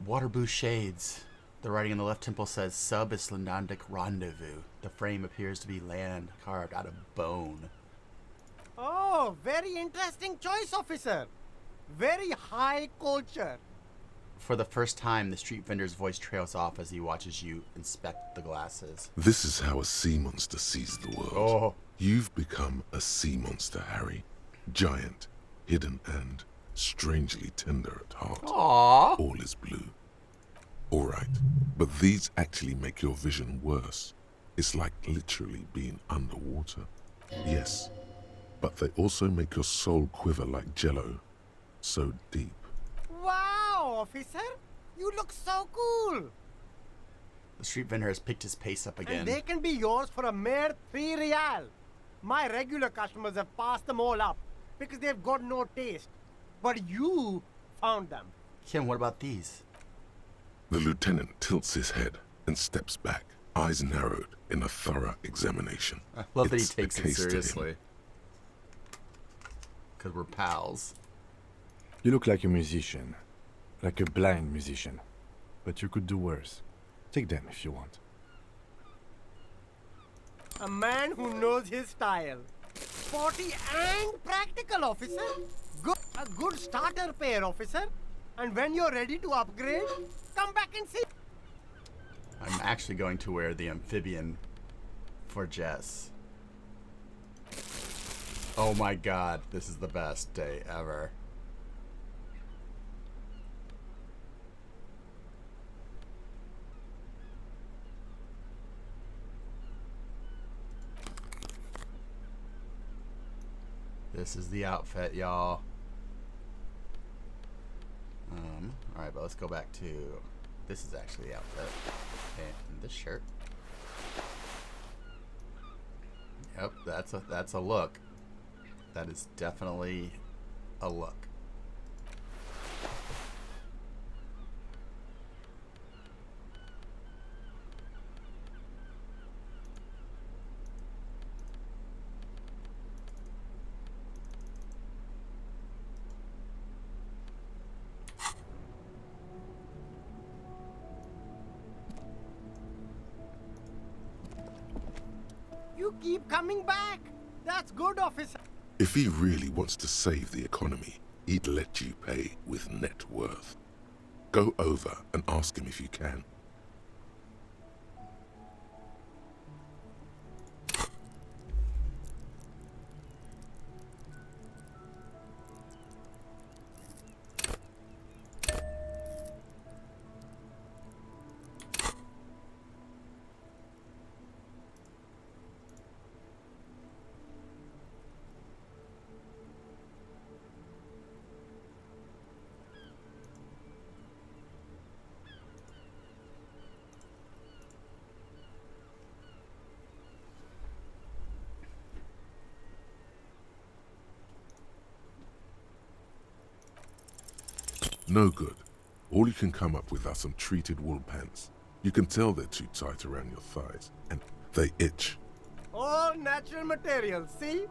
water blue shades. The writing on the left temple says Sub-Islandic Rendezvous. The frame appears to be land carved out of bone. Oh, very interesting choice, officer. Very high culture. For the first time, the street vendor's voice trails off as he watches you inspect the glasses. This is how a sea monster sees the world. Oh. You've become a sea monster, Harry. Giant, hidden, and strangely tender at heart. Aww. All is blue. All right, but these actually make your vision worse. It's like literally being underwater. Yes, but they also make your soul quiver like jello. So deep. Wow, officer. You look so cool. The street vendor has picked his pace up again. And they can be yours for a mere 3 real. My regular customers have passed them all up because they've got no taste. But you found them. Kim, what about these? The lieutenant tilts his head and steps back, eyes narrowed in a thorough examination. I love that he It's a takes it case to him. seriously. Because we're pals. You look like a musician. Like a blind musician. But you could do worse. Take them if you want. A man who knows his style. Sporty and practical, officer. A good starter pair, officer. And when you're ready to upgrade, come back and see. I'm actually going to wear the amphibian for Jess. Oh my god, this is the best day ever. This is the outfit, y'all. Alright, but let's go back to... This is actually the outfit. And this shirt. Yep, that's a look. That is definitely a look. You keep coming back. That's good, officer. If he really wants to save the economy, he'd let you pay with net worth. Go over and ask him if you can. No good. All you can come up with are some treated wool pants. You can tell they're too tight around your thighs, and they itch. All natural materials, see?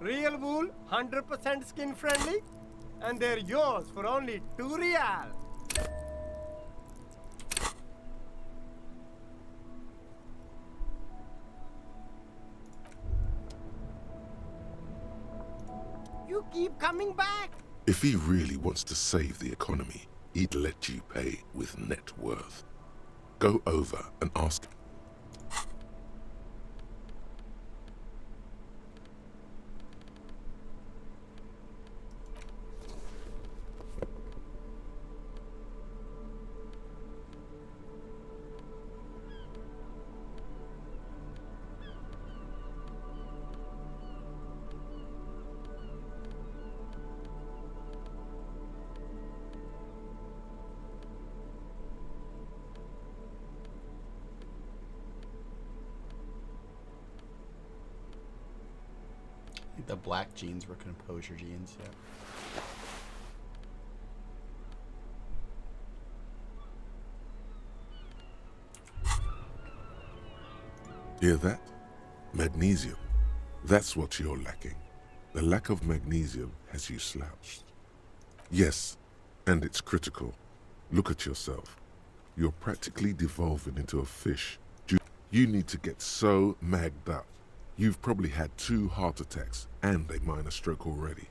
Real wool, 100% skin friendly, and they're yours for only 2 real. You keep coming back. If he really wants to save the economy, he'd let you pay with net worth. Go over and ask him. I think the black jeans were composure jeans, yeah. Hear that? Magnesium. That's what you're lacking. The lack of magnesium has you slouched. Yes, and it's critical. Look at yourself. You're practically devolving into a fish. You need to get so magged up. You've probably had 2 heart attacks and a minor stroke already.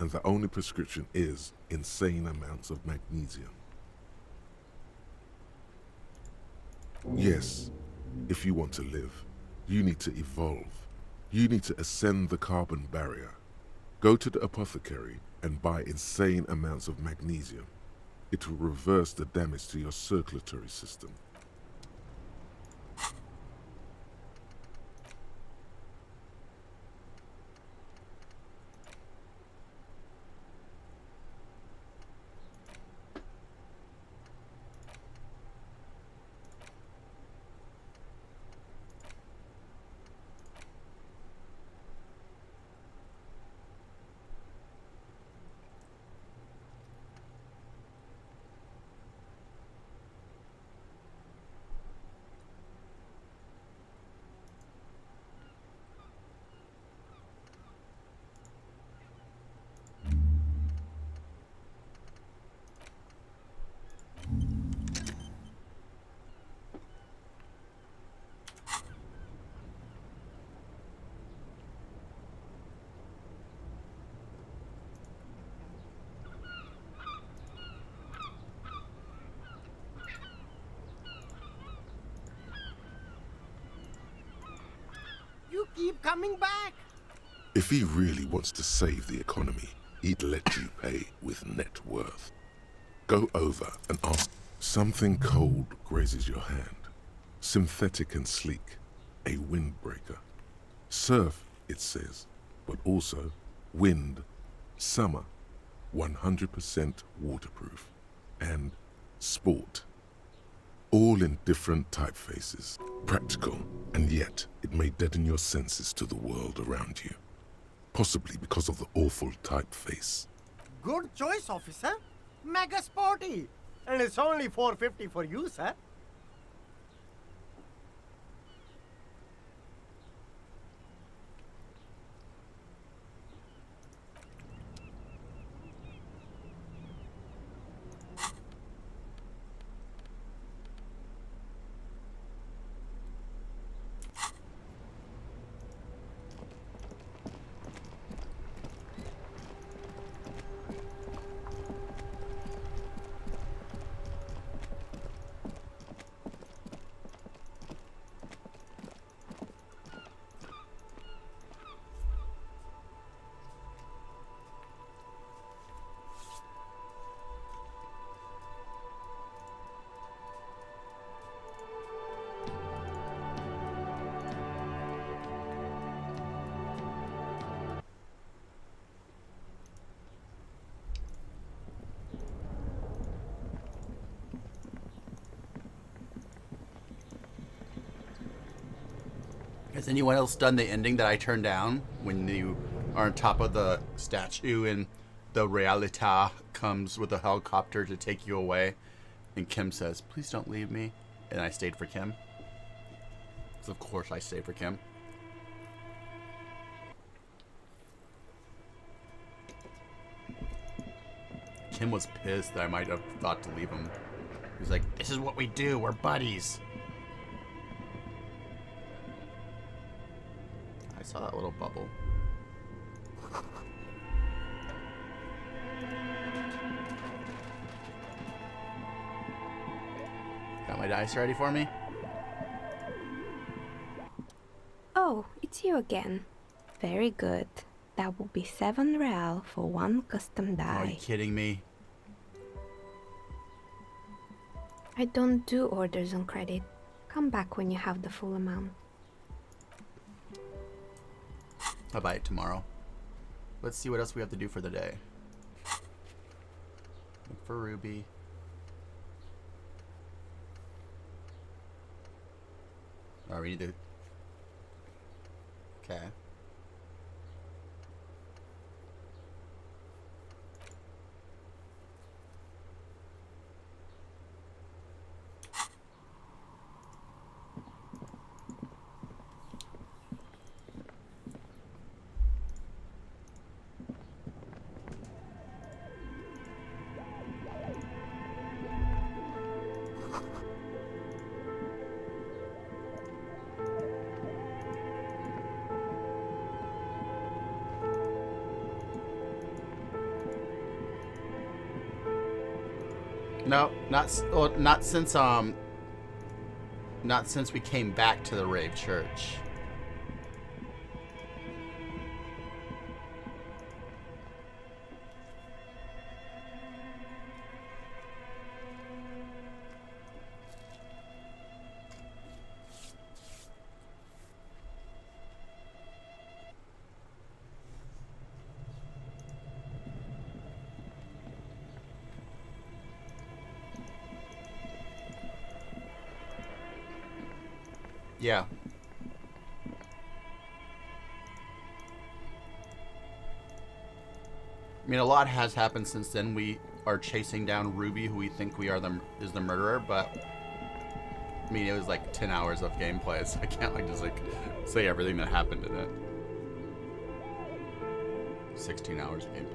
And the only prescription is insane amounts of magnesium. Yes, if you want to live, you need to evolve. You need to ascend the carbon barrier. Go to the apothecary and buy insane amounts of magnesium. It will reverse the damage to your circulatory system. You keep coming back. If he really wants to save the economy, he'd let you pay with net worth. Go over and ask. Something cold grazes your hand. Synthetic and sleek. A windbreaker. Surf, it says, but also wind, summer, 100% waterproof, and sport. All in different typefaces. Practical, and yet it may deaden your senses to the world around you. Possibly because of the awful typeface. Good choice, officer. Mega sporty. And it's only $4.50 for you, sir. Has anyone else done the ending that I turned down when you are on top of the statue and the Realita comes with a helicopter to take you away? And Kim says, "Please don't leave me." And I stayed for Kim. So of course I stayed for Kim. Kim was pissed that I might have thought to leave him. He was like, "This is what we do. We're buddies." I saw that little bubble. Got my dice ready for me? Oh, it's you again. Very good. That will be 7 real for 1 custom Are you die. kidding me? I don't do orders on credit. Come back when you have the full amount. I'll buy it tomorrow. Let's see what else we have to do for the day. Look for Ruby. Oh, we need to... Okay. No, not since we came back to the rave church. Yeah. I mean, a lot has happened since then. We are chasing down Ruby, who we think is the murderer, but I mean, it was like 10 hours of gameplay, so I can't just say everything that happened in it. 16 hours of gameplay.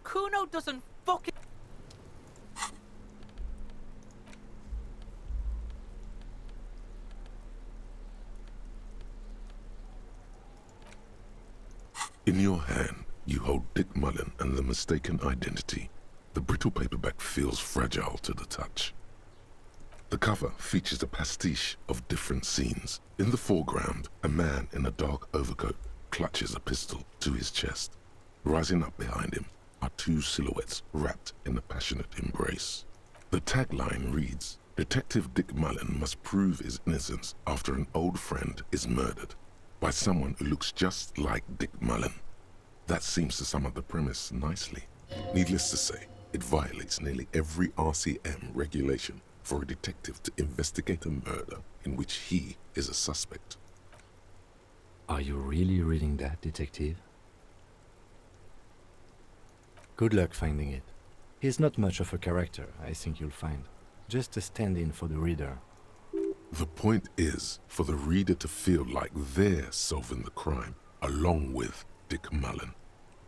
Kuno doesn't fucking... In your hand, you hold Dick Mullen and the mistaken identity. The brittle paperback feels fragile to the touch. The cover features a pastiche of different scenes. In the foreground, a man in a dark overcoat clutches a pistol to his chest. Rising up behind him are two silhouettes wrapped in a passionate embrace. The tagline reads, "Detective Dick Mullen must prove his innocence after an old friend is murdered by someone who looks just like Dick Mullen." That seems to sum up the premise nicely. Needless to say, it violates nearly every RCM regulation for a detective to investigate a murder in which he is a suspect. Are you really reading that, detective? Good luck finding it. He's not much of a character, I think you'll find. Just a stand-in for the reader. The point is for the reader to feel like they're solving the crime along with Dick Mullen.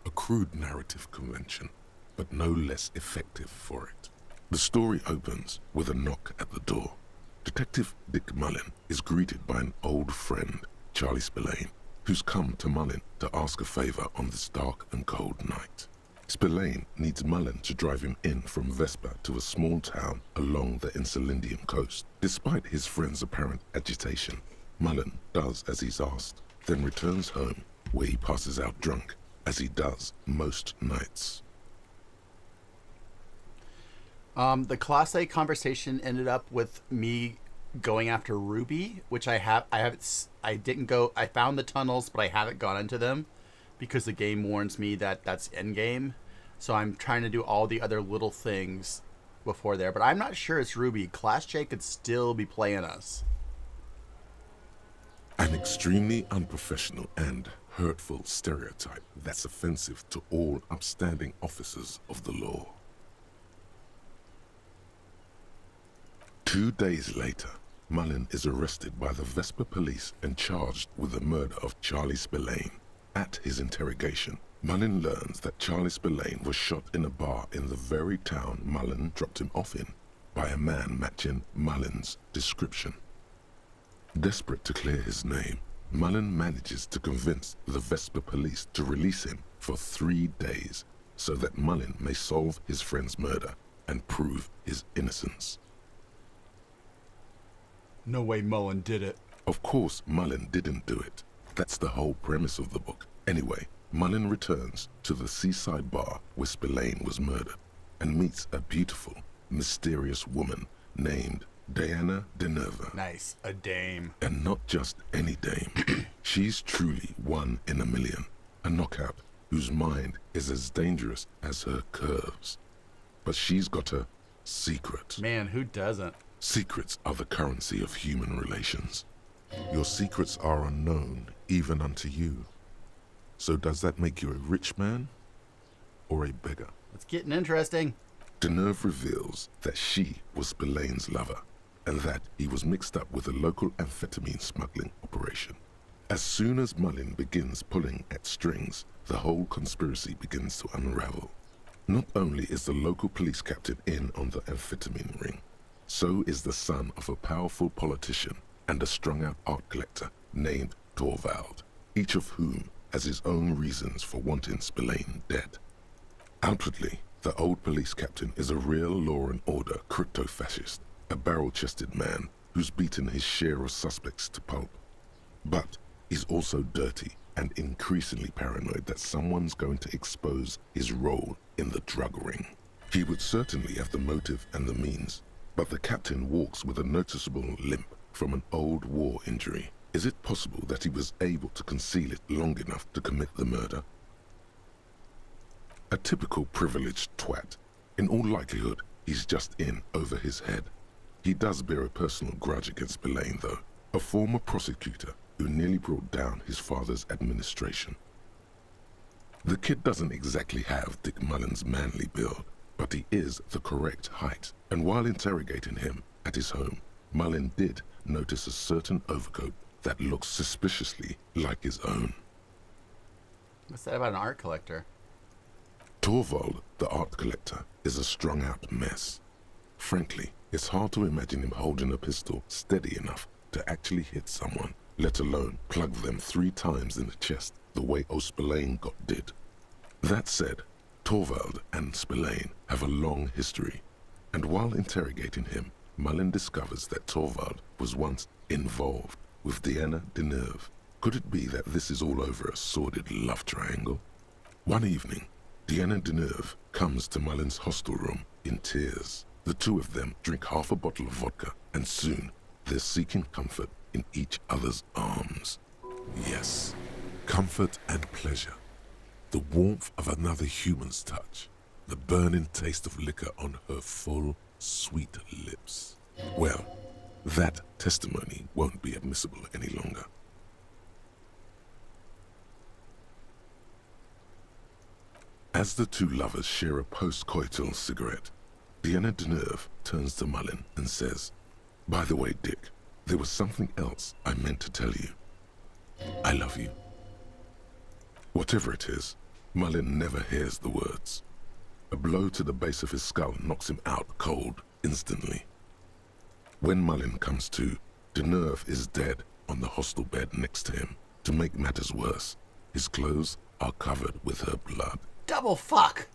A crude narrative convention, but no less effective for it. The story opens with a knock at the door. Detective Dick Mullen is greeted by an old friend, Charlie Spillane, who's come to Mullen to ask a favor on this dark and cold night. Spillane needs Mullen to drive him in from Vespa to a small town along the Insulindium coast. Despite his friend's apparent agitation, Mullen does as he's asked, then returns home where he passes out drunk, as he does most nights. The Class A conversation ended up with me going after Ruby, which I didn't go. I found the tunnels, but I haven't gone into them because the game warns me that that's endgame. So I'm trying to do all the other little things before there, but I'm not sure it's Ruby. Class J could still be playing us. An extremely unprofessional and hurtful stereotype that's offensive to all upstanding officers of the law. 2 days later, Mullen is arrested by the Vespa police and charged with the murder of Charlie Spillane. At his interrogation, Mullen learns that Charlie Spillane was shot in a bar in the very town Mullen dropped him off in by a man matching Mullen's description. Desperate to clear his name, Mullen manages to convince the Vespa police to release him for 3 days so that Mullen may solve his friend's murder and prove his innocence. No way Mullen did it. Of course, Mullen didn't do it. That's the whole premise of the book. Anyway, Mullen returns to the seaside bar where Spillane was murdered and meets a beautiful, mysterious woman named Diana Denerva. Nice, a dame. And not just any dame. She's truly one in a million. A knockout whose mind is as dangerous as her curves. But she's got a secret. Man, who doesn't? Secrets are the currency of human relations. Your secrets are unknown even unto you. So does that make you a rich man or a beggar? It's getting interesting. Deneuve reveals that she was Spillane's lover and that he was mixed up with a local amphetamine smuggling operation. As soon as Mullin begins pulling at strings, the whole conspiracy begins to unravel. Not only is the local police captain in on the amphetamine ring, so is the son of a powerful politician and a strung-out art collector named Torvald, each of whom has his own reasons for wanting Spillane dead. Outwardly, the old police captain is a real law and order crypto-fascist, a barrel-chested man who's beaten his share of suspects to pulp. But he's also dirty and increasingly paranoid that someone's going to expose his role in the drug ring. He would certainly have the motive and the means, but the captain walks with a noticeable limp from an old war injury. Is it possible that he was able to conceal it long enough to commit the murder? A typical privileged twat. In all likelihood, he's just in over his head. He does bear a personal grudge against Spillane, though, a former prosecutor who nearly brought down his father's administration. The kid doesn't exactly have Dick Mullin's manly build, but he is the correct height, and while interrogating him at his home, Mullin did notice a certain overcoat that looks suspiciously like his own. What's that about an art collector? Torvald, the art collector, is a strung-out mess. Frankly, it's hard to imagine him holding a pistol steady enough to actually hit someone, let alone plug them 3 times in the chest the way Spillane got did. That said, Torvald and Spillane have a long history, and while interrogating him, Mullin discovers that Torvald was once involved with Diana Deneuve. Could it be that this is all over a sordid love triangle? One evening, Diana Deneuve comes to Mullin's hostel room in tears. The two of them drink half a bottle of vodka, and soon they're seeking comfort in each other's arms. Yes, comfort and pleasure. The warmth of another human's touch. The burning taste of liquor on her full, sweet lips. Well, that testimony won't be admissible any longer. As the two lovers share a post-coital cigarette, Diana Deneuve turns to Mullin and says, "By the way, Dick, there was something else I meant to tell you. I love you." Whatever it is, Mullin never hears the words. A blow to the base of his skull knocks him out cold instantly. When Mullin comes to, Deneuve is dead on the hostel bed next to him. To make matters worse, his clothes are covered with her blood. Double fuck!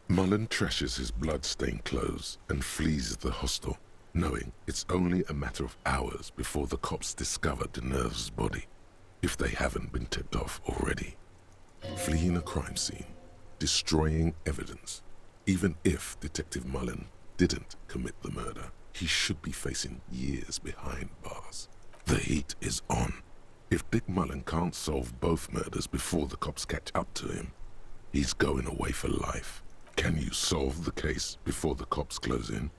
Mullin trashes his blood-stained clothes and flees the hostel, knowing it's only a matter of hours before the cops discover Deneuve's body, if they haven't been tipped off already. Fleeing a crime scene, destroying evidence. Even if Detective Mullin didn't commit the murder, he should be facing years behind bars. The heat is on. If Dick Mullin can't solve both murders before the cops catch up to him, he's going away for life. Can you solve the case before the cops close in?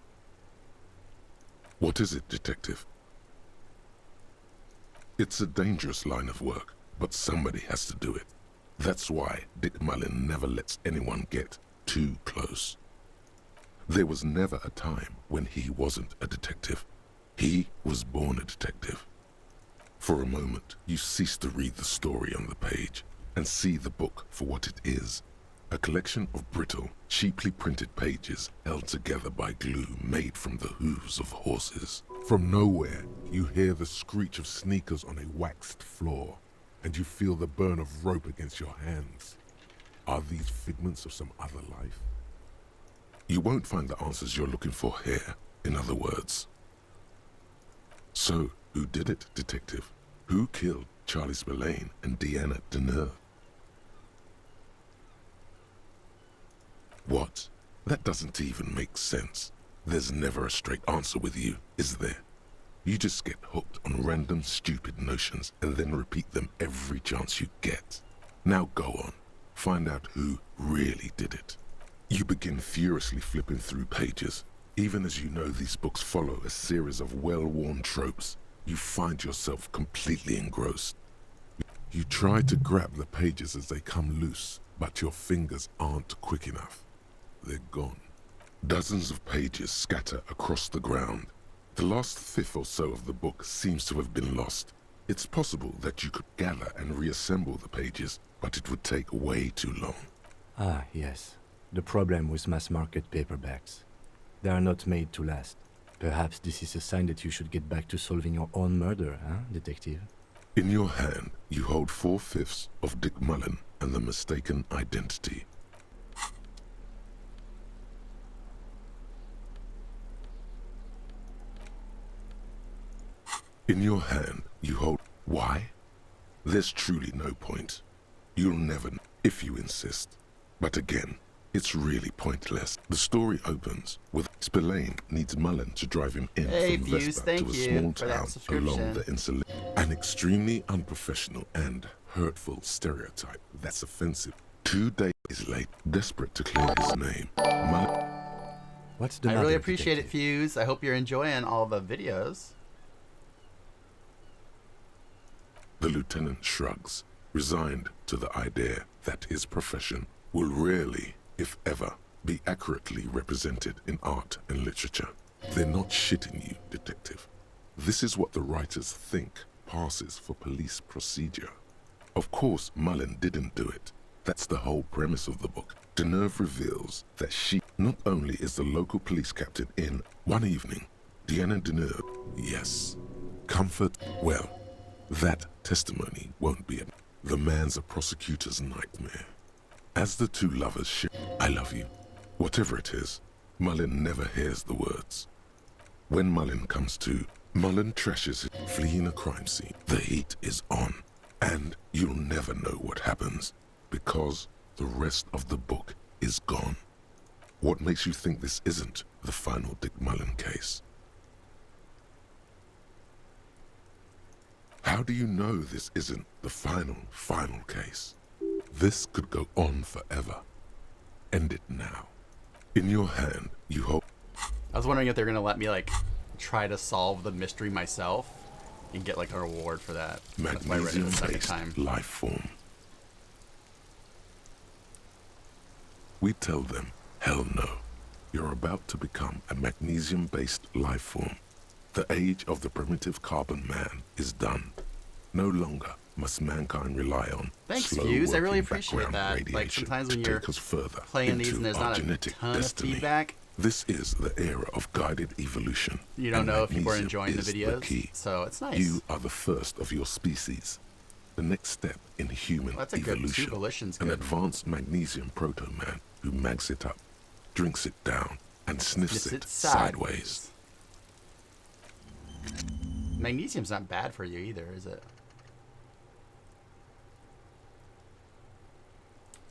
What is it, Detective? It's a dangerous line of work, but somebody has to do it. That's why Dick Mullin never lets anyone get too close. There was never a time when he wasn't a detective. He was born a detective. For a moment, you cease to read the story on the page and see the book for what it is. A collection of brittle, cheaply printed pages held together by glue made from the hooves of horses. From nowhere, you hear the screech of sneakers on a waxed floor, and you feel the burn of rope against your hands. Are these figments of some other life? You won't find the answers you're looking for here, in other words. So, who did it, Detective? Who killed Charlie Spillane and Diana Deneuve? What? That doesn't even make sense. There's never a straight answer with you, is there? You just get hooked on random stupid notions and then repeat them every chance you get. Now go on. Find out who really did it. You begin furiously flipping through pages. Even as you know these books follow a series of well-worn tropes, you find yourself completely engrossed. You try to grab the pages as they come loose, but your fingers aren't quick enough. They're gone. Dozens of pages scatter across the ground. The last fifth or so of the book seems to have been lost. It's possible that you could gather and reassemble the pages, but it would take way too long. Ah, yes. The problem with mass-market paperbacks. They are not made to last. Perhaps this is a sign that you should get back to solving your own murder, huh, detective? In your hand, you hold 4/5 of Dick Mullen and the mistaken identity. In your hand, you hold... Why? There's truly no point. You'll never know if you insist. But again, it's really pointless. The story opens with Spillane needs Mullen to drive him in Hey, from Fuse, Vespa thank to a you small for that town subscription. along the Insular. An extremely unprofessional and hurtful stereotype that's offensive. 2 days late, desperate to clear his name, Mullen... What's the I matter, really appreciate it, detective? Fuse. I hope you're enjoying all the videos. The lieutenant shrugs, resigned to the idea that his profession will rarely, if ever, be accurately represented in art and literature. They're not shitting you, detective. This is what the writers think passes for police procedure. Of course, Mullen didn't do it. That's the whole premise of the book. Deneuve reveals that she not only is the local police captain in one evening, Deanna Deneuve, yes, comfort, well, that testimony won't be it. The man's a prosecutor's nightmare. As the two lovers share, I love you. Whatever it is, Mullen never hears the words. When Mullen comes to, Mullen trashes it, fleeing a crime scene. The heat is on, and you'll never know what happens, because the rest of the book is gone. What makes you think this isn't the final Dick Mullen case? How do you know this isn't the final case? This could go on forever. End it now. In your hand, you hold... I was wondering if they're gonna let me like try to solve the mystery myself and get like a reward for that. That's why I read it the second time. Magnesium-based life form. We tell them, hell no. You're about to become a magnesium-based life form. The age of the primitive carbon man is done. No longer must mankind rely on Thanks, slow Fuse. I really working appreciate background that. Like radiation sometimes to when you're take us further playing these into and there's our not a genetic ton destiny. of feedback, This is the era of guided evolution. you don't and know if people are magnesium enjoying the is videos. key. So it's nice. You are the first of your species. The next step in human That's a good- evolution. two volitions An good. advanced magnesium proto-man who mags it up, drinks it down, and sniffs Sniffs it it sideways. Magnesium's not bad for you either, is it?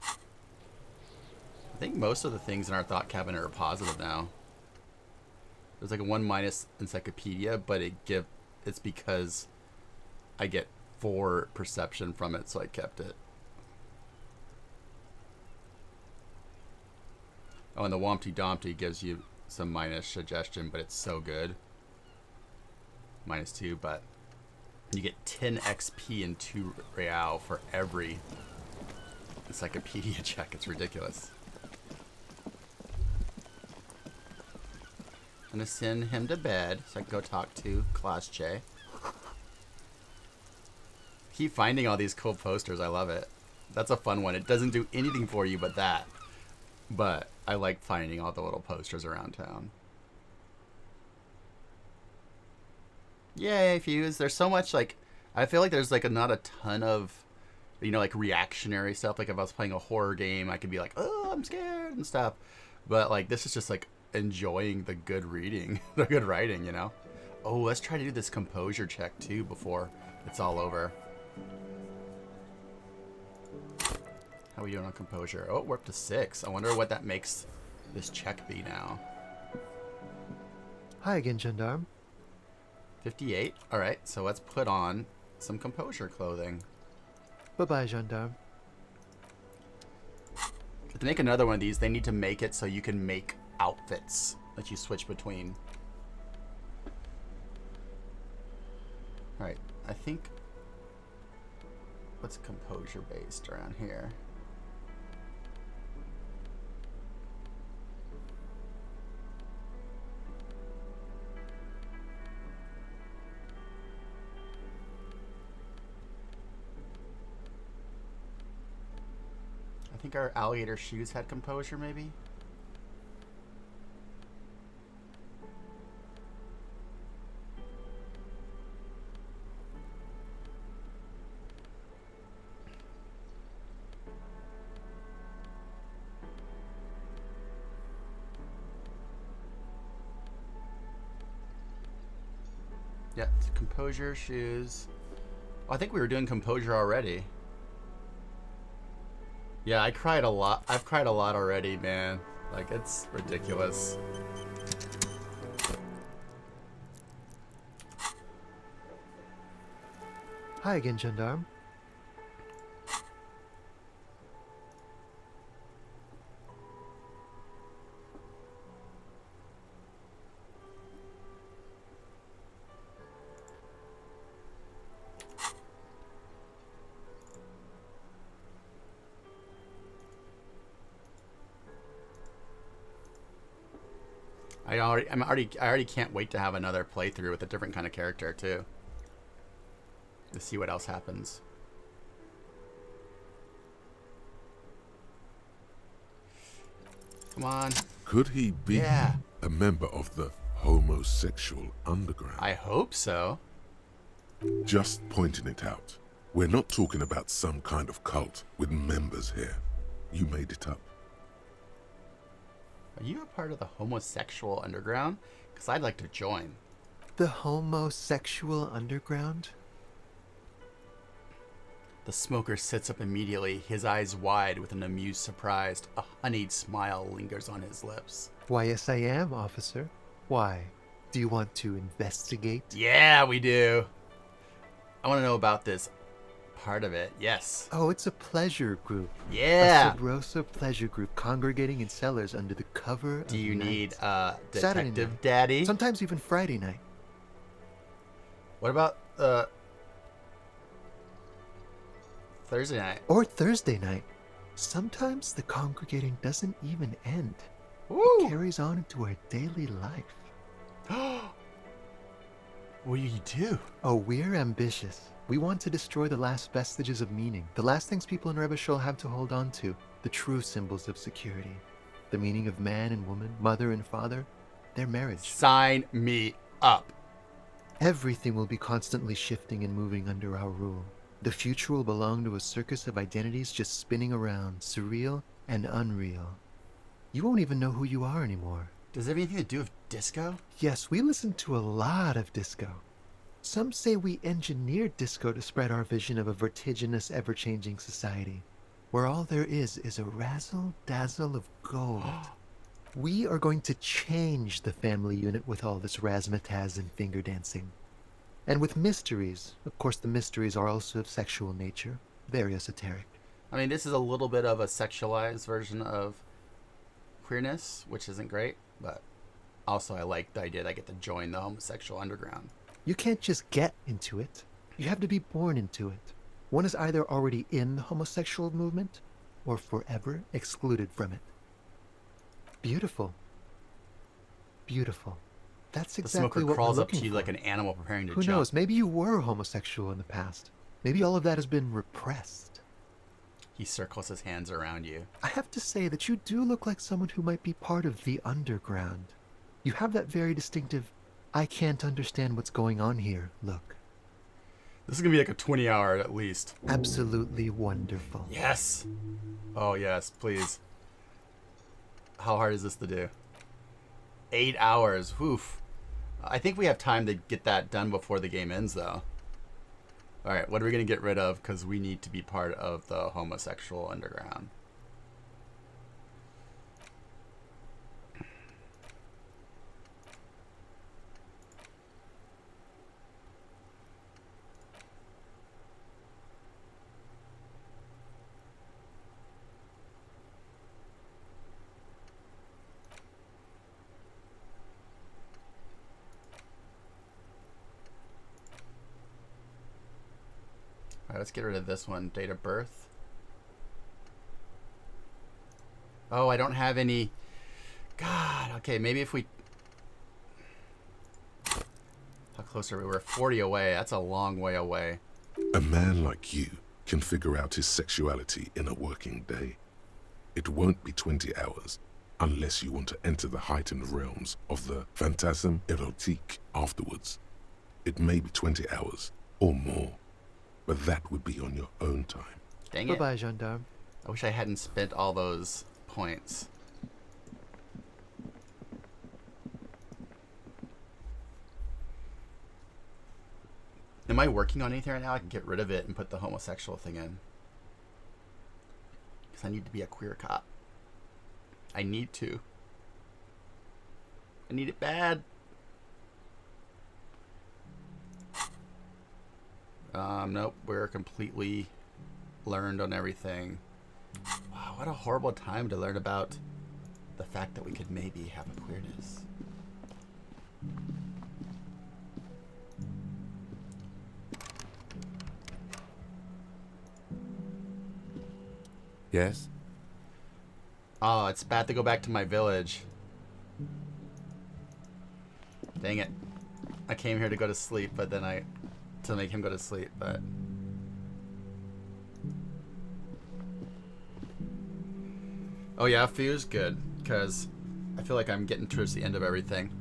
I think most of the things in our thought cabinet are positive now. There's like a 1- encyclopedia, but it's because I get 4 perception from it, so I kept it. Oh, and the Wompty Dompty gives you some minus suggestion, but it's so good. -2, but you get 10 XP and 2 real for every encyclopedia check. It's ridiculous. I'm gonna send him to bed so I can go talk to Klasche. Keep finding all these cool posters. I love it. That's a fun one. It doesn't do anything for you but that. But I like finding all the little posters around town. Yay, Fuse. There's so much, like, I feel like there's, like, not a ton of, you know, like, reactionary stuff. Like, if I was playing a horror game, I could be like, oh, I'm scared and stuff. But, like, this is just, like, enjoying the good reading, the good writing, you know? Oh, let's try to do this composure check, too, before it's all over. How are we doing on composure? Oh, we're up to 6. I wonder what that makes this check be now. Hi again, Gendarme. 58. All right, so let's put on some composure clothing. Bye-bye, Gendarme. To make another one of these, they need to make it so you can make outfits that you switch between. All right, I think What's composure based around here? I think our alligator shoes had composure, maybe? Yeah, composure, shoes. Oh, I think we were doing composure already. Yeah, I cried a lot. I've cried a lot already, man. Like, it's ridiculous. Hi again, Gendarme. I already can't wait to have another playthrough with a different kind of character too. To see what else happens. Come on. Could he be Yeah. a member of the homosexual underground? I hope so. Just pointing it out. We're not talking about some kind of cult with members here. You made it up. Are you a part of the homosexual underground? Because I'd like to join. The homosexual underground? The smoker sits up immediately, his eyes wide with an amused surprise. A honeyed smile lingers on his lips. Why, yes, I am, officer. Why? Do you want to investigate? Yeah, we do. I want to know about this part of it. Yes. Oh, it's a pleasure group. Yeah. A Sabrosa pleasure group congregating in cellars under the cover of Do you night. need Saturday detective night. daddy? Sometimes even Friday night. What about Thursday night? Or Thursday night. Sometimes the congregating doesn't even end. Woo! It carries on into our daily life. What do you do? Oh, we're ambitious. We want to destroy the last vestiges of meaning, the last things people in Rebishol have to hold on to, the true symbols of security. The meaning of man and woman, mother and father, their marriage. Sign me up. Everything will be constantly shifting and moving under our rule. The future will belong to a circus of identities just spinning around, surreal and unreal. You won't even know who you are anymore. Does it have anything to do with disco? Yes, we listen to a lot of disco. Some say we engineered disco to spread our vision of a vertiginous, ever-changing society, where all there is a razzle-dazzle of gold. We are going to change the family unit with all this razzmatazz and finger dancing. And with mysteries. Of course, the mysteries are also of sexual nature, very esoteric. I mean, this is a little bit of a sexualized version of queerness, which isn't great, but also I like the idea that I get to join the homosexual underground. You can't just get into it. You have to be born into it. One is either already in the homosexual movement or forever excluded from it. Beautiful. Beautiful. That's The exactly smoker what crawls we're up to looking you for. like an animal preparing to Who jump. knows? Maybe you were homosexual in the past. Maybe all of that has been repressed. He circles his hands around you. I have to say that you do look like someone who might be part of the underground. You have that very distinctive, I can't understand what's going on here look. This is going to be like a 20-hour at least. Absolutely wonderful. Yes. Oh, yes, please. How hard is this to do? 8 hours. Oof. I think we have time to get that done before the game ends, though. All right, what are we going to get rid of? Because we need to be part of the homosexual underground. Alright, let's get rid of this one. Date of birth. Oh, I don't have any... God, okay, maybe if we... How close are we? We're 40 away. That's a long way away. A man like you can figure out his sexuality in a working day. It won't be 20 hours unless you want to enter the heightened realms of the phantasme erotique afterwards. It may be 20 hours or more, but that would be on your own time. Dang it. Bye-bye, gendarme. I wish I hadn't spent all those points. Am I working on anything right now? I can get rid of it and put the homosexual thing in. Because I need to be a queer cop. I need to. I need it bad. Nope. We're completely learned on everything. Wow, what a horrible time to learn about the fact that we could maybe have a queerness. Yes? Oh, it's bad to go back to my village. Dang it. I came here to go to sleep, but then to make him go to sleep, but... Oh yeah, Fuse, good, because I feel like I'm getting towards the end of everything.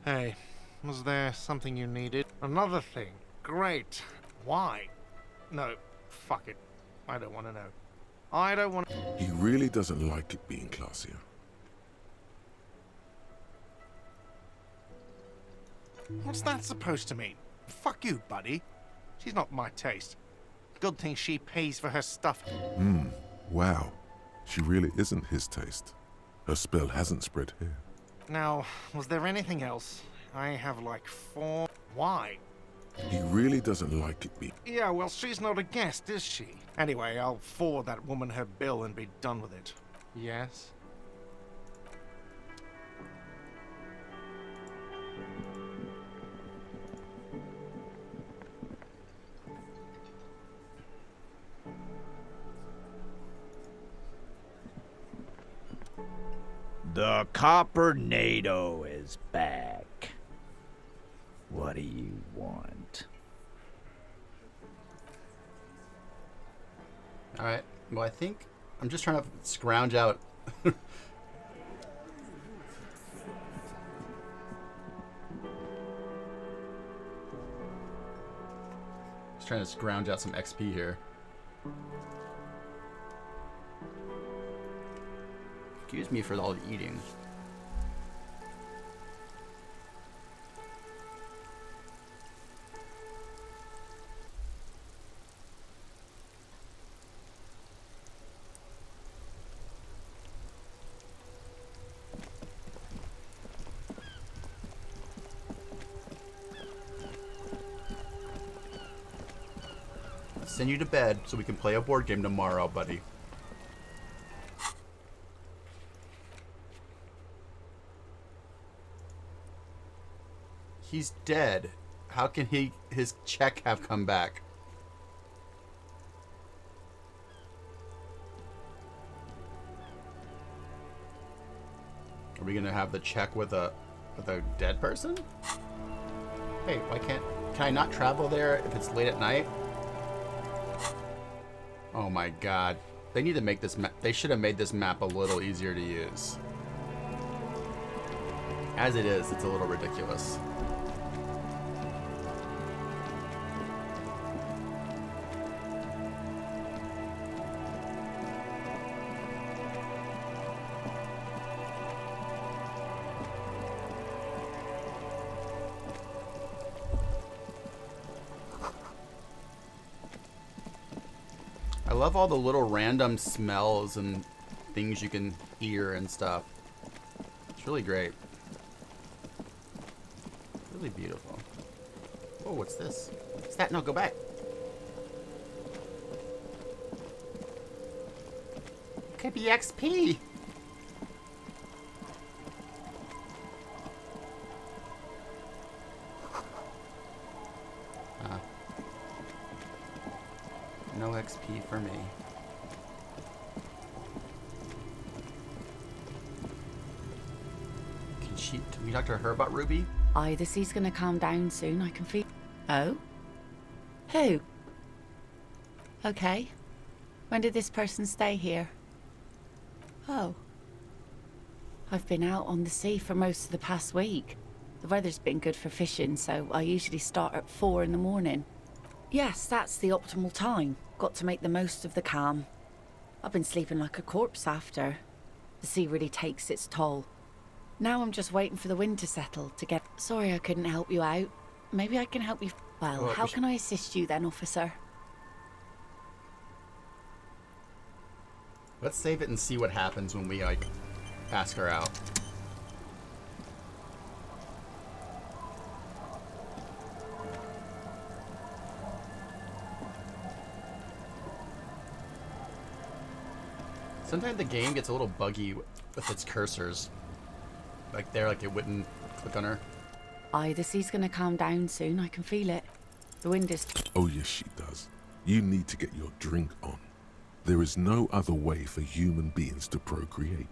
Hey, was there something you needed? Another thing. Great. Why? No, fuck it. I don't want to know. I don't want to... He really doesn't like it being classier. What's that supposed to mean? Fuck you, buddy. She's not my taste. Good thing she pays for her stuff. Wow. She really isn't his taste. Her spell hasn't spread here. Now, was there anything else? I have like 4... Why? He really doesn't like it being... Yeah, well, she's not a guest, is she? Anyway, I'll forward that woman her bill and be done with it. Yes? The Coppernado is back. What do you want? Alright, well I think I'm just trying to scrounge out... Just trying to scrounge out some XP here. Excuse me for all the eating. I'll send you to bed so we can play a board game tomorrow, buddy. He's dead. How can his check have come back? Are we gonna have the check with a dead person? Hey, why can I not travel there if it's late at night? Oh my god. They need to make this map. They should have made this map a little easier to use. As it is, it's a little ridiculous. I love all the little random smells and things you can hear and stuff. It's really great. Really beautiful. Oh, what's this? What's that? No, go back. Could be XP. No XP for me. Can we talk to her about Ruby? Either sea's gonna calm down soon, I can feel. Oh? Who? Okay. When did this person stay here? Oh. I've been out on the sea for most of the past week. The weather's been good for fishing, so I usually start at 4 in the morning. Yes, that's the optimal time. Got to make the most of the calm. I've been sleeping like a corpse after. The sea really takes its toll. Now I'm just waiting for the wind to settle to get... Sorry I couldn't help you out. Maybe I can help you... Well, how can I assist you then, officer? Let's save it and see what happens when we, like, ask her out. Sometimes the game gets a little buggy with its cursors. Like there, like it wouldn't click on her. The sea's gonna calm down soon, I can feel it. The wind is... Oh yes, she does. You need to get your drink on. There is no other way for human beings to procreate.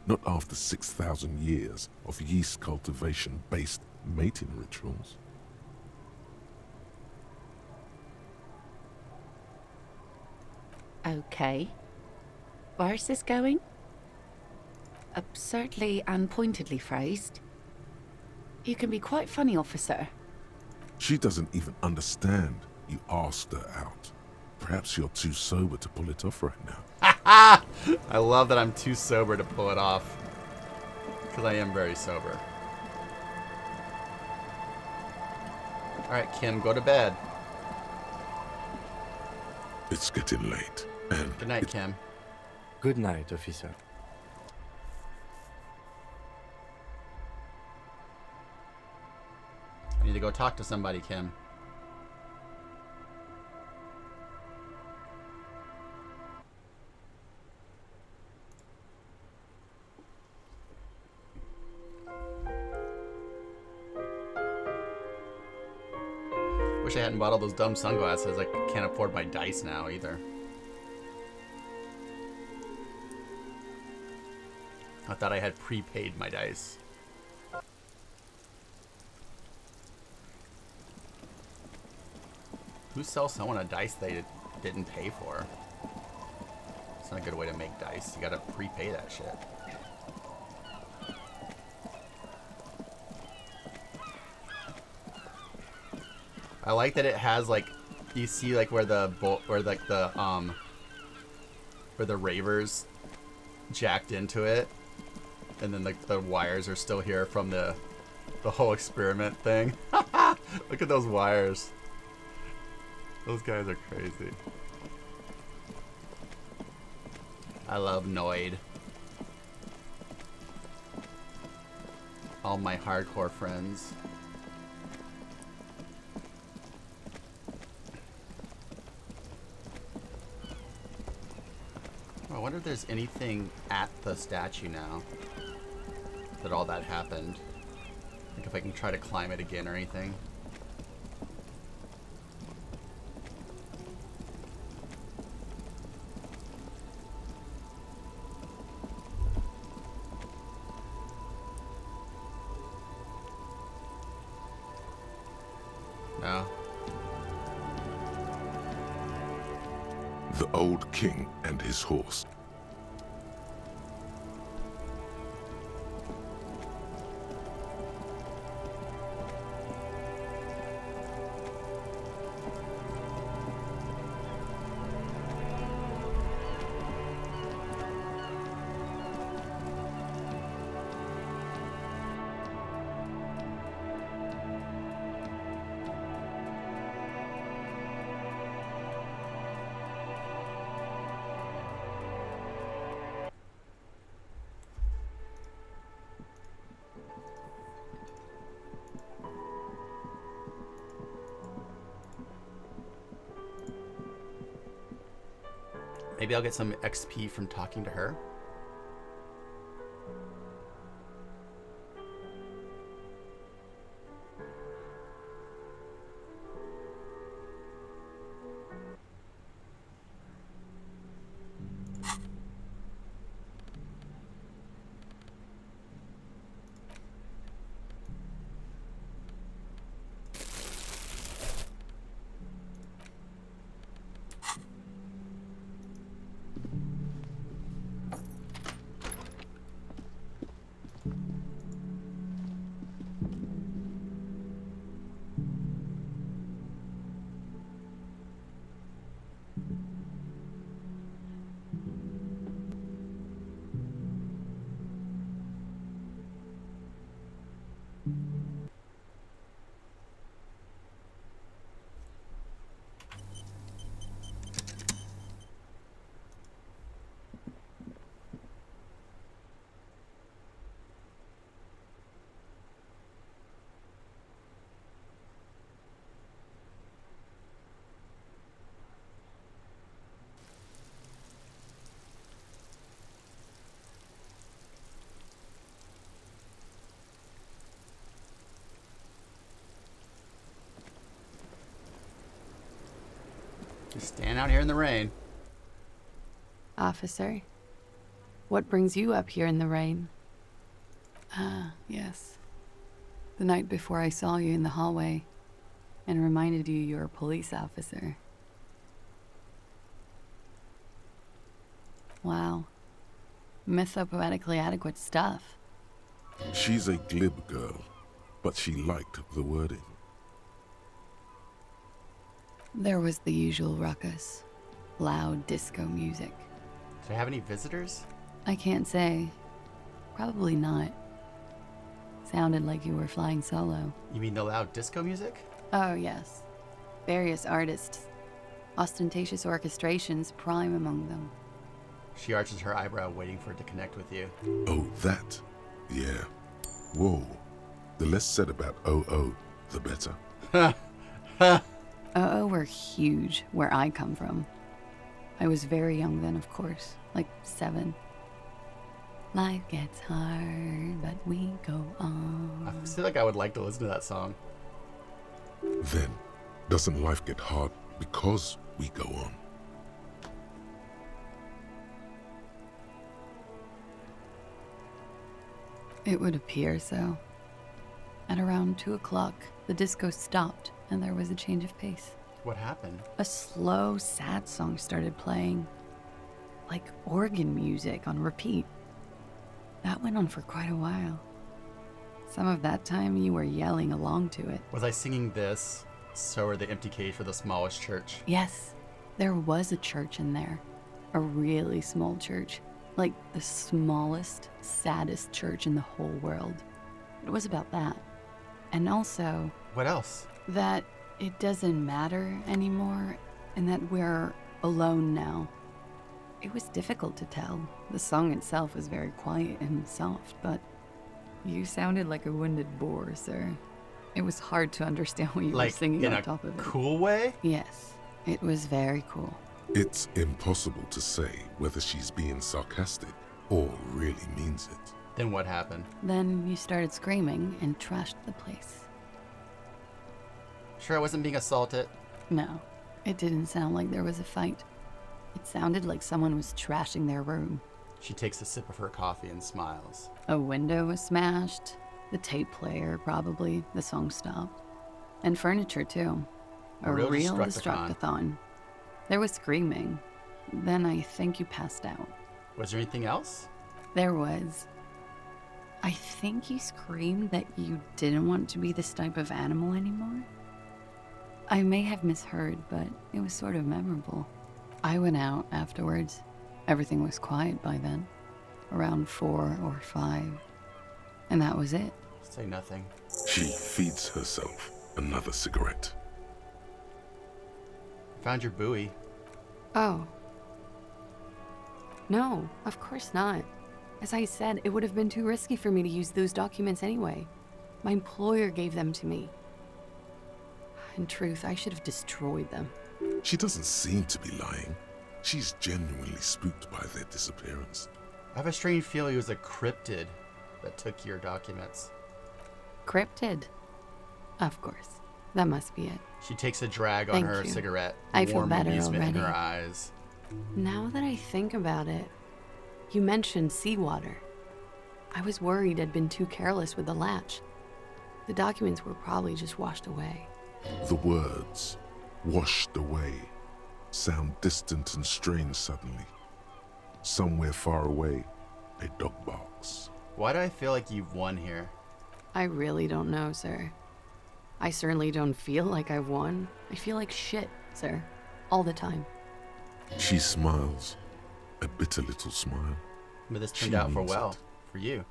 Not after 6,000 years of yeast cultivation-based mating rituals. Okay. Where's this going? Absurdly and pointedly phrased. You can be quite funny, officer. She doesn't even understand you asked her out. Perhaps you're too sober to pull it off right now. I love that I'm too sober to pull it off. Because I am very sober. Alright, Kim, go to bed. It's getting late, and... Good night, Kim. Good night, officer. I need to go talk to somebody, Kim. Wish I hadn't bought all those dumb sunglasses. I can't afford my dice now either. I thought I had prepaid my dice. Who sells someone a dice they didn't pay for? It's not a good way to make dice. You gotta prepay that shit. I like that it has like, you see like where the where the ravers jacked into it, and then like the wires are still here from the whole experiment thing. Look at those wires. Those guys are crazy. I love Noid. All my hardcore friends. I wonder if there's anything at the statue now that all that happened. Like if I can try to climb it again or anything. No. The old king and his horse. Maybe I'll get some XP from talking to her. Just stand out here in the rain. Officer, what brings you up here in the rain? Ah, yes. The night before I saw you in the hallway and reminded you you're a police officer. Wow. Mythopoetically adequate stuff. She's a glib girl, but she liked the wording. There was the usual ruckus. Loud disco music. Do I have any visitors? I can't say. Probably not. Sounded like you were flying solo. You mean the loud disco music? Oh, yes. Various artists. Ostentatious orchestrations prime among them. She arches her eyebrow, waiting for it to connect with you. Oh, that? Yeah. Whoa. The less said about OO, the better. Were huge where I come from. I was very young then, of course, like 7. Life gets hard, but we go on. I feel like I would like to listen to that song. Then, doesn't life get hard because we go on? It would appear so. At around 2 o'clock, the disco stopped and there was a change of pace. What happened? A slow, sad song started playing, like organ music on repeat. That went on for quite a while. Some of that time you were yelling along to it. Was I singing this? So are the empty cage for the smallest church. Yes, there was a church in there. A really small church. Like the smallest, saddest church in the whole world. It was about that. And also... What else? That it doesn't matter anymore, and that we're alone now. It was difficult to tell. The song itself was very quiet and soft, but you sounded like a wounded boar, sir. It was hard to understand what you were singing on top of it. Cool way? Yes, it was very cool. It's impossible to say whether she's being sarcastic or really means it. Then what happened? Then you started screaming and trashed the place. Sure I wasn't being assaulted? No, it didn't sound like there was a fight. It sounded like someone was trashing their room. She takes a sip of her coffee and smiles. A window was smashed. The tape player, probably. The song stopped. And furniture, too. A real Destructathon. There was screaming. Then I think you passed out. Was there anything else? There was. I think you screamed that you didn't want to be this type of animal anymore. I may have misheard, but it was sort of memorable. I went out afterwards. Everything was quiet by then. Around 4 or 5. And that was it. Say nothing. She feeds herself another cigarette. Found your buoy. Oh. No, of course not. As I said, it would have been too risky for me to use those documents anyway. My employer gave them to me. In truth, I should have destroyed them. She doesn't seem to be lying. She's genuinely spooked by their disappearance. I have a strange feeling it was a cryptid that took your documents. Cryptid. Of course. That must be it. She takes a drag on Thank her you. cigarette. I feel warm better amusement in her already. eyes. Now that I think about it, you mentioned seawater. I was worried I'd been too careless with the latch. The documents were probably just washed away. The words, washed away, sound distant and strange suddenly. Somewhere far away, a dog barks. Why do I feel like you've won here? I really don't know, sir. I certainly don't feel like I've won. I feel like shit, sir. All the time. She smiles, a bitter little smile. But this She turned out for means well. it. For you.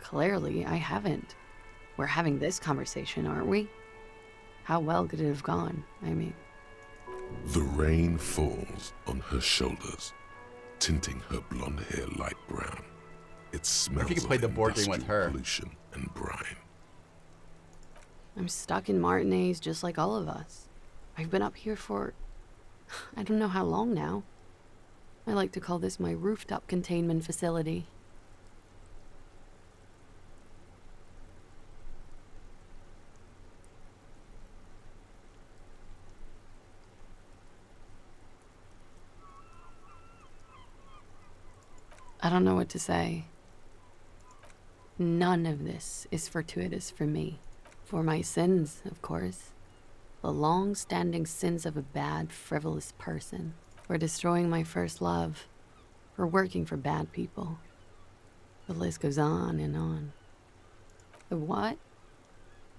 Clearly, I haven't. We're having this conversation, aren't we? How well could it have gone? I mean... The rain falls on her shoulders, tinting her blonde hair light brown. It smells you could play of the board game with industrial her. pollution and brine. I'm stuck in Martinez just like all of us. I've been up here for... I don't know how long now. I like to call this my rooftop containment facility. I don't know what to say. None of this is fortuitous for me. For my sins, of course. The long-standing sins of a bad, frivolous person. For destroying my first love. For working for bad people. The list goes on and on. The what?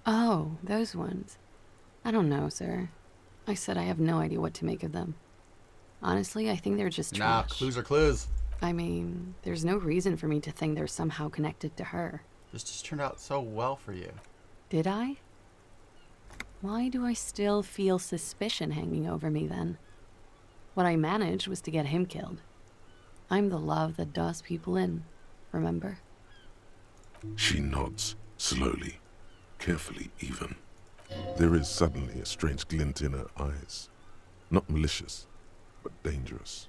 Oh, those ones. I don't know, sir. I said I have no idea what to make of them. Honestly, I think they're just Nah, trash. clues are clues. I mean, there's no reason for me to think they're somehow connected to her. This just turned out so well for you. Did I? Why do I still feel suspicion hanging over me then? What I managed was to get him killed. I'm the love that does people in, remember? She nods, slowly, carefully even. There is suddenly a strange glint in her eyes. Not malicious, but dangerous.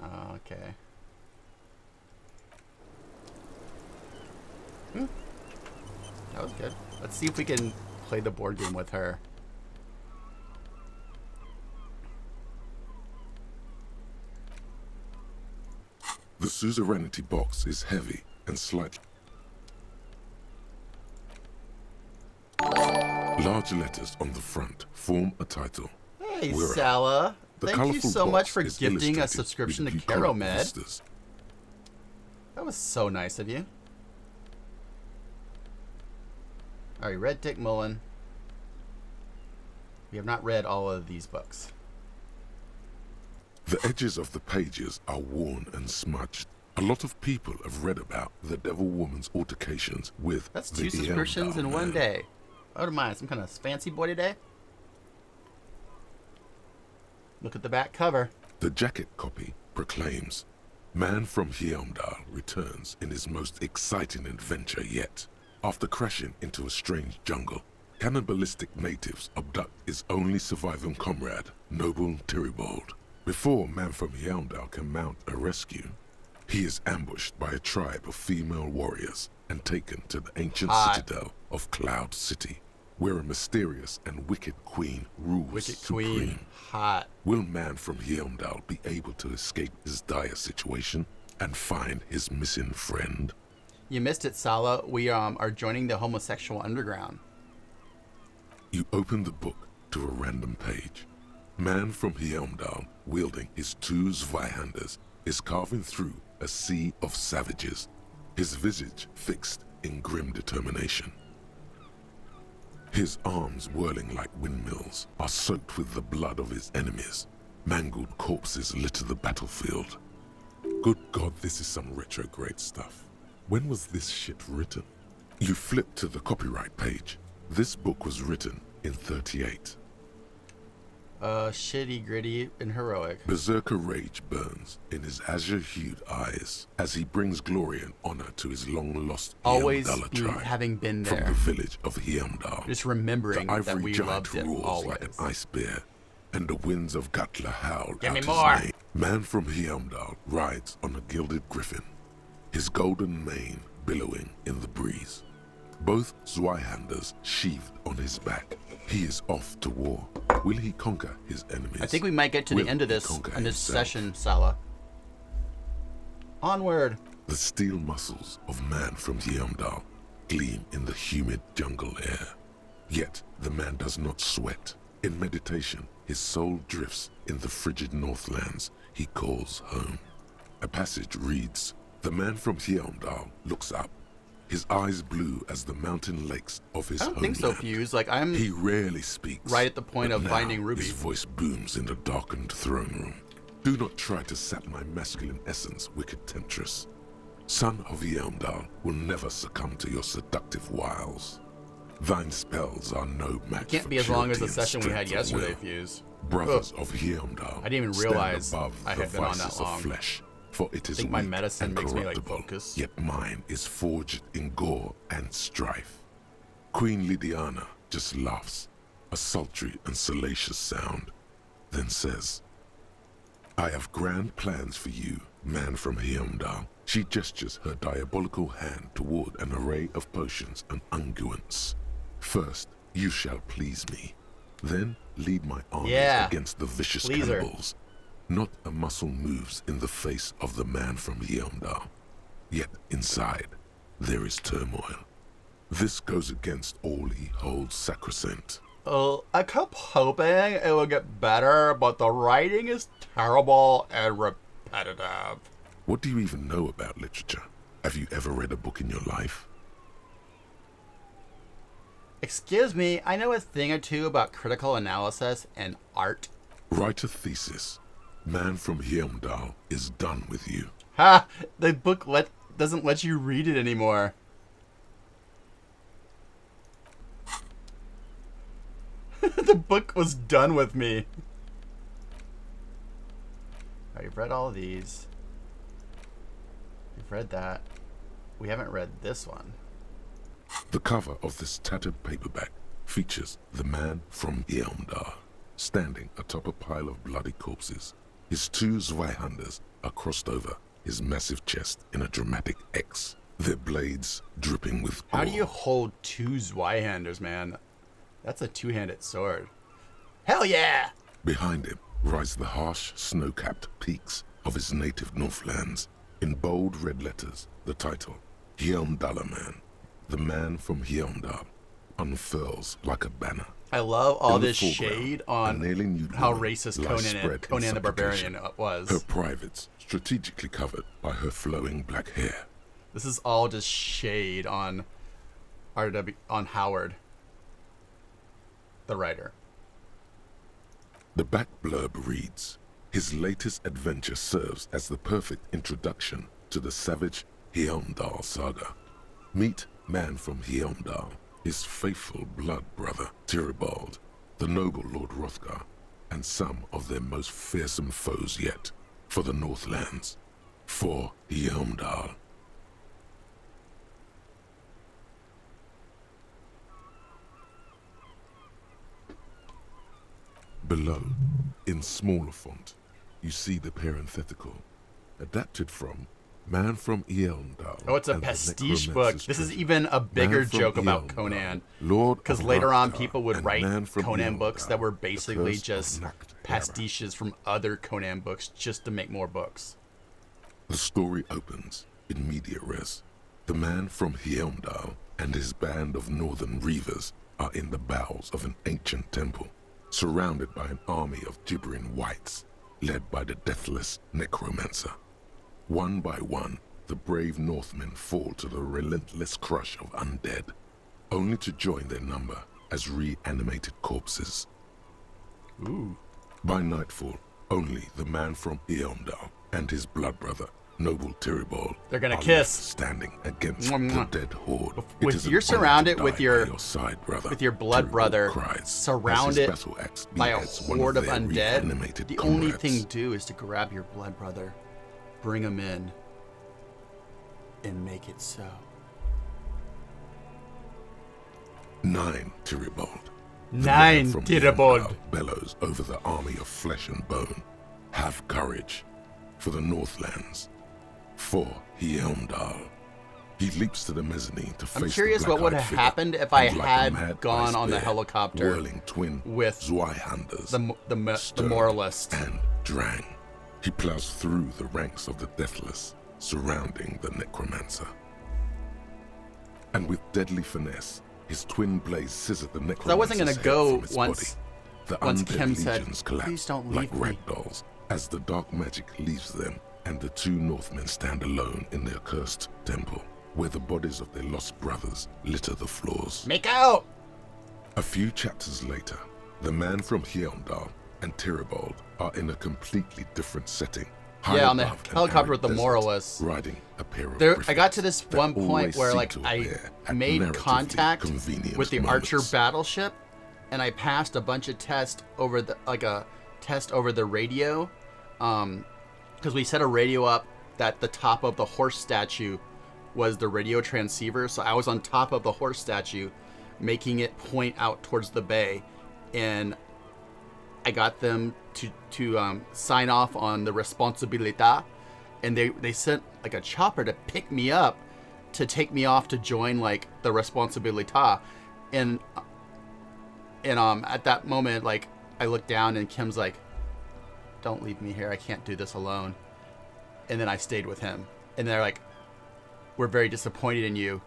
Oh, okay. That was good. Let's see if we can play the board game with her. The suzerainty box is heavy and slightly. Large letters on the front form a title. Hey, We're out. Sala. The Thank you colourful so much box for is gifting a illustrated subscription with to bucolic Caromed. vistas. That was so nice of you. Alright, read Dick Mullen. We have not read all of these books. The edges of the pages are worn and smudged. A lot of people have read about the Devil Woman's altercations with That's the 2 subscriptions in Ealdar one man. day. What am I, some kind of fancy boy today? Look at the back cover. The jacket copy proclaims, Man from Heimdall returns in his most exciting adventure yet. After crashing into a strange jungle, cannibalistic natives abduct his only surviving comrade, Noble Tyribald. Before Man from Heimdall can mount a rescue, he is ambushed by a tribe of female warriors and taken to the ancient citadel of Cloud City, where a mysterious and wicked queen rules Wicked supreme. Queen. Hot. Will Man from Heimdall be able to escape his dire situation and find his missing friend? You missed it, Sala. We are joining the homosexual underground. You open the book to a random page. Man from Heimdall, wielding his 2 Zweihanders, is carving through a sea of savages, his visage fixed in grim determination. His arms, whirling like windmills, are soaked with the blood of his enemies. Mangled corpses litter the battlefield. Good God, this is some retrograde stuff. When was this shit written? You flip to the copyright page. This book was written in 38. Shitty, gritty, and heroic. Berserker rage burns in his azure-hued eyes as he brings glory and honor to his long-lost Always Heimdall being, tribe having been from there. the village of Heimdall. Just remembering the that ivory we giant loved it roars always. like an ice bear and the winds of Gatla howl Give out me his more. name. Man from Heimdall rides on a gilded griffin, his golden mane billowing in the breeze. Both Zweihanders sheathed on his back. He is off to war. Will he conquer his enemies? I think we might get to Will the end of he this conquer in this himself? session, Sala. Onward. The steel muscles of man from Heimdall gleam in the humid jungle air. Yet the man does not sweat. In meditation, his soul drifts in the frigid northlands he calls home. A passage reads, "The man from Heimdall looks up, his eyes blue as the mountain lakes of his I don't homeland. think so, Fuse. Like, I'm He rarely speaks. right at the point but of now finding Ruby. His voice booms in the darkened throne room. Do not try to sap my masculine essence, wicked temptress. Son of Heimdall will never succumb to your seductive wiles. Thine spells are no match It can't for be as long as the purity and session we had strength of yesterday, will. Fuse. Brothers of Heimdall, I didn't even stand realize above I the had been on that vices long. of flesh, for it is think my weak medicine and makes me, like, corruptible, focus. Yet mine is forged in gore and strife. Queen Lydiana just laughs, a sultry and salacious sound, then says, "I have grand plans for you, man from Heimdall." She gestures her diabolical hand toward an array of potions and unguents. "First, you shall please me. Then lead my armies Yeah. against the vicious Pleaser. cannibals. Not a muscle moves in the face of the man from Heimdall. Yet inside, there is turmoil. This goes against all he holds sacrosanct." I kept hoping it would get better, but the writing is terrible and repetitive. What do you even know about literature? Have you ever read a book in your life? Excuse me, I know a thing or two about critical analysis and art. Write a thesis. Man from Heimdall is done with you. Ha! The book doesn't let you read it anymore. The book was done with me. Alright, you've read all of these. You've read that. We haven't read this one. The cover of this tattered paperback features the man from Heimdall standing atop a pile of bloody corpses. His two Zweihanders are crossed over his massive chest in a dramatic X, their blades dripping with gore. How do you hold two Zweihanders, man? That's a two-handed sword. Hell yeah! Behind him rise the harsh, snow-capped peaks of his native Northlands. In bold red letters, the title, Heimdallaman, the man from Heimdall, unfurls like a banner. I love all In the this foreground, shade a on nearly nude how woman racist lies Conan spread in Conan the Barbarian supplication, was. her privates strategically covered by her flowing black hair. This is all just shade on on Howard, the writer. The back blurb reads, "His latest adventure serves as the perfect introduction to the savage Heimdall saga. Meet man from Heimdall, his faithful blood brother Tyribald, the noble Lord Hrothgar, and some of their most fearsome foes yet, for the Northlands, for Heimdall." Below, in smaller font, you see the parenthetical, adapted from Man from Heimdall. Oh, it's a and the pastiche book. Necromancer's This is Treasure. even a bigger Man from joke about Heimdall, Conan. Lord Because of later on, Hrothgar, people would and write Man from Conan books that were Heimdall, the basically Curse of just Nacht pastiches from other Conan books just to make more books. The story opens in media res. The man from Heimdall and his band of northern reavers are in the bowels of an ancient temple, surrounded by an army of gibbering whites, led by the deathless necromancer. One by one, the brave Northmen fall to the relentless crush of undead, only to join their number as reanimated corpses. Ooh. By nightfall, only the man from Heimdall and his blood brother, noble Tyribald, They're gonna are kiss. left standing against Mwah, mwah. the dead horde. If It is an you're honor surrounded to with die your- by your side, brother, with your blood Tyribald brother, cries, as his surrounded battle axe by a beheads one horde of their undead, reanimated the only comrades. thing to do is to grab your blood brother, bring him in, and make it so. 9, Tyribald. The man Nine, from Tirabod. Heimdall bellows over the army of flesh and bone. Have courage for the Northlands. For Heimdall. He leaps to the mezzanine to face I'm curious the what would have black-eyed figure, happened if I and like a had mad gone ice on the bear, helicopter whirling twin with Zweihanders, the Stern moralist. and Drang. He plows through the ranks of the deathless, surrounding the necromancer. And with deadly finesse, his twin blades scissor the necromancer's I wasn't gonna head go from its once- body. The once undead Kim said, legions collapse "Please don't like leave me." ragdolls as the dark magic leaves them, and the two Northmen stand alone in their cursed temple, where the bodies of their lost brothers litter the floors. Make out! A few chapters later, the man from Heimdall and Tirabald are in a completely different setting. high Yeah, on the above an helicopter arid with the desert, moralists. riding a pair of There, I got to griffins this that one point always where seem like to I appear at made narratively contact convenient with the moments. Archer battleship, and I passed a bunch of tests over the test over the radio, because we set a radio up that the top of the horse statue was the radio transceiver. So I was on top of the horse statue, making it point out towards the bay, and I got them to sign off on the responsibilidad, and they sent like a chopper to pick me up to take me off to join like the responsibilidad, and at that moment, like, I looked down and Kim's like, "Don't leave me here. I can't do this alone." And then I stayed with him. And they're like, "We're very disappointed in you.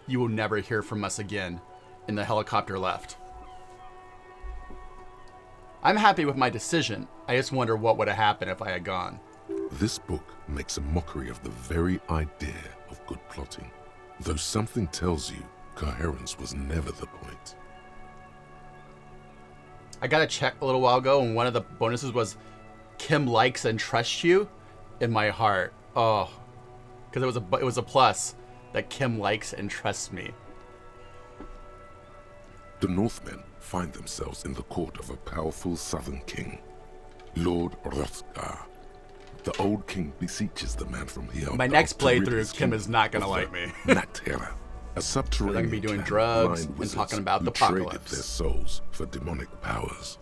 You will never hear from us again." And the helicopter left. I'm happy with my decision. I just wonder what would have happened if I had gone. This book makes a mockery of the very idea of good plotting, though something tells you coherence was never the point. I got a check a little while ago, and one of the bonuses was Kim likes and trusts you. In my heart, oh, because it was a plus that Kim likes and trusts me. The Northmen find themselves in the court of a powerful southern king, Lord Hrothgar. The old king beseeches the man from Heimdall. My next to rid playthrough, his Kim kingdom is not gonna of like the me. Nachtera, a subterranean I'm gonna be doing clan of drugs blind and wizards talking about who the traded apocalypse. their souls for demonic powers.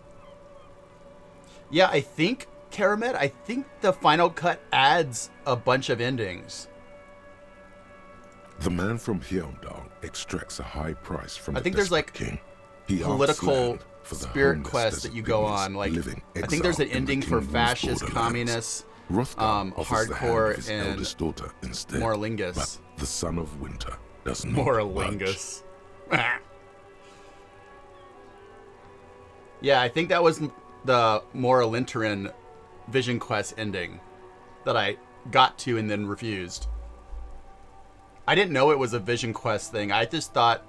Yeah, I think, Karamed, I think the final cut adds a bunch of endings. The man from Heimdall extracts a high price from I the think there's, desperate like, king. He asks political land for the spirit homeless quests that desert you go pygmies on. Like, living I think there's an exiled in the ending for kingdom's fascist, borderlands. communist, Hrothgar offers the hand hardcore, of his and eldest daughter instead, Morlingus. but the son of winter does not Morlingus. Yeah, I think that was the Moralinterin Vision Quest ending that I got to and then refused. I didn't know it was a Vision Quest thing. I just thought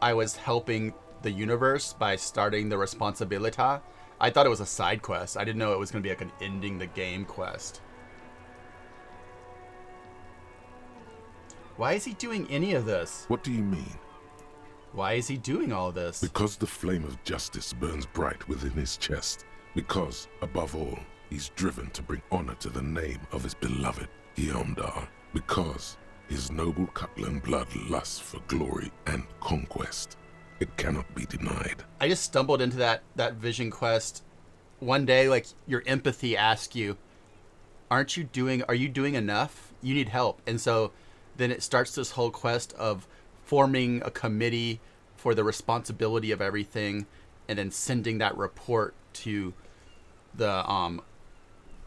I was helping the universe by starting the Responsibilita. I thought it was a side quest. I didn't know it was going to be like an ending the game quest. Why is he doing any of this? What do you mean? Why is he doing all of this? Because the flame of justice burns bright within his chest. Because, above all, he's driven to bring honor to the name of his beloved Heimdall. Because his noble Cutlan blood lusts for glory and conquest. It cannot be denied. I just stumbled into that Vision Quest one day. Like, your empathy asks you, are you doing enough? You need help. And so then it starts this whole quest of forming a committee for the responsibility of everything, and then sending that report to the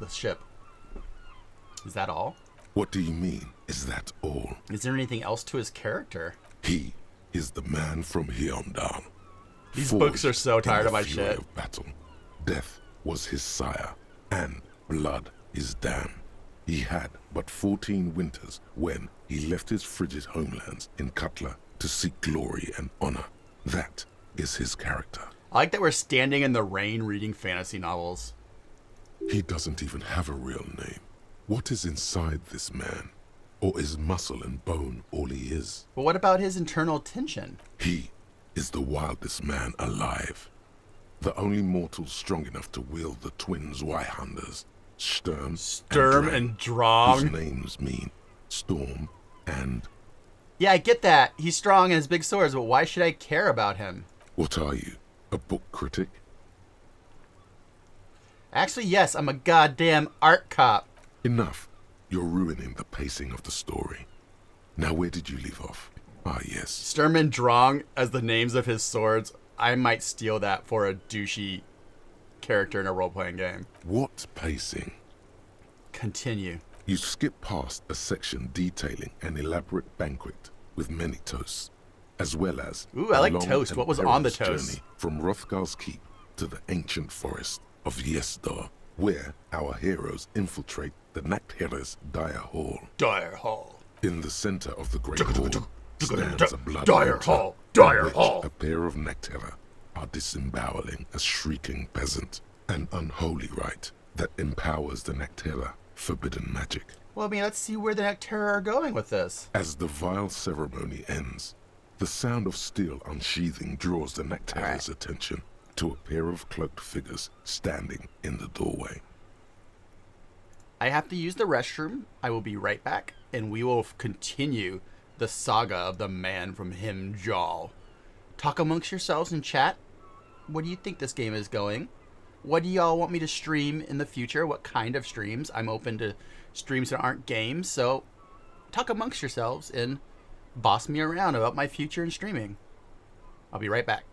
ship. Is that all? What do you mean? Is that all? Is there anything else to his character? He is the man from Heimdall. These books are so tired of my fury shit. Of battle. Death was his sire, and blood his dam. He had but 14 winters when he left his frigid homelands in Cutla to seek glory and honor. That is his character. I like that we're standing in the rain reading fantasy novels. He doesn't even have a real name. What is inside this man? Or is muscle and bone all he is? But what about his internal tension? He is the wildest man alive. The only mortal strong enough to wield the twin Zweihanders, Sturm and Drang. Whose names mean storm and... Yeah, I get that. He's strong and has big swords, but why should I care about him? What are you? A book critic? Actually, yes, I'm a goddamn art cop. Enough. You're ruining the pacing of the story. Now where did you leave off? Ah, yes. Sturm Drang as the names of his swords. I might steal that for a douchey character in a role-playing game. What pacing? Continue. You skip past a section detailing an elaborate banquet with many toasts, as well as Ooh, I a like long toast. and What was on the perilous toast? journey from Hrothgar's keep to the ancient forest of Yesdar, where our heroes infiltrate the Nachtherre's dire hall. Dire Hall. In the center of the great hall stands a bloody Dire altar Hall. in Dire which Hall. a pair of Nachtherre are disemboweling a shrieking peasant, an unholy rite that empowers the Nachtherre forbidden magic. Well, I mean, let's see where the Nectera are going with this. As the vile ceremony ends, the sound of steel unsheathing draws the Nachtherre's attention to a pair of cloaked figures standing in the doorway. I have to use the restroom. I will be right back, and we will continue the saga of the man from Himjal. Talk amongst yourselves in chat. What do you think this game is going? What do y'all want me to stream in the future? What kind of streams? I'm open to streams that aren't games, so talk amongst yourselves and boss me around about my future in streaming. I'll be right back.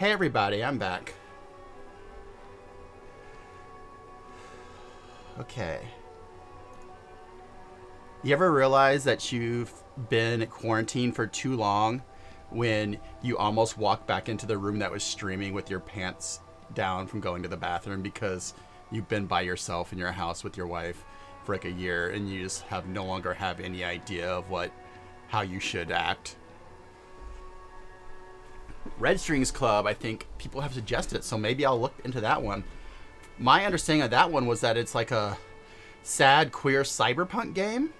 Hey everybody, I'm back. Okay. You ever realize that you've been quarantined for too long when you almost walked back into the room that was streaming with your pants down from going to the bathroom because you've been by yourself in your house with your wife for like a year and you just no longer have any idea of how you should act? Red Strings Club, I think people have suggested, so maybe I'll look into that one. My understanding of that one was that it's like a sad queer cyberpunk game.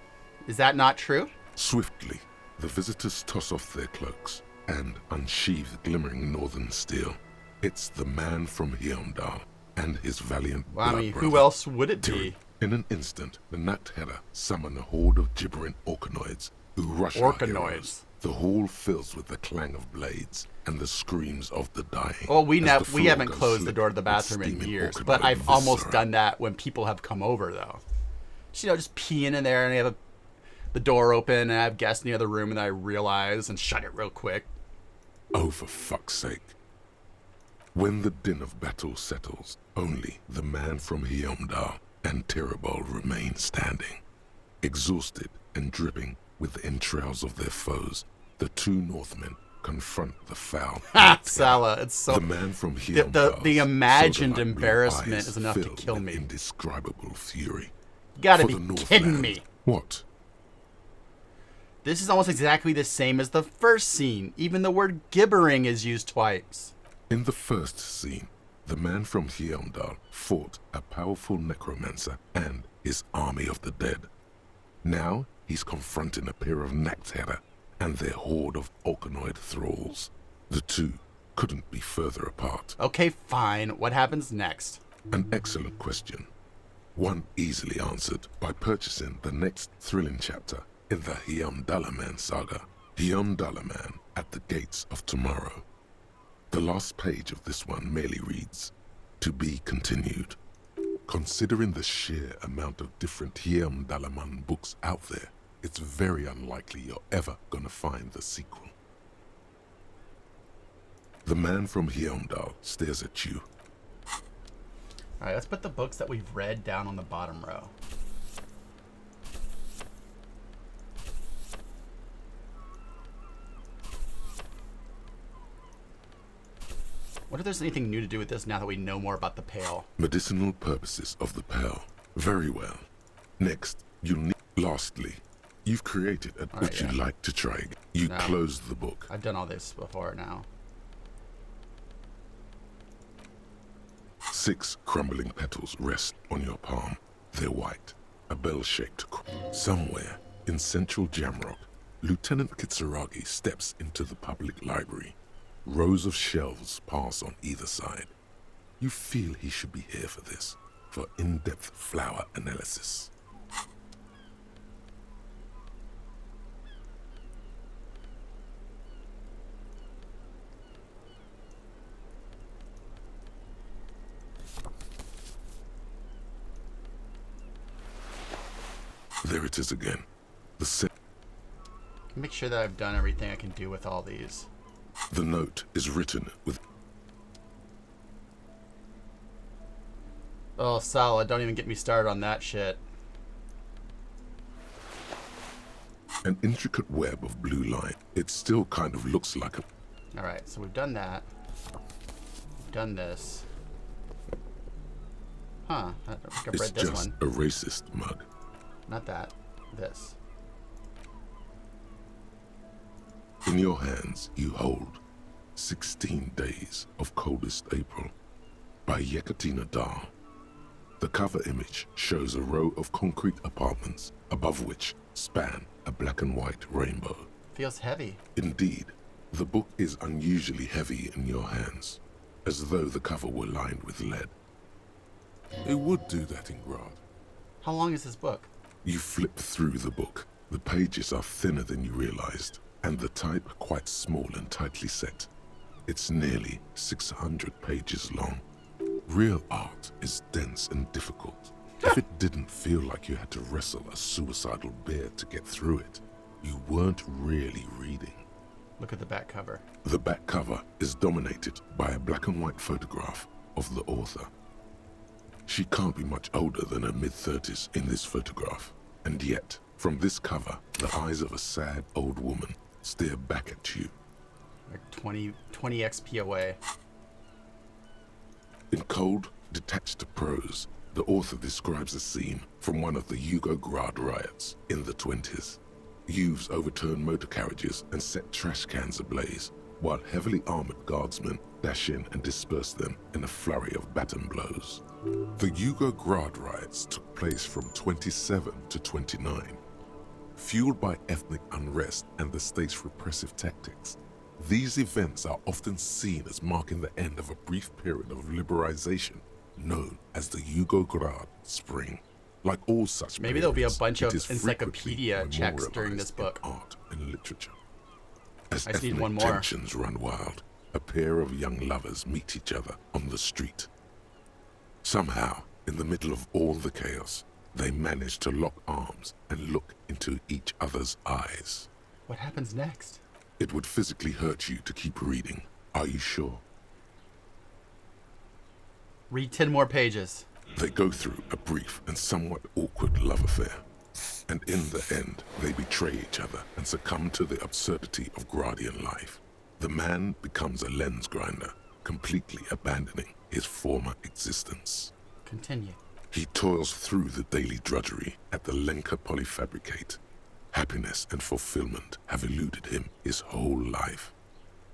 Is that not true? Swiftly, the visitors toss off their cloaks and unsheathe glimmering northern steel. It's the man from Heimdall and his valiant Well, I mean, brother, who else would it be? Tyrion. In an instant, the Nactheader summon a horde of gibbering orcanoids who rush our heroes. The hall fills with the clang of blades and the screams of the dying. Well, we as the we floor haven't goes closed the slick door to the with bathroom in steaming years, orcanoid but I've almost viscera. done that when people have come over, though. Just, just peeing in there and they have the door open and I have guests in the other room and I realize and shut it real quick. Oh, for fuck's sake. When the din of battle settles, only the man from Heimdall and Terrible remain standing. Exhausted and dripping with the entrails of their foes, the two Northmen confront the foul. Ha! Sala, it's so... The man from Heimdall. The imagined embarrassment is enough to kill me. Indescribable fury. You gotta For be the kidding Northland. me. What? This is almost exactly the same as the first scene. Even the word gibbering is used twice. In the first scene, the man from Heimdall fought a powerful necromancer and his army of the dead. Now he's confronting a pair of Nactheader and their horde of orcanoid thralls. The two couldn't be further apart. Okay, fine. What happens next? An excellent question. One easily answered by purchasing the next thrilling chapter in the Heimdallaman saga, Heimdallaman at the Gates of Tomorrow. The last page of this one merely reads, "To be continued." Considering the sheer amount of different Heimdallaman books out there, it's very unlikely you're ever gonna find the sequel. The man from Heimdall stares at you. Alright, let's put the books that we've read down on the bottom row. What if there's anything new to do with this now that we know more about the Pale? Medicinal purposes of the Pale. Very well. Next, you'll need... Lastly, you've created a... Would you like to try again? You No. close the book. I've done all this before now. 6 crumbling petals rest on your palm. They're white, a bell-shaped... Somewhere in central Jamrock, Lieutenant Kitsuragi steps into the public library. Rows of shelves pass on either side. You feel he should be here for this, for in-depth flower analysis. There it is again. Make sure that I've done everything I can do with all these. The note is written with... Oh, Sala, don't even get me started on that shit. an intricate web of blue line. It still kind of looks like a... Alright, so we've done that. We've done this. Huh, I don't think I've It's read this just one. a racist mug. Not that. This. In your hands, you hold 16 Days of Coldest April by Yekaterina Dahl. The cover image shows a row of concrete apartments above which span a black and white rainbow. Feels heavy. Indeed, the book is unusually heavy in your hands, as though the cover were lined with lead. It would do that in Grad. How long is this book? You flip through the book. The pages are thinner than you realized, and the type quite small and tightly set. It's nearly 600 pages long. Real art is dense and difficult. If it didn't feel like you had to wrestle a suicidal bear to get through it, you weren't really reading. Look at the back cover. The back cover is dominated by a black and white photograph of the author. She can't be much older than her mid-30s in this photograph, and yet, from this cover, the eyes of a sad old woman stare back at you. Like 20 XP away. In cold, detached prose, the author describes a scene from one of the Yugograd riots in the 20s. Youths overturned motor carriages and set trash cans ablaze, while heavily armored guardsmen dash in and disperse them in a flurry of baton blows. The Yugograd riots took place from 27 to 29. Fueled by ethnic unrest and the state's repressive tactics, these events are often seen as marking the end of a brief period of liberalization known as the Yugograd Spring. Like all such Maybe there'll be a periods, bunch it of is frequently encyclopedia checks during this memorialized book. in art and literature. As I just need ethnic one more. tensions run wild, a pair of young lovers meet each other on the street. Somehow, in the middle of all the chaos, they manage to lock arms and look into each other's eyes. What happens next? It would physically hurt you to keep reading. Are you sure? Read 10 more pages. They go through a brief and somewhat awkward love affair. And in the end, they betray each other and succumb to the absurdity of Gradian life. The man becomes a lens grinder, completely abandoning his former existence. Continue. He toils through the daily drudgery at the Lenka Polyfabricate. Happiness and fulfillment have eluded him his whole life.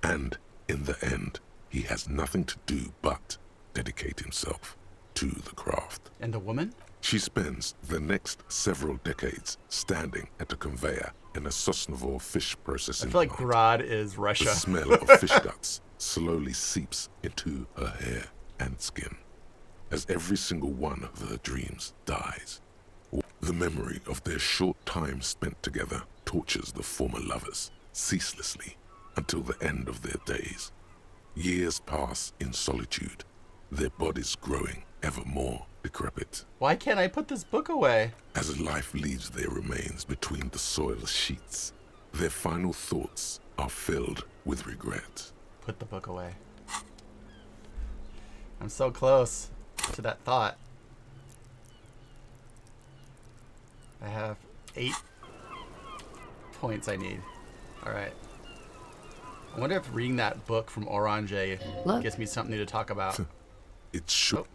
And in the end, he has nothing to do but dedicate himself to the craft. And the woman? She spends the next several decades standing at a conveyor in a Sosnovo fish I processing feel like plant. Grad is The Russia. smell of fish guts slowly seeps into her hair and skin as every single one of her dreams dies. The memory of their short time spent together tortures the former lovers ceaselessly until the end of their days. Years pass in solitude, their bodies growing ever more decrepit. Why can't I put this book away? As life leaves their remains between the soil sheets, their final thoughts are filled with regret. Put the book away. I'm so close to that thought. I have 8 points I need. Alright. I wonder if reading that book from Orange Look. gives me something new to talk about. It should. Oh.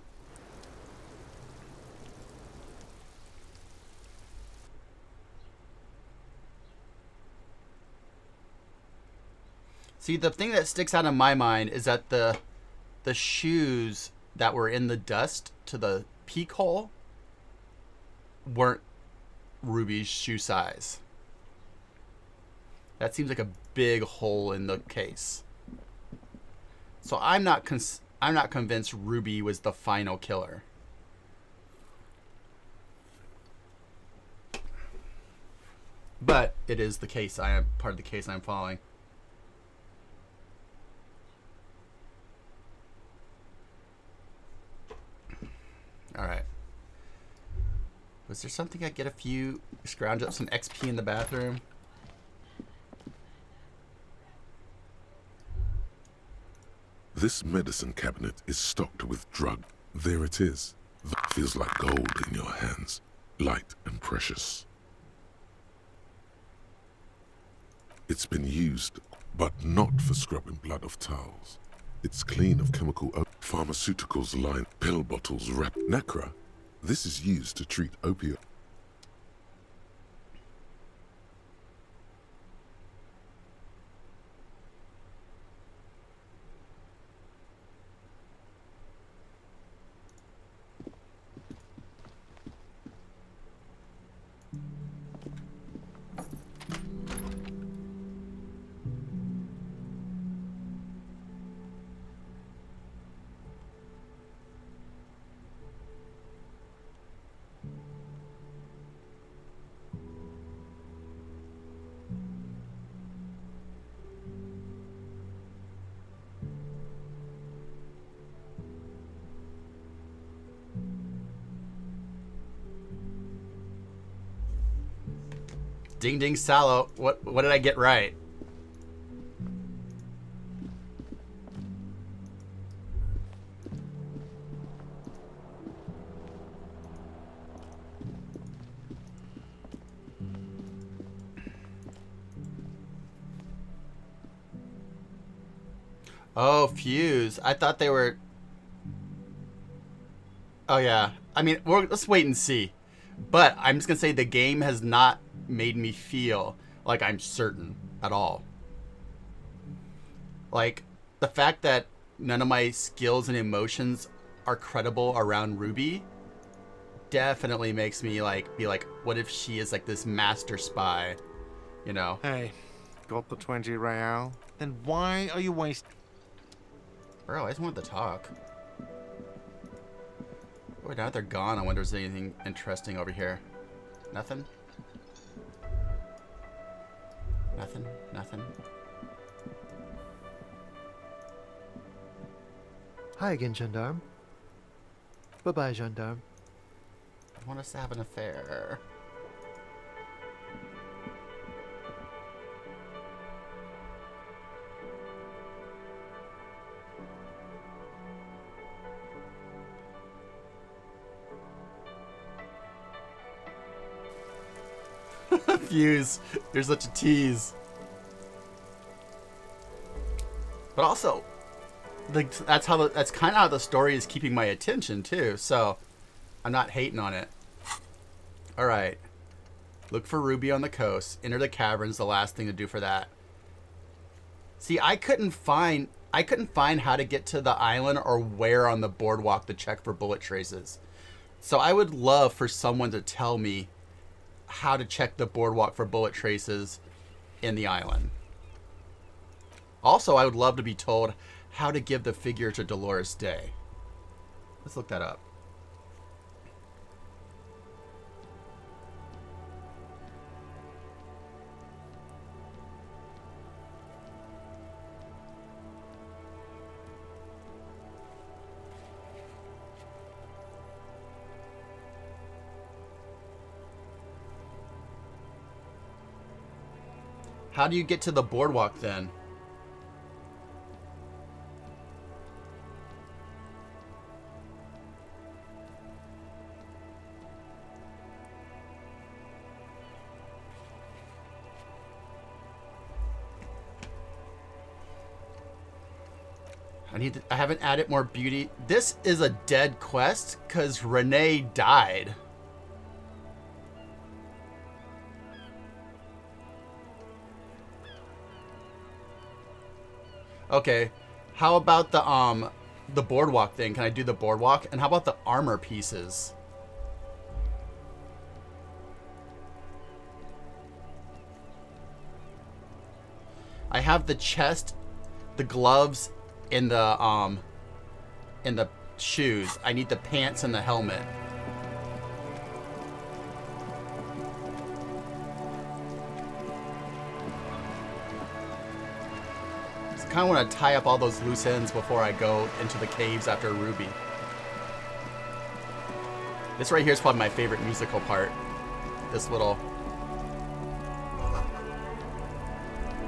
See, the thing that sticks out in my mind is that the shoes that were in the dust to the peak hole weren't Ruby's shoe size. That seems like a big hole in the case. So I'm not convinced Ruby was the final killer. But it is the case. I am part of the case I'm following. All right. Was there something I get scrounge up some XP in the bathroom? This medicine cabinet is stocked with drug. There it is. That feels like gold in your hands, light and precious. It's been used, but not for scrubbing blood off towels. It's clean of chemical pharmaceuticals line pill bottles wrapped. Nacra, this is used to treat opioid. Ding ding sallow. What did I get right? Oh, Fuse. I thought they were... Oh, yeah. I mean, let's wait and see. But I'm just going to say the game has not made me feel like I'm certain at all. Like, the fact that none of my skills and emotions are credible around Ruby definitely makes me, like, be like, what if she is, like, this master spy, you know? Hey, got the 20 real? Then why are you wasting... Bro, I just wanted to talk. Oh, now that they're gone, I wonder if there's anything interesting over here. Nothing? Nothing? Nothing? Hi again, Gendarme. Bye-bye, Gendarme. I want us to have an affair. Fuse. You're such a tease. But also, that's kind of how the story is keeping my attention too. So I'm not hating on it. All right. Look for Ruby on the coast. Enter the caverns. The last thing to do for that. See, I couldn't find how to get to the island or where on the boardwalk to check for bullet traces. So I would love for someone to tell me how to check the boardwalk for bullet traces in the island. Also, I would love to be told how to give the figure to Dolores Day. Let's look that up. How do you get to the boardwalk then? I haven't added more beauty. This is a dead quest because Renee died. Okay, how about the boardwalk thing? Can I do the boardwalk? And how about the armor pieces? I have the chest, the gloves, and the shoes. I need the pants and the helmet. I kind of want to tie up all those loose ends before I go into the caves after Ruby. This right here is probably my favorite musical part. This little...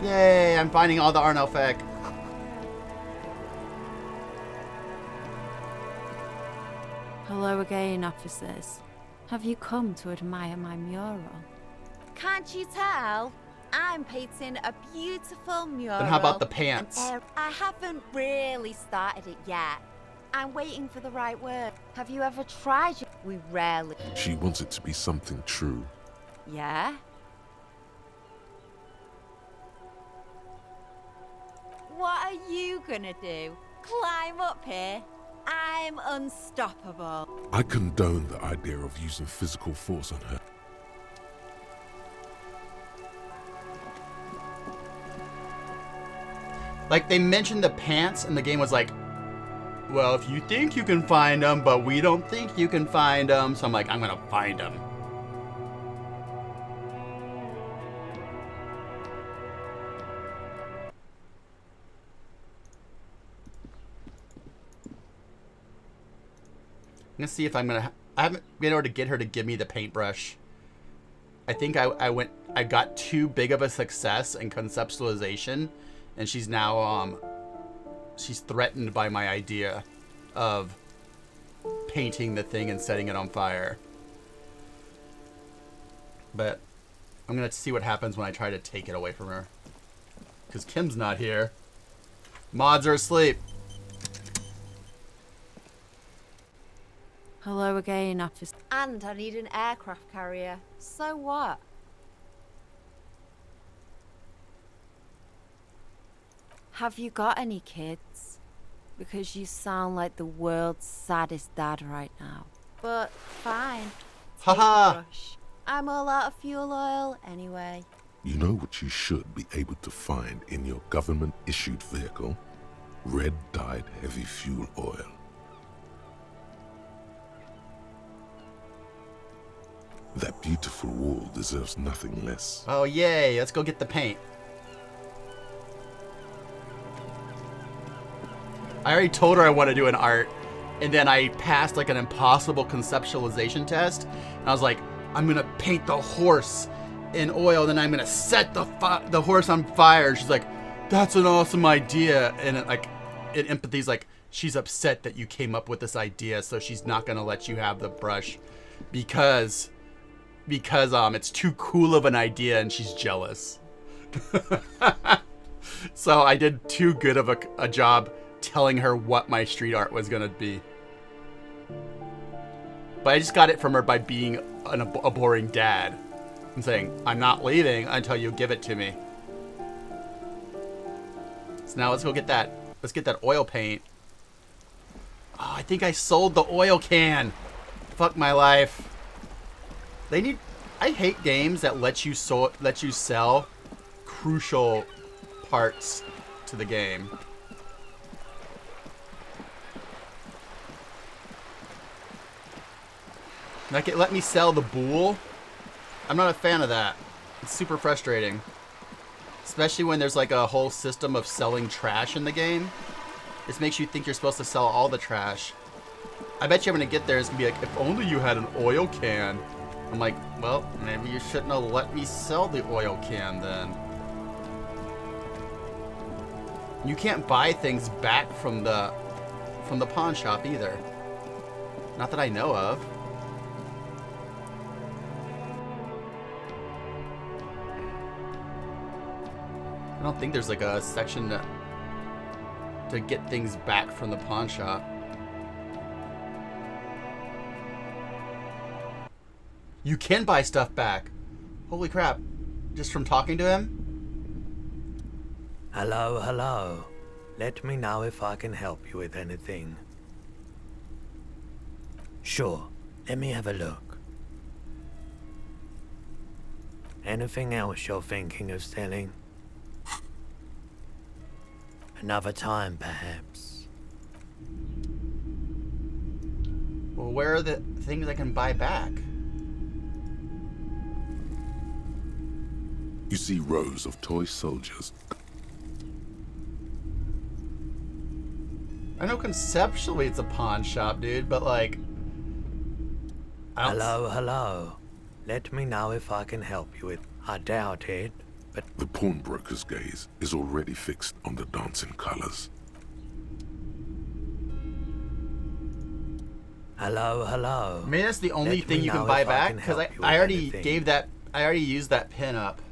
Yay, I'm finding all the Arnelfek. Hello again, officers. Have you come to admire my mural? Can't you tell? I'm painting a beautiful mural. Then how about the pants? I haven't really started it yet. I'm waiting for the right word. Have you ever tried it? We rarely... She wants it to be something true. Yeah? What are you gonna do? Climb up here? I'm unstoppable. I condone the idea of using physical force on her. Like, they mentioned the pants, and the game was like, well, if you think you can find them, but we don't think you can find them. So I'm like, I'm gonna find them. I'm gonna see if I'm gonna... I haven't been able to get her to give me the paintbrush. I think I got too big of a success in conceptualization, and she's now, she's threatened by my idea of painting the thing and setting it on fire. But I'm gonna see what happens when I try to take it away from her. Because Kim's not here. Mods are asleep. Hello again, officer. And I need an aircraft carrier. So what? Have you got any kids? Because you sound like the world's saddest dad right now. But fine. Take Haha. a brush. I'm all out of fuel oil anyway. You know what you should be able to find in your government-issued vehicle? Red-dyed heavy fuel oil. That beautiful wall deserves nothing less. Oh, yay. Let's go get the paint. I already told her I want to do an art, and then I passed like an impossible conceptualization test. And I was like, I'm going to paint the horse in oil, then I'm going to set the horse on fire. She's like, that's an awesome idea. And in empathy's like, she's upset that you came up with this idea, so she's not going to let you have the brush because it's too cool of an idea and she's jealous. So I did too good of a job telling her what my street art was gonna be. But I just got it from her by being a boring dad and saying, I'm not leaving until you give it to me. So now let's go get that. Let's get that oil paint. Oh, I think I sold the oil can. Fuck my life. I hate games that let you sell crucial parts to the game. Like it let me sell the bool. I'm not a fan of that. It's super frustrating. Especially when there's like a whole system of selling trash in the game. This makes you think you're supposed to sell all the trash. I bet you I'm gonna get there, it's gonna be like, if only you had an oil can. I'm like, well, maybe you shouldn't have let me sell the oil can then. You can't buy things back from the pawn shop either. Not that I know of. I don't think there's like a section to get things back from the pawn shop. You can buy stuff back. Holy crap. Just from talking to him? Hello, hello. Let me know if I can help you with anything. Sure, let me have a look. Anything else you're thinking of selling? Another time, perhaps. Well, where are the things I can buy back? You see rows of toy soldiers. I know conceptually it's a pawn shop, dude, but like... Hello, hello. Let me know if I can help you with... I doubt it, but... The pawnbroker's gaze is already fixed on the dancing colors. Hello, hello. Maybe that's the only thing you can buy back, because I already gave that... I already used that pin up.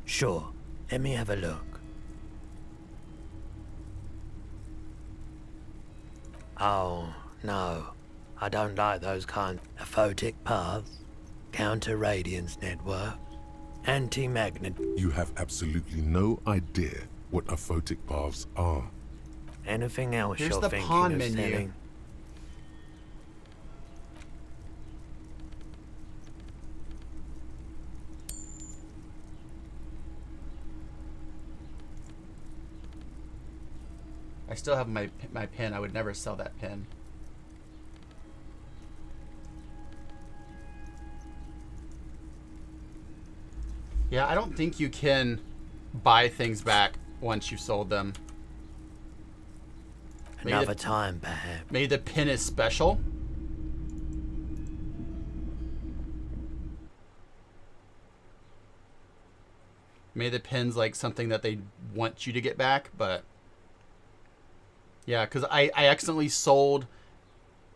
Sure, let me have a look. Oh, no. I don't like those kind of photic paths, counter-radiance network, anti-magnet... You have absolutely no idea what aphotic paths are. Anything else Here's you're the thinking pawn of menu. selling? I still have my pin. I would never sell that pin. Yeah, I don't think you can buy things back once you've sold them. Another time, perhaps. Maybe the pin is special. Maybe the pin's like something that they want you to get back, but... Yeah, because I accidentally sold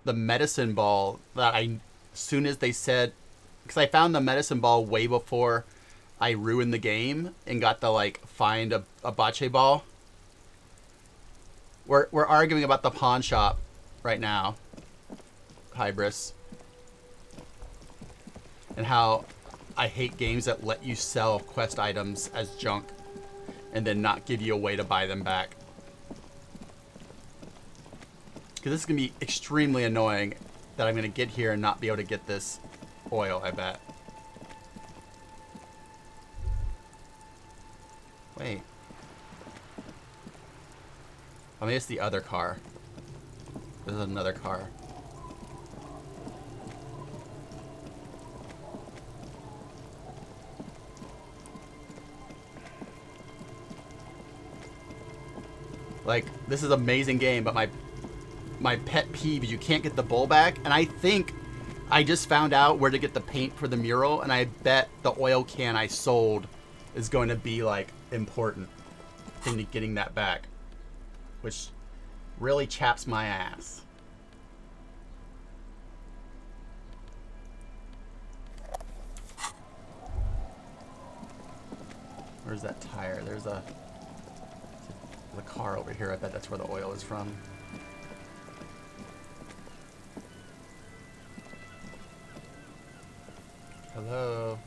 the medicine ball that as soon as they said because I found the medicine ball way before I ruined the game and got the, like, find a bocce ball. We're arguing about the pawn shop right now, Hybris, and how I hate games that let you sell quest items as junk and then not give you a way to buy them back. Because this is going to be extremely annoying that I'm going to get here and not be able to get this oil, I bet. Wait. I mean, it's the other car. There's another car. Like, this is an amazing game, but my pet peeve is you can't get the bowl back. And I think I just found out where to get the paint for the mural, and I bet the oil can I sold is going to be, like, important into getting that back. Which really chaps my ass. Where's that tire? There's a car over here. I bet that's where the oil is from. Hello?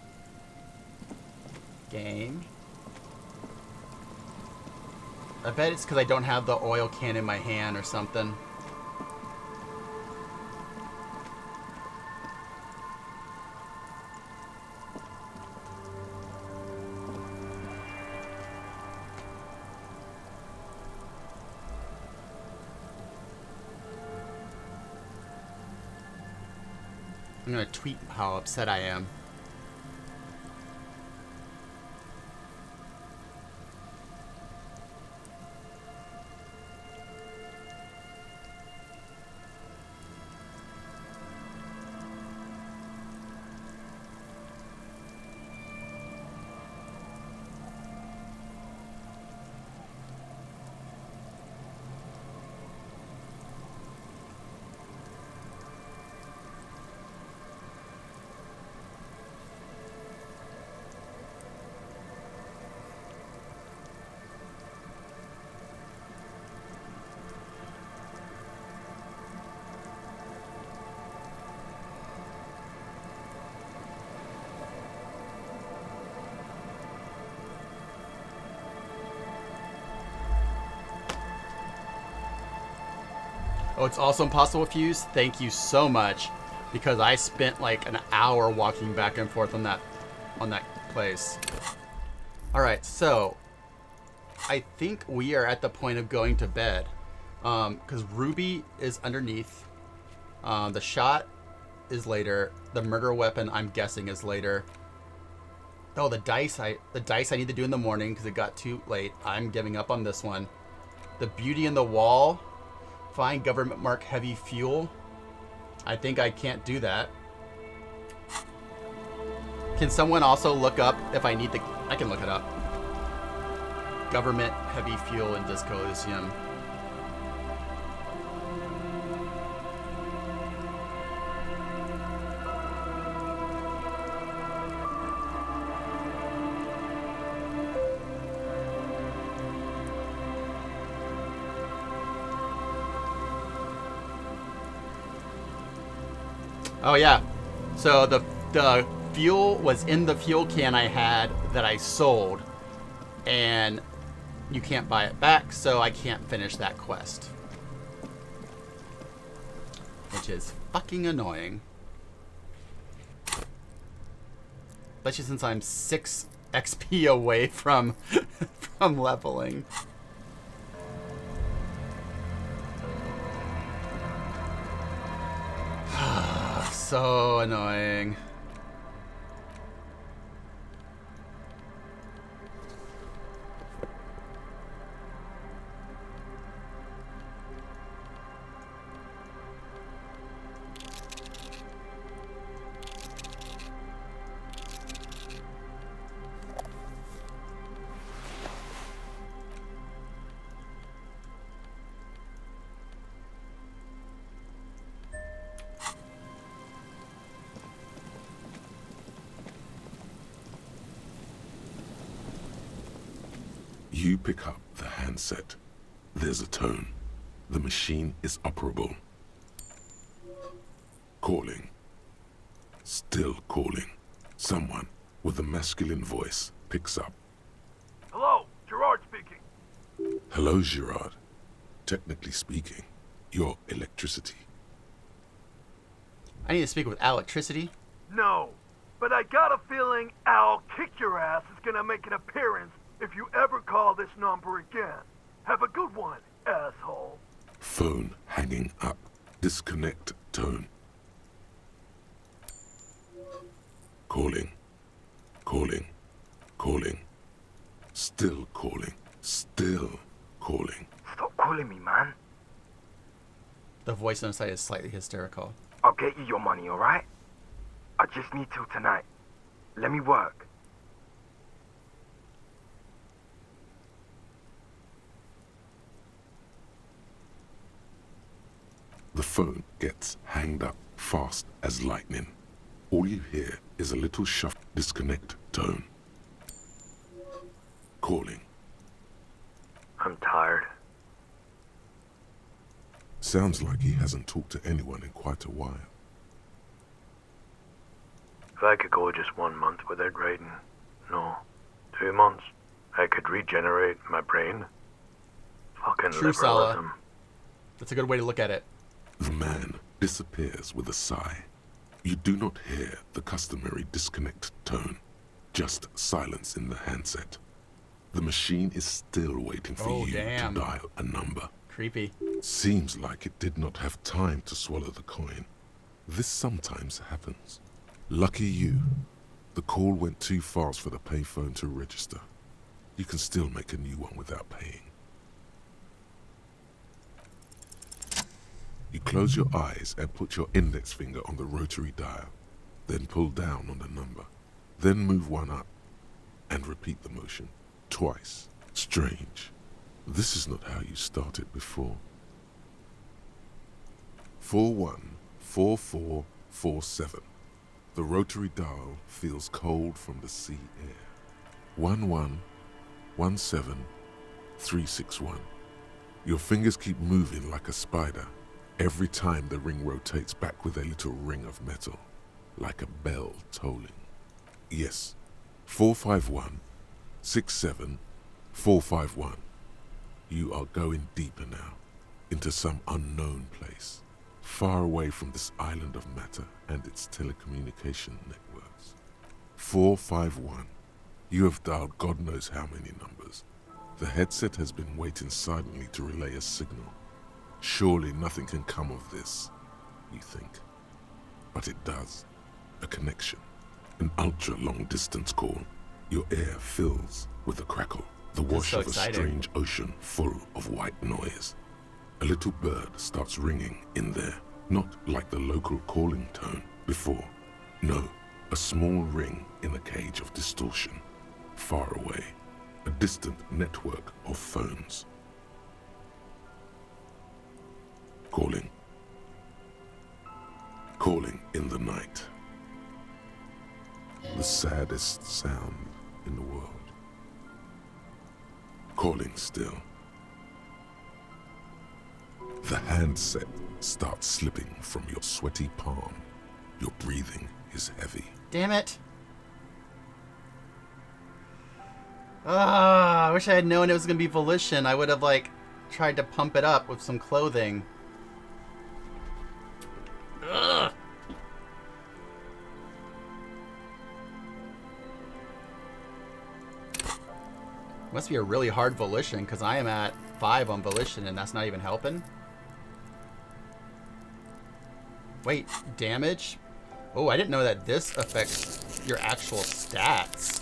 Game? I bet it's because I don't have the oil can in my hand or something. I'm gonna tweet how upset I am. Oh, it's also impossible to fuse? Thank you so much, because I spent like an hour walking back and forth on that place. Alright, so I think we are at the point of going to bed. Because Ruby is underneath. The shot is later. The murder weapon, I'm guessing, is later. Oh, the dice I need to do in the morning because it got too late. I'm giving up on this one. The beauty in the wall. Find government mark heavy fuel. I think I can't do that. Can someone also look up if I need the... I can look it up. Government heavy fuel in Disco Elysium. Oh yeah, so the fuel was in the fuel can I had that I sold, and you can't buy it back, so I can't finish that quest, which is fucking annoying. Especially since I'm 6 XP away from from leveling. So annoying. You pick up the handset. There's a tone. The machine is operable. Calling. Still calling. Someone with a masculine voice picks up. Hello, Gerard speaking. Hello, Gerard. Technically speaking, you're electricity. I need to speak with electricity. No, but I got a feeling I'll kick your ass is gonna make an appearance if you ever call this number again. Have a good one, asshole. Phone hanging up. Disconnect tone. Calling. Calling. Calling. Still calling. Still calling. Stop calling me, man. The voice on the side is slightly hysterical. I'll get you your money, alright? I just need till tonight. Let me work. The phone gets hanged up fast as lightning. All you hear is a little shuffle. Disconnect tone. Calling. I'm tired. Sounds like he hasn't talked to anyone in quite a while. If I could go just 1 month without writing, no, 2 months, I could regenerate my brain. Fucking True, liberalism. Sala. That's a good way to look at it. The man disappears with a sigh. You do not hear the customary disconnect tone, just silence in the handset. The machine is still waiting for you damn. to dial a number. Creepy. Seems like it did not have time to swallow the coin. This sometimes happens. Lucky you. The call went too fast for the payphone to register. You can still make a new one without paying. You close your eyes and put your index finger on the rotary dial, then pull down on the number, then move one up, and repeat the motion twice. Strange. This is not how you started before. 414447. The rotary dial feels cold from the sea air. 1117361. Your fingers keep moving like a spider. Every time the ring rotates back with a little ring of metal, like a bell tolling. Yes, 451-67451. You are going deeper now, into some unknown place, far away from this island of matter and its telecommunication networks. 451. You have dialed God knows how many numbers. The headset has been waiting silently to relay a signal. Surely nothing can come of this, you think. But it does. A connection. An ultra-long distance call. Your ear fills with a crackle. The wash of a strange ocean full of white noise. A little bird starts ringing in there. Not like the local calling tone before. No, a small ring in a cage of distortion. Far away. A distant network of phones. Calling. Calling in the night. The saddest sound in the world. Calling still. The handset starts slipping from your sweaty palm. Your breathing is heavy. Damn it. Ah, I wish I had known it was going to be Volition. I would have, tried to pump it up with some clothing. Ugh. Must be a really hard Volition, because I am at 5 on Volition, and that's not even helping. Wait, damage? Oh, I didn't know that this affects your actual stats.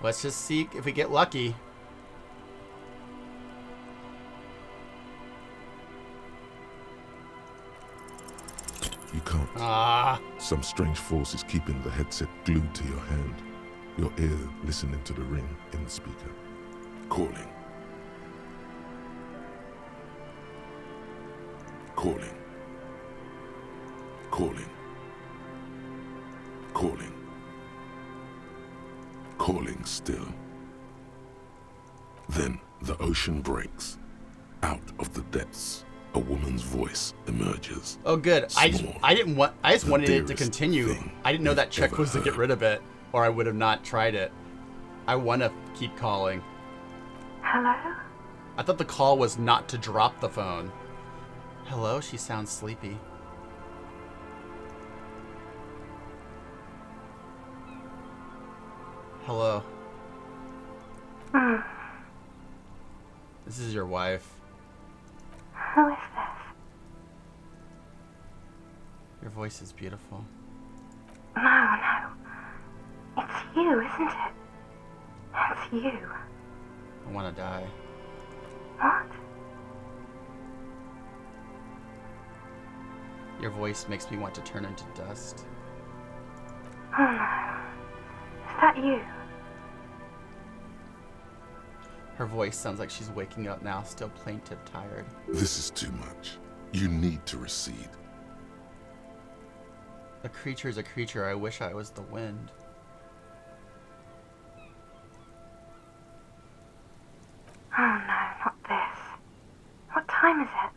Let's just see if we get lucky. You can't. Ah. Some strange force is keeping the headset glued to your hand. Your ear listening to the ring in the speaker. Calling. Calling. Calling. Calling. Calling still. Then the ocean breaks. Out of the depths, a woman's voice emerges. Oh, good. I just wanted it to dearest continue. thing I didn't know that check ever was to get rid of it, or I would have not tried it. I want to keep calling. Hello? I thought the call was not to drop the phone. Hello? She sounds sleepy. Hello. This is your wife. Who is this? Your voice is beautiful. No, no. It's you, isn't it? It's you. I want to die. What? Your voice makes me want to turn into dust. Oh no. Is that you? Her voice sounds like she's waking up now, still plaintive, tired. This is too much. You need to recede. A creature is a creature. I wish I was the wind. Oh no, not this. What time is it?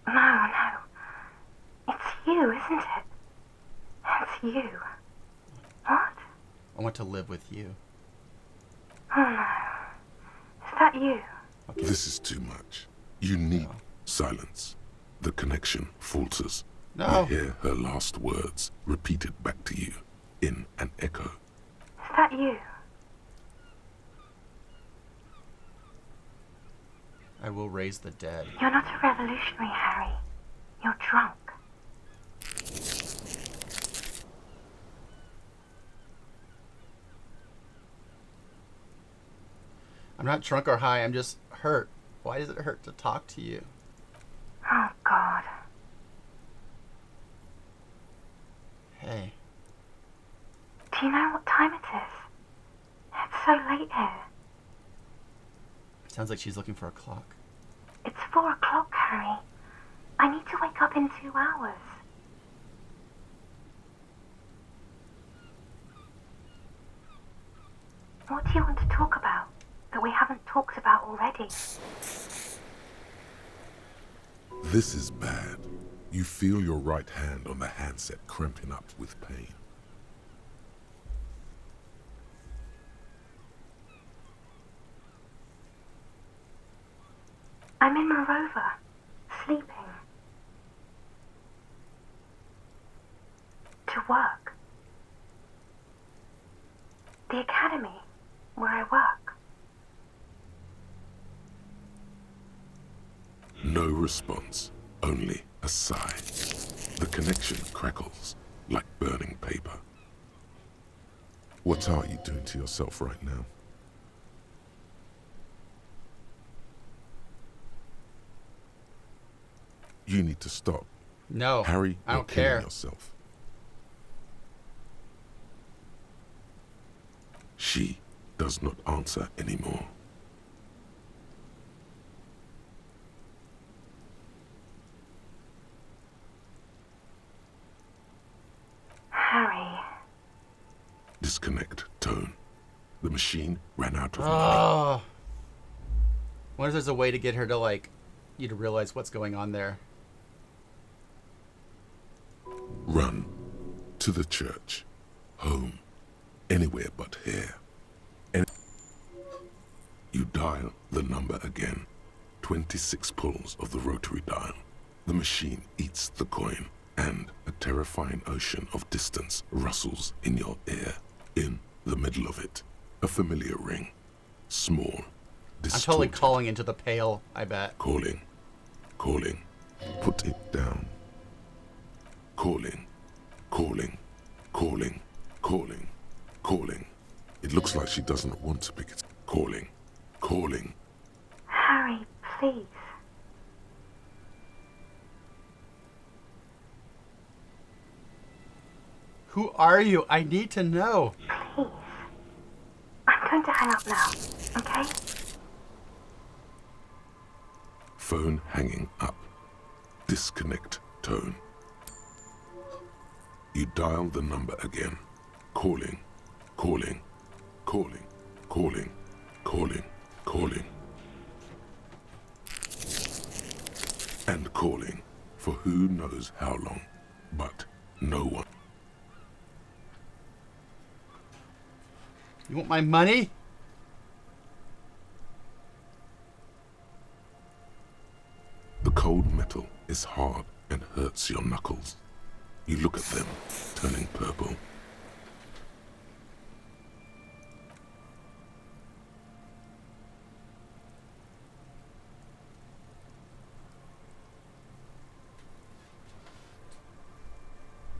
No, no. It's you, isn't it? It's you. What? I want to live with you. Oh no. Is that you? Okay. This is too much. You need silence. The connection falters. No. You hear her last words repeated back to you in an echo. Is that you? I will raise the dead. You're not a revolutionary, Harry. You're drunk. I'm not drunk or high, I'm just hurt. Why does it hurt to talk to you? Oh, God. Hey. Do you know what time it is? It's so late here. Sounds like she's looking for a clock. It's 4 o'clock, Harry. I need to wake up in 2 hours. What do you want to talk about that we haven't talked about already? This is bad. You feel your right hand on the handset cramping up with pain. I'm in my rover, sleeping. To work. The academy, where I work. No response, only a sigh. The connection crackles like burning paper. What are you doing to yourself right now? You need to stop. No, Harry, I you're don't killing care. yourself. She does not answer anymore. Harry. Disconnect tone. The machine ran out of money. Oh. What if there's a way to get her to, like, you to realize what's going on there? Run to the church, home, anywhere but here. You dial the number again. 26 pulls of the rotary dial. The machine eats the coin, and a terrifying ocean of distance rustles in your ear. In the middle of it, a familiar ring. Small, I'm totally distorted. calling into the pale, I bet. Calling. Calling. Put it down. Calling. Calling, calling, calling, calling. It looks like she doesn't want to pick it. Calling, calling. Harry, please. Who are you? I need to know. Please. I'm going to hang up now, okay? Phone hanging up. Disconnect tone. You dial the number again. Calling, calling, calling, calling, calling, calling. And calling for who knows how long, but no one. You want my money? The cold metal is hard and hurts your knuckles. You look at them, turning purple.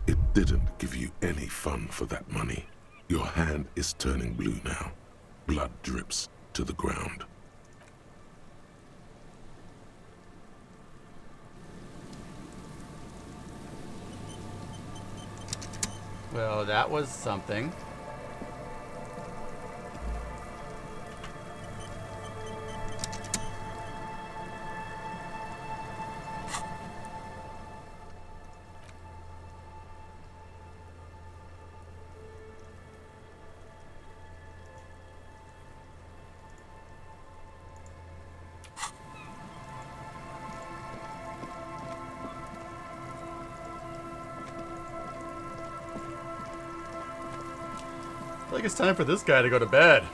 It didn't give you any fun for that money. Your hand is turning blue now. Blood drips to the ground. Well, that was something. I feel like it's time for this guy to go to bed.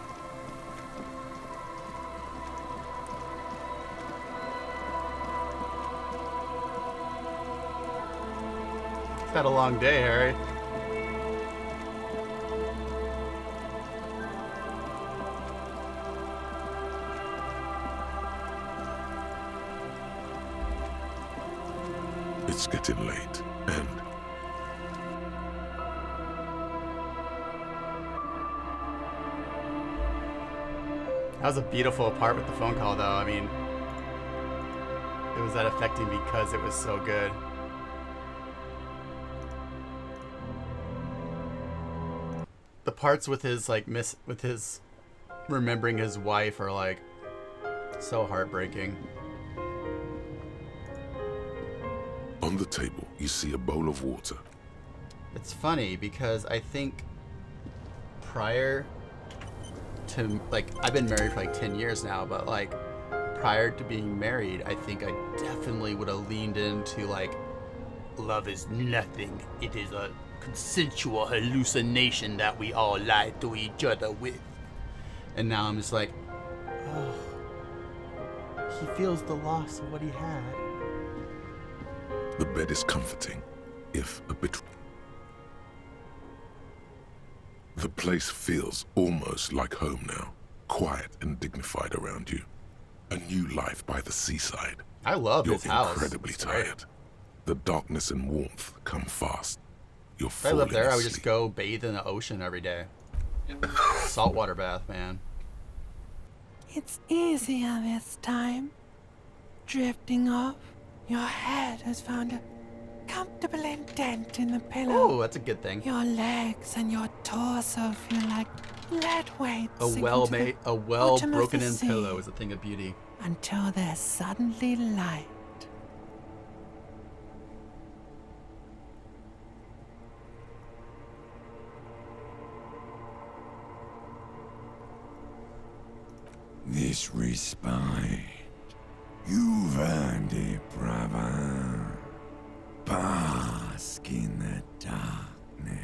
It's had a long day, Harry. It's getting late, and That was a beautiful part with the phone call, though. I mean, it was that affecting because it was so good. The parts with his with his remembering his wife are like so heartbreaking. on the table you see a bowl of water. It's funny because I think prior to, like, I've been married for like 10 years now, but like prior to being married, I think I definitely would have leaned into like, love is nothing. It is a consensual hallucination that we all lie to each other with. And now I'm just like, oh, he feels the loss of what he had. The bed is comforting, if a bit. The place feels almost like home now, quiet and dignified around you. A new life by the seaside. I love You're his house. incredibly It's great. tired. The darkness and warmth come fast. You're If I falling lived there, I would asleep. just go bathe in the ocean every day. Saltwater bath, man. It's easier this time. Drifting off, your head has found a comfortable indent in the pillow. Oh, that's a good thing. Your legs and your torso feel like lead weights. A sink well into the made, a bottom well of broken the in sea pillow is a thing of beauty. until there's suddenly light. This respite, you've earned it, brother. Bask in the darkness.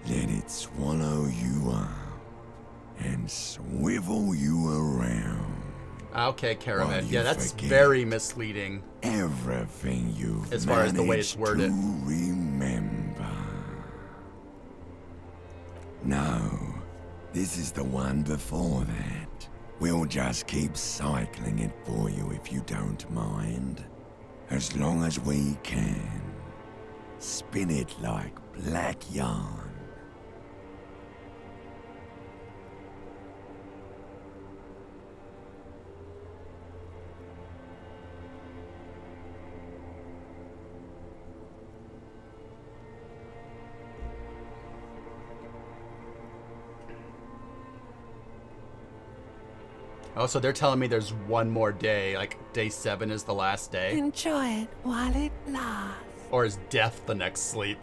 Let it swallow you up and swivel you around. Okay, While Karamet. you Yeah, that's forget very misleading. Everything you've as far as the way it's managed worded. to remember. No, this is the one before that. We'll just keep cycling it for you if you don't mind. As long as we can. Spin it like black yarn. Oh, so they're telling me there's one more day, like day 7 is the last day? Enjoy it while it lasts. Or is death the next sleep?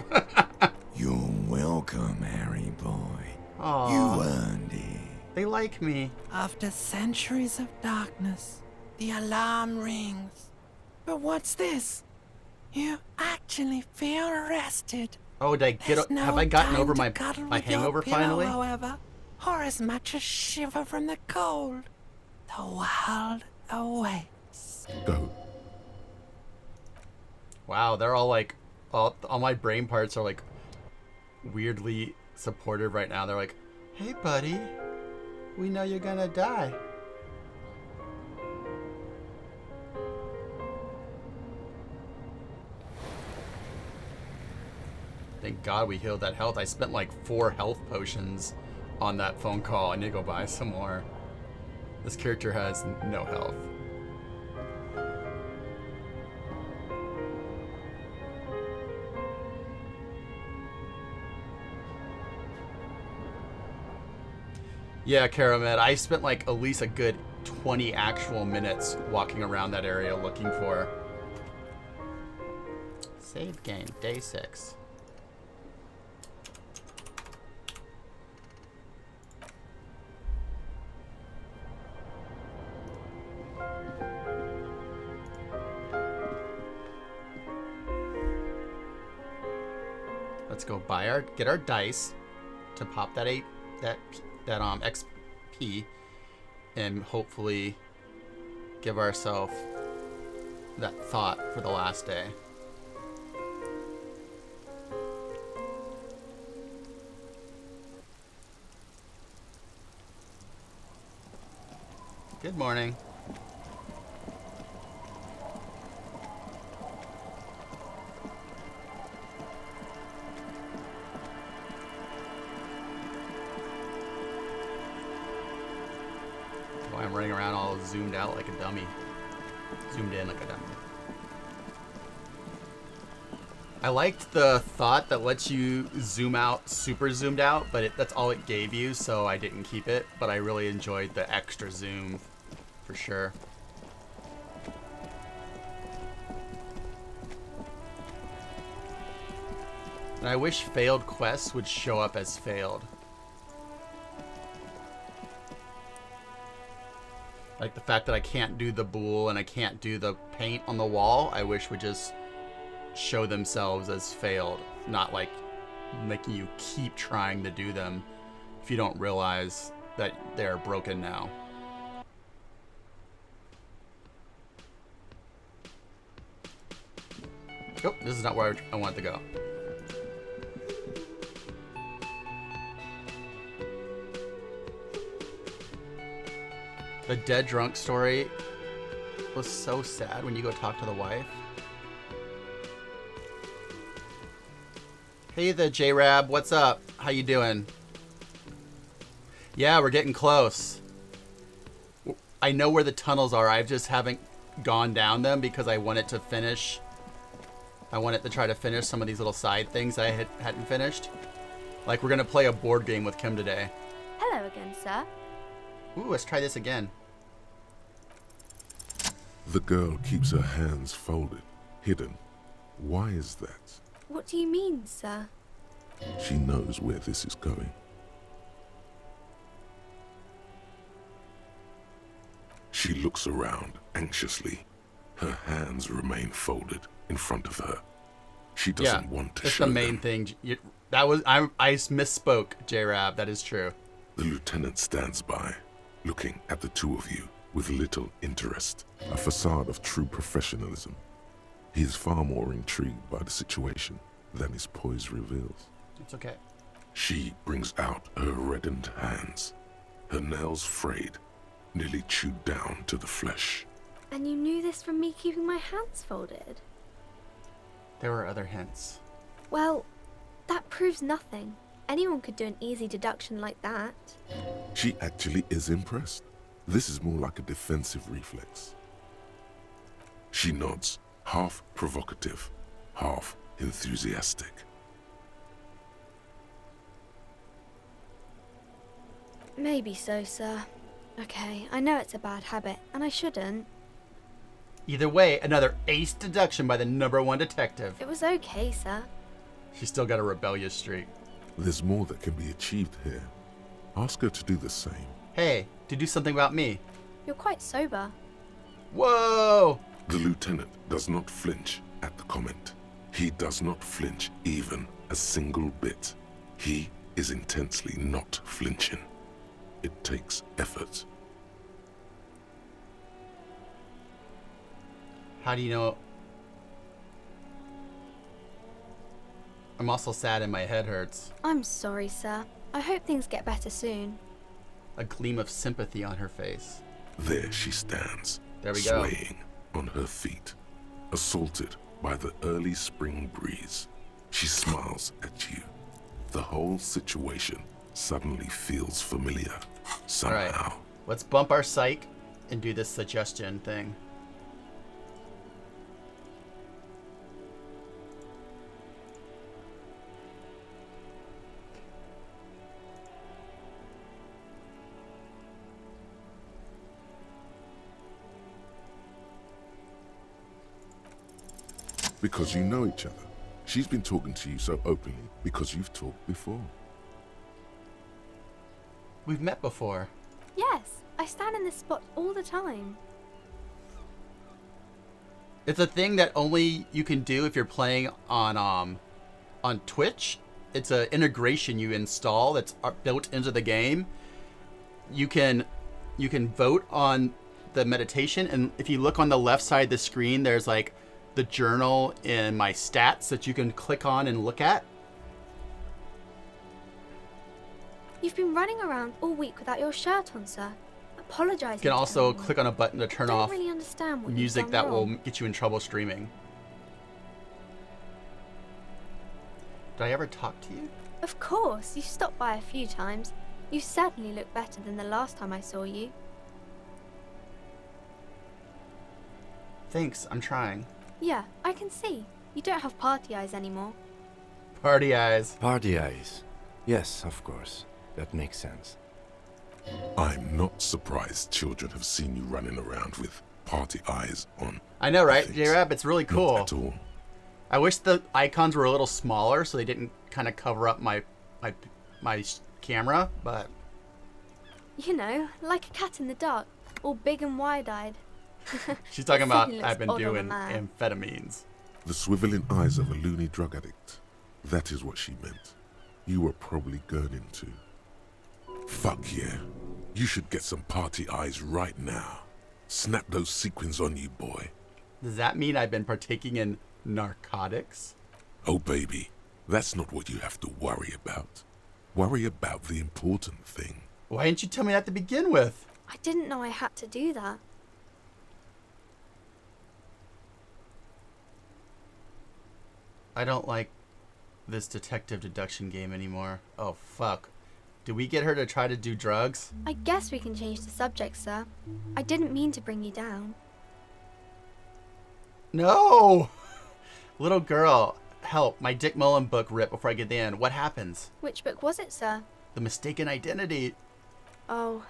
You're welcome, Harry boy. Aww. You earned it. They like me. After centuries of darkness, the alarm rings. But what's this? You actually feel rested. Oh, did I get? There's no have I gotten time over to my cuddle my with your hangover pillow, finally? However, or as much as shiver from the cold. The world awaits. Go. Wow, they're all like, all my brain parts are like weirdly supportive right now. They're like, hey buddy, we know you're gonna die. Thank God we healed that health. I spent like 4 health potions on that phone call. I need to go buy some more. This character has no health. Yeah, Karamed, I spent like at least a good 20 actual minutes walking around that area looking for. Save game, day 6. Let's go buy get our dice to pop that XP and hopefully give ourselves that thought for the last day. Good morning. I'm running around all zoomed out like a dummy. Zoomed in like a dummy. I liked the thought that lets you zoom out, super zoomed out, but that's all it gave you, so I didn't keep it. But I really enjoyed the extra zoom, for sure. And I wish failed quests would show up as failed. Like the fact that I can't do the bool and I can't do the paint on the wall, I wish would just show themselves as failed, not like making you keep trying to do them if you don't realize that they're broken now. Oh, this is not where I want to go. The dead drunk story was so sad when you go talk to the wife. Hey the J-Rab, what's up? How you doing? Yeah, we're getting close. I know where the tunnels are. I just haven't gone down them because I wanted to finish. I wanted to try to finish some of these little side things I hadn't finished. Like we're gonna play a board game with Kim today. Hello again, sir. Ooh, let's try this again. The girl keeps her hands folded, hidden. Why is that? What do you mean, sir? She knows where this is going. She looks around anxiously. Her hands remain folded in front of her. She doesn't want to show the main thing. I misspoke, J-Rab. That is true. The lieutenant stands by, looking at the two of you with little interest, a facade of true professionalism. He is far more intrigued by the situation than his poise reveals. It's okay. She brings out her reddened hands, her nails frayed, nearly chewed down to the flesh. And you knew this from me keeping my hands folded? There were other hints. Well, that proves nothing. Anyone could do an easy deduction like that. She actually is impressed. This is more like a defensive reflex. She nods, half provocative, half enthusiastic. Maybe so, sir. Okay, I know it's a bad habit, and I shouldn't. Either way, another ace deduction by the #1 detective. It was okay, sir. She's still got a rebellious streak. There's more that can be achieved here. Ask her to do the same. Hey, to do something about me. You're quite sober. Whoa! The lieutenant does not flinch at the comment. He does not flinch even a single bit. He is intensely not flinching. It takes effort. How do you know? I'm also sad and my head hurts. I'm sorry, sir. I hope things get better soon. A gleam of sympathy on her face. There she stands, There we go. swaying on her feet, assaulted by the early spring breeze. She smiles at you. The whole situation suddenly feels familiar, somehow. All right, let's bump our psych and do this suggestion thing. Because you know each other. She's been talking to you so openly because you've talked before. We've met before. Yes, I stand in this spot all the time. It's a thing that only you can do if you're playing on Twitch. It's an integration you install that's built into the game. You can vote on the meditation, and if you look on the left side of the screen, there's like the journal and my stats that you can click on and look at. You've been running around all week without your shirt on, sir. Apologise. You can also click on a button to turn off really understand what music you've that done will wrong. get you in trouble streaming. Did I ever talk to you? Of course, you've stopped by a few times. You certainly look better than the last time I saw you. Thanks, I'm trying. Yeah, I can see. You don't have party eyes anymore. Party eyes. Party eyes. Yes, of course. That makes sense. I'm not surprised children have seen you running around with party eyes on. I know, right, J-Rab? It's really cool. Not at all. I wish the icons were a little smaller so they didn't kind of cover up my camera, but... You know, like a cat in the dark, all big and wide-eyed. She's talking about Certainly I've been looks odd on a doing man. amphetamines. The swiveling eyes of a loony drug addict. That is what she meant. You were probably gurning too. Fuck yeah. You should get some party eyes right now. Snap those sequins on you, boy. Does that mean I've been partaking in narcotics? Oh, baby, that's not what you have to worry about. Worry about the important thing. Why didn't you tell me that to begin with? I didn't know I had to do that. I don't like this detective deduction game anymore. Oh, fuck. Did we get her to try to do drugs? I guess we can change the subject, sir. I didn't mean to bring you down. No! Little girl, help. My Dick Mullen book ripped before I get in. What happens? Which book was it, sir? The Mistaken Identity. Oh,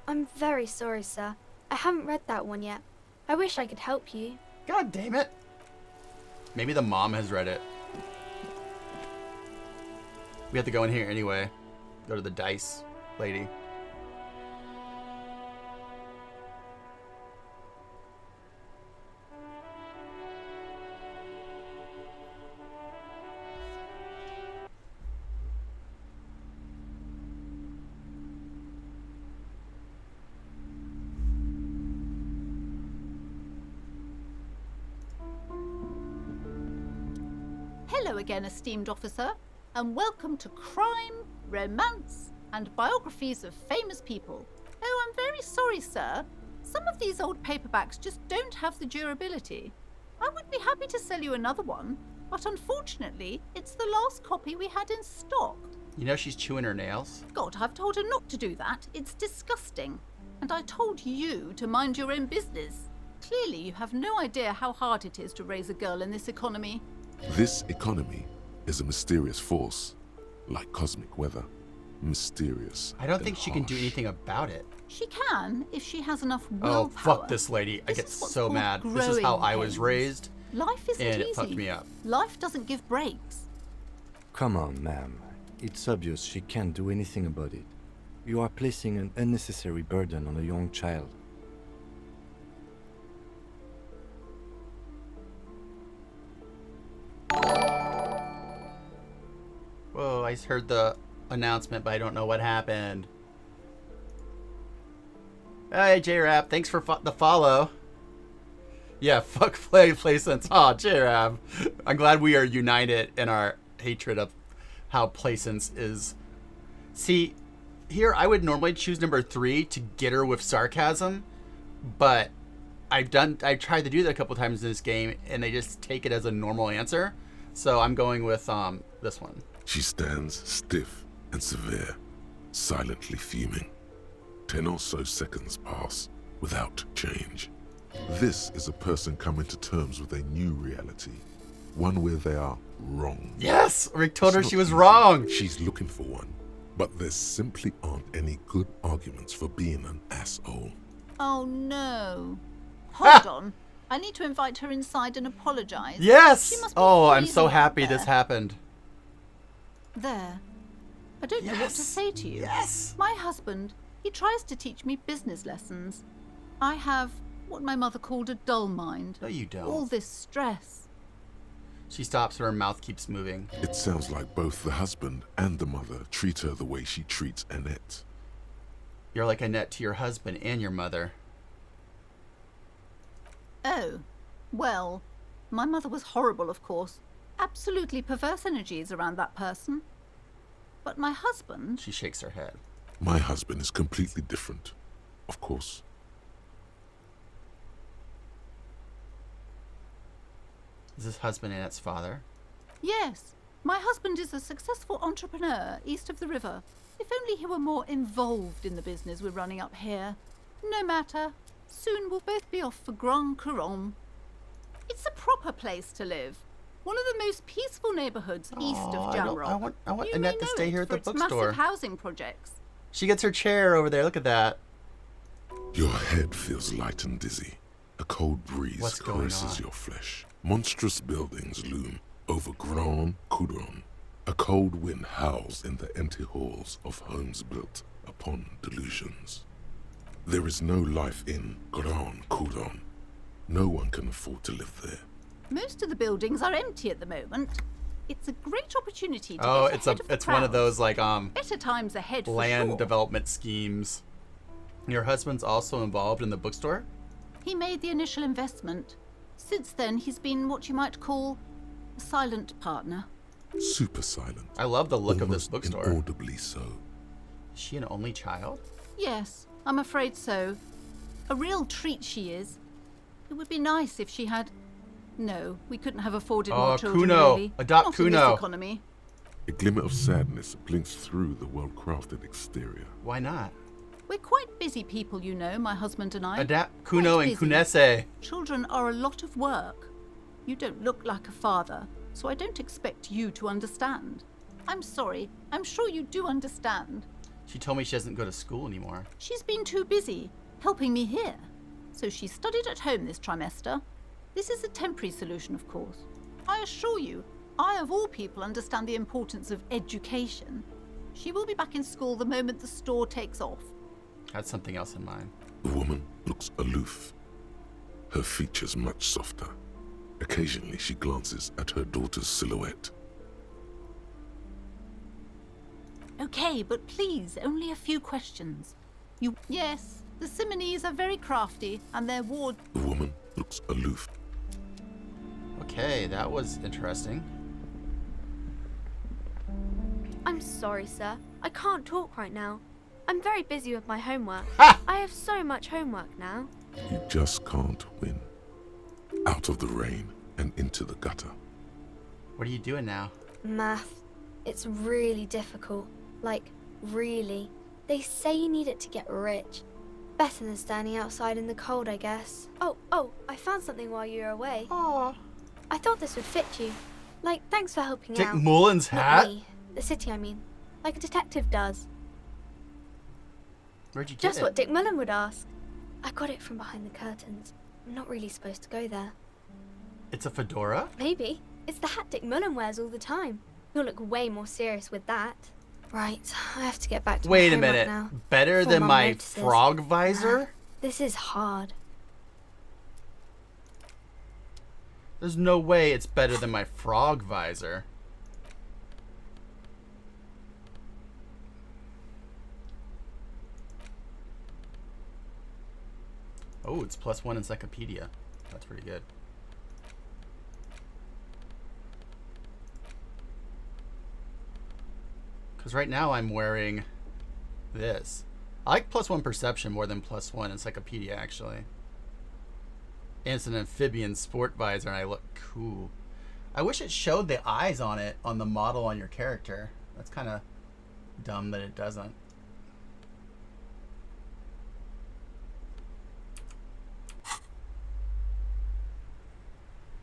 I'm very sorry, sir. I haven't read that one yet. I wish I could help you. God damn it. Maybe the mom has read it. We have to go in here anyway. Go to the dice lady. Hello again, esteemed officer, and welcome to Crime, Romance, and Biographies of Famous People. Oh, I'm very sorry, sir. Some of these old paperbacks just don't have the durability. I would be happy to sell you another one, but unfortunately, it's the last copy we had in stock. You know she's chewing her nails? God, I've told her not to do that. It's disgusting. And I told you to mind your own business. Clearly, you have no idea how hard it is to raise a girl in this economy. This economy is a mysterious force, like cosmic weather. Mysterious. I don't think she can do anything about it. She can, if she has enough Oh, willpower. fuck this lady. I This get is what's so called mad. This is how growing I was pains. raised. Life isn't and easy. it fucked me up. Life doesn't give breaks. Come on, ma'am. It's obvious she can't do anything about it. You are placing an unnecessary burden on a young child. Whoa, I just heard the announcement, but I don't know what happened. Hey, J-Rap, thanks for the follow. Yeah, fuck Placents. Aw, J-Rap. I'm glad we are united in our hatred of how Placents is. See, here I would normally choose number 3 to get her with sarcasm, but I've tried to do that a couple times in this game, and they just take it as a normal answer. So I'm going with this one. She stands stiff and severe, silently fuming. 10 or so seconds pass without change. This is a person coming to terms with a new reality, one where they are wrong. Yes! Rick told her It's she not was easy. wrong. She's looking for one, but there simply aren't any good arguments for being an asshole. Oh no. Hold on. I need to invite her inside and apologize. Yes! She must be Oh, I'm so freezing happy out this there. happened. There. I don't know what to Yes. say to you. Yes. My husband, he tries to teach me business lessons. I have what my mother called a dull mind. No, you don't. All this stress. She stops and her mouth keeps moving. It sounds like both the husband and the mother treat her the way she treats Annette. You're like Annette to your husband and your mother. Oh, well, my mother was horrible, of course. Absolutely perverse energies around that person. But my husband... She shakes her head. My husband is completely different, of course. Is this husband Annette's father? Yes, my husband is a successful entrepreneur east of the river. If only he were more involved in the business we're running up here. No matter. Soon we'll both be off for Grand Couronne. It's a proper place to live. One of the most peaceful neighborhoods east of Jamrock. I want You Annette may to know stay it here at for the its bookstore. massive housing projects. She gets her chair over there. Look at that. Your head feels light and dizzy. A cold breeze What's going caresses on? your flesh. Monstrous buildings loom over Grand Couronne. A cold wind howls in the empty halls of homes built upon delusions. There is no life in Grand Couronne. No one can afford to live there. Most of the buildings are empty at the moment. It's a great opportunity to Oh, get ahead of the it's one of crowds. those like Better times ahead for land sure. development schemes. Your husband's also involved in the bookstore? He made the initial investment. Since then, he's been what you might call a silent partner. Super silent. I love the look of this Almost bookstore. inaudibly so. Is she an only child? Yes, I'm afraid so. A real treat she is. It would be nice if she had... No, we couldn't have afforded Oh, more children, Kuno. really. Adopt Not in Kuno. this economy. A glimmer of sadness blinks through the well-crafted exterior. Why not? We're quite busy people, you know, my husband and I. Adapt Kuno Quite and busy. Kunese. Children are a lot of work. You don't look like a father, so I don't expect you to understand. I'm sorry. I'm sure you do understand. She told me she doesn't go to school anymore. She's been too busy helping me here. So she studied at home this trimester. This is a temporary solution, of course. I assure you, I of all people understand the importance of education. She will be back in school the moment the store takes off. Had something else in mind. The woman looks aloof, her features much softer. Occasionally she glances at her daughter's silhouette. Okay, but please, only a few questions. Yes, the Simonees are very crafty, and their ward... The woman looks aloof. Okay, that was interesting. I'm sorry, sir. I can't talk right now. I'm very busy with my homework. I have so much homework now. You just can't win. Out of the rain and into the gutter. What are you doing now? Math. It's really difficult. Like, really. They say you need it to get rich. Better than standing outside in the cold, I guess. Oh, I found something while you were away. Aww. I thought this would fit you. Like, thanks for helping Dick out. Mullen's hat? Not me. The city, I mean. Like a detective does. Where'd you get Just it? what Dick Mullen would ask. I got it from behind the curtains. I'm not really supposed to go there. It's a fedora? Maybe. It's the hat Dick Mullen wears all the time. He'll look way more serious with that. Right, I have to get back to Wait my a homework minute. now. Better Before than Mum my notices. frog visor? This is hard. There's no way it's better than my frog visor. Oh, it's +1 encyclopedia. That's pretty good. Because right now I'm wearing this. I like +1 perception more than +1 encyclopedia, actually. And it's an amphibian sport visor, and I look cool. I wish it showed the eyes on it on the model on your character. That's kind of dumb that it doesn't.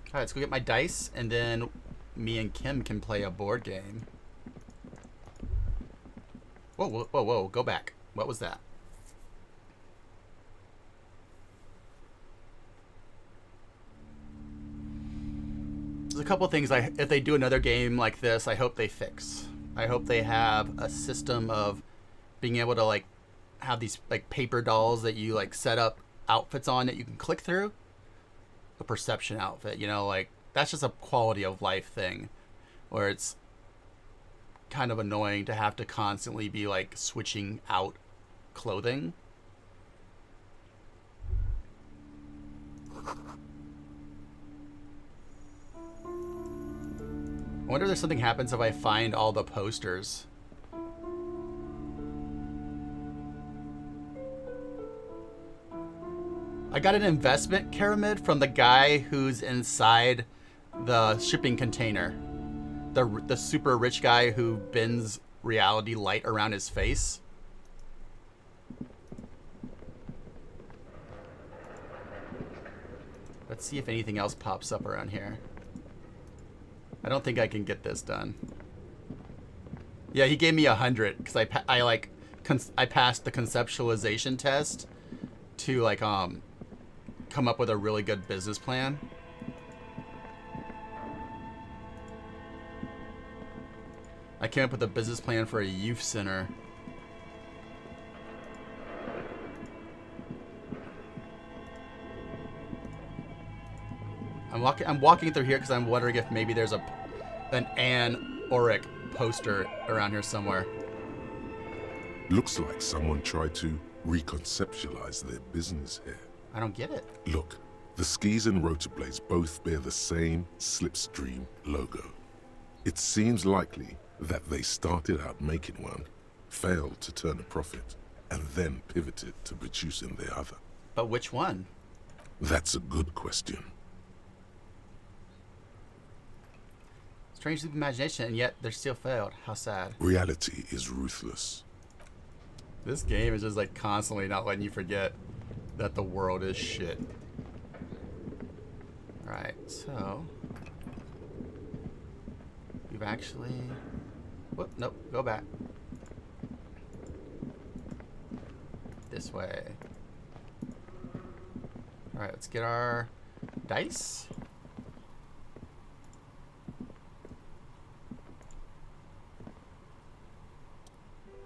Alright, let's go get my dice, and then me and Kim can play a board game. Whoa, whoa, whoa, whoa, go back. What was that? There's a couple things if they do another game like this, I hope they fix. I hope they have a system of being able to like have these like paper dolls that you like set up outfits on that you can click through. A perception outfit, you know, like that's just a quality of life thing where it's kind of annoying to have to constantly be like switching out clothing. I wonder if there's something happens if I find all the posters. I got an investment pyramid from the guy who's inside the shipping container. The super rich guy who bends reality light around his face. Let's see if anything else pops up around here. I don't think I can get this done. Yeah, he gave me 100 because I passed the conceptualization test to like come up with a really good business plan. I came up with a business plan for a youth center. I'm walking through here because I'm wondering if maybe there's an Anne Oric poster around here somewhere. Looks like someone tried to reconceptualize their business here. I don't get it. Look, the skis and rotorblades both bear the same Slipstream logo. It seems likely that they started out making one, failed to turn a profit, and then pivoted to producing the other. But which one? That's a good question. Strange leap of imagination, and yet they're still failed. How sad. Reality is ruthless. This game is just like constantly not letting you forget that the world is shit. Alright, so we've actually... Whoop, nope, go back. This way. Alright, let's get our dice.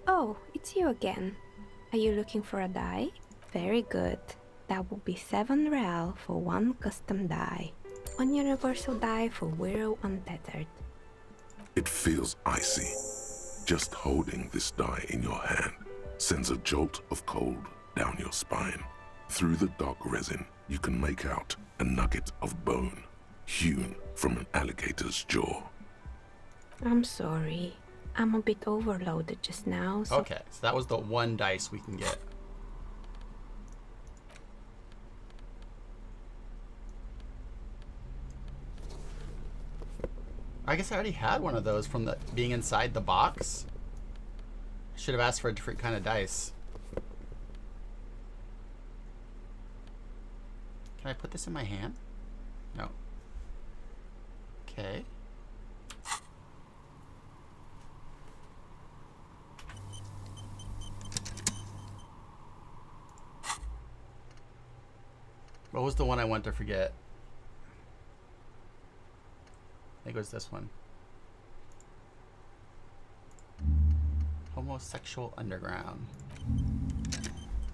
Oh, it's you again. Are you looking for a die? Very good. That will be 7 real for 1 custom die. 1 universal die for Wirral Untethered. It feels icy. Just holding this die in your hand sends a jolt of cold down your spine. Through the dark resin, you can make out a nugget of bone hewn from an alligator's jaw. I'm sorry. I'm a bit overloaded just now, so... Okay, so that was the 1 dice we can get. I guess I already had one of those from the being inside the box. I should have asked for a different kind of dice. Can I put this in my hand? No. Okay. What was the one I want to forget? I think it was this one. Homosexual Underground.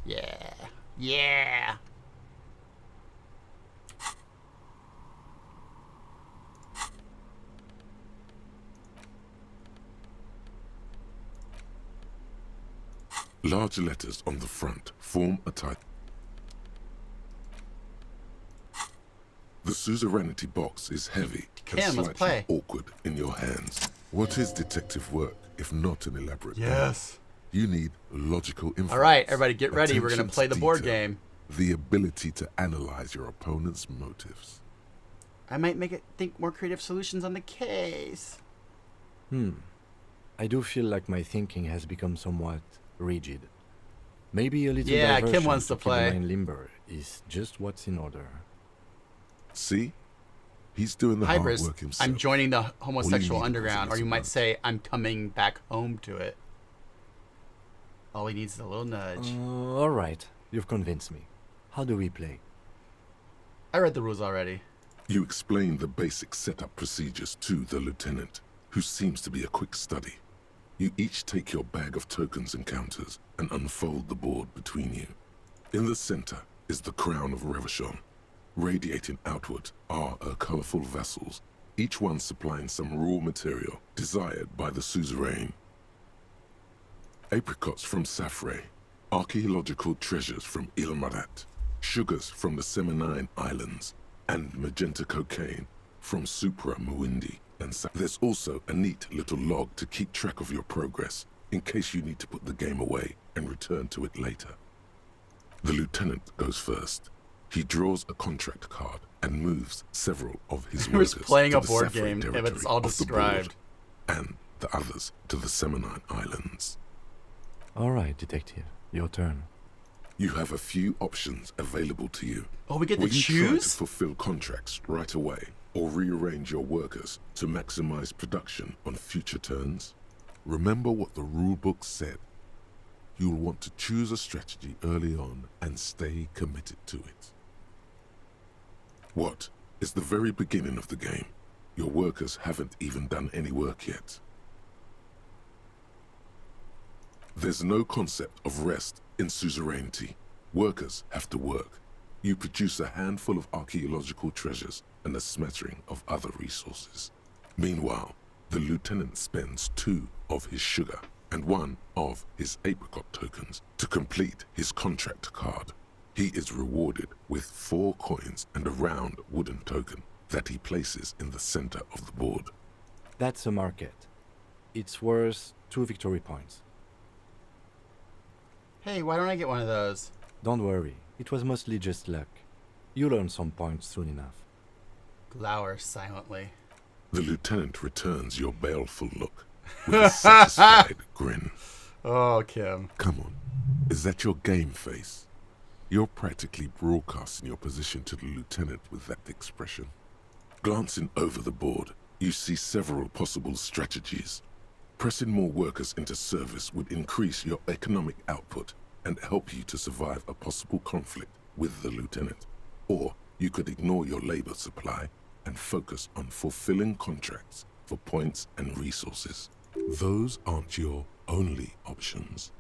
Yeah. Yeah. Large letters on the front form a title. The suzerainty box is heavy and Kim, let's slightly play. awkward in your hands. What is detective work if not an elaborate Yes. game? You need logical inference. All right, everybody get ready. We're going attention to play the board detail, game. The ability to analyze your opponent's motives. I might make it think more creative solutions on the case. I do feel like my thinking has become somewhat rigid. Maybe a little Yeah, Kim diversion wants to keep play. the mind limber is just what's in order. See? He's doing the hard Hybris, work himself. I'm joining the All you homosexual need underground, is or you might about. say I'm coming back home to it. All he needs is a little nudge. All right, you've convinced me. How do we play? I read the rules already. You explain the basic setup procedures to the lieutenant, who seems to be a quick study. You each take your bag of tokens and counters and unfold the board between you. In the center is the crown of Revachon. Radiating outward are her colorful vessels, each one supplying some raw material desired by the suzerain. Apricots from Safre, archaeological treasures from Ilmarat, sugars from the Seminine Islands, and magenta cocaine from Supra Muindi. And there's also a neat little log to keep track of your progress in case you need to put the game away and return to it later. The lieutenant goes first. He draws a contract card and moves several of his He was workers playing to a the board Safre game, if territory it's all of the described. board, and the others to the Seminine Islands. All right, detective, your turn. You have a few options available to you. Oh, we get to Will you try to choose? fulfill contracts right away, or rearrange your workers to maximize production on future turns? Remember what the rulebook said. You'll want to choose a strategy early on and stay committed to it. What? It's the very beginning of the game. Your workers haven't even done any work yet. There's no concept of rest in suzerainty. Workers have to work. You produce a handful of archaeological treasures and a smattering of other resources. Meanwhile, the lieutenant spends 2 of his sugar and 1 of his apricot tokens to complete his contract card. He is rewarded with 4 coins and a round wooden token that he places in the center of the board. That's a market. It's worth 2 victory points. Hey, why don't I get one of those? Don't worry, it was mostly just luck. You'll earn some points soon enough. Glower silently. The lieutenant returns your baleful look with a satisfied grin. Oh, Kim. Come on, is that your game face? You're practically broadcasting your position to the lieutenant with that expression. Glancing over the board, you see several possible strategies. Pressing more workers into service would increase your economic output and help you to survive a possible conflict with the lieutenant. Or you could ignore your labor supply and focus on fulfilling contracts for points and resources. Those aren't your only options.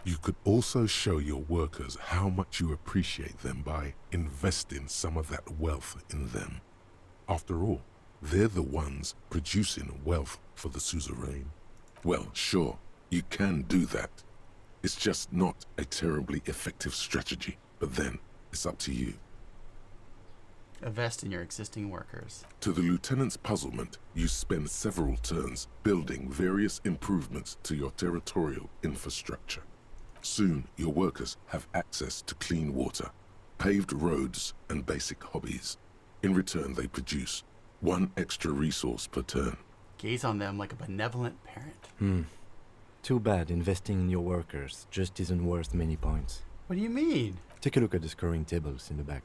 You could also show your workers how much you appreciate them by investing some of that wealth in them. After all, they're the ones producing wealth for the suzerain. Well, sure, you can do that. It's just not a terribly effective strategy, but then it's up to you. Invest in your existing workers. To the lieutenant's puzzlement, you spend several turns building various improvements to your territorial infrastructure. Soon, your workers have access to clean water, paved roads, and basic hobbies. In return, they produce 1 extra resource per turn. Gaze on them like a benevolent parent. Too bad investing in your workers just isn't worth many points. What do you mean? Take a look at the scoring tables in the back.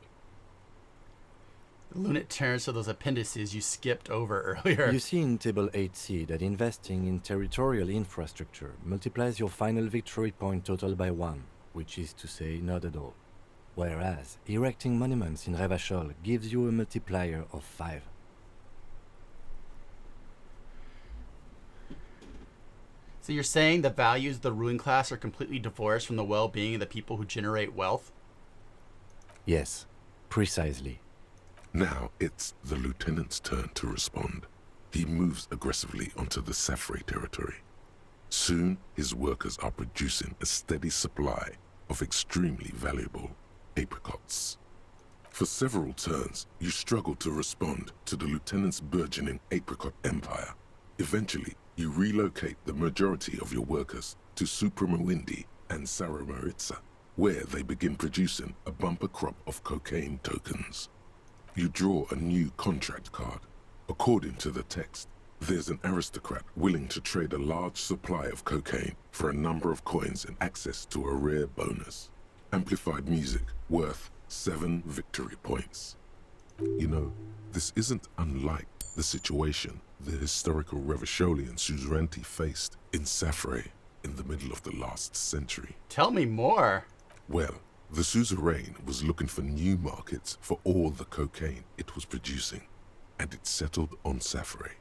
The Lunet turns to those appendices you skipped over earlier. You see in Table 8C that investing in territorial infrastructure multiplies your final victory point total by 1, which is to say not at all. Whereas erecting monuments in Revachol gives you a multiplier of 5. So you're saying the values of the ruling class are completely divorced from the well-being of the people who generate wealth? Yes, precisely. Now it's the lieutenant's turn to respond. He moves aggressively onto the Safri territory. Soon, his workers are producing a steady supply of extremely valuable apricots. For several turns, you struggle to respond to the lieutenant's burgeoning apricot empire. Eventually, you relocate the majority of your workers to Supremawindi and Saramaritsa, where they begin producing a bumper crop of cocaine tokens. You draw a new contract card. According to the text, there's an aristocrat willing to trade a large supply of cocaine for a number of coins and access to a rare bonus. Amplified music worth 7 victory points. You know, this isn't unlike the situation the historical Revacholian suzerainty faced in Safri in the middle of the last century. Tell me more. Well, the suzerain was looking for new markets for all the cocaine it was producing, and it settled on Safri.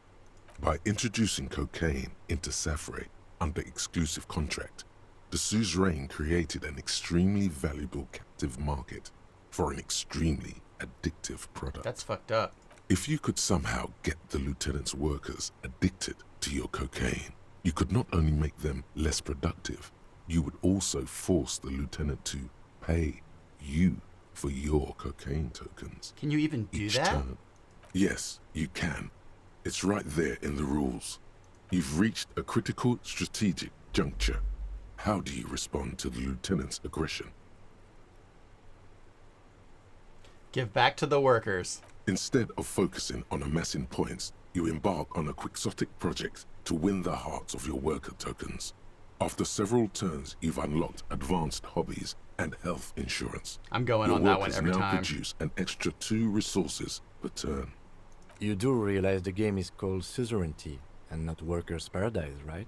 By introducing cocaine into Safri under exclusive contract, the suzerain created an extremely valuable captive market for an extremely addictive product. That's fucked up. If you could somehow get the lieutenant's workers addicted to your cocaine, you could not only make them less productive, you would also force the lieutenant to pay you for your cocaine tokens. Can you even do each that? turn. Yes, you can. It's right there in the rules. You've reached a critical strategic juncture. How do you respond to the lieutenant's aggression? Give back to the workers. Instead of focusing on amassing points, you embark on a quixotic project to win the hearts of your worker tokens. After several turns, you've unlocked advanced hobbies and health insurance. I'm going on that one every now time. produce an extra 2 resources per turn. You do realize the game is called Suzerainty and not Workers' Paradise, right?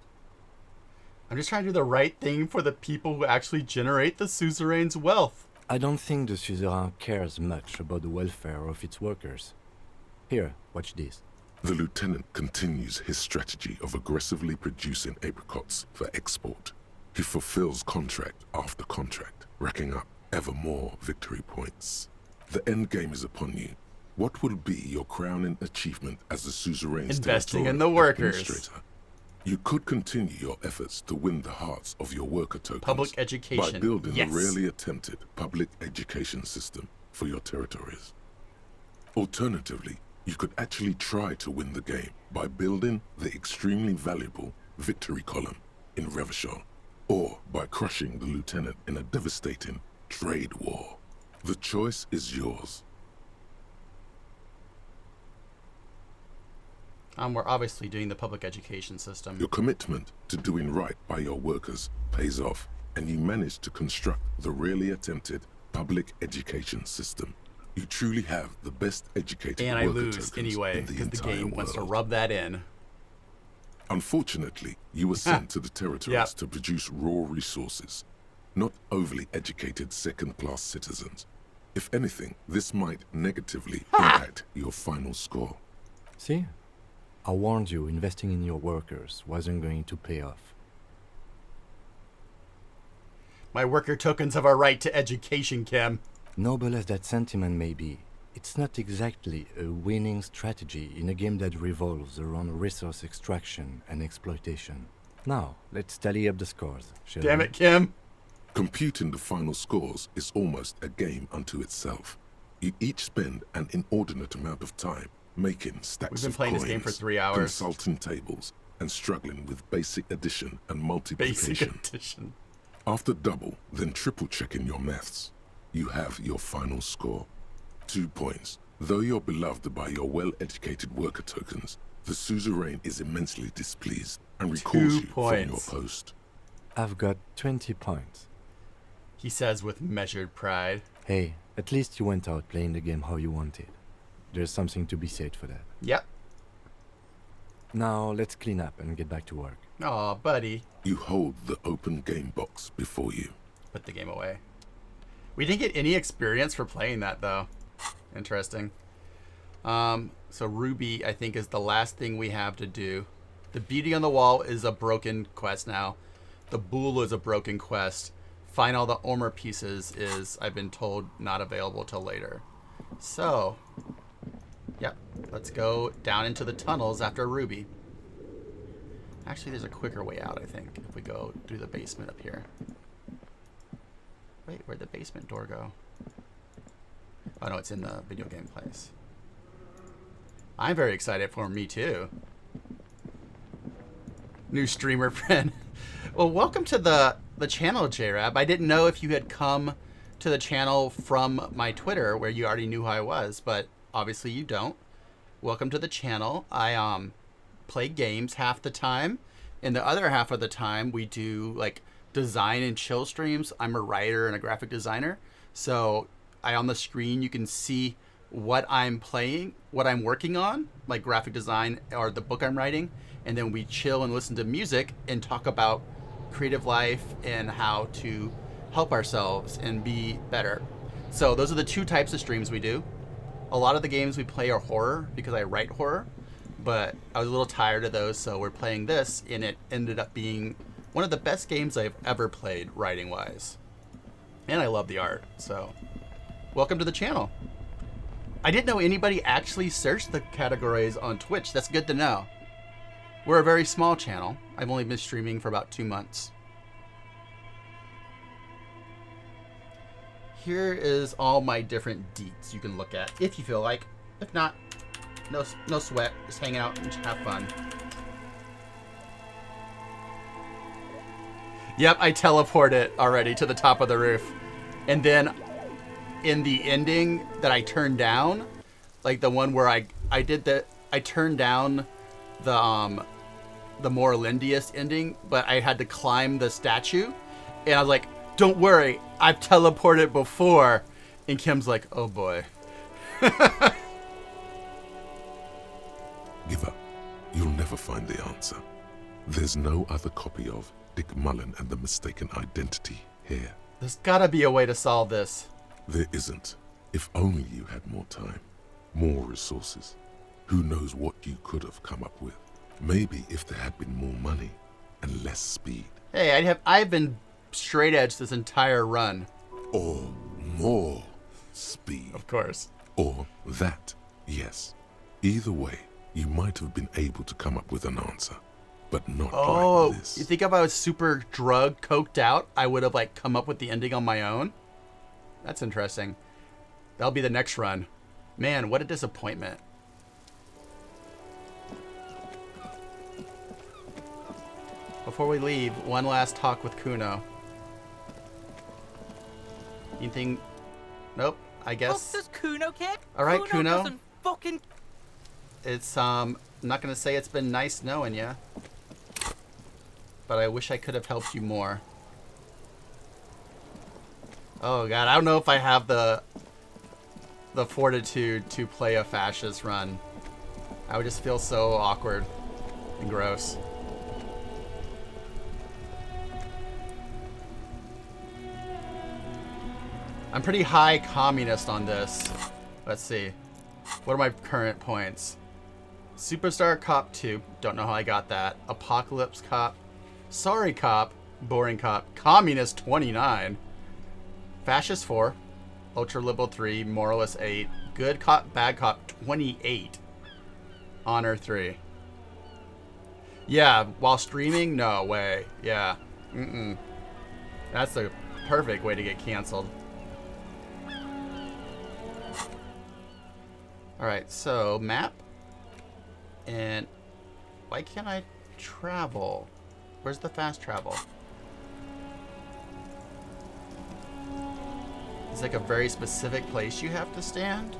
I'm just trying to do the right thing for the people who actually generate the suzerain's wealth. I don't think the suzerain cares much about the welfare of its workers. Here, watch this. The lieutenant continues his strategy of aggressively producing apricots for export. He fulfills contract after contract, racking up ever more victory points. The endgame is upon you. What will be your crowning achievement as the suzerain's investing in the territorial workers. administrator? You could continue your efforts to win the hearts of your worker tokens Public education. by building Yes. a rarely attempted public education system for your territories. Alternatively, you could actually try to win the game by building the extremely valuable victory column in Revachol, or by crushing the lieutenant in a devastating trade war. The choice is yours. We're obviously doing the public education system. Your commitment to doing right by your workers pays off, and you manage to construct the rarely attempted public education system. You truly have the best educated And I worker lose tokens anyway, in the because the entire game wants to world. rub that in. Unfortunately, you were sent to the territories Yep. to produce raw resources, not overly educated second-class citizens. If anything, this might negatively impact your final score. See? I warned you investing in your workers wasn't going to pay off. My worker tokens have a right to education, Kim. Noble as that sentiment may be, it's not exactly a winning strategy in a game that revolves around resource extraction and exploitation. Now, let's tally up the scores, shall Damn we? it, Kim. Computing the final scores is almost a game unto itself. You each spend an inordinate amount of time making stacks We've been of playing coins, this game for 3 hours. consulting tables, and struggling with basic addition and multiplication. Basic addition. After double, then triple checking your maths, you have your final score. 2 points. Though you're beloved by your well-educated worker tokens, The suzerain is immensely displeased and recalls you from your post. I've got 20 points. He says with measured pride. Hey, at least you went out playing the game how you wanted. There's something to be said for that. Yep. Now let's clean up and get back to work. Aw, buddy. You hold the open game box before you. Put the game away. We didn't get any experience for playing that, though. Interesting. So Ruby, I think, is the last thing we have to do. The Beauty on the Wall is a broken quest now. The Bool is a broken quest. Find all the armor pieces is, I've been told, not available till later. So, yep, let's go down into the tunnels after Ruby. Actually, there's a quicker way out, I think, if we go through the basement up here. Wait, where'd the basement door go? Oh, no, it's in the video game place. I'm very excited for me, too. New streamer friend. Well, welcome to the channel, JRab. I didn't know if you had come to the channel from my Twitter, where you already knew who I was, but obviously you don't. Welcome to the channel. I play games half the time, and the other half of the time we do like design and chill streams. I'm a writer and a graphic designer, so on the screen you can see what I'm playing, what I'm working on, like graphic design or the book I'm writing, and then we chill and listen to music and talk about creative life and how to help ourselves and be better. So those are the two types of streams we do. A lot of the games we play are horror because I write horror, but I was a little tired of those, so we're playing this, and it ended up being one of the best games I've ever played writing wise. And I love the art, so welcome to the channel. I didn't know anybody actually searched the categories on Twitch. That's good to know. We're a very small channel. I've only been streaming for about 2 months. Here is all my different deets you can look at if you feel like. If not, no sweat. Just hang out and have fun. Yep, I teleported already to the top of the roof. And then in the ending that I turned down, like the one where I turned down the more Lindius ending, but I had to climb the statue, and I was like, don't worry, I've teleported before. And Kim's like, oh boy. Give up. You'll never find the answer. There's no other copy of Dick Mullen and the Mistaken Identity here. There's gotta be a way to solve this. There isn't. If only you had more time, more resources. Who knows what you could have come up with. Maybe if there had been more money and less speed. Hey, I've been straight edge this entire run. Or more speed. Of course. Or that, yes. Either way, you might have been able to come up with an answer. But not like this. You think if I was super drugged, coked out, I would have like come up with the ending on my own? That's interesting. That'll be the next run. Man, what a disappointment. Before we leave, one last talk with Kuno. Anything? Nope, I guess. Fuck does Kuno kick? All right, Kuno. Doesn't fucking... It's, I'm not going to say it's been nice knowing you. But I wish I could have helped you more. Oh god, I don't know if I have the fortitude to play a fascist run. I would just feel so awkward and gross. I'm pretty high communist on this. Let's see. What are my current points? Superstar Cop 2. Don't know how I got that. Apocalypse Cop. Sorry Cop. Boring Cop. Communist 29. Fascist 4. Ultra Liberal 3. Moralist 8. Good Cop, Bad Cop 28. Honor 3. Yeah, while streaming? No way. Yeah. That's the perfect way to get canceled. Alright, so map. And why can't I travel? Where's the fast travel? It's like a very specific place you have to stand.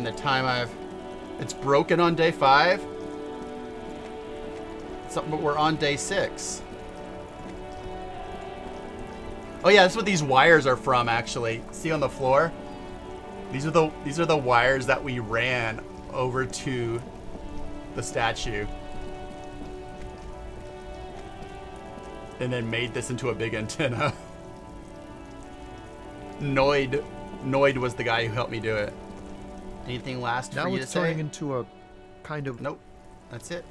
the time it's broken on day 5. But we're on day 6. Oh yeah, that's what these wires are from, actually. See on the floor? These are the wires that we ran over to the statue. And then made this into a big antenna. Noid was the guy who helped me do it. Anything last for you to say? Now it's turning into a kind of... Nope. That's it.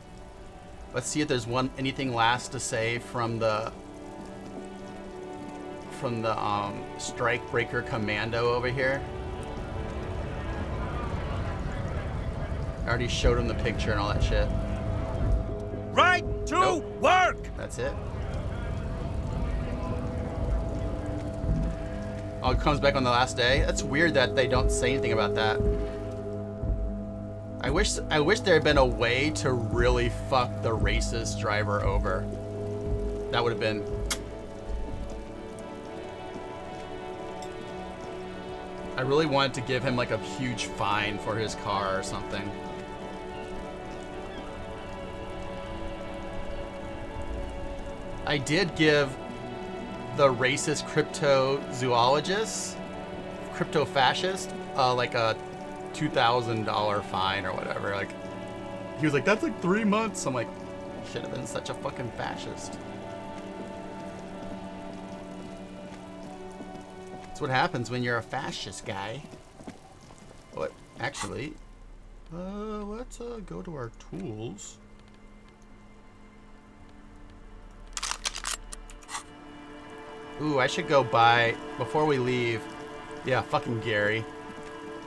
Let's see if there's anything last to say from the Strikebreaker Commando over here. I already showed him the picture and all that shit. Right to work! That's it. Oh, it comes back on the last day? That's weird that they don't say anything about that. I wish there had been a way to really fuck the racist driver over. That would have been... I really wanted to give him like a huge fine for his car or something. I did give the racist cryptozoologist, crypto-fascist, like a $2,000 fine or whatever. Like, he was like, that's like 3 months. I'm like, you should have been such a fucking fascist. That's what happens when you're a fascist guy. What? Actually, let's go to our tools. Ooh, I should go buy, before we leave, yeah, fucking Gary.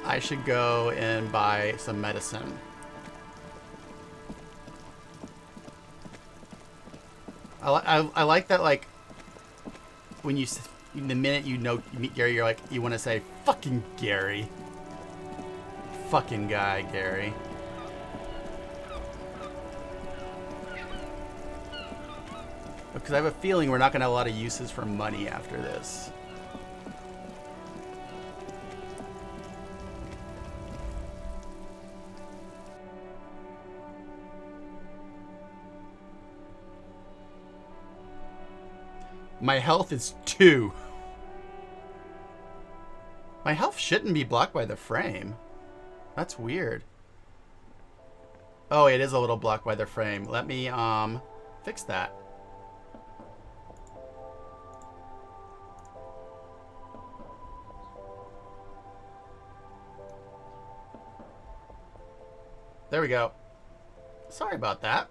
I should go and buy some medicine. I like that, like, when you, the minute you meet Gary, you're like, you want to say, fucking Gary. Fucking guy, Gary. Because I have a feeling we're not going to have a lot of uses for money after this. My health is 2. My health shouldn't be blocked by the frame. That's weird. Oh, it is a little blocked by the frame. Let me fix that. There we go. Sorry about that.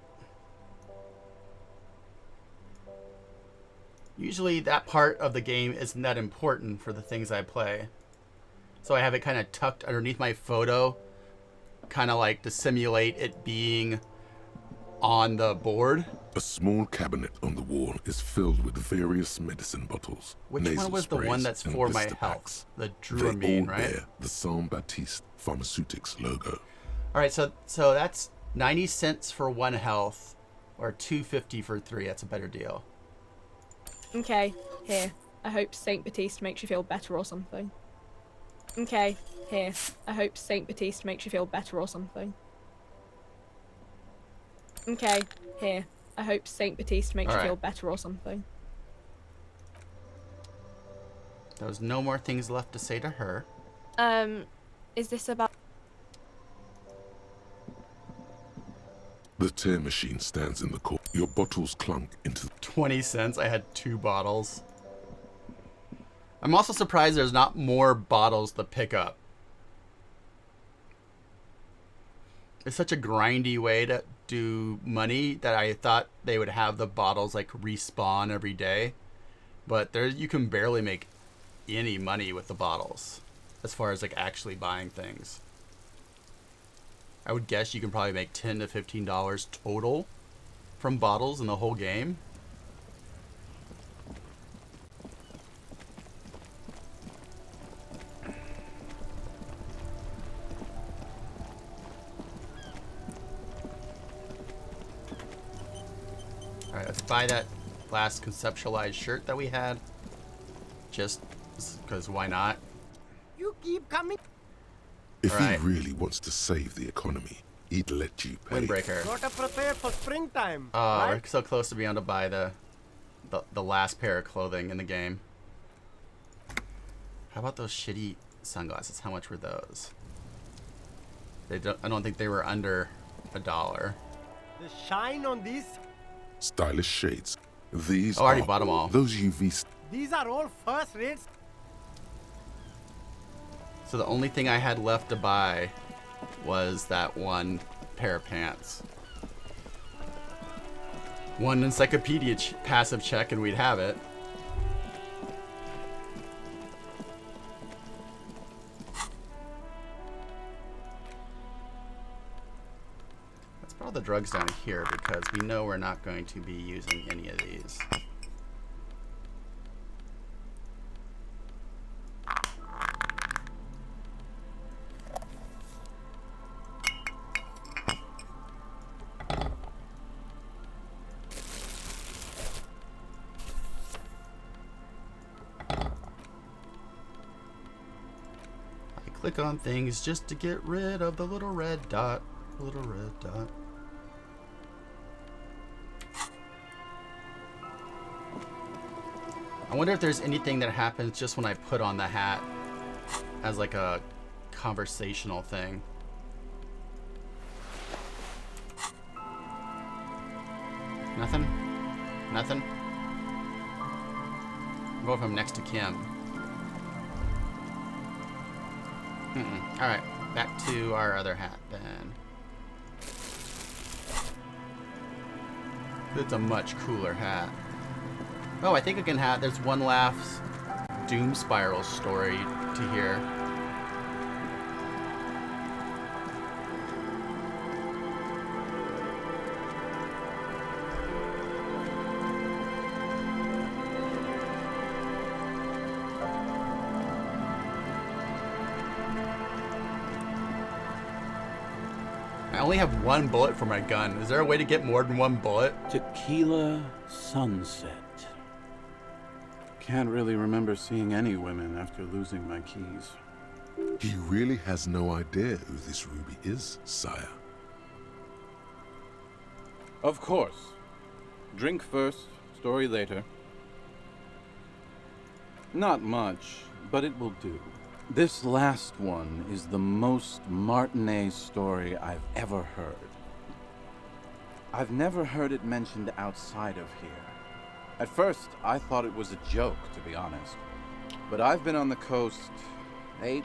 Usually that part of the game isn't that important for the things I play. So I have it kind of tucked underneath my photo, kind of like to simulate it being on the board. A small cabinet on the wall is filled with various medicine bottles. Which one was the one that's for my health? The Dramamine, right? Bear the Saint Baptiste Pharmaceutics logo. All right, so that's 90 cents for 1 health, or $2.50 for 3. That's a better deal. Okay, here. I hope Saint Baptiste makes you feel better or something. Okay, here. I hope Saint Baptiste makes you feel better or something. Okay, here. I hope Saint Baptiste makes you feel better or something. There was no more things left to say to her. Is this about... The tear machine stands in the corner. Your bottles clunk into 20 cents. I had 2 bottles. I'm also surprised there's not more bottles to pick up. It's such a grindy way to do money that I thought they would have the bottles like respawn every day. But you can barely make any money with the bottles as far as like actually buying things. I would guess you can probably make $10 to $15 total from bottles in the whole game. Alright, let's buy that last conceptualized shirt that we had. Just because why not? You keep coming. If Right. he really wants to save the economy, he'd let you pay. Windbreaker. Gotta prepare for springtime. Oh, right? we're so close to being able to buy the last pair of clothing in the game. How about those shitty sunglasses? How much were those? I don't think they were under $1. The shine on these. Stylish shades. These Oh, I already are bought 'em all. Those UV These are all first rates. So the only thing I had left to buy was that one pair of pants. One encyclopedia passive check and we'd have it. Let's put all the drugs down here because we know we're not going to be using any of these. Click on things just to get rid of the little red dot. Little red dot. I wonder if there's anything that happens just when I put on the hat as like a conversational thing. Nothing? Nothing? What if I'm next to Kim? Alright, back to our other hat then. It's a much cooler hat. Oh, I think I can have. There's one last Doom Spiral story to hear. I only have one bullet for my gun. Is there a way to get more than one bullet? Tequila sunset. Can't really remember seeing any women after losing my keys. He really has no idea who this Ruby is, sire. Of course. Drink first, story later. Not much, but it will do. This last one is the most Martinet story I've ever heard. I've never heard it mentioned outside of here. At first, I thought it was a joke, to be honest. But I've been on the coast 8,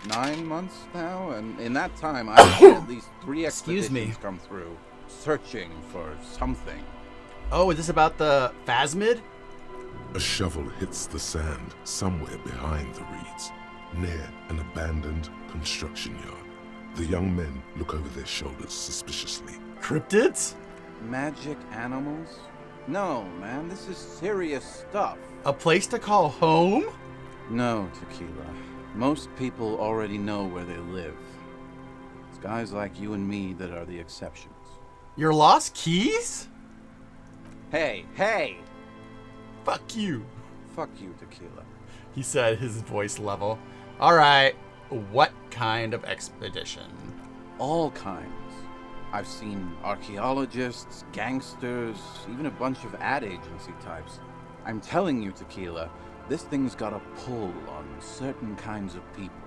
9 months now, and in that time, I've had at least 3 expeditions come through, searching for something. Oh, is this about the Phasmid? A shovel hits the sand somewhere behind the reeds, near an abandoned construction yard. The young men look over their shoulders suspiciously. Cryptids? Magic animals? No, man, this is serious stuff. A place to call home? No, Tequila. Most people already know where they live. It's guys like you and me that are the exceptions. Your lost keys? Hey, hey! Fuck you. Fuck you, Tequila. He said, his voice level. Alright, what kind of expedition? All kinds. I've seen archaeologists, gangsters, even a bunch of ad agency types. I'm telling you, Tequila, this thing's got a pull on certain kinds of people.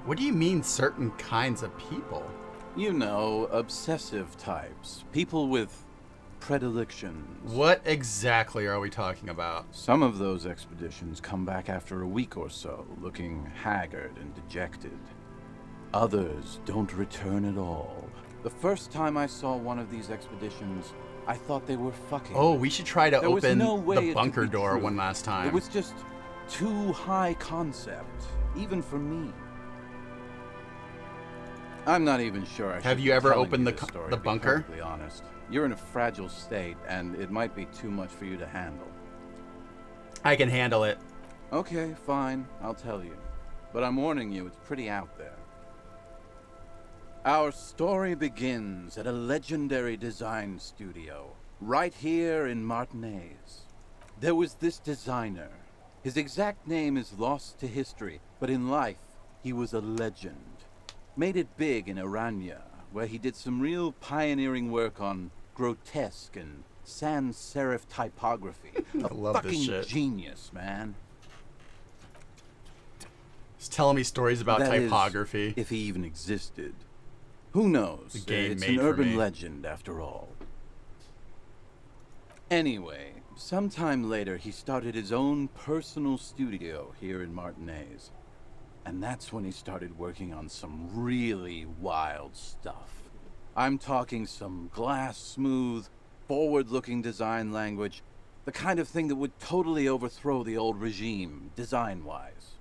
What do you mean, certain kinds of people? You know, obsessive types. People with predilections. What exactly are we talking about? Some of those expeditions come back after a week or so, looking haggard and dejected. Others don't return at all. The first time I saw one of these expeditions, I thought they were fucking. Oh, we should try to There was open no way the it bunker could be door true. one last time. It was just too high concept, even for me. I'm not even sure I should Have be you ever telling opened you the this story, the to be bunker? perfectly honest. You're in a fragile state, and it might be too much for you to handle. I can handle it. Okay, fine, I'll tell you. But I'm warning you, it's pretty out there. Our story begins at a legendary design studio, right here in Martinez. There was this designer. His exact name is lost to history, but in life, he was a legend. Made it big in Aranya, where he did some real pioneering work on grotesque and sans serif typography. I love this fucking shit. genius, man. He's telling me stories about That is, typography. if he even existed. Who knows? The game It's made an for urban me. legend, after all. Anyway, sometime later, he started his own personal studio here in Martinez. And that's when he started working on some really wild stuff. I'm talking some glass-smooth, forward-looking design language, the kind of thing that would totally overthrow the old regime, design-wise.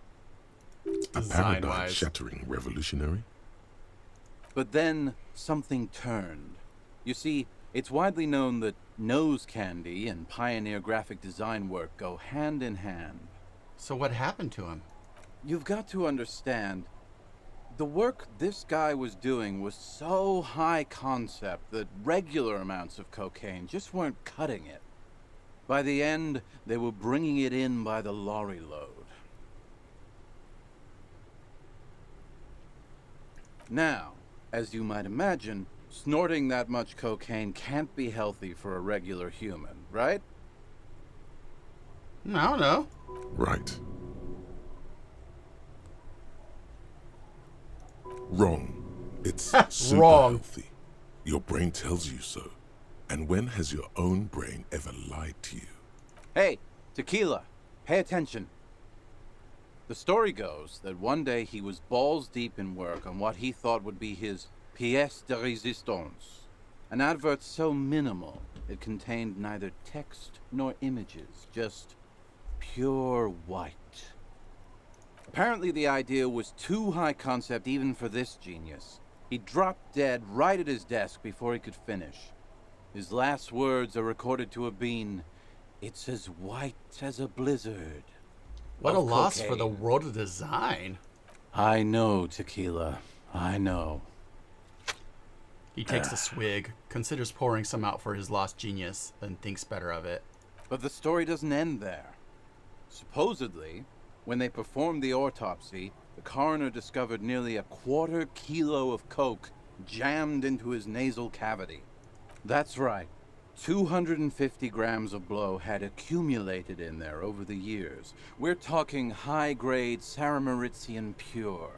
A paradigm-shattering revolutionary? But then, something turned. You see, it's widely known that nose candy and pioneer graphic design work go hand in hand. So what happened to him? You've got to understand, the work this guy was doing was so high concept that regular amounts of cocaine just weren't cutting it. By the end, they were bringing it in by the lorry load. Now, as you might imagine, snorting that much cocaine can't be healthy for a regular human, right? I don't know. Right. Wrong. It's super Wrong. healthy. Your brain tells you so. And when has your own brain ever lied to you? Hey, Tequila, pay attention. The story goes that one day he was balls deep in work on what he thought would be his pièce de résistance, an advert so minimal it contained neither text nor images, just pure white. Apparently the idea was too high concept even for this genius. He dropped dead right at his desk before he could finish. His last words are recorded to have been, "It's as white as a blizzard." What a of loss for the cocaine. world of design. I know, Tequila. I know. He takes a swig, considers pouring some out for his lost genius, then thinks better of it. But the story doesn't end there. Supposedly, when they performed the autopsy, the coroner discovered nearly 1/4 kilo of coke jammed into his nasal cavity. That's right. 250 grams of blow had accumulated in there over the years. We're talking high-grade Saramaritsian pure.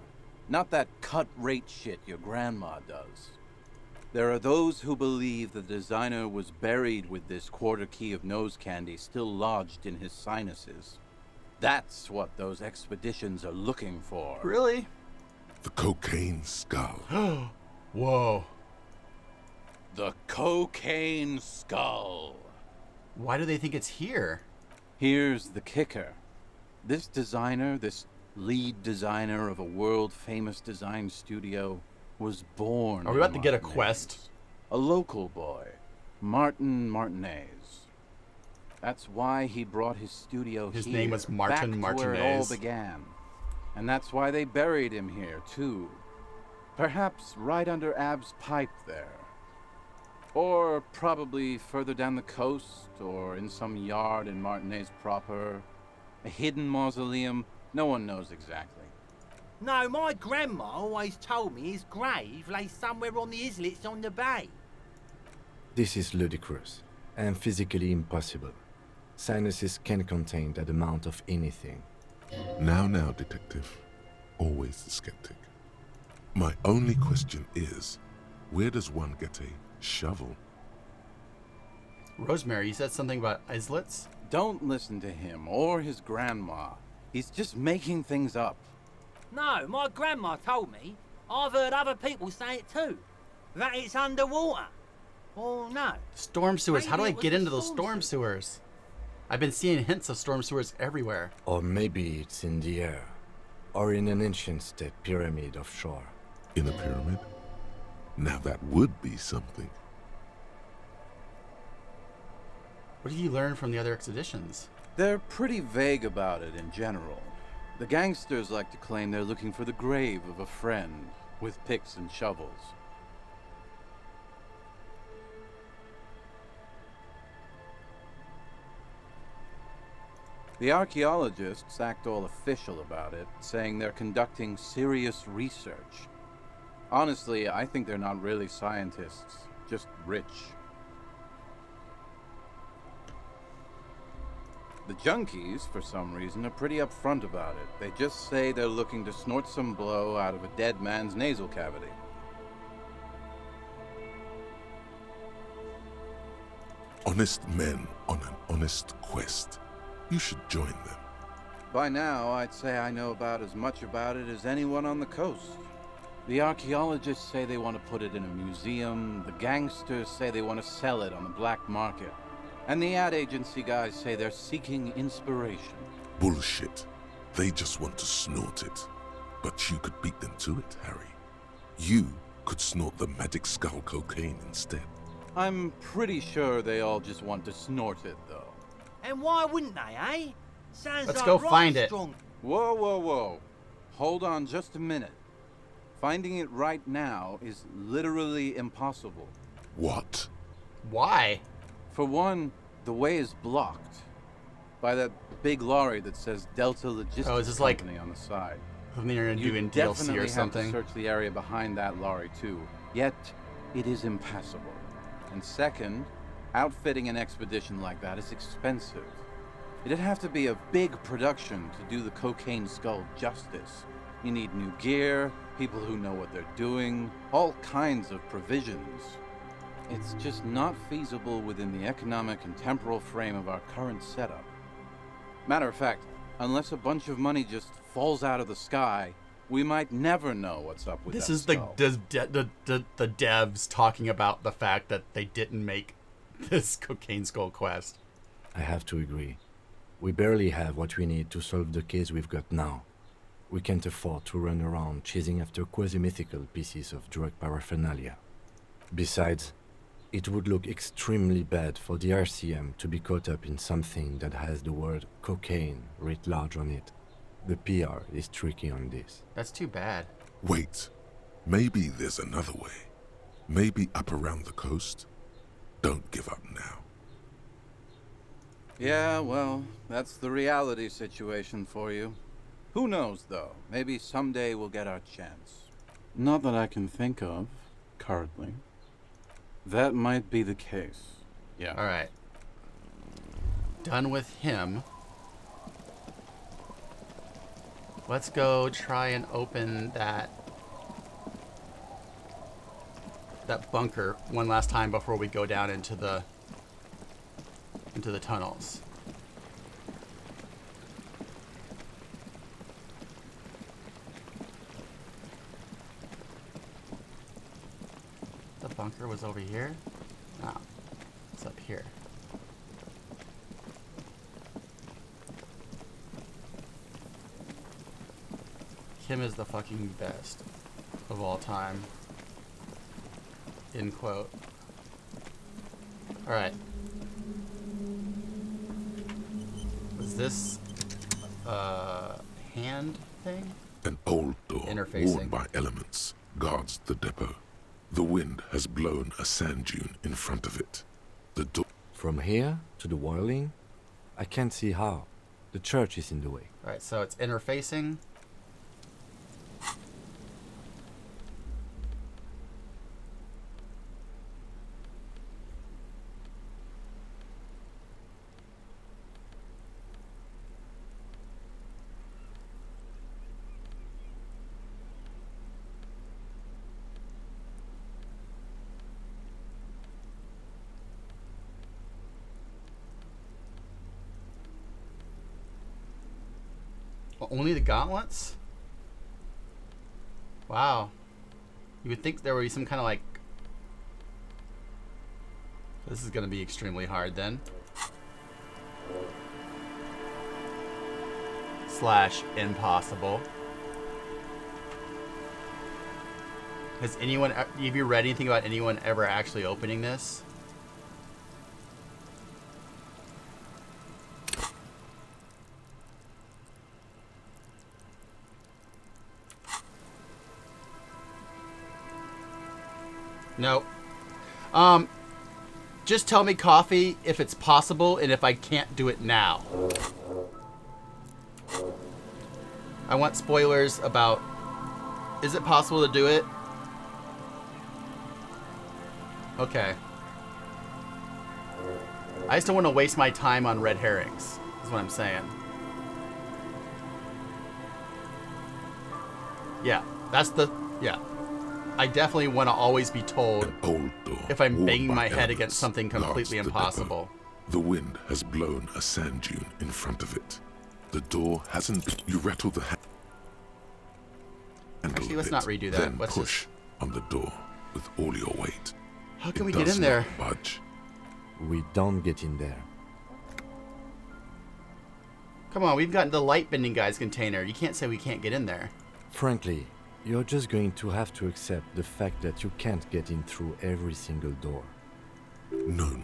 Not that cut-rate shit your grandma does. There are those who believe the designer was buried with this 1/4 key of nose candy still lodged in his sinuses. That's what those expeditions are looking for. Really? The cocaine skull. Whoa. The cocaine skull. Why do they think it's here? Here's the kicker. This designer, this lead designer of a world-famous design studio, was born Are we about in to get a Martinez. quest? A local boy, Martin Martinez. That's why he brought his studio His here, name was Martin back to where it all Martinez. began. And that's why they buried him here, too. Perhaps right under Ab's pipe there. Or probably further down the coast, or in some yard in Martinez proper. A hidden mausoleum, no one knows exactly. No, my grandma always told me his grave lay somewhere on the islets on the bay. This is ludicrous and physically impossible. Sinuses can contain that amount of anything. Now, detective. Always the skeptic. My only question is, where does one get a shovel? Rosemary, you said something about islets? Don't listen to him or his grandma. He's just making things up. No, my grandma told me. I've heard other people say it too. That it's underwater. Oh no. Storm sewers. How do I Maybe it was get the into those storm storm sewers? I've been seeing hints of storm sewers everywhere. Or maybe it's in the air. Or in an ancient state pyramid offshore. In a pyramid? Now that would be something. What did you learn from the other expeditions? They're pretty vague about it in general. The gangsters like to claim they're looking for the grave of a friend with picks and shovels. The archaeologists act all official about it, saying they're conducting serious research. Honestly, I think they're not really scientists, just rich. The junkies, for some reason, are pretty upfront about it. They just say they're looking to snort some blow out of a dead man's nasal cavity. Honest men on an honest quest. You should join them. By now, I'd say I know about as much about it as anyone on the coast. The archaeologists say they want to put it in a museum, the gangsters say they want to sell it on the black market, and the ad agency guys say they're seeking inspiration. Bullshit. They just want to snort it. But you could beat them to it, Harry. You could snort the magic skull cocaine instead. I'm pretty sure they all just want to snort it, though. And why wouldn't they, eh? Sounds Let's like go right find it. strong. Whoa, whoa, whoa. Hold on just a minute. Finding it right now is literally impossible. What? Why? For one, the way is blocked by that big lorry that says Delta Logistics Oh, is this like Company on the side. something you're gonna You do in definitely DLC or have something? to search the area behind that lorry too. Yet, it is impassable. And second, outfitting an expedition like that is expensive. It'd have to be a big production to do the cocaine skull justice. You need new gear, people who know what they're doing, all kinds of provisions. It's just not feasible within the economic and temporal frame of our current setup. Matter of fact, unless a bunch of money just falls out of the sky, we might never know what's up with This that is skull. the devs talking about the fact that they didn't make this cocaine skull quest. I have to agree. We barely have what we need to solve the case we've got now. We can't afford to run around chasing after quasi-mythical pieces of drug paraphernalia. Besides, it would look extremely bad for the RCM to be caught up in something that has the word cocaine writ large on it. The PR is tricky on this. That's too bad. Wait. Maybe there's another way. Maybe up around the coast? Don't give up now. Yeah, well, that's the reality situation for you. Who knows, though? Maybe someday we'll get our chance. Not that I can think of, currently. That might be the case. Yeah. Alright. Done with him. Let's go try and open that bunker one last time before we go down into the tunnels. The bunker was over here? No. It's up here. Kim is the fucking best of all time. End quote. Alright. Was this hand thing? An old door Interfacing. worn by elements guards the depot. The wind has blown a sand dune in front of it. The door... From here to the wiring, I can't see how. The church is in the way. Alright, so it's interfacing. Only the gauntlets? Wow. You would think there would be some kind of like... This is going to be extremely hard then. / impossible. Has anyone... Have you read anything about anyone ever actually opening this? Nope. Just tell me, Coffee, if it's possible and if I can't do it now. I want spoilers about... Is it possible to do it? Okay. I just don't want to waste my time on red herrings, is what I'm saying. Yeah, that's the... Yeah. I definitely want to always be told if I'm banging my head against something completely impossible. The wind has blown a sand dune in front of it. The door hasn't... You rattle the handle. Actually, let's not redo that. Then Let's push on the door with all your weight. How can we get in there? Budge. We don't get in there. Come on, we've gotten the light bending guy's container. You can't say we can't get in there. Frankly, you're just going to have to accept the fact that you can't get in through every single door. No.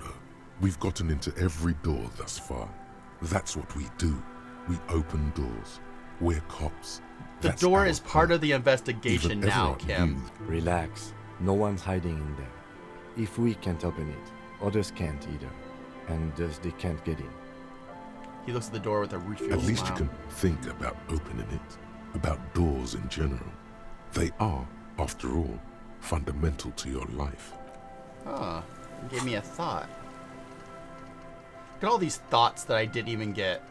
We've gotten into every door thus far. That's what we do. We open doors. We're cops. The door is part of the investigation now, Kim. Relax. No one's hiding in there. If we can't open it, others can't either. And thus they can't get in. He looks at the door with a rueful At least smile. you can think about opening it. About doors in general. They are, after all, fundamental to your life. Oh, you gave me a thought. Look at all these thoughts that I didn't even get.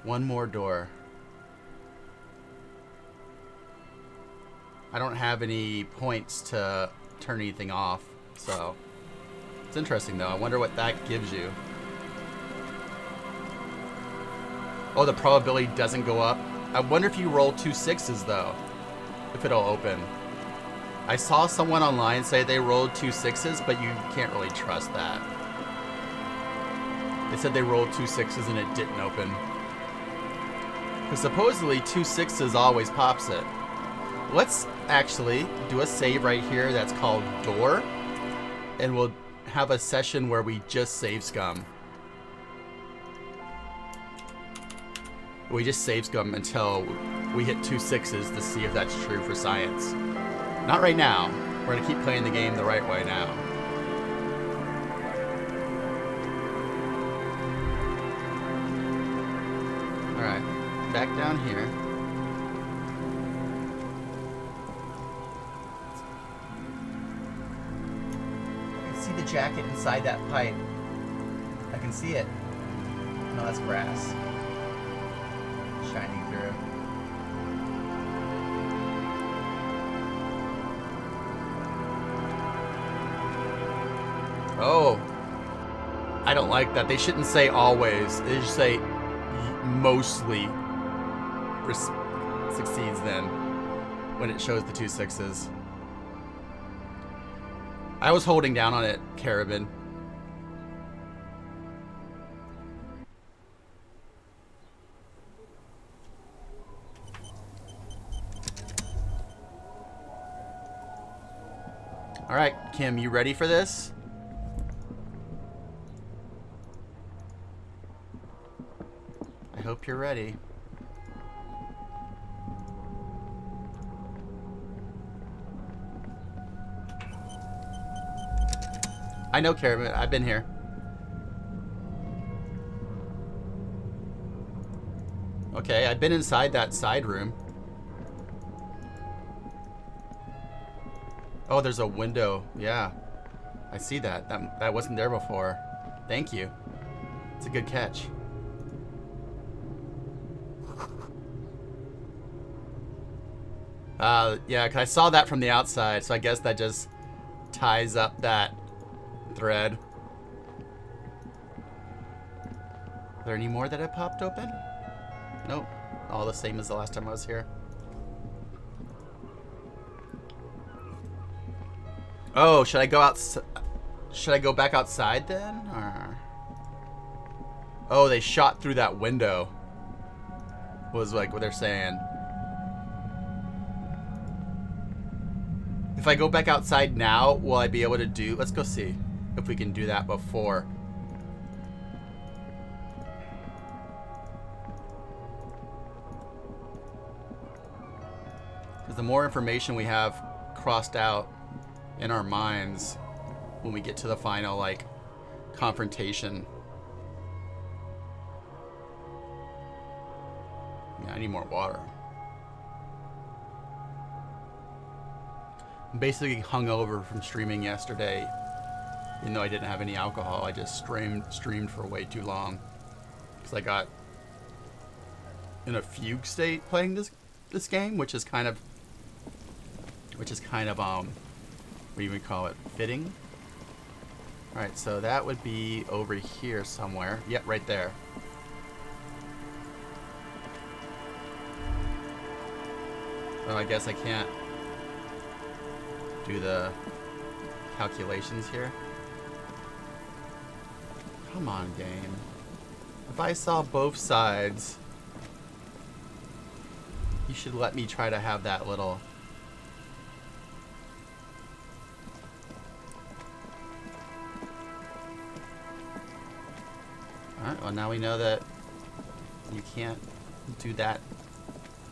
One more door. I don't have any points to turn anything off, so it's interesting though. I wonder what that gives you. Oh, the probability doesn't go up. I wonder if you roll 2 6s though, if it'll open. I saw someone online say they rolled 2 6s, but you can't really trust that. They said they rolled 2 6s and it didn't open. Because supposedly 2 6s always pops it. Let's actually do a save right here that's called Door, and we'll have a session where we just save scum. We just save scum until we hit 2 6s to see if that's true for science. Not right now. We're gonna keep playing the game the right way now. Alright, back down here. I can see the jacket inside that pipe. I can see it. No, that's grass. Shining through. Oh. I don't like that. They shouldn't say always. They should say mostly succeeds then when it shows the 2 6s. I was holding down on it, Carabin. All right, Kim, you ready for this? I hope you're ready. I know, Karen. I've been here. Okay, I've been inside that side room. Oh, there's a window. Yeah, I see that. That wasn't there before. Thank you. It's a good catch. Yeah, 'cause I saw that from the outside, so I guess that just ties up that thread. Are there any more that have popped open? Nope. All the same as the last time I was here. Oh, should I go should I go back outside then? Or... Oh, they shot through that window. Was like what they're saying. If I go back outside now, will I be able to do... Let's go see if we can do that before. Because the more information we have crossed out in our minds when we get to the final, like, confrontation. Yeah, I need more water. I'm basically hungover from streaming yesterday. Even though I didn't have any alcohol, I just streamed for way too long. Because I got in a fugue state playing this game, which is kind of what do you even call it? Fitting? Alright, so that would be over here somewhere. Yep, right there. Oh, I guess I can't do the calculations here. Come on, game. If I saw both sides, you should let me try to have that little... Alright, well now we know that you can't do that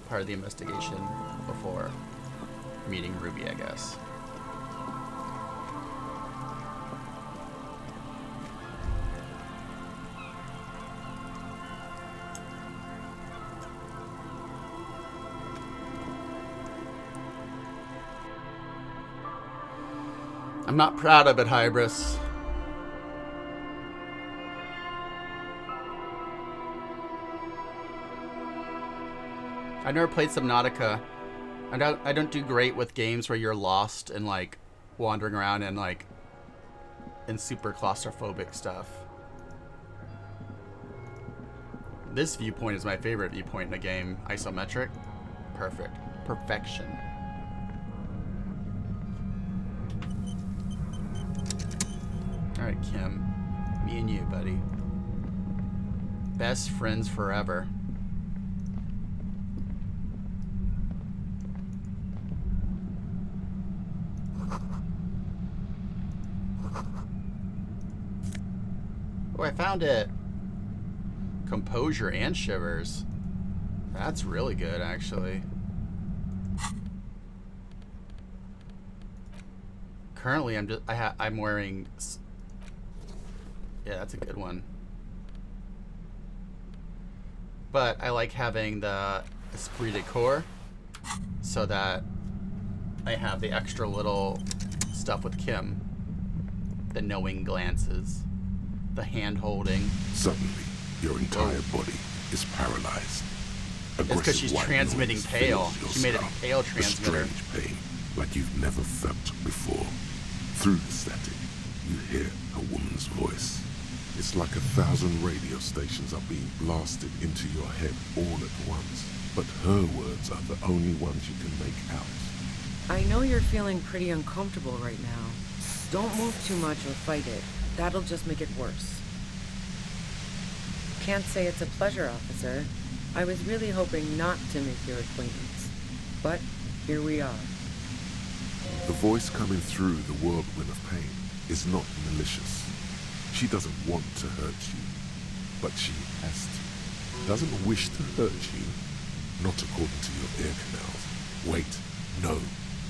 part of the investigation before meeting Ruby, I guess. I'm not proud of it, Hybris. I never played Subnautica. I don't do great with games where you're lost and like wandering around and like in super claustrophobic stuff. This viewpoint is my favorite viewpoint in a game. Isometric. Perfect. Perfection. Alright, Kim. Me and you, buddy. Best friends forever. Oh, I found it. Composure and shivers. That's really good, actually. Currently, I'm wearing... Yeah, that's a good one. But I like having the esprit de corps so that I have the extra little stuff with Kim. The knowing glances. The hand holding. Suddenly, your entire body is paralyzed. It's because she's transmitting pale. She made it a pale transmitter. A strange pain, like you've never felt before. Through the static, you hear a woman's voice. It's like 1,000 radio stations are being blasted into your head all at once. But her words are the only ones you can make out. I know you're feeling pretty uncomfortable right now. Don't move too much or fight it. That'll just make it worse. Can't say it's a pleasure, officer. I was really hoping not to make your acquaintance. But here we are. The voice coming through the whirlwind of pain is not malicious. She doesn't want to hurt you, but she has to. Doesn't wish to hurt you, not according to your ear canals. Wait, no,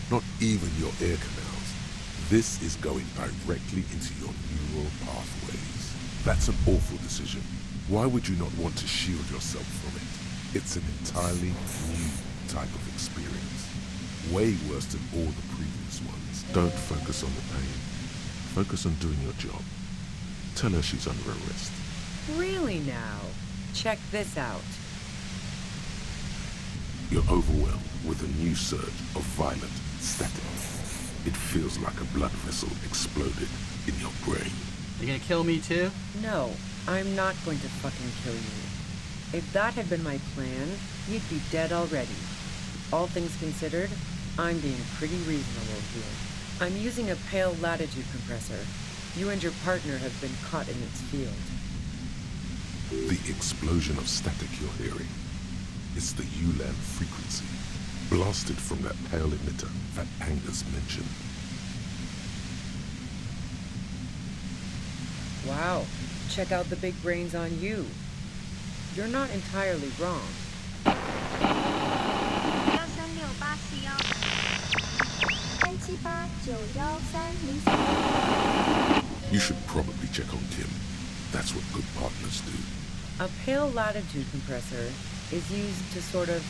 not even your ear canals. This is going directly into your neural pathways. That's an awful decision. Why would you not want to shield yourself from it? It's an entirely new type of experience. Way worse than all the previous ones. Don't focus on the pain. Focus on doing your job. Tell her she's under arrest. Really now? Check this out. You're overwhelmed with a new surge of violent static. It feels like a blood vessel exploded in your brain. You gonna kill me too? No, I'm not going to fucking kill you. If that had been my plan, you'd be dead already. All things considered, I'm being pretty reasonable here. I'm using a pale latitude compressor. You and your partner have been caught in its field. The explosion of static you're hearing is the ULAN frequency, blasted from that pale emitter that Angus mentioned. Wow, check out the big brains on you. You're not entirely wrong. You should probably check on Kim. That's what good partners do. A pale latitude compressor is used to sort of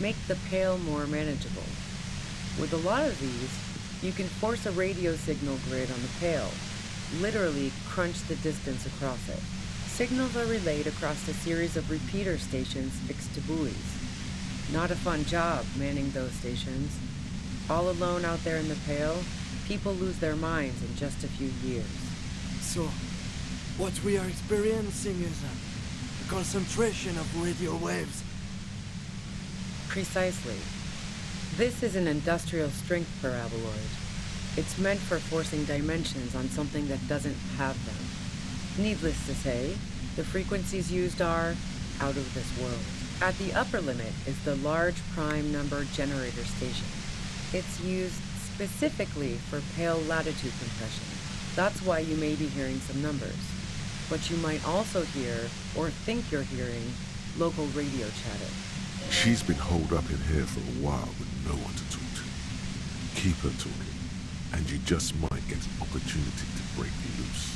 make the pale more manageable. With a lot of these, You can force a radio signal grid on the Pale, literally crunch the distance across it. Signals are relayed across a series of repeater stations fixed to buoys. Not a fun job manning those stations. All alone out there in the Pale, people lose their minds in just a few years. So, what we are experiencing is a concentration of radio waves. Precisely. This is an industrial strength paraboloid. It's meant for forcing dimensions on something that doesn't have them. Needless to say, the frequencies used are out of this world. At the upper limit is the large prime number generator station. It's used specifically for Pale latitude compression. That's why you may be hearing some numbers. But you might also hear, or think you're hearing, local radio chatter. She's been holed up in here for a while with no one to talk to. Keep her talking, and you just might get an opportunity to break loose.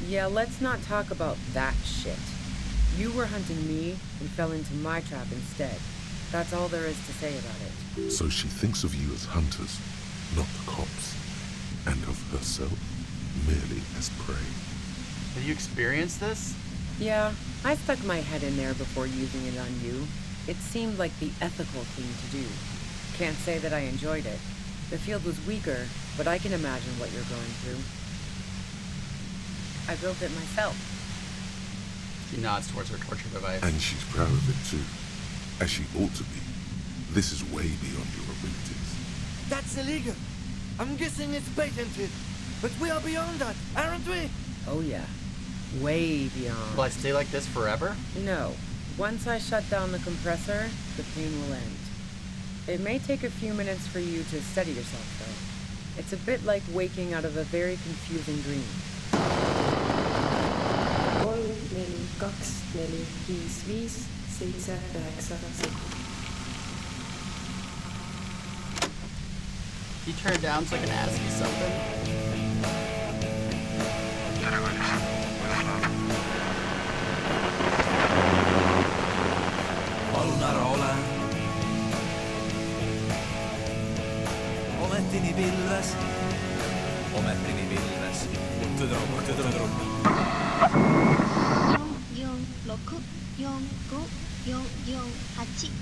Yeah, let's not talk about that shit. You were hunting me and fell into my trap instead. That's all there is to say about it. So she thinks of you as hunters, not the cops, and of herself merely as prey. Have you experienced this? Yeah, I stuck my head in there before using it on you. It seemed like the ethical thing to do. Can't say that I enjoyed it. The field was weaker, but I can imagine what you're going through. I built it myself. She nods towards her torture device. And she's proud of it too, as she ought to be. This is way beyond your abilities. That's illegal. I'm guessing it's patented. But we are beyond that, aren't we? Oh yeah. Way beyond. Will I stay like this forever? No. Once I shut down the compressor, the pain will end. It may take a few minutes for you to steady yourself, though. It's a bit like waking out of a very confusing dream. 3, 2, 4, 5, 6, 7, 8. He turned down so I can ask you something. Una rola. Omettini pilves. Omettini pilves. Tudrum. 446454482.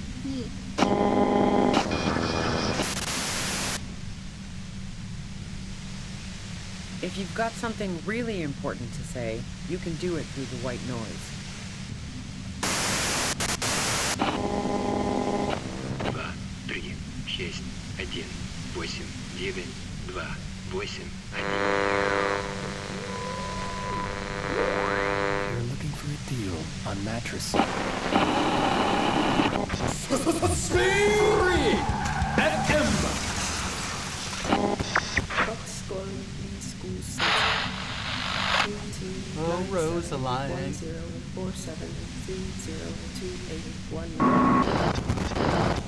If you've got something really important to say, you can do it through the white noise. 2, 3, 6, 1, 8, 9, 2, 8, 1. You're looking for a deal on mattress. Speed at Ember. Oh, Rosaline. 1047302819.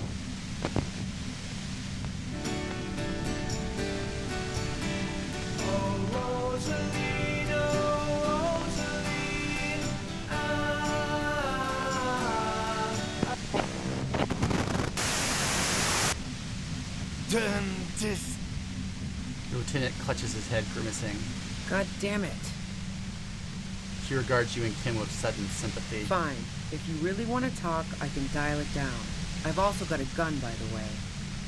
Dentist. Lieutenant clutches his head, grimacing. God damn it. She regards you and Kim with sudden sympathy. Fine. If you really want to talk, I can dial it down. I've also got a gun, by the way.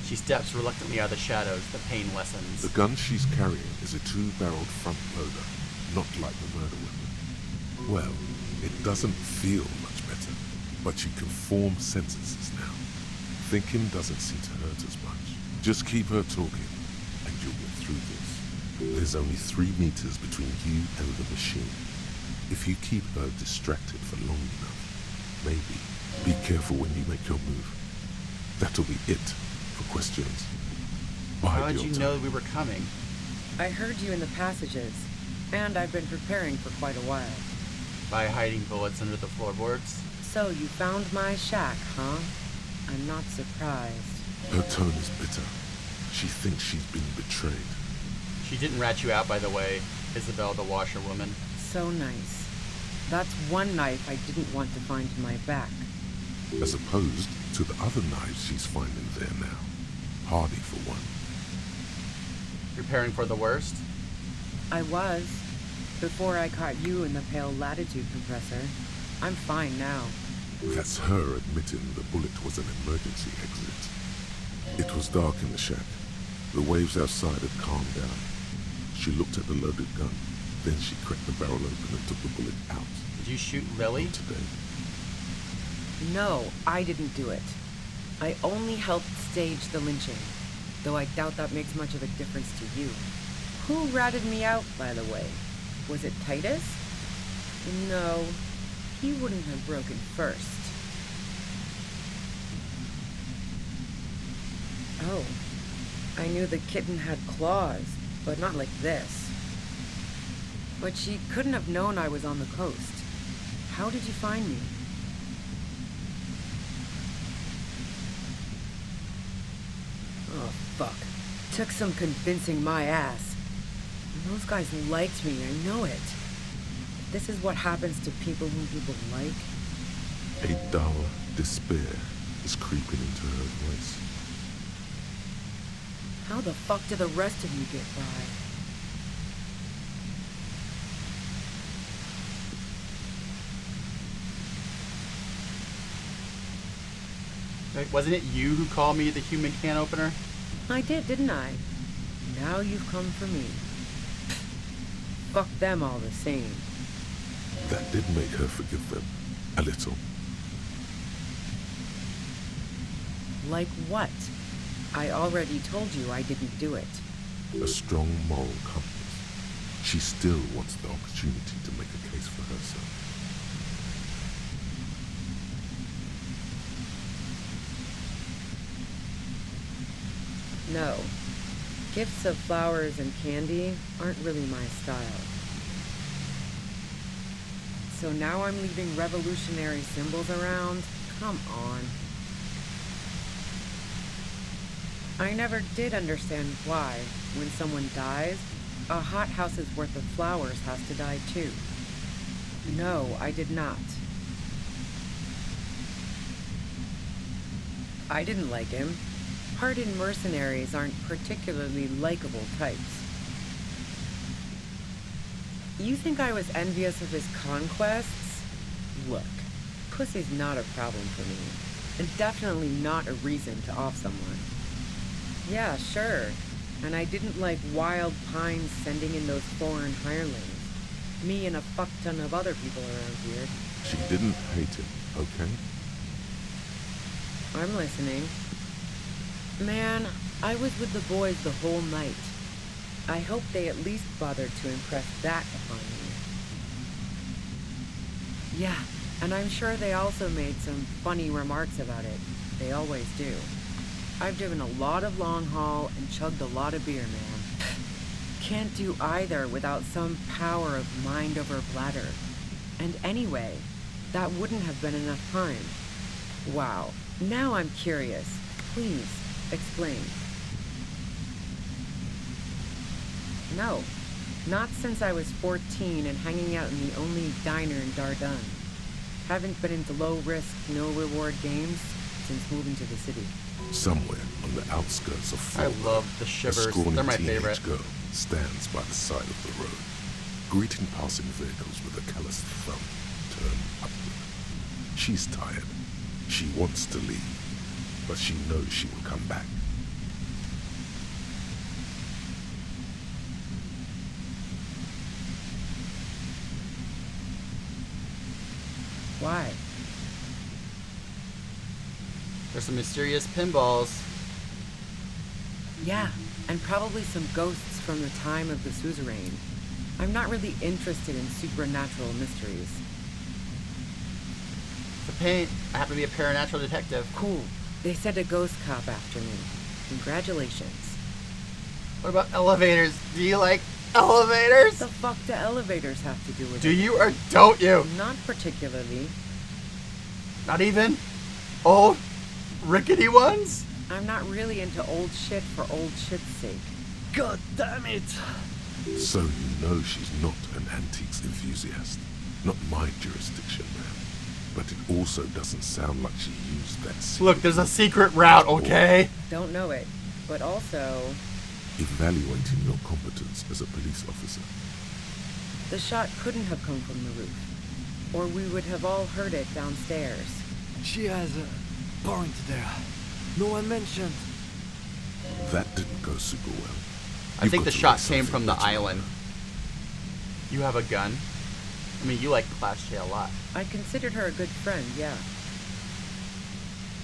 She steps reluctantly out of the shadows. The pain lessens. The gun she's carrying is a 2-barreled front loader, not like the murder weapon. Well, it doesn't feel much better, but she can form sentences now. Thinking doesn't seem to hurt as much. Just keep her talking, and you'll get through this. There's only 3 meters between you and the machine. If you keep her distracted for long enough, maybe. Be careful when you make your move. That'll be it for questions. How did you know we were coming? I heard you in the passages, and I've been preparing for quite a while. By hiding bullets under the floorboards? So you found my shack, huh? I'm not surprised. Her tone is bitter. She thinks she's been betrayed. She didn't rat you out, by the way, Isabel the washerwoman. So nice. That's one knife I didn't want to find in my back. As opposed to the other knives she's finding there now. Hardy for one. Preparing for the worst? I was. Before I caught you in the pale latitude compressor. I'm fine now. That's her admitting the bullet was an emergency exit. It was dark in the shack. The waves outside had calmed down. She looked at the loaded gun. Then she cracked the barrel open and took the bullet out. Did you shoot Lily? Not today. No, I didn't do it. I only helped stage the lynching, though I doubt that makes much of a difference to you. Who ratted me out, by the way? Was it Titus? No, he wouldn't have broken first. Oh, I knew the kitten had claws, but not like this. But she couldn't have known I was on the coast. How did you find me? Oh, fuck. Took some convincing my ass. And those guys liked me, I know it. This is what happens to people whom people like. A dull despair is creeping into her voice. How the fuck do the rest of you get by? Wait, wasn't it you who called me the human can opener? I did, didn't I? Now you've come for me. Fuck them all the same. That did make her forgive them. A little. Like what? I already told you I didn't do it. A strong moral compass. She still wants the opportunity to make a case for herself. No. Gifts of flowers and candy aren't really my style. So now I'm leaving revolutionary symbols around? Come on. I never did understand why, when someone dies, a hothouse's worth of flowers has to die too. No, I did not. I didn't like him. Hardened mercenaries aren't particularly likable types. You think I was envious of his conquests? Look, pussy's not a problem for me, and definitely not a reason to off someone. Yeah, sure, and I didn't like Wild Pines sending in those foreign hirelings. Me and a fuck ton of other people around here. She didn't hate him, okay? I'm listening. Man, I was with the boys the whole night. I hope they at least bothered to impress that upon me. Yeah, and I'm sure they also made some funny remarks about it. They always do. I've driven a lot of long haul and chugged a lot of beer, man. Can't do either without some power of mind over bladder. And anyway, that wouldn't have been enough time. Wow, now I'm curious. Please, explain. No, not since I was 14 and hanging out in the only diner in Dardun. Haven't been into low-risk, no-reward games since moving to the city. Somewhere on the outskirts of I Florida, love the shivers. a scrawny They're my teenage favorite. girl stands by the side of the road, greeting passing vehicles with a callous thumb turned upward. She's tired. She wants to leave, but she knows she will come back. Why? There's some mysterious pinballs. Yeah, and probably some ghosts from the time of the suzerain. I'm not really interested in supernatural mysteries. The paint. I happen to be a paranatural detective. Cool. They sent a ghost cop after me. Congratulations. What about elevators? Do you like elevators? The fuck do elevators have to do with it? Do you or don't you? Not particularly. Not even old, rickety ones? I'm not really into old shit for old shit's sake. God damn it! So you know she's not an antiques enthusiast. Not my jurisdiction, man. but it also doesn't sound like she used that secret. Look, there's a secret route, okay? Don't know it, but also... Evaluating your competence as a police officer. The shot couldn't have come from the roof, or we would have all heard it downstairs. She has a point there. No one mentioned. That didn't go super well. I think the shot came from the island. You have a gun? I mean, you like Clash J a lot. I considered her a good friend, yeah.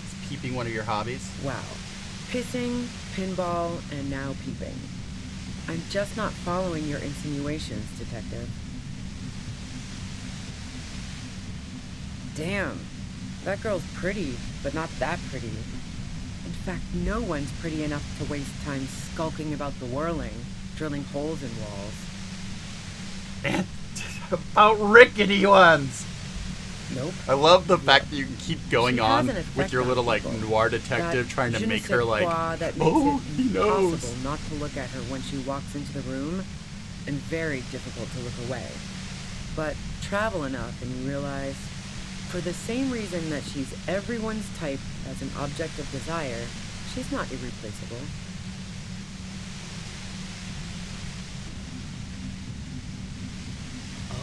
Is peeping one of your hobbies? Wow. Pissing, pinball, and now peeping. I'm just not following your insinuations, Detective. Damn. That girl's pretty, but not that pretty. In fact, no one's pretty enough to waste time skulking about the whirling, drilling holes in walls. And about rickety ones! Nope. I love the fact that you can keep going on an with effect your on little, like, people. noir detective That trying to je ne make sais her, like, quoi that makes oh, it he knows. impossible not to look at her when she walks into the room, and very difficult to look away. But travel enough and you realize, for the same reason that she's everyone's type as an object of desire, she's not irreplaceable.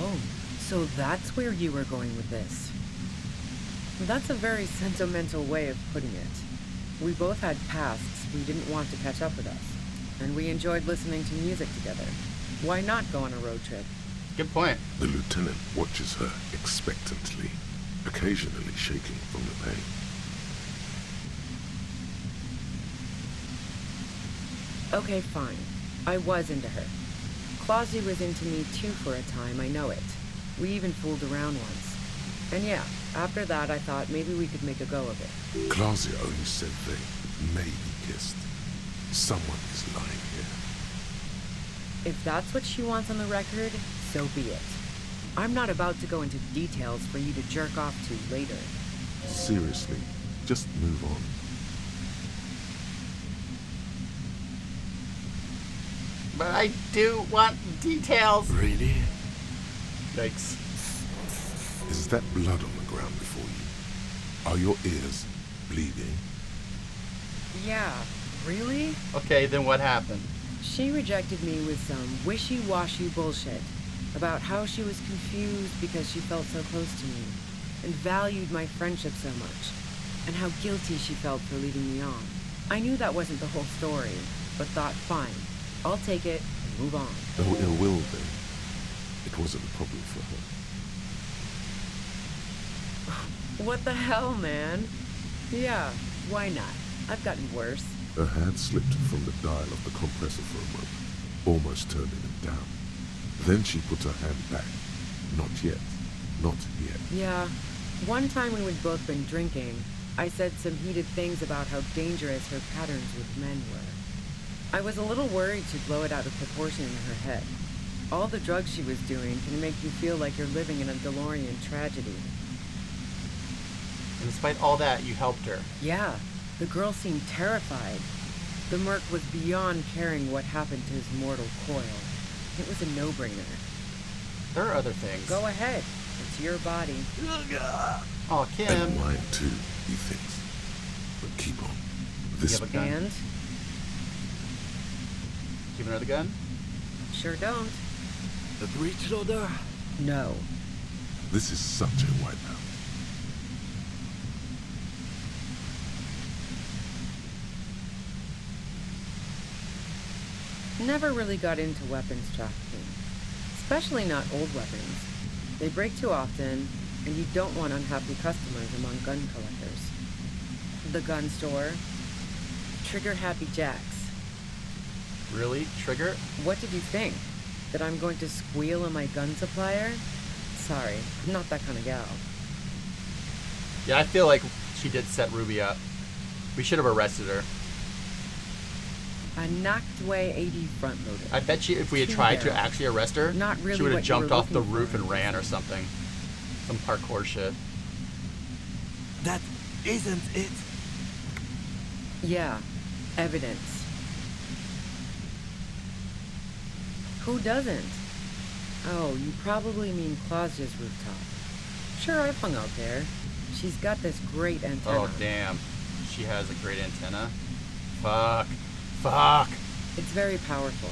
Oh, so that's where you were going with this. That's a very sentimental way of putting it. We both had pasts we didn't want to catch up with us, and we enjoyed listening to music together. Why not go on a road trip? Good point. The lieutenant watches her expectantly, occasionally shaking from the pain. Okay, fine. I was into her. Clausy was into me too for a time, I know it. We even fooled around once. And yeah, after that I thought maybe we could make a go of it. Claudia only said they maybe kissed. Someone is lying here. If that's what she wants on the record, so be it. I'm not about to go into details for you to jerk off to later. Seriously, just move on. But I do want details. Really? Yikes. Is that blood on the ground before you? Are your ears bleeding? Yeah, really? Okay, then what happened? She rejected me with some wishy-washy bullshit about how she was confused because she felt so close to me and valued my friendship so much, and how guilty she felt for leading me on. I knew that wasn't the whole story, but thought, fine, I'll take it and move on. No ill will then. It wasn't a problem for her. What the hell, man? Yeah, why not? I've gotten worse. Her hand slipped from the dial of the compressor for a moment, almost turning it down. Then she put her hand back. Not yet. Not yet. Yeah, one time when we'd both been drinking, I said some heated things about how dangerous her patterns with men were. I was a little worried she'd blow it out of proportion in her head. All the drugs she was doing can make you feel like you're living in a DeLorean tragedy. And despite all that, you helped her. Yeah, the girl seemed terrified. The merc was beyond caring what happened to his mortal coil. It was a no-brainer. There are other things. Go ahead. It's your body. Oh, Kim. And mine too, he thinks. But keep on. This You have a gun? And? Give another gun? Sure don't. A breech loader? No. This is such a wipeout. Never really got into weapons trafficking. Especially not old weapons. They break too often, and you don't want unhappy customers among gun collectors. The gun store. Trigger Happy Jacks. Really? Trigger? What did you think? That I'm going to squeal on my gun supplier? Sorry, I'm not that kind of gal. Yeah, I feel like she did set Ruby up. We should have arrested her. A knocked away 80 front loader. I bet you if we had tried to actually arrest her, Not really she would have what you were jumped off the looking roof for. and ran or something. Some parkour shit. That isn't it. Yeah, evidence. Who doesn't? Oh, you probably mean Claudia's rooftop. Sure, I've hung out there. She's got this great antenna. Oh, damn. She has a great antenna. Fuck. Fuck. It's very powerful.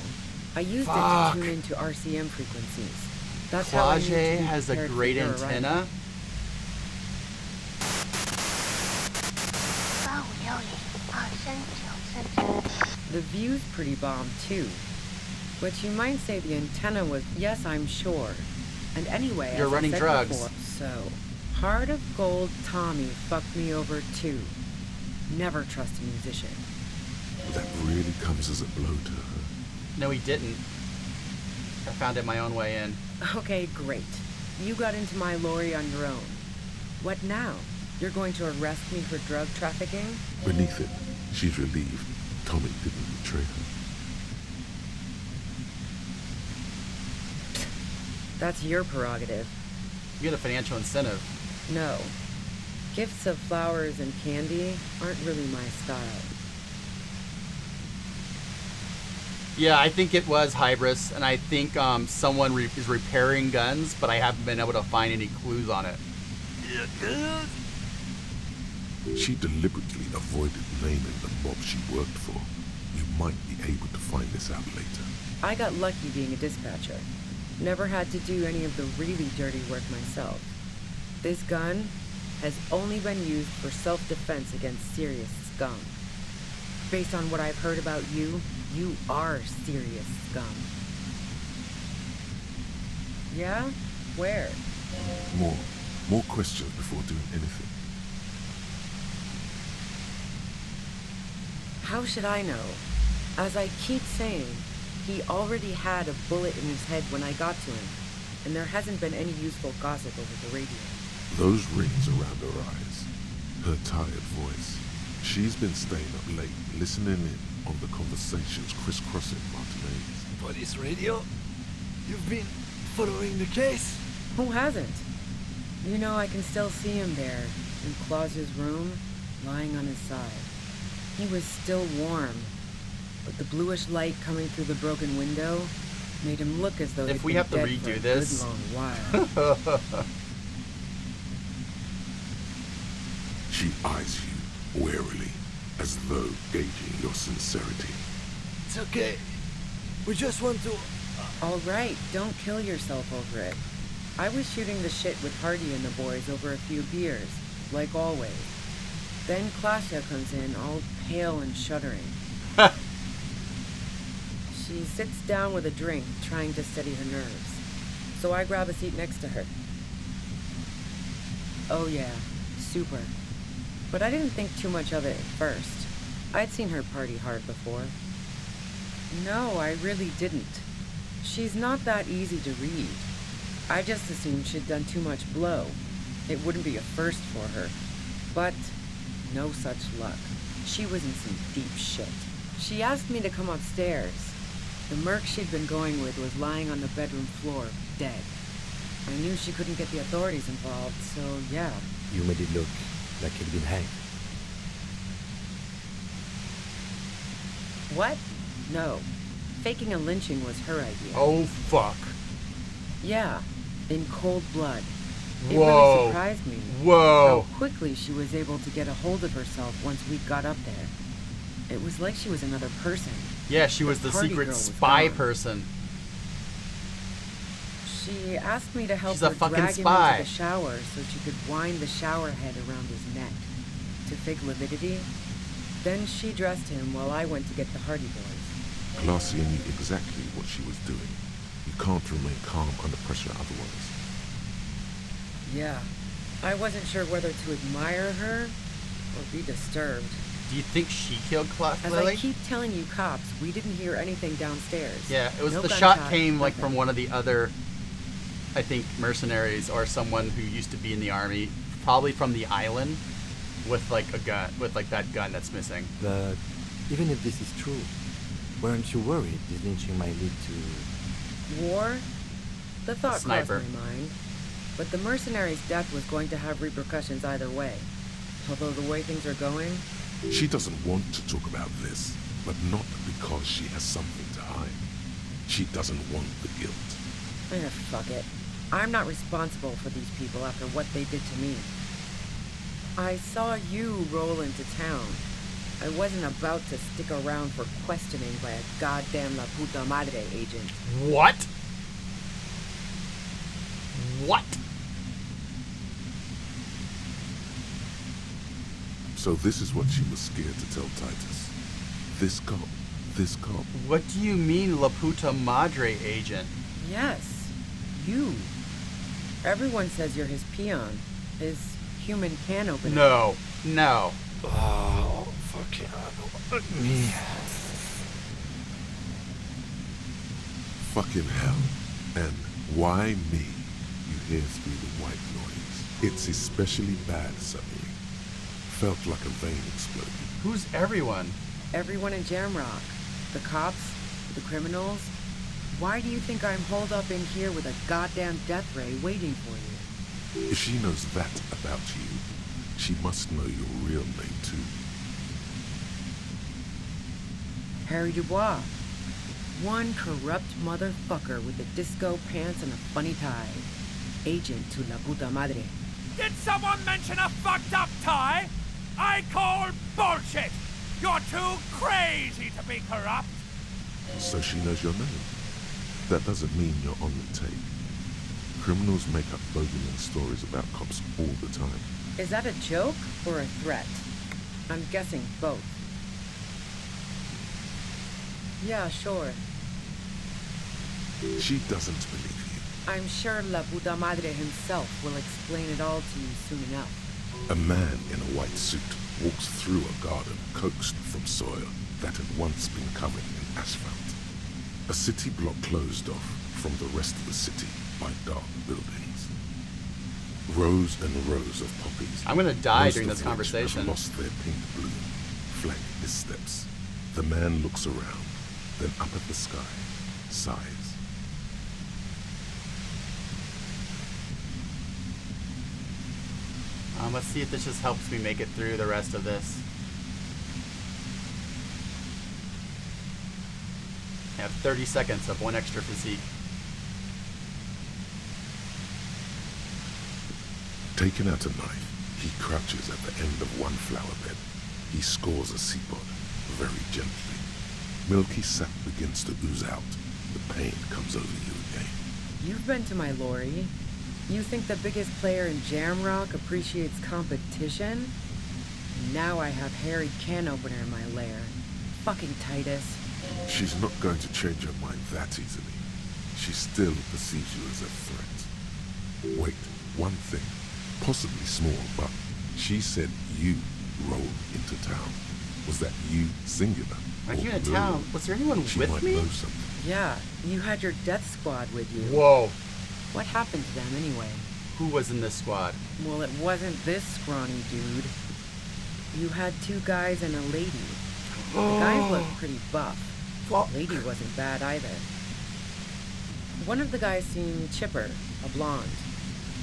I used it Fuck. to tune into RCM frequencies. That's how I knew to Claude be has a prepared for great your antenna. arrival. The view's pretty bomb too. But you might say the antenna was, yes, I'm sure. And anyway, You're as running I said drugs. before, so, Heart of Gold Tommy fucked me over too. Never trust a musician. That really comes as a blow to her. No, he didn't. I found it my own way in. Okay, great. You got into my lorry on your own. What now? You're going to arrest me for drug trafficking? Beneath it, she's relieved Tommy didn't betray her. That's your prerogative. You get a financial incentive. No. Gifts of flowers and candy aren't really my style. Yeah, I think it was Hybris, and I think someone is repairing guns, but I haven't been able to find any clues on it. She deliberately avoided naming the mob she worked for. You might be able to find this out later. I got lucky being a dispatcher. Never had to do any of the really dirty work myself. This gun has only been used for self-defense against serious scum. Based on what I've heard about you, you are serious scum. Yeah? Where? More questions before doing anything. How should I know? As I keep saying, he already had a bullet in his head when I got to him, and there hasn't been any useful gossip over the radio. Those rings around her eyes, her tired voice. She's been staying up late, listening in on the conversations crisscrossing Martinez. Police radio? You've been following the case? Who hasn't? You know, I can still see him there, in Claus's room, lying on his side. He was still warm, but the bluish light coming through the broken window made him look as though If we have to redo this, a good long while. She eyes you warily, as though gauging your sincerity. It's okay. We just want to... All right, don't kill yourself over it. I was shooting the shit with Hardy and the boys over a few beers, like always. Then Klasha comes in, all pale and shuddering. She sits down with a drink, trying to steady her nerves. So I grab a seat next to her. Oh yeah, super. But I didn't think too much of it at first. I'd seen her party hard before. No, I really didn't. She's not that easy to read. I just assumed she'd done too much blow. It wouldn't be a first for her. But no such luck. She was in some deep shit. She asked me to come upstairs. The merc she'd been going with was lying on the bedroom floor, dead. I knew she couldn't get the authorities involved, so yeah. You made it look like he'd been hanged. What? No. Faking a lynching was her idea. Oh, fuck. Yeah, in cold blood. It Whoa. really surprised me. Whoa. How quickly she was able to get a hold of herself once we got up there. It was like she was another person. Yeah, she was the party secret girl was spy gone. person. She asked me to help She's a her fucking drag spy. him into the shower so she could wind the shower head around his neck to fake lividity. Then she dressed him while I went to get the Hardy Boys. Glacia knew exactly what she was doing. You can't remain calm under pressure otherwise. Yeah, I wasn't sure whether to admire her or be disturbed. Do you think she killed As Lily? I keep telling you cops, we didn't hear anything downstairs. Yeah, it was No the gunshot, shot came like nothing. from one of the other, I think, mercenaries or someone who used to be in the army, probably from the island, with like a gun, with like that gun that's missing. But even if this is true, weren't you worried this lynching might lead to... War? The thought crossed my sniper. mind. But the mercenary's death was going to have repercussions either way. Although the way things are going... She doesn't want to talk about this, but not because she has something to hide. She doesn't want the guilt. Fuck it. I'm not responsible for these people after what they did to me. I saw you roll into town. I wasn't about to stick around for questioning by a goddamn La Puta Madre agent. What? What? So this is what she was scared to tell Titus. This cop. What do you mean, La Puta Madre agent? Yes, you. Everyone says you're his peon, his human can opener. No. Oh, fucking me. Fucking hell. And why me? You hear through the white noise. It's especially bad suddenly. Felt like a vein exploded. Who's everyone? Everyone in Jamrock. The cops, the criminals. Why do you think I'm holed up in here with a goddamn death ray waiting for you? If she knows that about you, she must know your real name too. Harry Dubois. One corrupt motherfucker with the disco pants and a funny tie. Agent to La Puta Madre. Did someone mention a fucked up tie? I call bullshit! You're too crazy to be corrupt! So she knows your name. That doesn't mean you're on the take. Criminals make up bogeyman stories about cops all the time. Is that a joke or a threat? I'm guessing both. Yeah, sure. She doesn't believe you. I'm sure La Puta Madre himself will explain it all to you soon enough. A man in a white suit walks through a garden coaxed from soil that had once been covered in asphalt. A city block closed off from the rest of the city by dark buildings. Rows and rows of poppies. I'm gonna die most during of this which conversation. have lost their pink bloom, flank his steps. The man looks around, then up at the sky, sighs. Let's see if this just helps me make it through the rest of this. I have 30 seconds of one extra physique. Taking out a knife, he crouches at the end of one flower bed. He scores a seapod, very gently. Milky sap begins to ooze out. The pain comes over you again. You've been to my lorry. You think the biggest player in Jamrock appreciates competition? And now I have Harry Can Opener in my lair. Fucking Titus. She's not going to change her mind that easily. She still perceives you as a threat. Wait, one thing. Possibly small, but she said you rolled into town. Was that you, singular? Are you in town? Was there anyone she with might me? Know something. Yeah, you had your death squad with you. Whoa. What happened to them anyway? Who was in this squad? Well, it wasn't this scrawny dude. You had 2 guys and a lady. The guys looked pretty buff. Fuck. The lady wasn't bad either. One of the guys seemed chipper, a blonde.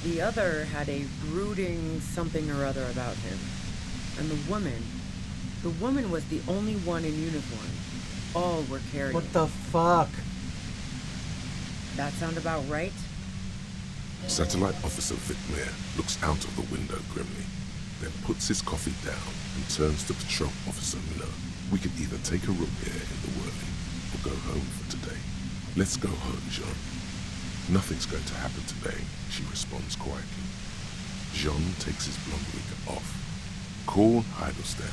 The other had a brooding something or other about him. And the woman was the only one in uniform. All were carrying. What the fuck? That sound about right? Satellite Officer Whitmere looks out of the window grimly, then puts his coffee down and turns to Patrol Officer Miller. We can either take a room here in the whirling or go home for today. Let's go home, Jean. Nothing's going to happen today, she responds quietly. Jean takes his blonde wig off. Call Heidelstein.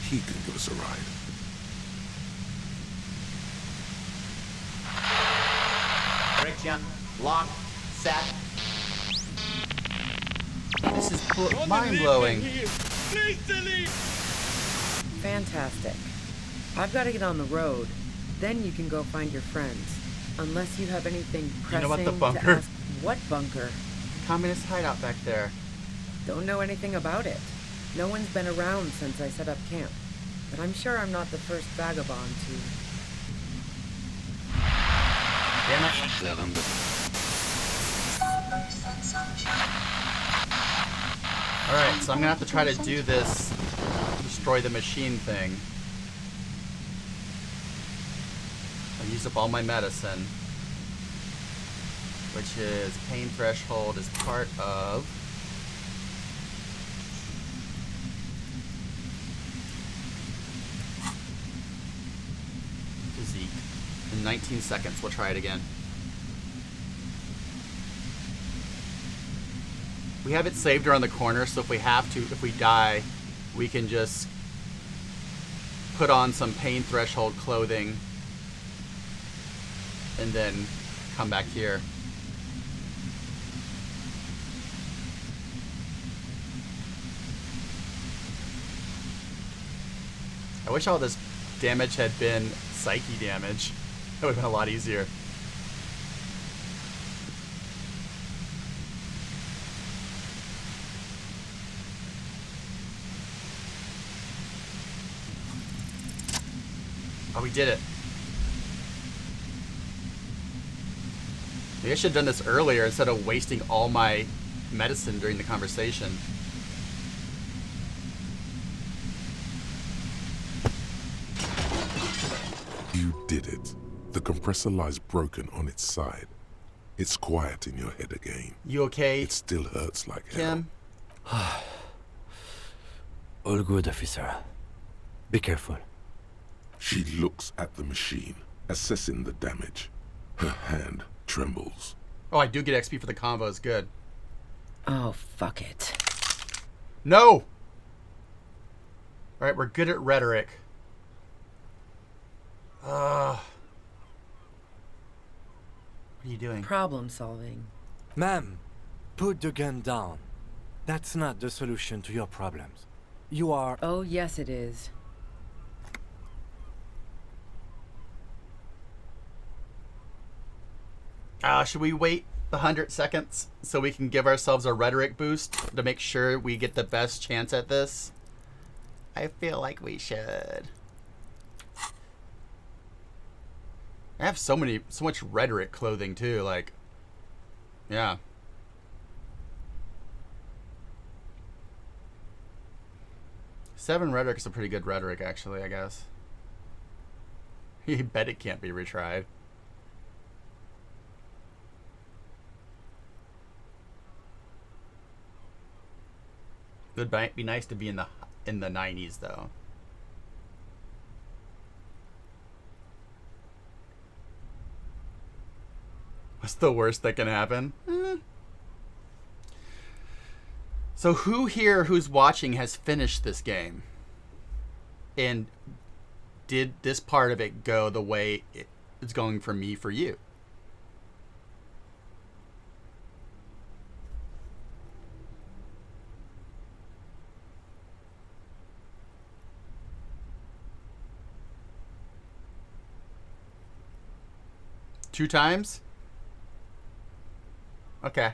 He can give us a ride. Friction, lock, set. This is mind-blowing. Fantastic. I've got to get on the road. Then you can go find your friends. Unless you have anything pressing You know what, the to bunker? ask. What bunker? Communist hideout back there. Don't know anything about it. No one's been around since I set up camp. But I'm sure I'm not the first vagabond to... Damn it. Alright, so I'm gonna have to try to do this destroy the machine thing. I use up all my medicine, which is pain threshold is part of In 19 seconds, we'll try it again. We have it saved around the corner, so if we have to, if we die, we can just put on some pain threshold clothing and then come back here. I wish all this damage had been psyche damage. That would have been a lot easier. Oh, we did it. Maybe I should have done this earlier instead of wasting all my medicine during the conversation. You did it. The compressor lies broken on its side. It's quiet in your head again. You okay? It still hurts like Kim? hell. All good, officer. Be careful. She looks at the machine, assessing the damage. Her hand trembles. Oh, I do get XP for the combos. Good. Oh, fuck it. No! Alright, we're good at rhetoric. What are you doing? Problem solving. Ma'am, put the gun down. That's not the solution to your problems. You are... Oh, yes it is. Should we wait the 100 seconds so we can give ourselves a rhetoric boost to make sure we get the best chance at this? I feel like we should. I have so much rhetoric clothing too, like, yeah. Seven rhetoric is a pretty good rhetoric, actually, I guess. You bet it can't be retried. It would be nice to be in the 90s, though. What's the worst that can happen? So who here who's watching has finished this game? And did this part of it go the way it's going for me for you? Two times? Okay.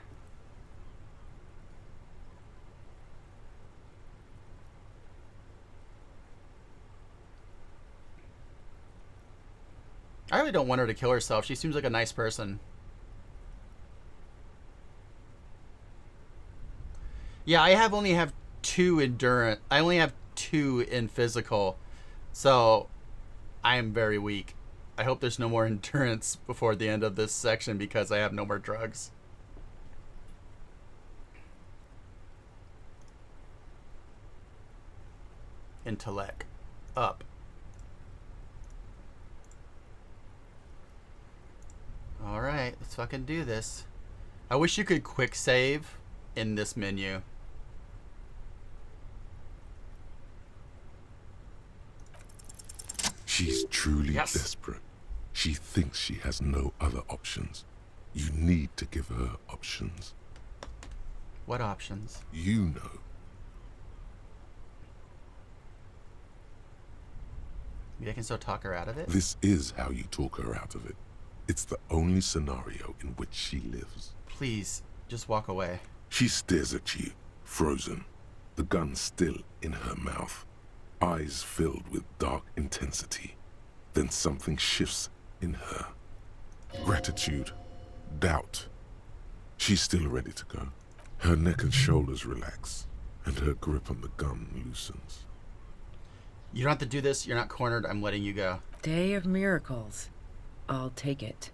I really don't want her to kill herself. She seems like a nice person. Yeah, I only have 2 endurance. I only have 2 in physical. So I am very weak. I hope there's no more endurance before the end of this section because I have no more drugs. Intellect. Up. Alright, let's fucking do this. I wish you could quick save in this menu. She's truly desperate. She thinks she has no other options. You need to give her options. What options? You know. Maybe I can still talk her out of it? This is how you talk her out of it. It's the only scenario in which she lives. Please, just walk away. She stares at you, frozen, the gun still in her mouth, eyes filled with dark intensity. Then something shifts in her. Gratitude, doubt. She's still ready to go. Her neck and shoulders relax, and her grip on the gun loosens. You don't have to do this. You're not cornered. I'm letting you go. Day of miracles. I'll take it.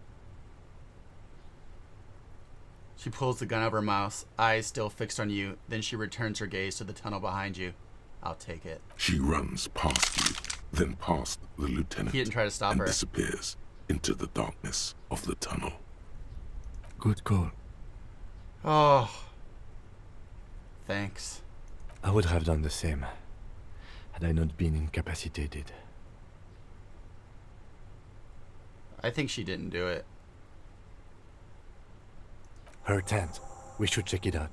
She pulls the gun over her mouth, eyes still fixed on you. Then she returns her gaze to the tunnel behind you. I'll take it. She runs past you, then past the lieutenant. He didn't try to stop and her. Disappears. into the darkness of the tunnel. Good call. Oh. Thanks. I would have done the same had I not been incapacitated. I think she didn't do it. Her tent. We should check it out.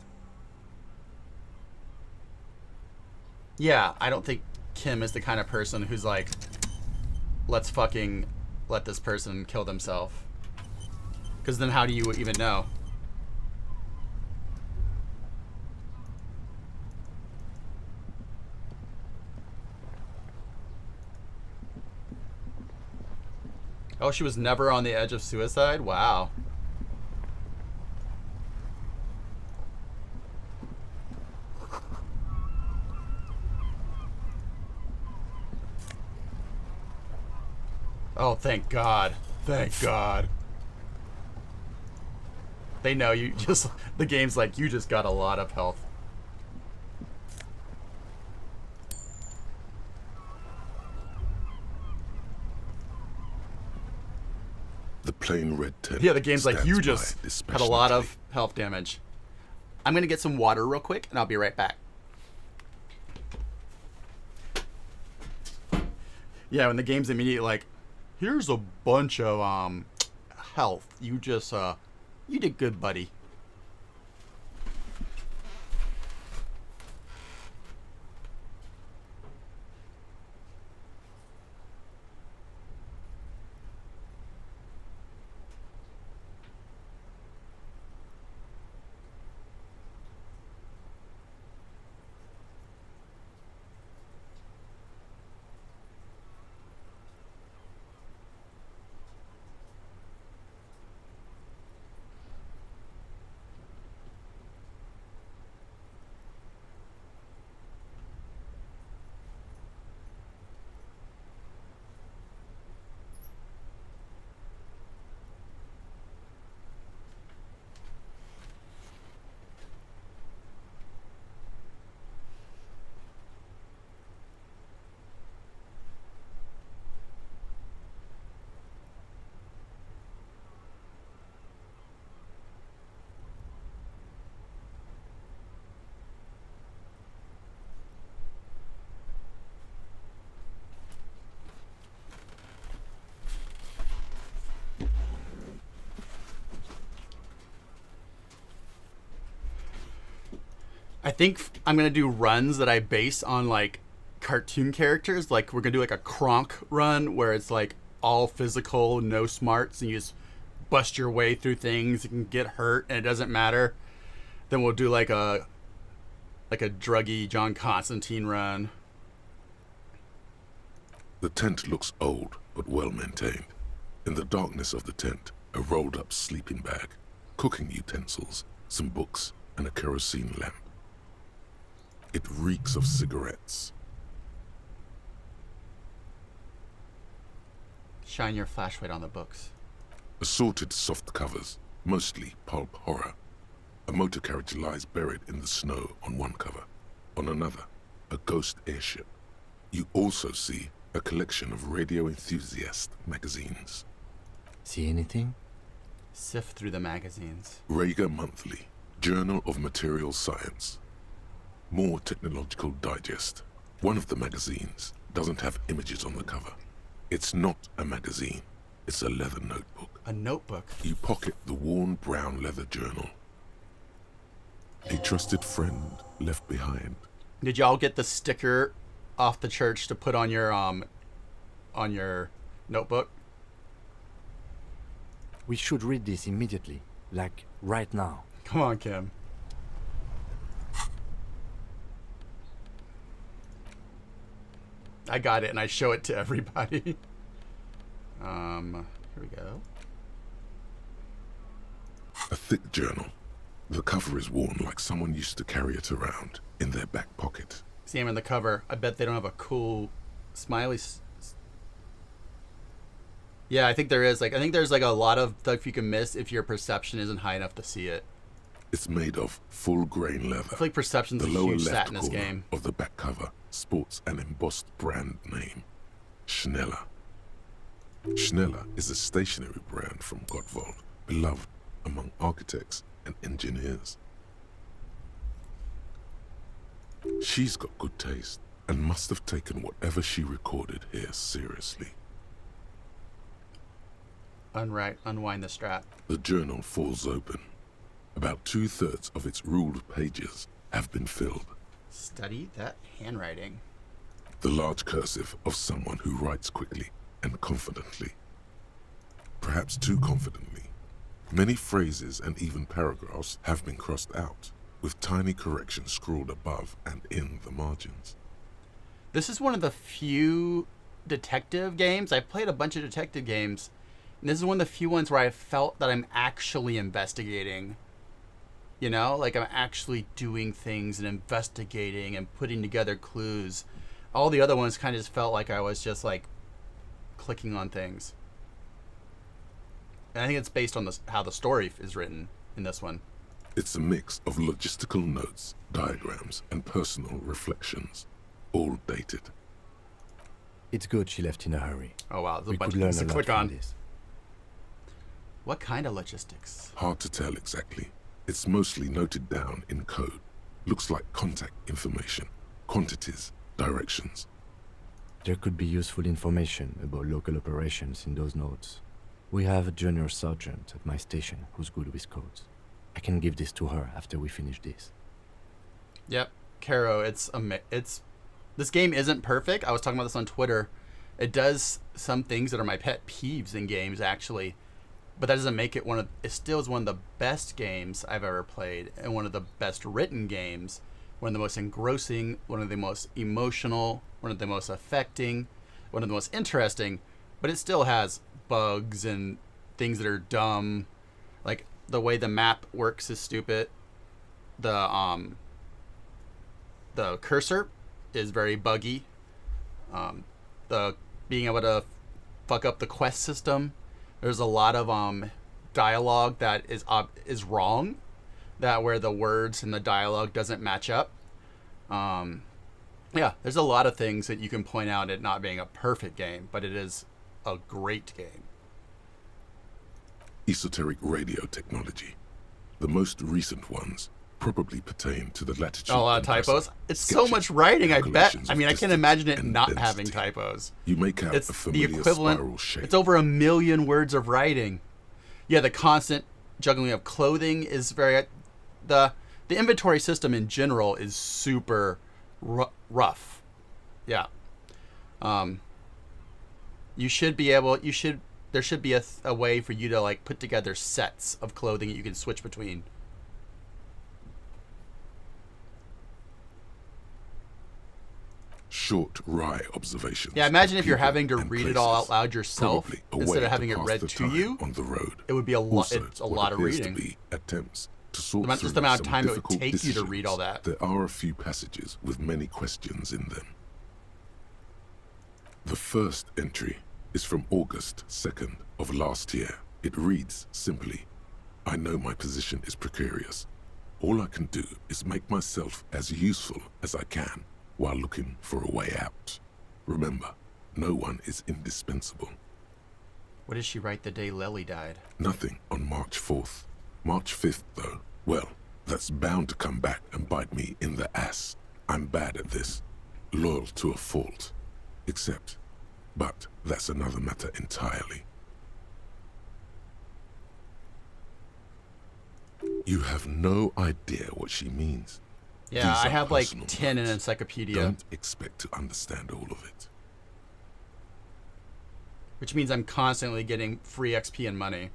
Yeah, I don't think Kim is the kind of person who's like, let's fucking let this person kill themselves. Because then how do you even know? Oh, she was never on the edge of suicide? Wow. Oh, thank God. Thank God. They know you just... The game's like, you just got a lot of health. The plain red tent. Yeah, the game's like, you just stands by had a lot of health damage. I'm going to get some water real quick, and I'll be right back. Yeah, when the game's immediately like, here's a bunch of health. You just, you did good, buddy. I think I'm going to do runs that I base on, like, cartoon characters. Like, we're going to do, like, a Kronk run where it's, like, all physical, no smarts, and you just bust your way through things. You can get hurt, and it doesn't matter. Then we'll do, like a druggy John Constantine run. The tent looks old, but well maintained. In the darkness of the tent, a rolled-up sleeping bag, cooking utensils, some books, and a kerosene lamp. It reeks of cigarettes. Shine your flashlight on the books. Assorted soft covers, mostly pulp horror. A motor carriage lies buried in the snow on one cover. On another, a ghost airship. You also see a collection of radio enthusiast magazines. See anything? Sift through the magazines. Rager Monthly, Journal of Material Science. More Technological Digest. One of the magazines doesn't have images on the cover. It's not a magazine. It's a leather notebook. A notebook? You pocket the worn brown leather journal. A trusted friend left behind. Did y'all get the sticker off the church to put on your notebook? We should read this immediately. Like, right now. Come on, Kim. I got it, and I show it to everybody. Here we go. A thick journal. The cover is worn like someone used to carry it around in their back pocket. See him in the cover. I bet they don't have a cool smiley. Yeah, I think there is. I think there's like a lot of stuff you can miss if your perception isn't high enough to see it. It's made of full-grain leather. I feel like perception's a huge stat in this game. Of the back cover sports an embossed brand name, Schneller. Schneller is a stationery brand from Gottwald, beloved among architects and engineers. She's got good taste and must have taken whatever she recorded here seriously. Unwind the strap. The journal falls open. About 2/3 of its ruled pages have been filled. Study that handwriting. The large cursive of someone who writes quickly and confidently. Perhaps too confidently. Many phrases and even paragraphs have been crossed out, with tiny corrections scrawled above and in the margins. This is one of the few detective games. I've played a bunch of detective games, and this is one of the few ones where I felt that I'm actually investigating. You know, like I'm actually doing things and investigating and putting together clues. All the other ones kind of just felt like I was just like clicking on things. And I think it's based on how the story is written in this one. It's a mix of logistical notes, diagrams, and personal reflections, all dated. It's good she left in a hurry. Oh wow, there's We a bunch could of learn things a to lot click from on. this. What kind of logistics? Hard to tell exactly. It's mostly noted down in code. Looks like contact information, quantities, directions. There could be useful information about local operations in those notes. We have a junior sergeant at my station who's good with codes. I can give this to her after we finish this. Yep, Caro, it's this game isn't perfect. I was talking about this on Twitter. It does some things that are my pet peeves in games, actually, but that doesn't make it it still is one of the best games I've ever played, and one of the best written games, one of the most engrossing, one of the most emotional, one of the most affecting, one of the most interesting, but it still has bugs and things that are dumb. Like the way the map works is stupid. The cursor is very buggy. The being able to fuck up the quest system. There's a lot of dialogue that is wrong, that where the words and the dialogue doesn't match up. Yeah, there's a lot of things that you can point out it not being a perfect game, but it is a great game. Esoteric radio technology. The most recent ones probably pertain to the latitude. A lot of typos. It's so much writing, I bet. I mean, I can imagine it not having typos. You make out It's a familiar the equivalent. spiral shape. It's over 1 million words of writing. Yeah, the constant juggling of clothing is very. The inventory system in general is super rough. Yeah. You should be able. There should be a way for you to like put together sets of clothing that you can switch between. Short, wry observations. Yeah, imagine of if you're people having to and read it all out places. loud yourself Probably a instead way of having it pass read the to time you. on the road. It would be a lot. Also, It's a what lot of appears reading. to be attempts to sort Just through the amount of some time it would difficult take you to read all that. There are a few passages with many questions in them. The first entry is from August 2nd of last year. It reads simply, "I know my position is precarious. All I can do is make myself as useful as I can while looking for a way out. Remember, no one is indispensable." What did she write the day Lily died? Nothing on March 4th. March 5th, though, well, that's bound to come back and bite me in the ass. I'm bad at this. Loyal to a fault. But that's another matter entirely. You have no idea what she means. Yeah, These I are have like personal 10 in notes. encyclopedia. Don't expect to understand all of it. Which means I'm constantly getting free XP and money.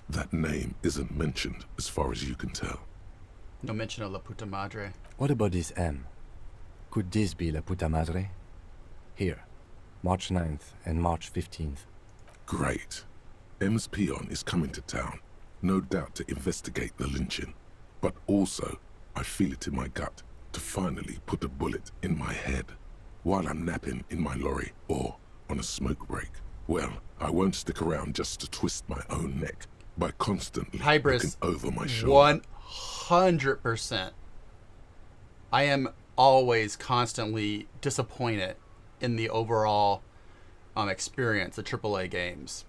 That name isn't mentioned as far as you can tell. No mention of La Puta Madre. What about this M? Could this be La Puta Madre? Here, March 9th and March 15th. Great. M's peon is coming to town, no doubt to investigate the lynching. But also, I feel it in my gut to finally put a bullet in my head while I'm napping in my lorry or on a smoke break. Well, I won't stick around just to twist my own neck by constantly Hybris, looking over my shoulder. 100%. I am always constantly disappointed in the overall experience the AAA games.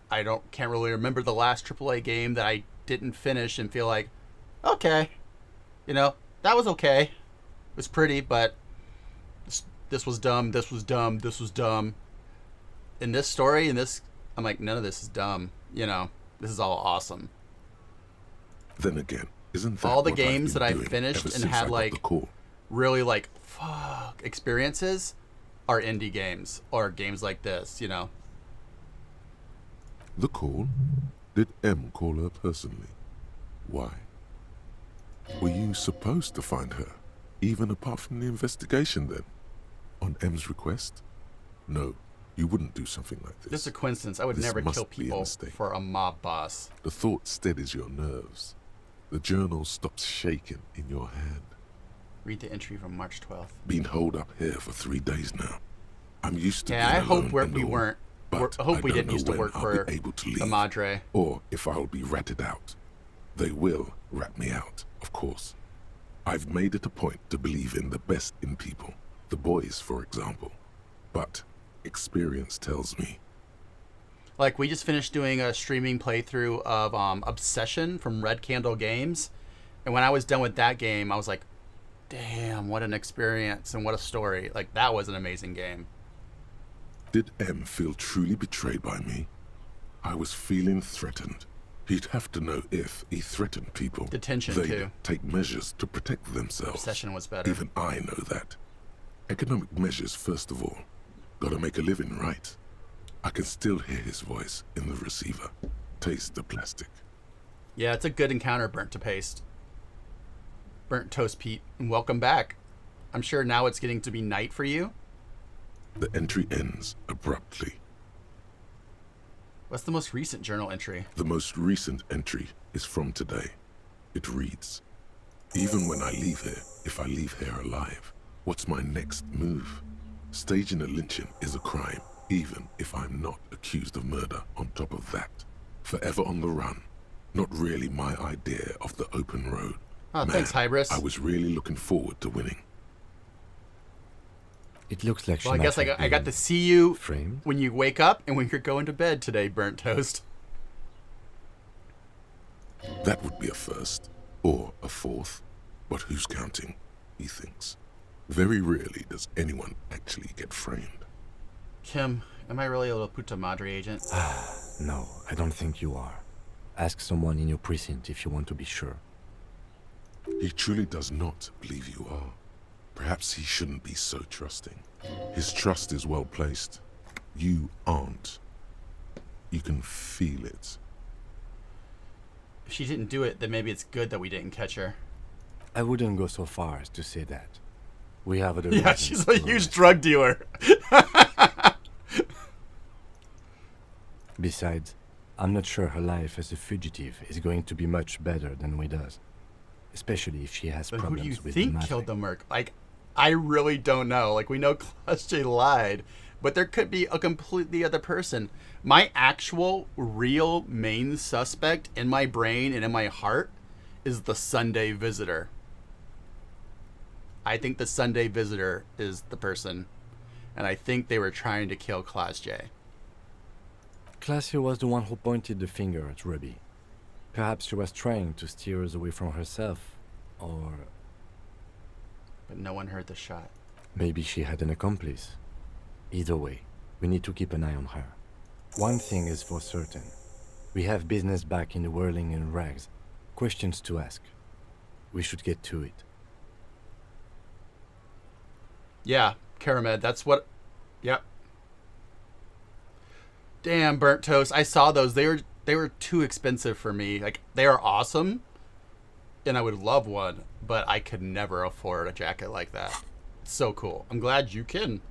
I can't really remember the last AAA game that I didn't finish and feel like, okay, you know, that was okay. It was pretty, but this was dumb. This was dumb. This was dumb. In this story, I'm like, none of this is dumb. You know, this is all awesome. Then again, isn't that all the what games I've that I been doing finished ever and since I had got like the call? really like fuck experiences are indie games or games like this, you know. The call? Did M call her personally? Why? Were you supposed to find her, even apart from the investigation then? On M's request? No, you wouldn't do something like this. This is a coincidence. I would This never must kill be a people mistake. for a mob boss. The thought steadies your nerves. The journal stops shaking in your hand. Read the entry from March 12th. Been holed up here for 3 days now. I'm used to Yeah, I being hope alone and we all, weren't. but I hope I we don't didn't know used to when work I'll for be able to the leave, Madre. or if I'll be ratted out. They will rat me out, of course. I've made it a point to believe in the best in people, the boys, for example. But experience tells me. Like, we just finished doing a streaming playthrough of Obsession from Red Candle Games. And when I was done with that game, I was like, damn, what an experience and what a story. Like, that was an amazing game. Did M feel truly betrayed by me? I was feeling threatened. He'd have to know if he threatened people. Detention, they'd too. take measures to protect themselves. Obsession was better. Even I know that. Economic measures, first of all. Gotta make a living, right? I can still hear his voice in the receiver. Taste the plastic. Yeah, it's a good encounter, Burnt to Paste. Burnt Toast Pete, and welcome back. I'm sure now it's getting to be night for you. The entry ends abruptly. What's the most recent journal entry? The most recent entry is from today. It reads, even when I leave here, if I leave here alive, what's my next move? Staging a lynching is a crime, even if I'm not accused of murder on top of that. Forever on the run. Not really my idea of the open road. Oh, thanks, Hybris. I was really looking forward to winning. It looks like she Well, I might guess have I got been to see you framed. when you wake up and when you're going to bed today, Burnt Toast. That would be a first, or a fourth, but who's counting, he thinks. Very rarely does anyone actually get framed. Kim, am I really a little puta madre agent? No, I don't think you are. Ask someone in your precinct if you want to be sure. He truly does not believe you are. Perhaps he shouldn't be so trusting. His trust is well placed. You aren't. You can feel it. If she didn't do it, then maybe it's good that we didn't catch her. I wouldn't go so far as to say that. We have other Yeah, reasons she's to a huge drug dealer. Besides, I'm not sure her life as a fugitive is going to be much better than Weda's. Especially if she has But who do problems you with think the killed the Merc? Like, I really don't know. Like, we know Class J lied, but there could be a completely other person. My actual, real main suspect in my brain and in my heart is the Sunday Visitor. I think the Sunday Visitor is the person, and I think they were trying to kill Class J. Classy was the one who pointed the finger at Ruby. Perhaps she was trying to steer us away from herself, or... But no one heard the shot. Maybe she had an accomplice. Either way, we need to keep an eye on her. One thing is for certain. We have business back in the whirling in rags. Questions to ask. We should get to it. Yeah, Karamed, that's what... Yep. Damn, Burnt Toast. I saw those. They were too expensive for me. Like, they are awesome, and I would love one, but I could never afford a jacket like that. It's so cool. I'm glad you can.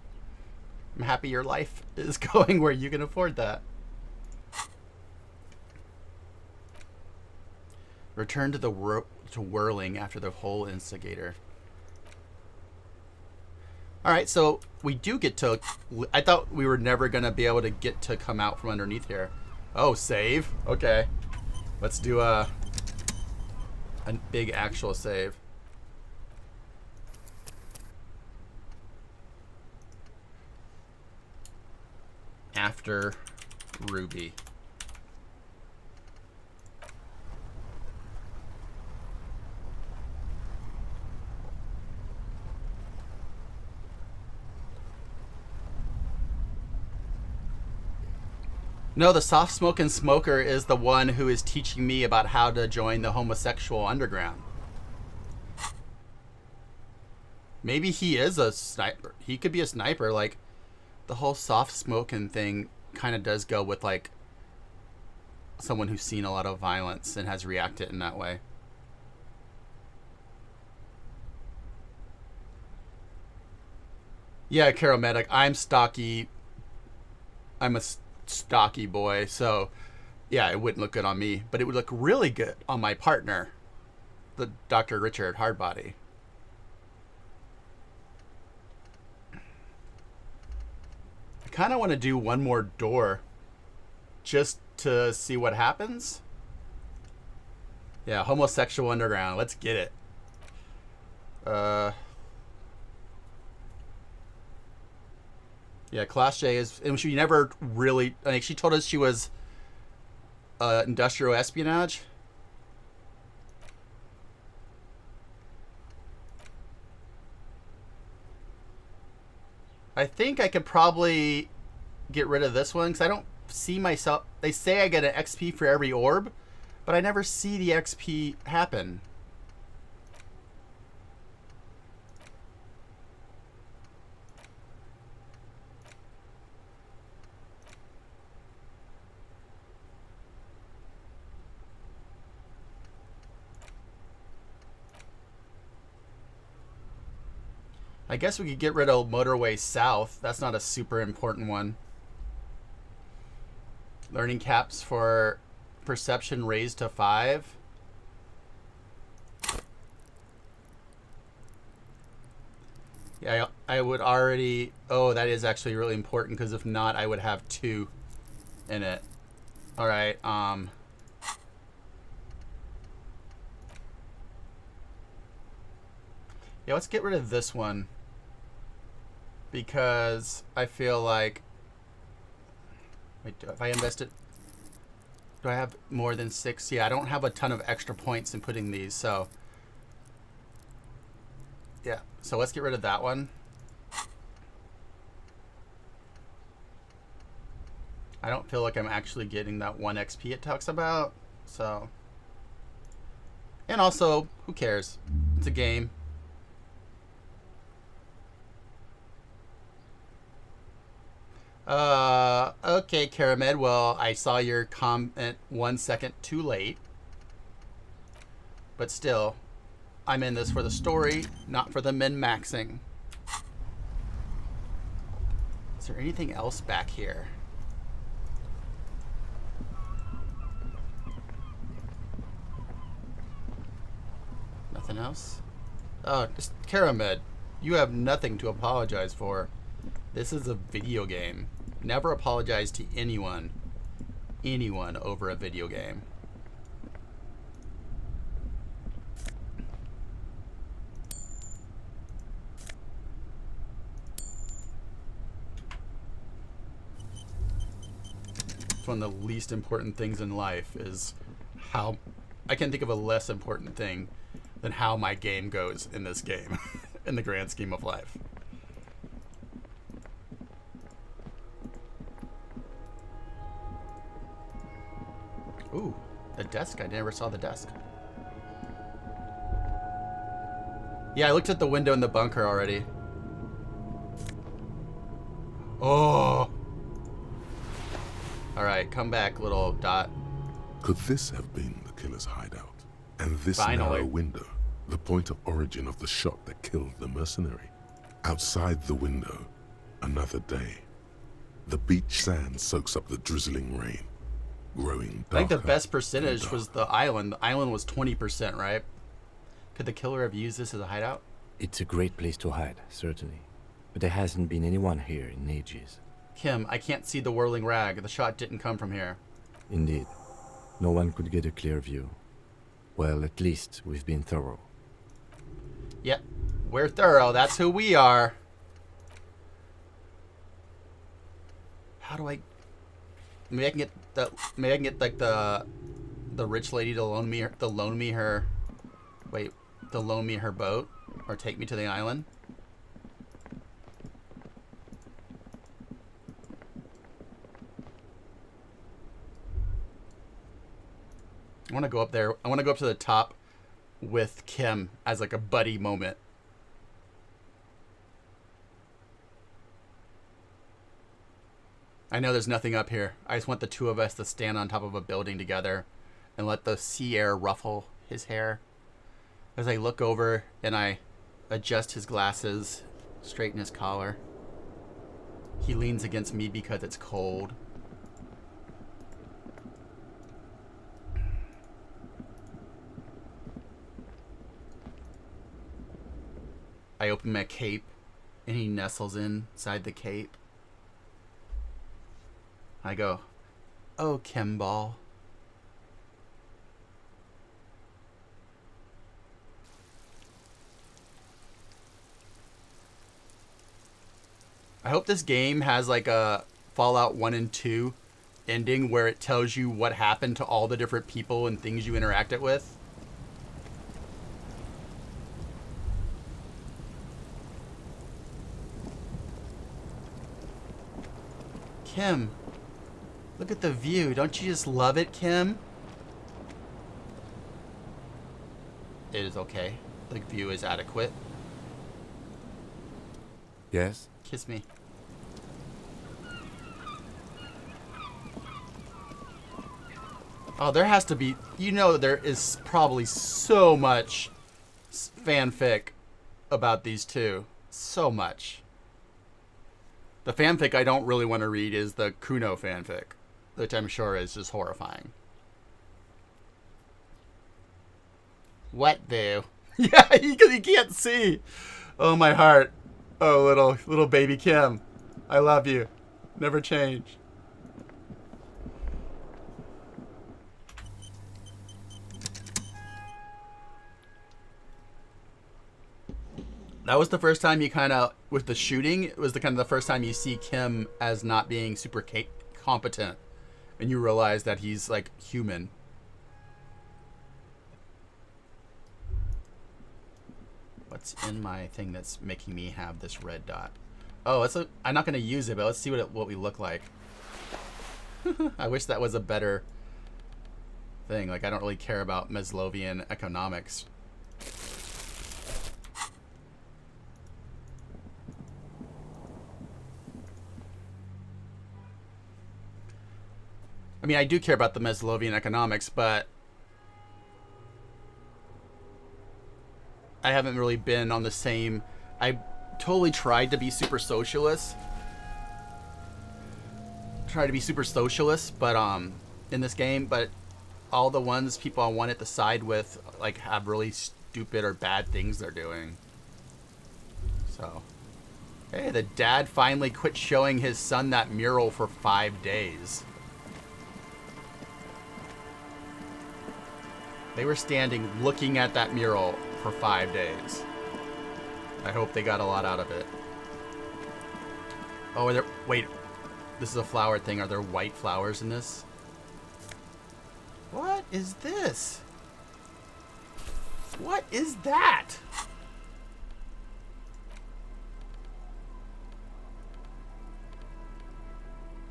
I'm happy your life is going where you can afford that. Return to the whirling after the whole instigator. All right, so we do get to... I thought we were never going to be able to get to come out from underneath here. Oh, save? Okay. Let's do a big actual save. after Ruby. No, the soft-smoking smoker is the one who is teaching me about how to join the homosexual underground. Maybe he is a sniper. He could be a sniper. Like, the whole soft-smoking thing kind of does go with, like, someone who's seen a lot of violence and has reacted in that way. Yeah, Carol Medic, I'm stocky. I'm a stocky boy, so yeah, it wouldn't look good on me, but it would look really good on my partner, the Dr. Richard Hardbody. I kind of want to do one more door just to see what happens. Yeah, homosexual underground. Let's get it. Yeah, Class J is, and she never really, like, she told us she was industrial espionage. I think I could probably get rid of this one because I don't see myself. They say I get an XP for every orb, but I never see the XP happen. I guess we could get rid of Motorway South. That's not a super important one. Learning caps for perception raised to 5. Yeah, I would already... Oh, that is actually really important, because if not, I would have 2 in it. Alright, yeah, let's get rid of this one. Because I feel like... Wait, if I invest it... Do I have more than 6? Yeah, I don't have a ton of extra points in putting these, so... Yeah, so let's get rid of that one. I don't feel like I'm actually getting that 1 XP it talks about, so... And also, who cares? It's a game. Okay, Karamed. Well, I saw your comment 1 second too late. But still, I'm in this for the story, not for the min-maxing. Is there anything else back here? Nothing else? Oh, just Karamed. You have nothing to apologize for. This is a video game. Never apologize to anyone over a video game. It's one of the least important things in life is how... I can't think of a less important thing than how my game goes in this game in the grand scheme of life. Ooh, the desk. I never saw the desk. Yeah, I looked at the window in the bunker already. Oh. Alright, come back, little dot. Could this have been the killer's hideout? And this Finally. narrow window, the point of origin of the shot that killed the mercenary? Outside the window, another day. The beach sand soaks up the drizzling rain, growing darker. I think the best percentage was the island. The island was 20%, right? Could the killer have used this as a hideout? It's a great place to hide, certainly. But there hasn't been anyone here in ages. Kim, I can't see the whirling rag. The shot didn't come from here. Indeed. No one could get a clear view. Well, at least we've been thorough. Yep, we're thorough. That's who we are. How do I... Maybe I can get like the rich lady to loan me her boat or take me to the island. I want to go up there. I want to go up to the top with Kim as like a buddy moment. I know there's nothing up here. I just want the two of us to stand on top of a building together and let the sea air ruffle his hair. As I look over and I adjust his glasses, straighten his collar. He leans against me because it's cold. I open my cape and he nestles inside the cape. I go, "Oh, Kimball." I hope this game has like a Fallout 1 and 2 ending where it tells you what happened to all the different people and things you interacted with. Kim, look at the view. Don't you just love it, Kim? It is okay. The view is adequate. Yes? Kiss me. Oh, there has to be... You know there is probably so much fanfic about these two. So much. The fanfic I don't really want to read is the Kuno fanfic, which I'm sure is just horrifying. What, boo? Yeah, he can't see. Oh, my heart. Oh, little baby Kim. I love you. Never change. That was the first time you kind of, with the shooting, it was the first time you see Kim as not being super competent. And you realize that he's, like, human. What's in my thing that's making me have this red dot? Oh, I'm not going to use it, but let's see what we look like. I wish that was a better thing. Like, I don't really care about Maslowian economics. I mean, I do care about the Maslowian economics, but I haven't really been on the same... I totally tried to be super socialist. But in this game, but all the ones people I wanted to side with, like, have really stupid or bad things they're doing. So, hey, the dad finally quit showing his son that mural for 5 days. They were standing looking at that mural for 5 days. I hope they got a lot out of it. Oh, wait, this is a flower thing. Are there white flowers in this? What is this? What is that?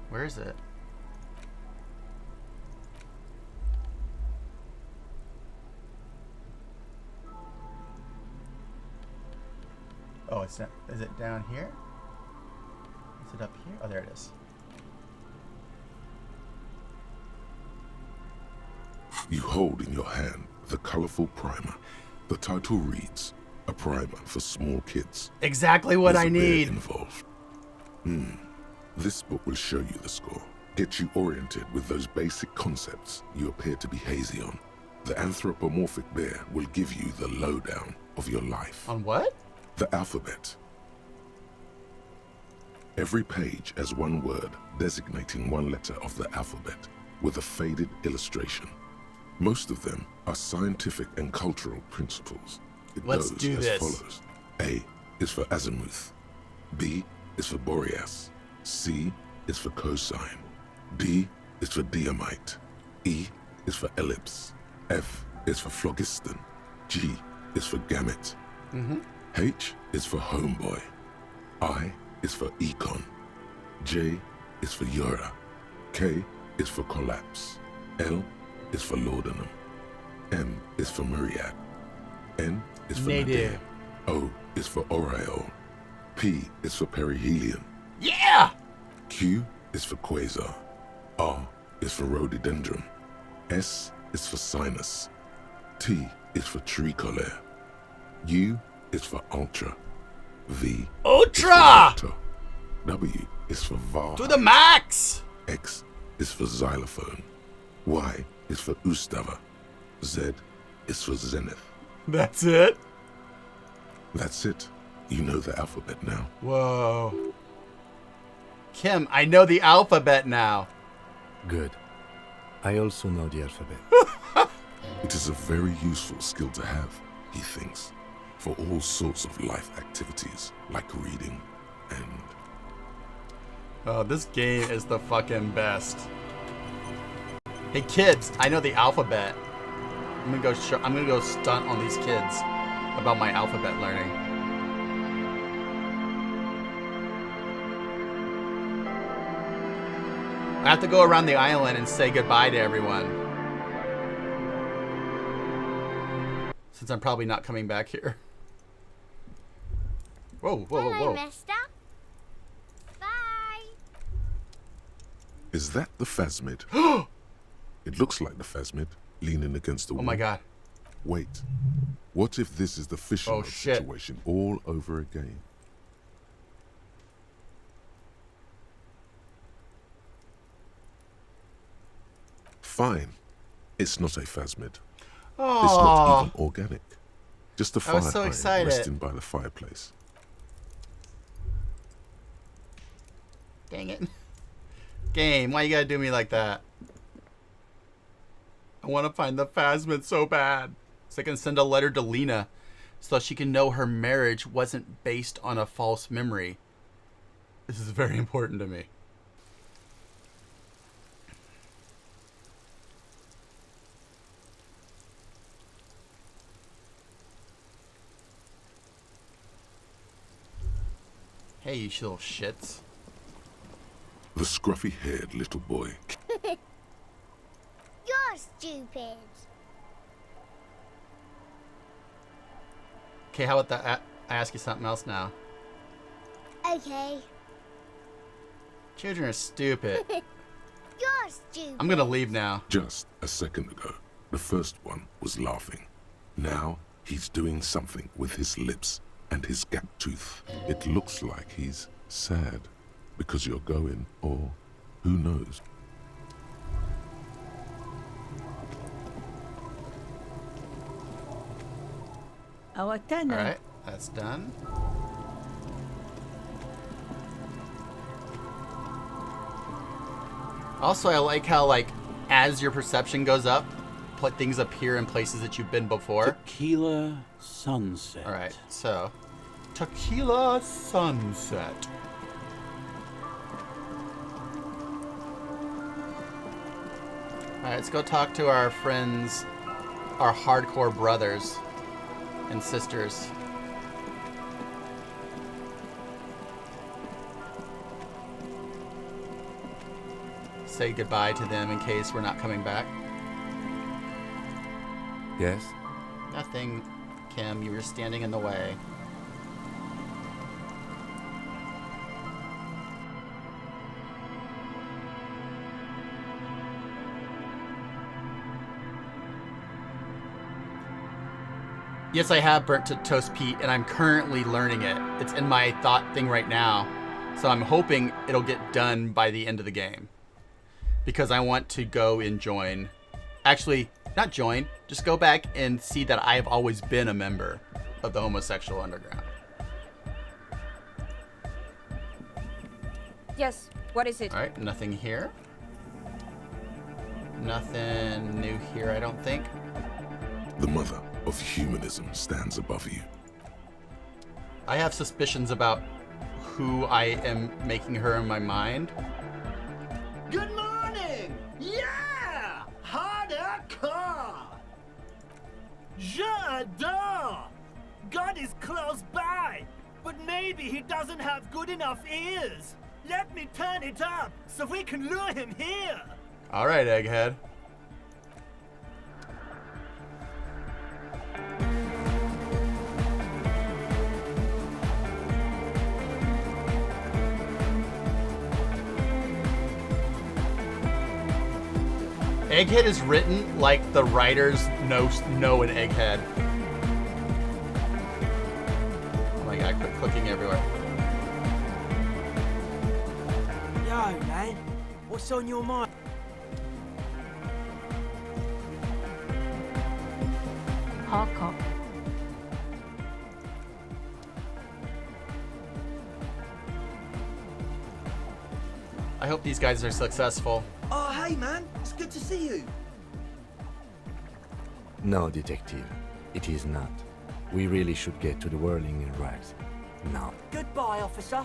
Where is it? Oh, it's not. Is it down here? Is it up here? Oh, there it is. You hold in your hand the colorful primer. The title reads, "A primer for small kids." Exactly what There's I a bear need. Involved. This book will show you the score. Get you oriented with those basic concepts you appear to be hazy on. The anthropomorphic bear will give you the lowdown of your life. On what? The alphabet. Every page has one word designating one letter of the alphabet with a faded illustration. Most of them are scientific and cultural principles. It Let's goes do as this. follows. A is for azimuth. B is for Boreas. C is for cosine. D is for diamite. E is for ellipse. F is for phlogiston. G is for gamete. H is for homeboy. I is for econ. J is for Eura. K is for collapse. L is for laudanum. M is for myriad. N is for Nadir. nadir. O is for aureole. P is for perihelion. Yeah! Q is for quasar. R is for rhododendron. S is for sinus. T is for tricolor. U is for ultra. V Ultra! is for vector. W is for var. To the max! X is for xylophone. Y is for ustava. Z is for zenith. That's it? That's it. You know the alphabet now. Whoa. Kim, I know the alphabet now. Good. I also know the alphabet. It is a very useful skill to have, he thinks, for all sorts of life activities like reading and... Oh, this game is the fucking best. Hey kids, I know the alphabet. I'm gonna go stunt on these kids about my alphabet learning. I have to go around the island and say goodbye to everyone. Since I'm probably not coming back here. Whoa, whoa, whoa, whoa. Mister. Bye. Is that the phasmid? It looks like the phasmid, leaning against the wall. Oh my god. Wait. What if this is the fishing rod situation all over again? Fine. It's not a phasmid. Aww. It's not even organic. Just a I was fire so iron excited. resting by the fireplace. Dang it. Game, why you gotta do me like that? I want to find the phasmid so bad. So I can send a letter to Lena so she can know her marriage wasn't based on a false memory. This is very important to me. Hey, you little shits. The scruffy-haired little boy. You're stupid. Okay, how about that? I ask you something else now. Okay. Children are stupid. You're stupid. I'm gonna leave now. Just a second ago, the first one was laughing. Now he's doing something with his lips and his gap tooth. It looks like he's sad because you're going, or who knows. Alright, that's done. Also, I like how, like, as your perception goes up, things appear in places that you've been before. Tequila sunset. Alright, so tequila sunset. Alright, let's go talk to our friends, our hardcore brothers and sisters. Say goodbye to them in case we're not coming back. Yes? Nothing, Kim. You were standing in the way. Yes, I have burnt to toast Pete, and I'm currently learning it. It's in my thought thing right now. So I'm hoping it'll get done by the end of the game. Because I want to go and join. Actually, not join. Just go back and see that I've always been a member of the Homosexual Underground. Yes, what is it? Alright, nothing here. Nothing new here, I don't think. The mother of humanism stands above you. I have suspicions about who I am making her in my mind. Good morning! J'adore! God is close by, but maybe he doesn't have good enough ears. Let me turn it up so we can lure him here. All right, Egghead. Egghead is written like the writers know an Egghead. Oh my god, quit clicking everywhere. Yo, man. What's on your mind? Hardcore. I hope these guys are successful. Oh, hey, man. It's good to see you. No, detective. It is not. We really should get to the whirling in rags. Now. Goodbye, officer.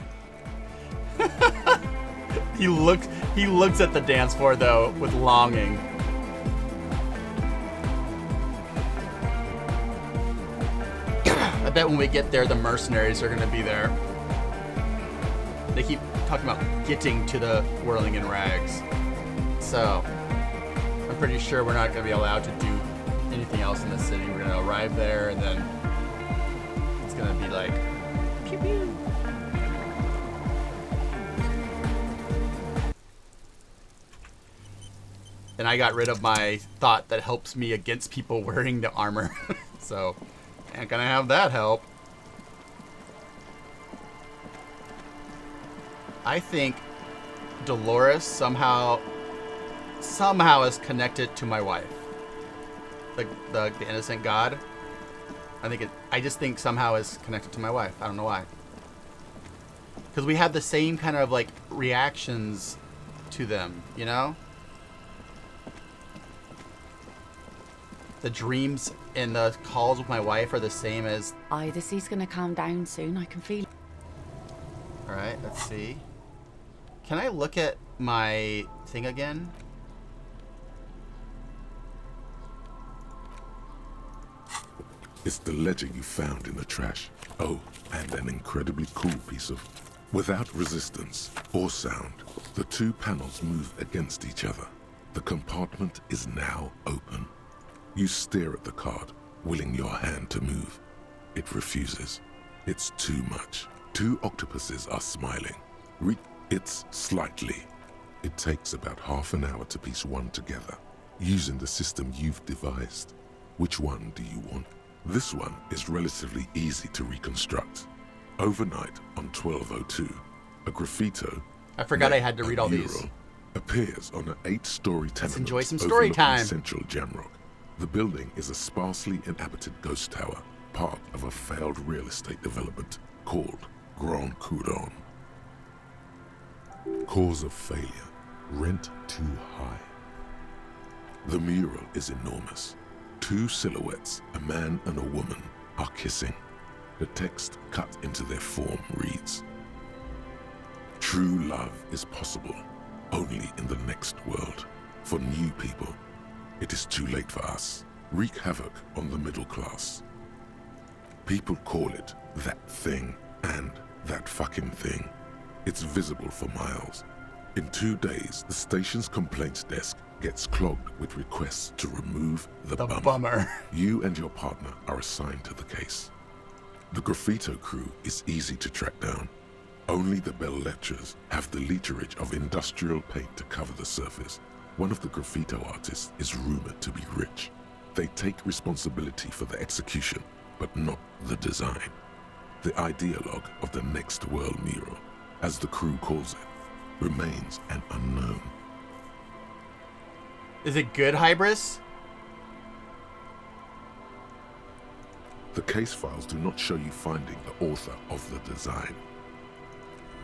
He looks at the dance floor though with longing. I bet when we get there the mercenaries are gonna be there. They keep talking about getting to the whirling in rags. So I'm pretty sure we're not gonna be allowed to do anything else in the city. We're gonna arrive there and then it's gonna be like pew pew. And I got rid of my thought that helps me against people wearing the armor. So, ain't gonna have that help. I think Dolores somehow is connected to my wife. The innocent god. I just think somehow is connected to my wife. I don't know why. Because we have the same kind of like reactions to them, you know? The dreams and the calls with my wife are the same as... Aye, the sea's gonna calm down soon. I can feel it. Alright, let's see. Can I look at my thing again? It's the ledger you found in the trash. Oh, and an incredibly cool piece of... Without resistance or sound, the two panels move against each other. The compartment is now open. You stare at the card, willing your hand to move. It refuses. It's too much. Two octopuses are smiling. It's slightly. It takes about half an hour to piece one together, using the system you've devised. Which one do you want? This one is relatively easy to reconstruct. Overnight on 1202, a graffito... I forgot I had to read all these. ...appears on an 8-story tenement. Let's enjoy some story time. Central Jamrock. The building is a sparsely inhabited ghost tower, part of a failed real estate development called Grand Couronne. Cause of failure, rent too high. The mural is enormous. Two silhouettes, a man and a woman, are kissing. The text cut into their form reads, "True love is possible only in the next world. For new people, it is too late for us. Wreak havoc on the middle class. People call it that thing and that fucking thing. It's visible for miles. In 2 days, the station's complaints desk gets clogged with requests to remove the bummer. You and your partner are assigned to the case. The graffito crew is easy to track down. Only the bell lectures have the literage of industrial paint to cover the surface. One of the graffito artists is rumored to be rich. They take responsibility for the execution, but not the design. The ideologue of the next world mural, as the crew calls it, remains an unknown. Is it good, Hybris? The case files do not show you finding the author of the design.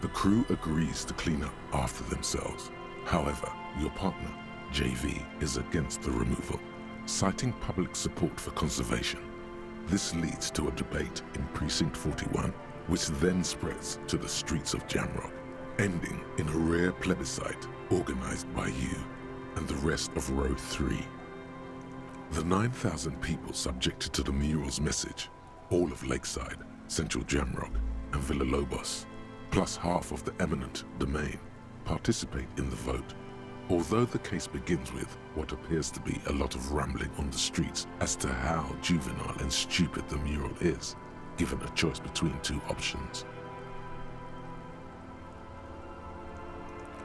The crew agrees to clean up after themselves. However, your partner, JV, is against the removal, citing public support for conservation. This leads to a debate in Precinct 41, which then spreads to the streets of Jamrock, ending in a rare plebiscite organized by you and the rest of Row 3. The 9,000 people subjected to the mural's message, all of Lakeside, Central Jamrock, and Villalobos, plus half of the eminent domain, participate in the vote. Although the case begins with what appears to be a lot of rambling on the streets as to how juvenile and stupid the mural is, given a choice between two options.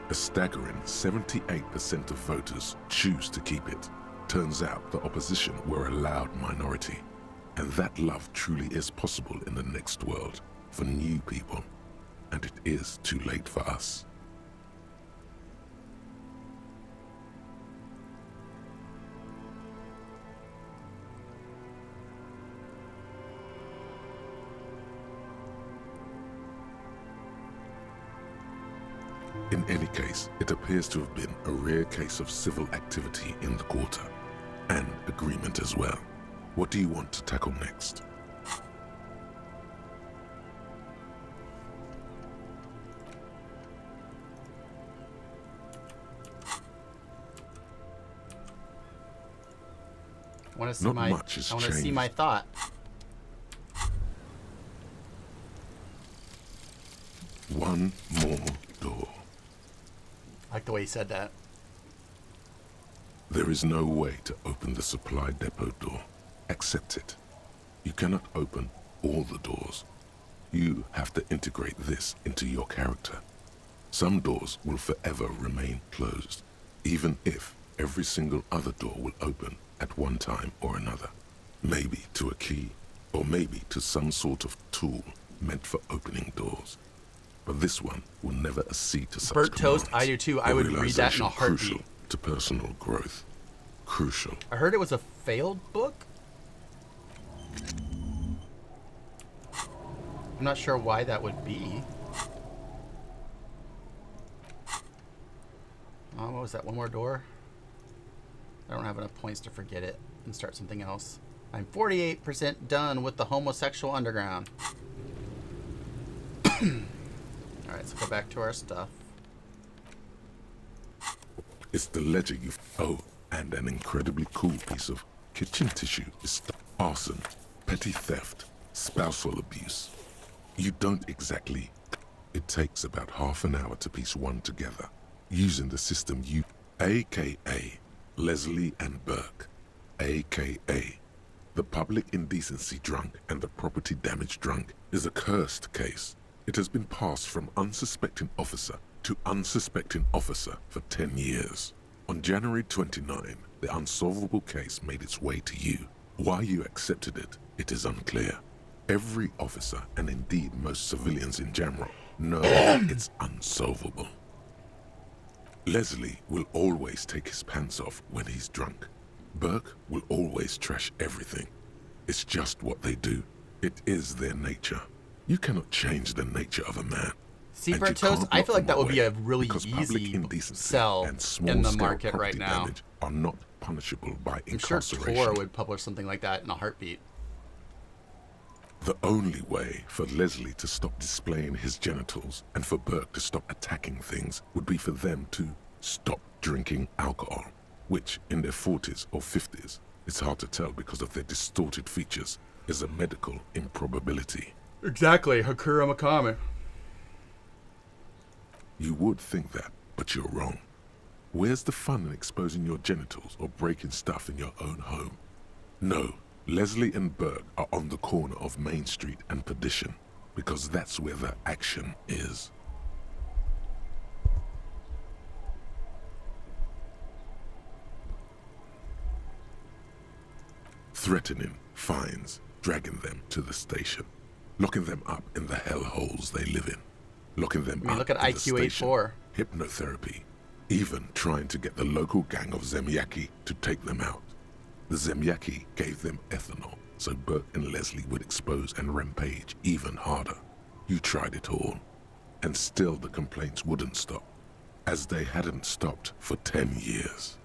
A staggering 78% of voters choose to keep it. Turns out the opposition were a loud minority, and that love truly is possible in the next world for new people, and it is too late for us. In any case, it appears to have been a rare case of civil activity in the quarter, and agreement as well. What do you want to tackle next? I want to see Not my. much has I want to see changed. my thought. One more door. I like the way he said that. There is no way to open the supply depot door. Accept it. You cannot open all the doors. You have to integrate this into your character. Some doors will forever remain closed, even if every single other door will open at one time or another. Maybe to a key, or maybe to some sort of tool meant for opening doors. But this one will never accede to such Burnt toast, commands. I do too. I The would read that in a realization heartbeat. Crucial to personal growth. Crucial. I heard it was a failed book. I'm not sure why that would be. Oh, what was that? One more door? I don't have enough points to forget it and start something else. I'm 48% done with the homosexual underground. Alright, let's go back to our stuff. It's the ledger you... Oh, and an incredibly cool piece of kitchen tissue is arson, petty theft, spousal abuse. You don't exactly... It takes about half an hour to piece one together, using the system you... AKA Leslie and Burke, AKA the public indecency drunk and the property damage drunk, is a cursed case. It has been passed from unsuspecting officer to unsuspecting officer for 10 years. On January 29, the unsolvable case made its way to you. Why you accepted it, it is unclear. Every officer, and indeed most civilians in Jamrock, know it's unsolvable. Leslie will always take his pants off when he's drunk. Burke will always trash everything. It's just what they do. It is their nature. You cannot change the nature of a man. See, And Burnt you Toast, can't I lock feel like them that would be away a really because public easy indecency sell and in the small-scale market right property now. damage are not punishable by I'm sure incarceration. Tor would publish something like that in a heartbeat. The only way for Leslie to stop displaying his genitals and for Burke to stop attacking things would be for them to stop drinking alcohol, which in their 40s or 50s, it's hard to tell because of their distorted features, is a medical improbability. Exactly, Hakura Makame. You would think that, but you're wrong. Where's the fun in exposing your genitals or breaking stuff in your own home? No, Leslie and Burke are on the corner of Main Street and Perdition, because that's where the action is. Threatening, fines, dragging them to the station, locking them up in the hellholes they live in, locking them I mean, up look at in the IQ station, 84. hypnotherapy, even trying to get the local gang of Zemyaki to take them out. The Zemyaki gave them ethanol, so Burke and Leslie would expose and rampage even harder. You tried it all, and still the complaints wouldn't stop, as they hadn't stopped for 10 years.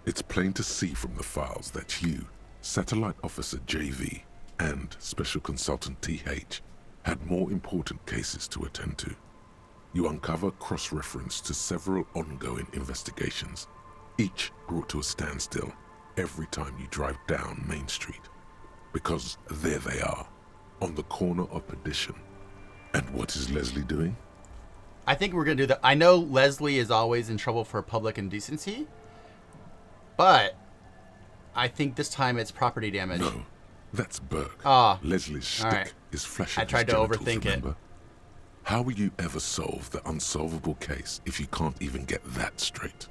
It's plain to see from the files that you, Satellite Officer JV, and Special Consultant TH had more important cases to attend to. You uncover cross-reference to several ongoing investigations, each brought to a standstill, every time you drive down Main Street. Because there they are, on the corner of Perdition. And what is Leslie doing? I think we're going to do that. I know Leslie is always in trouble for public indecency, but I think this time it's property damage. No, that's Burke. Ah, Leslie's shtick right. is flashing I tried his to genitals, overthink remember? it. How will you ever solve the unsolvable case if you can't even get that straight?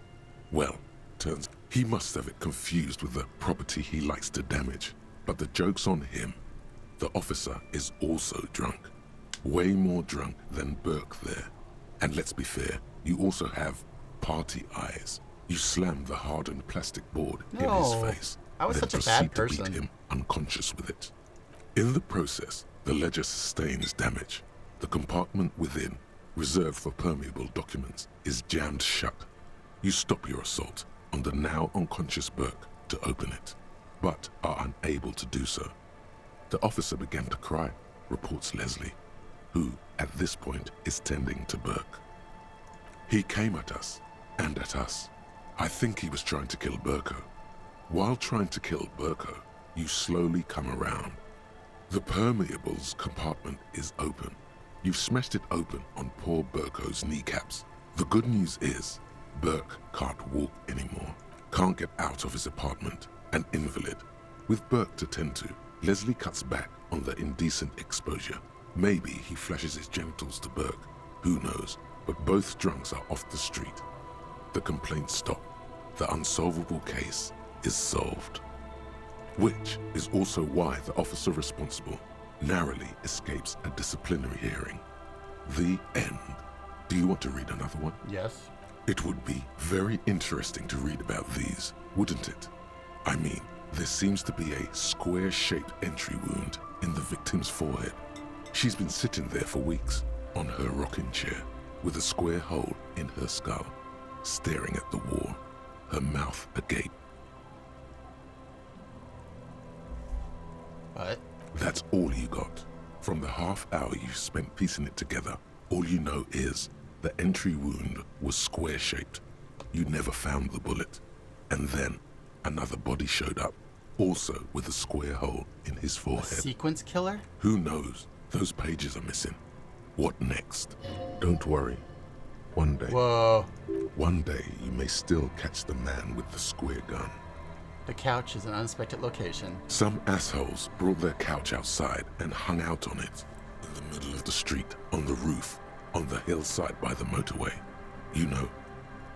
Well, turns he must have it confused with the property he likes to damage. But the joke's on him. The officer is also drunk. Way more drunk than Burke there. And let's be fair, you also have party eyes. You slammed the hardened plastic board in his face. I was then such a bad proceed to person. beat him unconscious with it. In the process, the ledger sustains damage. The compartment within, reserved for permeable documents, is jammed shut. You stop your assault on the now unconscious Burke to open it, but are unable to do so. The officer began to cry, reports Leslie, who, at this point, is tending to Burke. He came at us, and at us. I think he was trying to kill Burko. While trying to kill Burko, you slowly come around. The permeables compartment is open. You've smashed it open on poor Burko's kneecaps. The good news is, Burke can't walk anymore, can't get out of his apartment, an invalid. With Burke to tend to, Leslie cuts back on the indecent exposure. Maybe he flashes his genitals to Burke, who knows, but both drunks are off the street. The complaints stop. The unsolvable case is solved. Which is also why the officer responsible narrowly escapes a disciplinary hearing. The end. Do you want to read another one? Yes. It would be very interesting to read about these, wouldn't it? I mean, there seems to be a square-shaped entry wound in the victim's forehead. She's been sitting there for weeks, on her rocking chair, with a square hole in her skull, staring at the wall, her mouth agape. What? That's all you got. From the half hour you spent piecing it together, all you know is the entry wound was square-shaped. You never found the bullet. And then another body showed up, also with a square hole in his forehead. Sequence killer? Who knows? Those pages are missing. What next? Don't worry. One day. Whoa. One day you may still catch the man with the square gun. The couch is an unexpected location. Some assholes brought their couch outside and hung out on it. In the middle of the street, on the roof, on the hillside by the motorway. You know,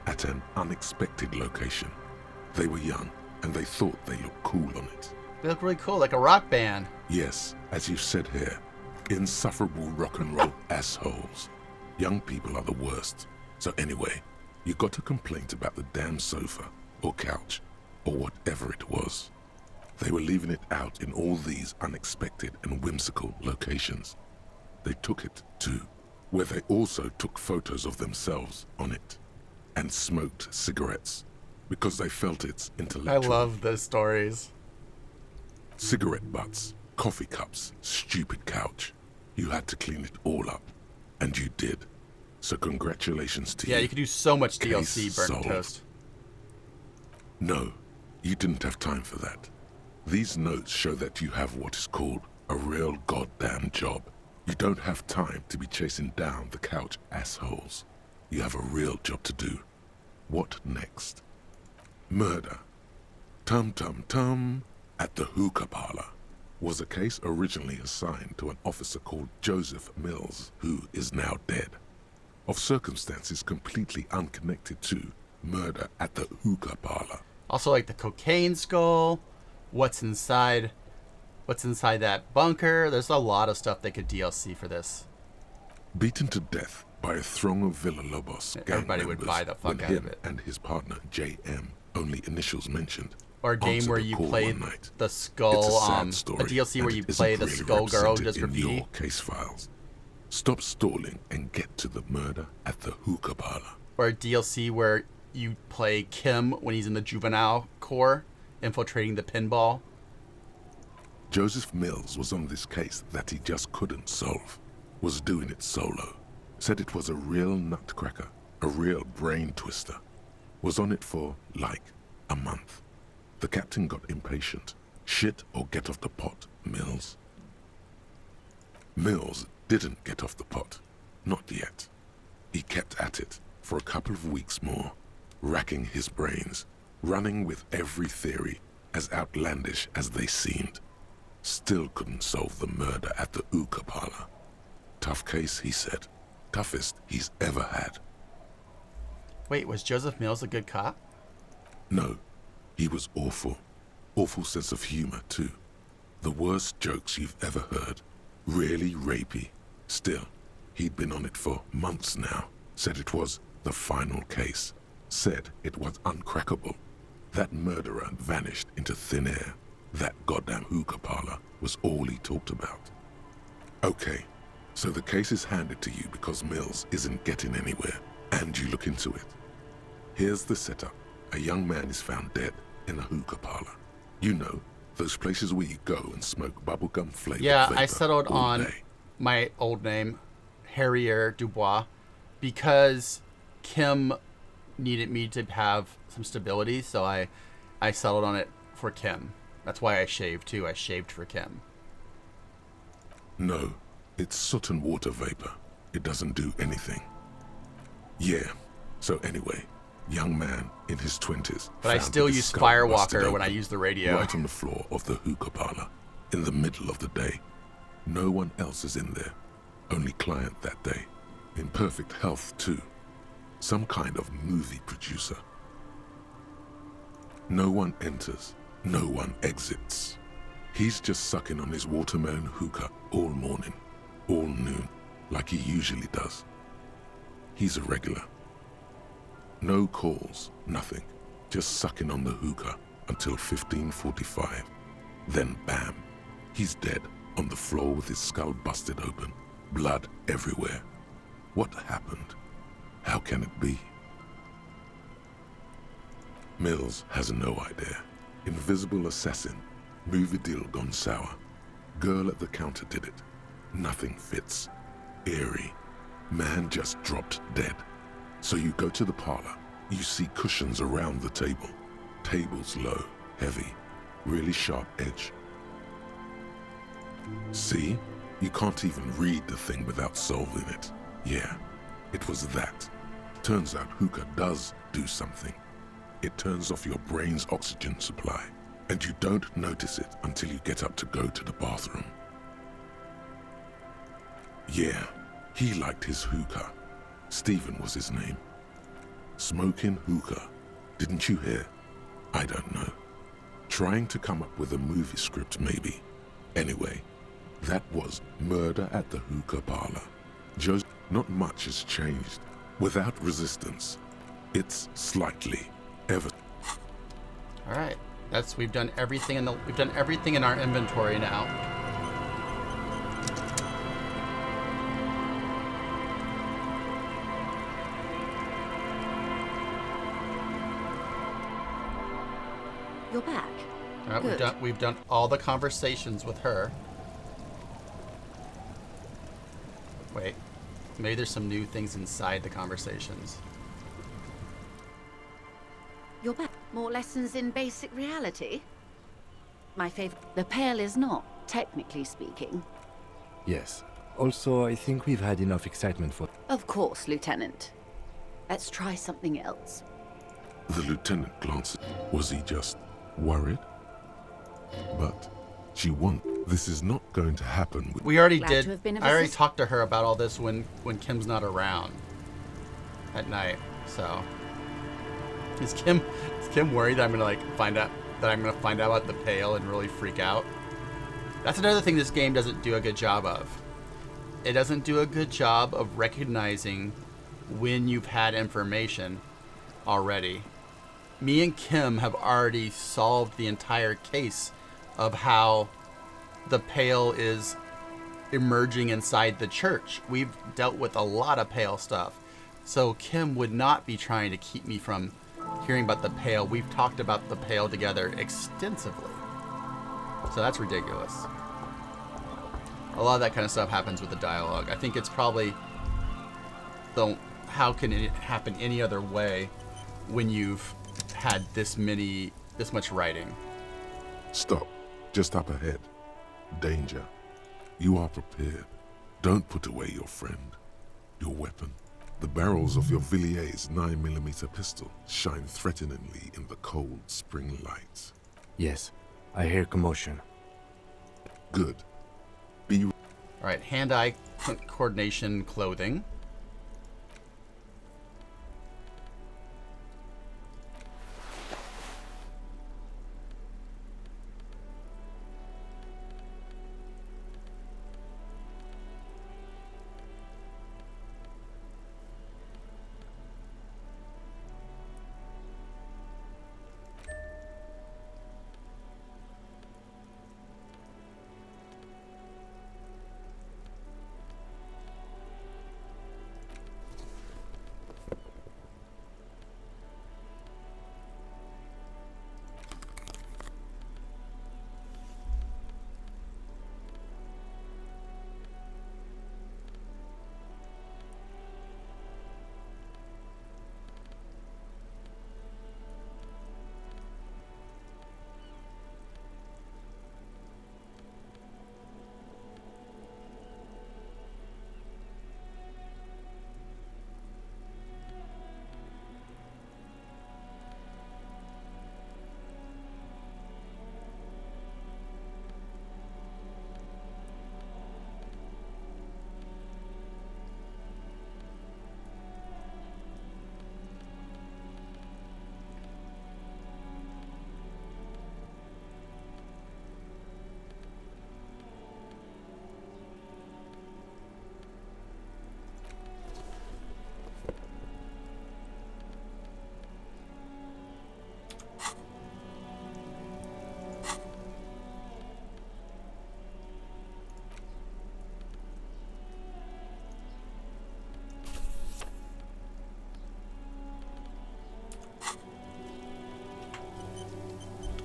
at an unexpected location. They were young, and they thought they looked cool on it. They look really cool, like a rock band. Yes, as you said here, insufferable rock and roll assholes. Young people are the worst. So anyway, you got a complaint about the damn sofa, or couch, or whatever it was. They were leaving it out in all these unexpected and whimsical locations. They took it, too, where they also took photos of themselves on it, and smoked cigarettes, because they felt it's intellectual. I love those stories. Cigarette butts, coffee cups, stupid couch. You had to clean it all up, and you did. So congratulations to you. Yeah, you could do so much DLC, Case Burnt solved. Toast. No, you didn't have time for that. These notes show that you have what is called a real goddamn job. You don't have time to be chasing down the couch assholes. You have a real job to do. What next? Murder. Tum tum tum at the hookah parlor was a case originally assigned to an officer called Joseph Mills, who is now dead, of circumstances completely unconnected to murder at the hookah parlor. Also, like the cocaine skull, what's inside that bunker. There's a lot of stuff they could DLC for this. Beaten to death by a throng of Villalobos gang Everybody would members buy the fuck when out of him it. and his partner J.M., only initials mentioned, Or a game answered where the you call play one night. the skull, It's a sad a story, DLC where and you it play isn't the really skull girl who represented does in graffiti. your case files. Stop stalling and get to the murder at the hookah parlor. Or a DLC where you play Kim when he's in the juvenile corps, infiltrating the pinball. Joseph Mills was on this case that he just couldn't solve, was doing it solo, said it was a real nutcracker, a real brain twister, was on it for, like, a month. The captain got impatient. Shit or get off the pot, Mills. Mills didn't get off the pot. Not yet. He kept at it for a couple of weeks more, racking his brains, running with every theory as outlandish as they seemed. Still couldn't solve the murder at the hookah parlor. Tough case, he said. Toughest he's ever had. Wait, was Joseph Mills a good cop? No, he was awful. Awful sense of humor, too. The worst jokes you've ever heard. Really rapey. Still, he'd been on it for months now. Said it was the final case. Said it was uncrackable. That murderer vanished into thin air. That goddamn hookah parlor was all he talked about. Okay, so the case is handed to you because Mills isn't getting anywhere, and you look into it. Here's the setup. A young man is found dead in a hookah parlor. You know, those places where you go and smoke bubblegum flavored Yeah, I vapor settled all on day. my old name, Harrier Dubois, because Kim needed me to have some stability, so I settled on it for Kim. That's why I shaved too. I shaved for Kim. No, it's soot and water vapor. It doesn't do anything. Yeah, so anyway, young man in his 20s. But I found still his use skull busted Firewalker when I open, use the radio. Right on the floor of the hookah parlor, in the middle of the day. No one else is in there. Only client that day. In perfect health, too. Some kind of movie producer. No one enters. No one exits. He's just sucking on his watermelon hookah all morning, all noon, like he usually does. He's a regular. No calls, nothing. Just sucking on the hookah until 15:45. Then bam, he's dead on the floor with his skull busted open, blood everywhere. What happened? How can it be? Mills has no idea. Invisible assassin. Movie deal gone sour. Girl at the counter did it. Nothing fits. Eerie. Man just dropped dead. So you go to the parlor. You see cushions around the table. Tables low, heavy, really sharp edge. See? You can't even read the thing without solving it. Yeah, it was that. Turns out hookah does do something. It turns off your brain's oxygen supply, and you don't notice it until you get up to go to the bathroom. Yeah, he liked his hookah. Stephen was his name. Smoking hookah. Didn't you hear? I don't know. Trying to come up with a movie script, maybe. Anyway, that was murder at the hookah parlor. Joe's not much has changed. Without resistance. It's slightly ever. All right, we've done everything in our inventory now. You're back. All right, Good. we've done all the conversations with her. Wait, maybe there's some new things inside the conversations. You're back. More lessons in basic reality? My favorite. The Pale is not, technically speaking. Yes. Also, I think we've had enough excitement for... Of course, Lieutenant. Let's try something else. The lieutenant glanced. Was he just worried? But she won't. This is not going to happen. We already Glad did. to have been of I already assist- talked to her about all this when Kim's not around at night. So is Kim worried that I'm gonna find out about the Pale and really freak out? That's another thing this game doesn't do a good job of. It doesn't do a good job of recognizing when you've had information already. Me and Kim have already solved the entire case of how the Pale is emerging inside the church. We've dealt with a lot of Pale stuff. So Kim would not be trying to keep me from hearing about the Pale. We've talked about the Pale together extensively. So that's ridiculous. A lot of that kind of stuff happens with the dialogue. I think it's probably how can it happen any other way when you've had this many this much writing. Stop. Just up ahead. Danger. You are prepared. Don't put away your friend. Your weapon. The barrels of your Villier's 9mm pistol shine threateningly in the cold spring lights. Yes, I hear commotion. Good. Alright, hand-eye coordination clothing.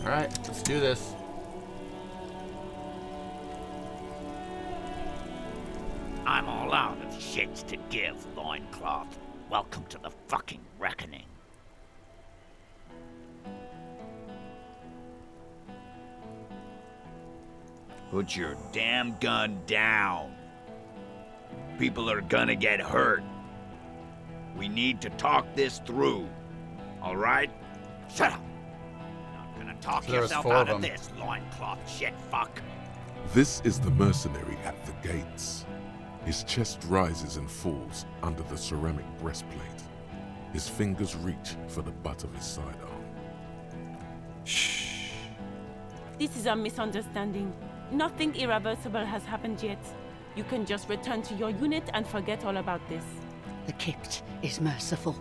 Alright, let's do this. I'm all out of shits to give, loincloth. Welcome to the fucking reckoning. Put your damn gun down. People are gonna get hurt. We need to talk this through. All right? Shut up. Not gonna talk So there was yourself 4 out of of them. this, loincloth shit fuck. This is the mercenary at the gates. His chest rises and falls under the ceramic breastplate. His fingers reach for the butt of his sidearm. Shh. This is a misunderstanding. Nothing irreversible has happened yet. You can just return to your unit and forget all about this. The Kipt is merciful,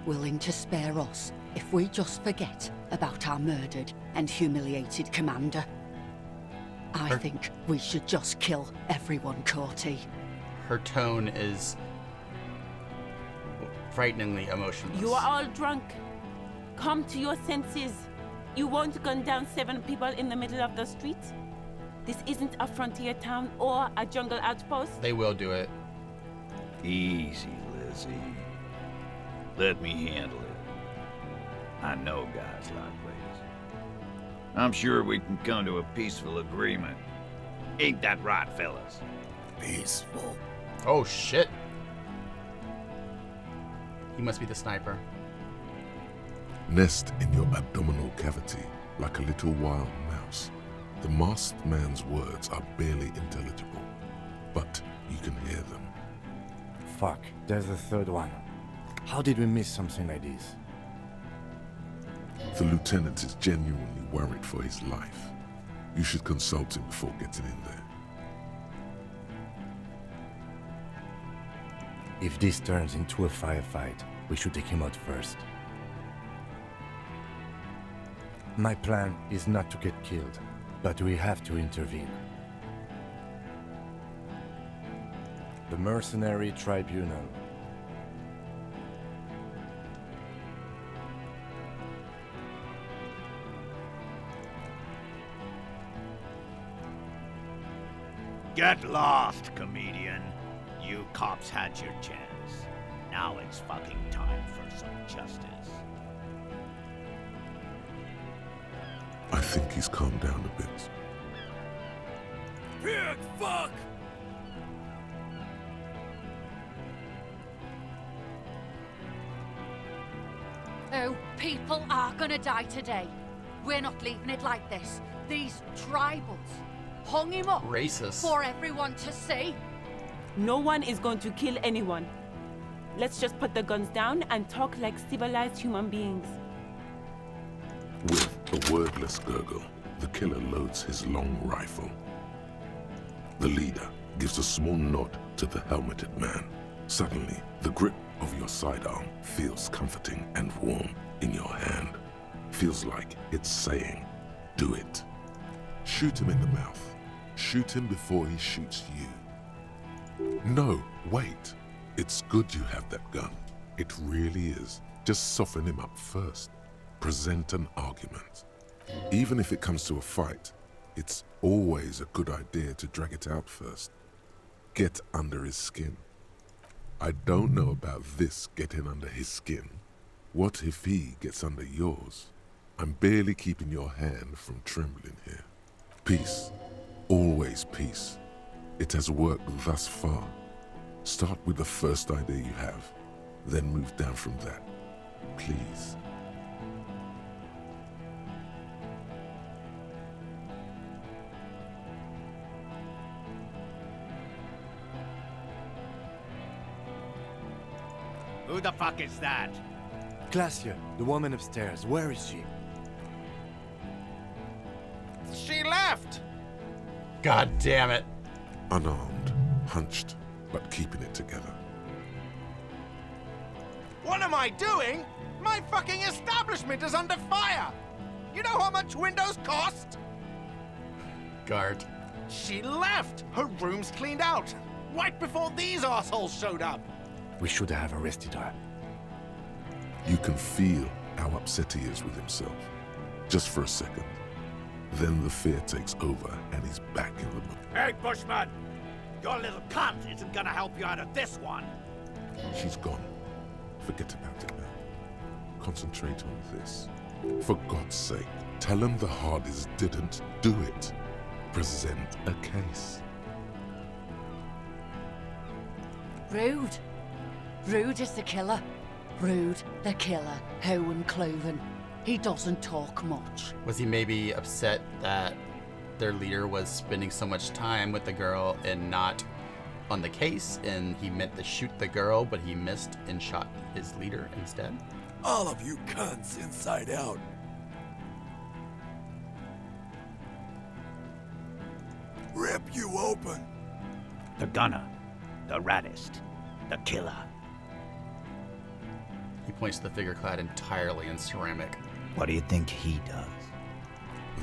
willing to spare us if we just forget about our murdered and humiliated commander. I think we should just kill everyone, Corty. Her tone is frighteningly emotionless. You are all drunk. Come to your senses. You won't gun down 7 people in the middle of the street. This isn't a frontier town or a jungle outpost. They will do it. Easy, Lizzie. Let me handle it. I know guys like Lizzie. I'm sure we can come to a peaceful agreement. Ain't that right, fellas? Peaceful. Oh shit. He must be the sniper. Nest in your abdominal cavity like a little wild mouse. The masked man's words are barely intelligible, but you can hear them. Fuck, there's a third one. How did we miss something like this? The lieutenant is genuinely worried for his life. You should consult him before getting in there. If this turns into a firefight, we should take him out first. My plan is not to get killed, but we have to intervene. The Mercenary Tribunal. Get lost, comedian. You cops had your chance. Now it's fucking time for some justice. think he's calmed down a bit. Pig fuck! Oh, people are gonna die today. We're not leaving it like this. These tribals hung him up Racist. for everyone to see. No one is going to kill anyone. Let's just put the guns down and talk like civilized human beings. With a wordless gurgle, the killer loads his long rifle. The leader gives a small nod to the helmeted man. Suddenly, the grip of your sidearm feels comforting and warm in your hand. Feels like it's saying, do it. Shoot him in the mouth. Shoot him before he shoots you. No, wait. It's good you have that gun. It really is. Just soften him up first. Present an argument. Even if it comes to a fight, it's always a good idea to drag it out first. Get under his skin. I don't know about this getting under his skin. What if he gets under yours? I'm barely keeping your hand from trembling here. Peace. Always peace. It has worked thus far. Start with the first idea you have, then move down from that. Please. Who the fuck is that? Glacia, the woman upstairs. Where is she? She left! God damn it. Unarmed, hunched, but keeping it together. What am I doing? My fucking establishment is under fire! You know how much windows cost? Guard. She left! Her room's cleaned out! Right before these assholes showed up! We should have arrested her. You can feel how upset he is with himself. Just for a second. Then the fear takes over and he's back in the book. Hey, Bushman! Your little cunt isn't gonna help you out of this one! She's gone. Forget about it now. Concentrate on this. For God's sake, tell him the Hardys didn't do it. Present a case. Rude. Rude is the killer. Rude, the killer. Owen Cloven. He doesn't talk much. Was he maybe upset that their leader was spending so much time with the girl and not on the case, and he meant to shoot the girl, but he missed and shot his leader instead? All of you cunts inside out. Rip you open. The gunner, the raddest, the killer. He points to the figure clad entirely in ceramic. What do you think he does?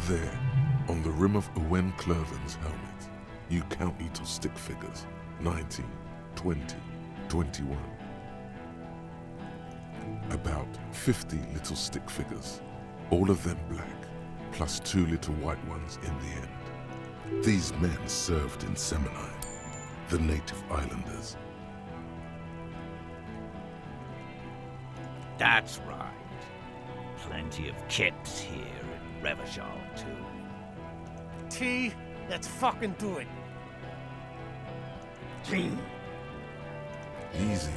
There, on the rim of Owen Cloven's helmet, you count little stick figures. 19, 20, 21. About 50 little stick figures, all of them black, plus 2 little white ones in the end. These men served in Seminai, the native islanders. That's right. Plenty of kips here in Revachol, too. T, let's fucking do it. T. Easy,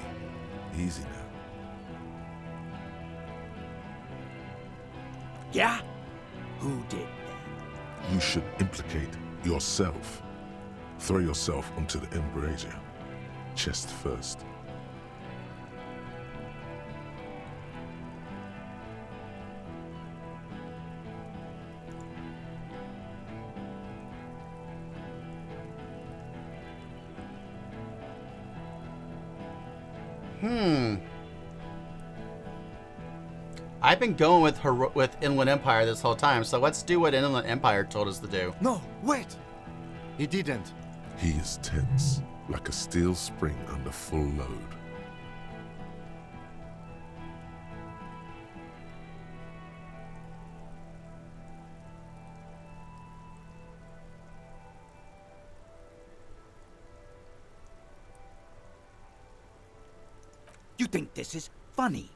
easy now. Yeah? Who did then? You should implicate yourself. Throw yourself onto the embrasure. Chest first. I've been going with Inland Empire this whole time, so let's do what Inland Empire told us to do. No, wait! He didn't. He is tense, like a steel spring under full load. You think this is funny?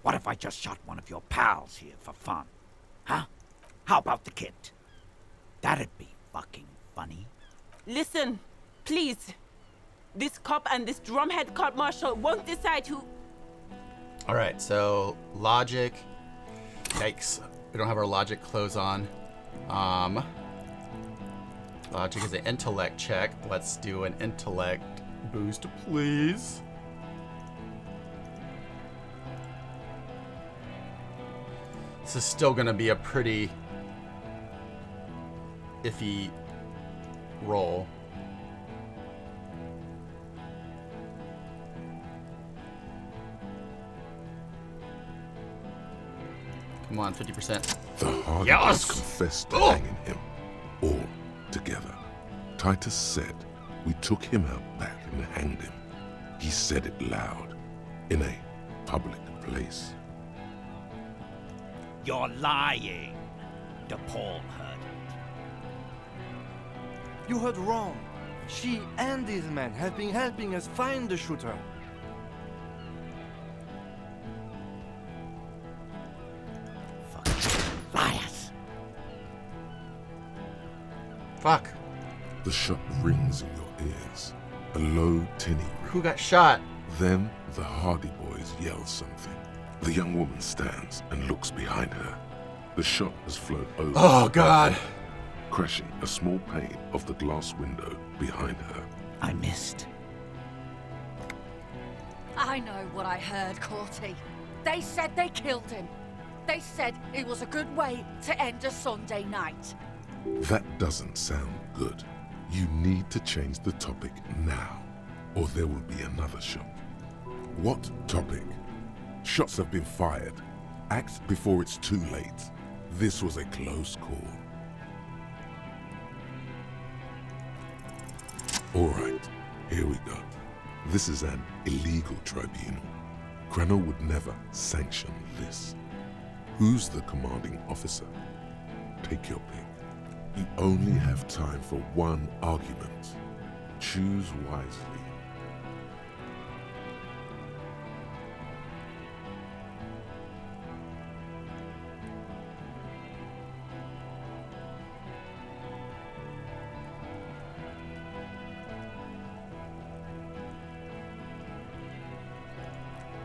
What if I just shot one of your pals here for fun? Huh? How about the kit? That'd be fucking funny. Listen, please. This cop and this drumhead cop marshal won't decide who... Alright, so logic. Yikes. We don't have our logic clothes on. Logic is an intellect check. Let's do an intellect boost, please. This is still going to be a pretty iffy roll. Come on, 50%. The Hardy Yes! boys confessed to hanging him all together. Titus said, we took him out back and hanged him. He said it loud, in a public place. You're lying. DePaul heard it. You heard wrong. She and these men have been helping us find the shooter. Liars. Fuck. The shot rings in your ears. A low, tinny ring. Who got shot? Then the Hardy boys yell something. The young woman stands and looks behind her. The shot has flown over. Oh, God. Crashing a small pane of the glass window behind her. I missed. I know what I heard, Corty. They said they killed him. They said it was a good way to end a Sunday night. That doesn't sound good. You need to change the topic now, or there will be another shot. What topic? Shots have been fired. Act before it's too late. This was a close call. All right, here we go. This is an illegal tribunal. Cranor would never sanction this. Who's the commanding officer? Take your pick. You only have time for one argument. Choose wisely.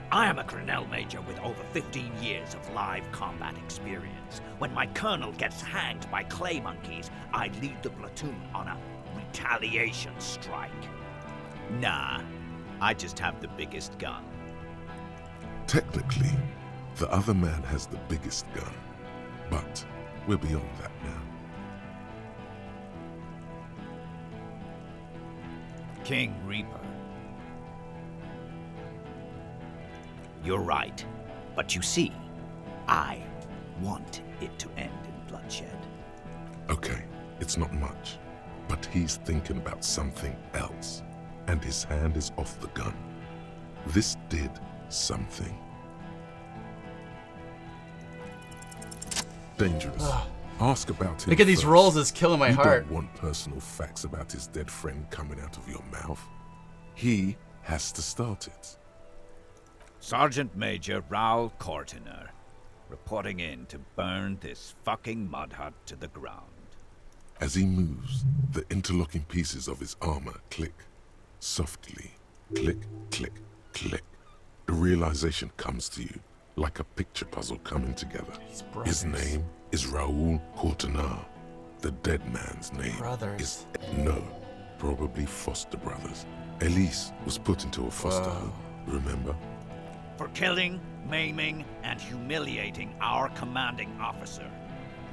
I am a Grinnell Major with over 15 years of live combat experience. When my colonel gets hanged by clay monkeys, I lead the platoon on a retaliation strike. Nah, I just have the biggest gun. Technically, the other man has the biggest gun, but we're beyond that now. King Reaper. You're right, but you see, I want it to end in bloodshed. Okay, it's not much, but he's thinking about something else, and his hand is off the gun. This did something. Dangerous. Ask about him. Look at these first. rolls, it's killing my You heart. don't want personal facts about his dead friend coming out of your mouth. He has to start it. Sergeant Major Raoul Cortiner, reporting in to burn this fucking mud hut to the ground. As he moves, the interlocking pieces of his armor click. Softly. Click, click, click. The realization comes to you like a picture puzzle coming together. His name is Raoul Cortiner. The dead man's name is... No, probably foster brothers. Elise was put into a foster home, remember? For killing, maiming, and humiliating our commanding officer.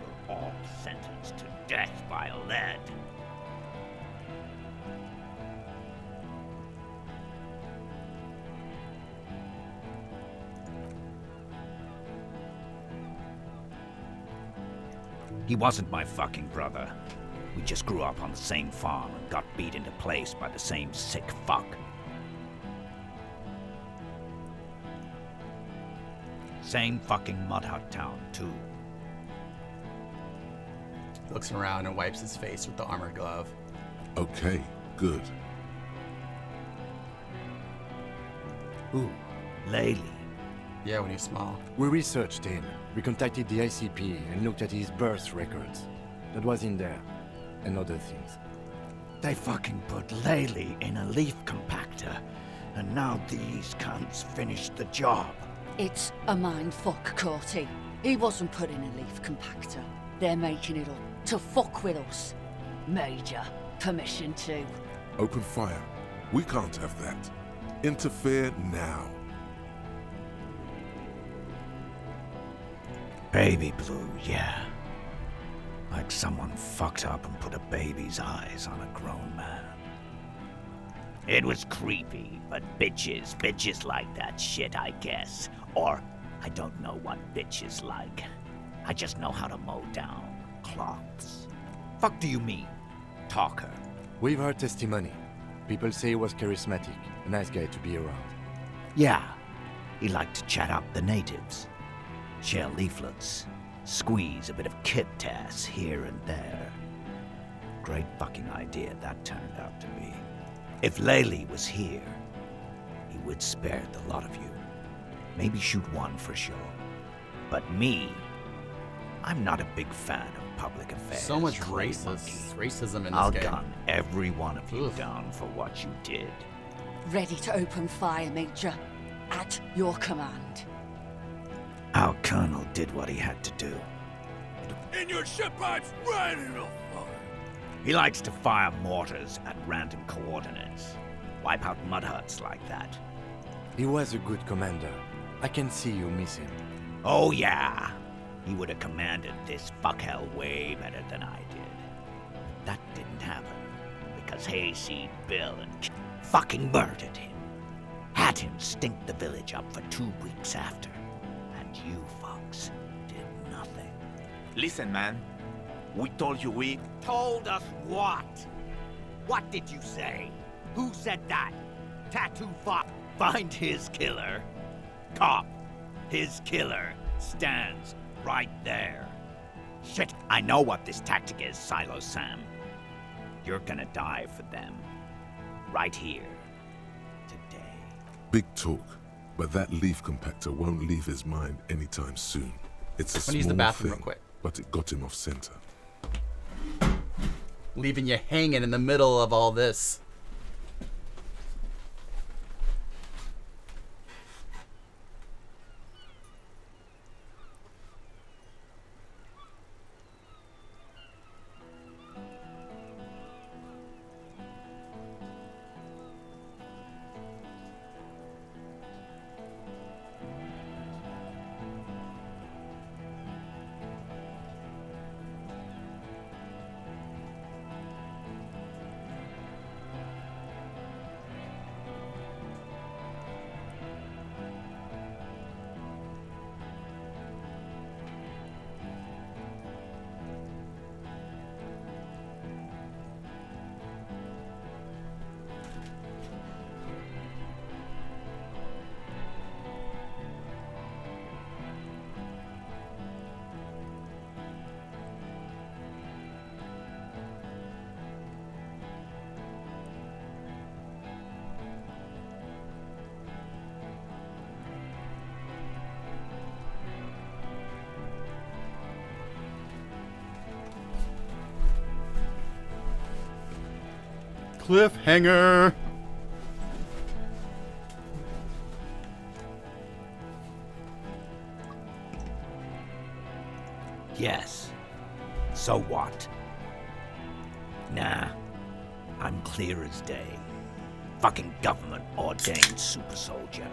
You're all sentenced to death by lead. He wasn't my fucking brother. We just grew up on the same farm and got beat into place by the same sick fuck. Same fucking mud hut town, too. Looks around and wipes his face with the armor glove. Okay, good. Ooh, Laylee. Yeah, when he's small. We researched him. We contacted the ICP and looked at his birth records. That was in there. And other things. They fucking put Laylee in a leaf compactor, and now these cunts finished the job. It's a mindfuck, Corty. He wasn't put in a leaf compactor. They're making it up to fuck with us. Major, permission to. Open fire. We can't have that. Interfere now. Baby blue, yeah. Like someone fucked up and put a baby's eyes on a grown man. It was creepy, but bitches like that shit, I guess. Or, I don't know what bitches like. I just know how to mow down cloths. Fuck do you mean, talker? We've heard testimony. People say he was charismatic, a nice guy to be around. Yeah, he liked to chat up the natives. Share leaflets. Squeeze a bit of kit-tass here and there. Great fucking idea that turned out to be. If Laylee was here, he would spare the lot of you. Maybe shoot one for sure. But me, I'm not a big fan of public affairs. So much Clay monkey. racism in this I'll game. gun every one of you down for what you did. Ready to open fire, Major. At your command. Our colonel did what he had to do. And your ship pipes right in the fire. He likes to fire mortars at random coordinates. Wipe out mud huts like that. He was a good commander. I can see you miss him. Oh yeah, he would have commanded this fuckhell way better than I did. That didn't happen, because Hayseed Bill and fucking murdered him. Had him stink the village up for 2 weeks after. And you fucks did nothing. Listen, man. We told you we... Told us what? What did you say? Who said that? Tattoo fuck. Find his killer. Cop. His killer stands right there. Shit, I know what this tactic is, Silo Sam. You're gonna die for them. Right here. Today. Big talk, but that leaf compactor won't leave his mind anytime soon. It's a I'm gonna small use the bathroom thing, real quick. but it got him off center. Leaving you hanging in the middle of all this. Cliffhanger. Yes. So what? Nah. I'm clear as day. Fucking government ordained super soldier.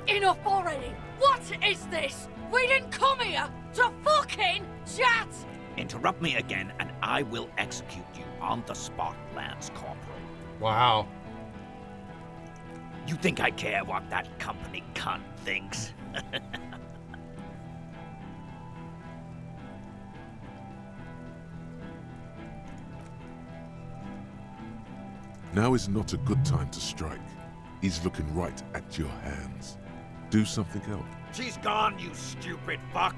Enough already! What is this? We didn't come here to fucking chat! Interrupt me again and I will execute you on the spot, Lance Corporal. Wow. You think I care what that company cunt thinks? Now is not a good time to strike. He's looking right at your hands. Do something else. She's gone, you stupid fuck.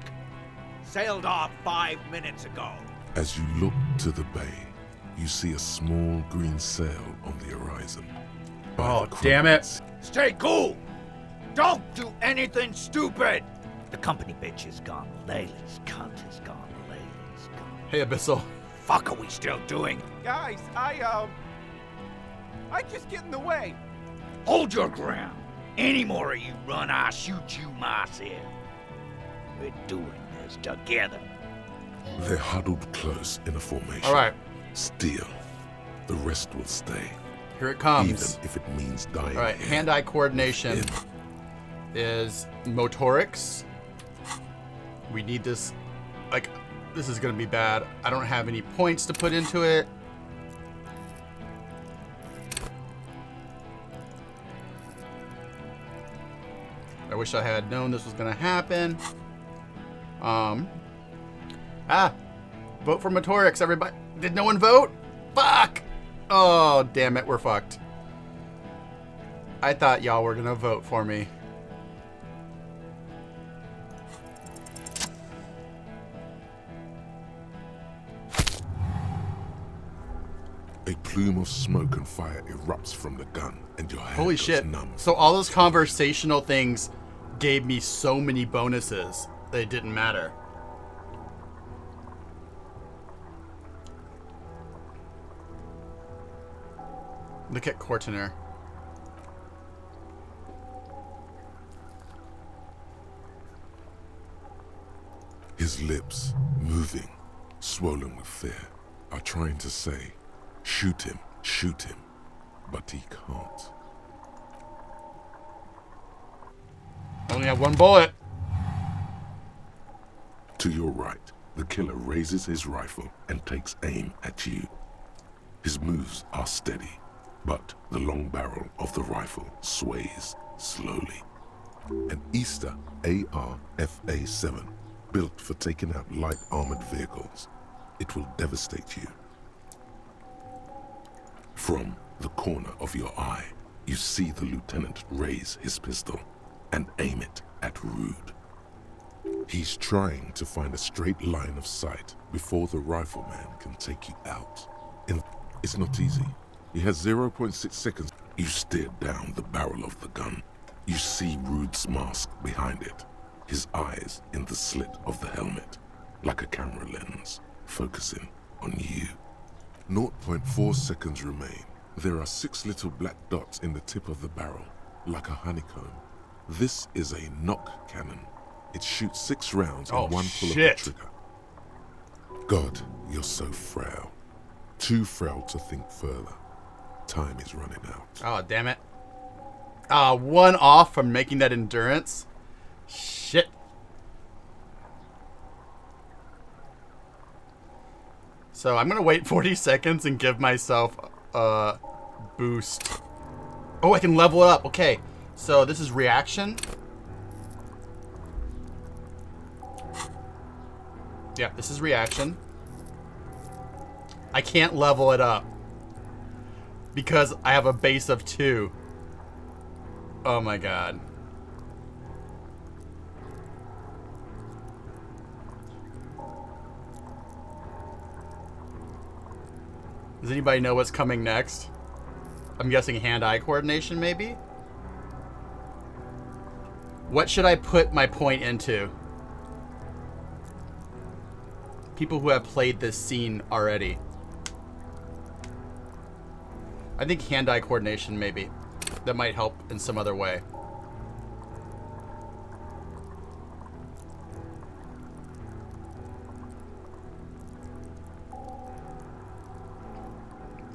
Sailed off 5 minutes ago. As you look to the bay, you see a small green sail on the horizon. Oh, damn it. Stay cool! Don't do anything stupid! The company bitch is gone. Layla's cunt is gone. Layla's gone. Hey, Abyssal. Fuck are we still doing? Guys, I just get in the way. Hold your ground. Any more of you run, I'll shoot you myself. We're doing this together. They're huddled close in a formation. All right. Steal. The rest will stay. Here it comes. Even if it means dying. All right, hand-eye coordination is motorics. We need this. Like, this is gonna be bad. I don't have any points to put into it. I wish I had known this was gonna happen. Vote for motorics, everybody. Did no one vote? Fuck! Oh, damn it, we're fucked. I thought y'all were gonna vote for me. A plume of smoke and fire erupts from the gun, and your hand Holy goes shit. numb. So all those conversational things gave me so many bonuses that it didn't matter. Look at Cortiner. His lips, moving, swollen with fear, are trying to say, shoot him, but he can't. Only have one bullet. To your right, the killer raises his rifle and takes aim at you. His moves are steady, but the long barrel of the rifle sways slowly. An Easter AR-FA7, built for taking out light armored vehicles. It will devastate you. From the corner of your eye, you see the lieutenant raise his pistol and aim it at Rude. He's trying to find a straight line of sight before the rifleman can take you out. It's not easy. He has 0.6 seconds. You stare down the barrel of the gun. You see Rude's mask behind it, his eyes in the slit of the helmet, like a camera lens, focusing on you. 0.4 seconds remain. There are 6 little black dots in the tip of the barrel, like a honeycomb. This is a knock cannon. It shoots 6 rounds in one pull of the trigger. God, you're so frail. Too frail to think further. Time is running out. Oh, damn it. One off from making that endurance. Shit. So I'm going to wait 40 seconds and give myself a boost. Oh, I can level it up. Okay. So this is reaction. Yeah, this is reaction. I can't level it up because I have a base of 2. Oh my god. Does anybody know what's coming next? I'm guessing hand-eye coordination, maybe? What should I put my point into? People who have played this scene already. I think hand-eye coordination, maybe. That might help in some other way.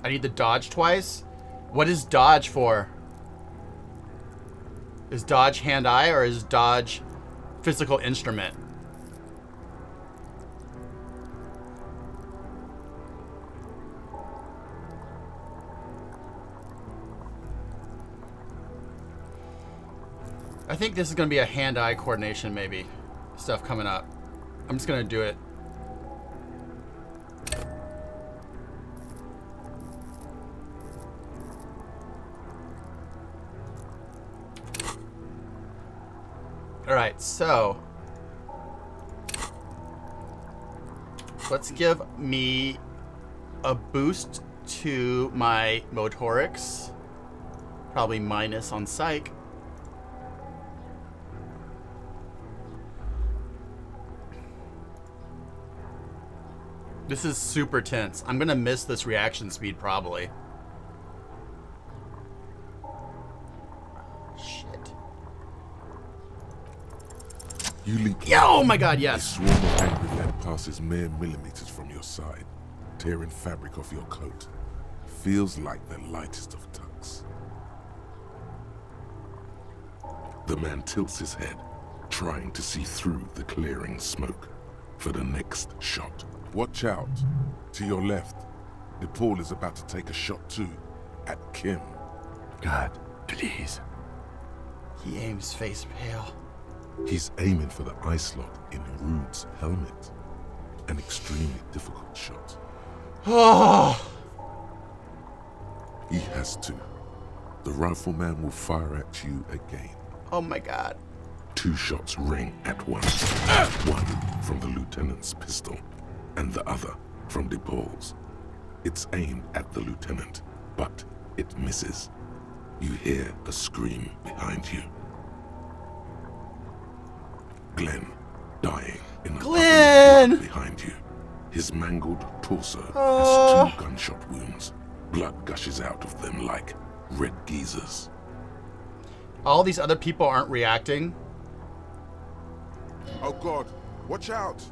I need to dodge twice? What is dodge for? Is dodge hand-eye or is dodge physical instrument? I think this is going to be a hand-eye coordination, maybe. Stuff coming up. I'm just going to do it. Alright, so let's give me a boost to my motorics. Probably minus on psych. This is super tense. I'm gonna miss this reaction speed probably. Shit. You leap. Oh my god, yes. A swarm of angry lead passes mere millimeters from your side, tearing fabric off your coat. Feels like the lightest of tucks. The man tilts his head, trying to see through the clearing smoke for the next shot. Watch out. To your left, DePaul is about to take a shot too, at Kim. God, please. He aims face pale. He's aiming for the eye slot in Rude's helmet. An extremely difficult shot. Oh. He has to. The rifleman will fire at you again. Oh my god. 2 shots ring at once. One from the lieutenant's pistol, and the other from DePaul's. It's aimed at the lieutenant, but it misses. You hear a scream behind you. Glenn, dying in Glenn! the behind you. His mangled torso has 2 gunshot wounds. Blood gushes out of them like red geysers. All these other people aren't reacting. Oh God, watch out!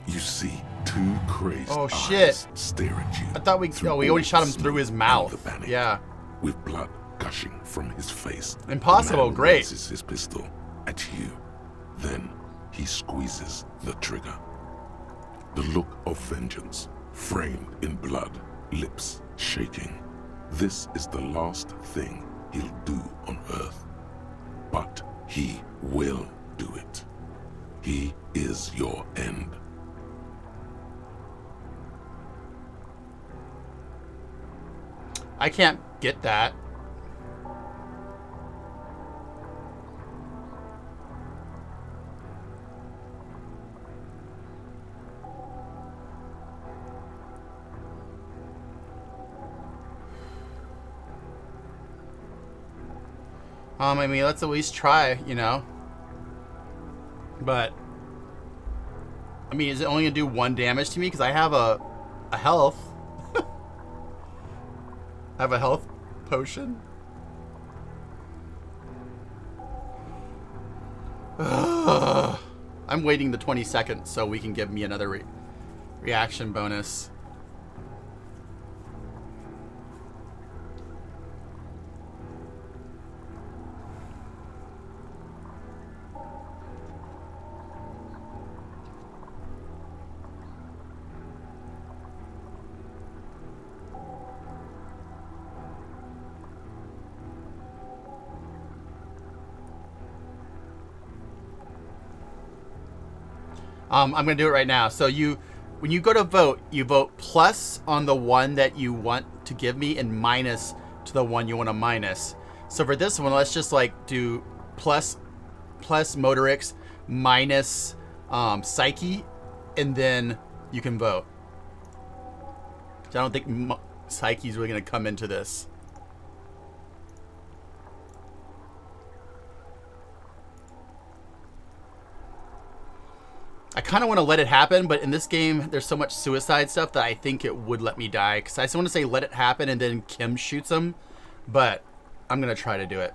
You see 2 crazed eyes stare at you. I thought we already shot him through his mouth. Yeah. With blood gushing from his face. Impossible, great. Raises his pistol at you. Then he squeezes the trigger. The look of vengeance, framed in blood, lips shaking. This is the last thing he'll do on Earth. But he will do it. He is your end. I can't get that. I mean, let's at least try, you know. But I mean, is it only gonna do 1 damage to me? Because I have a health. I have a health potion. I'm waiting the 20 seconds so we can give me another reaction bonus. I'm going to do it right now. So when you go to vote, you vote plus on the one that you want to give me and minus to the one you want to minus. So for this one, let's just like do plus Motorix minus Psyche, and then you can vote. I don't think Psyche's really going to come into this. I kind of want to let it happen, but in this game, there's so much suicide stuff that I think it would let me die. Because I just want to say let it happen and then Kim shoots him. But I'm going to try to do it.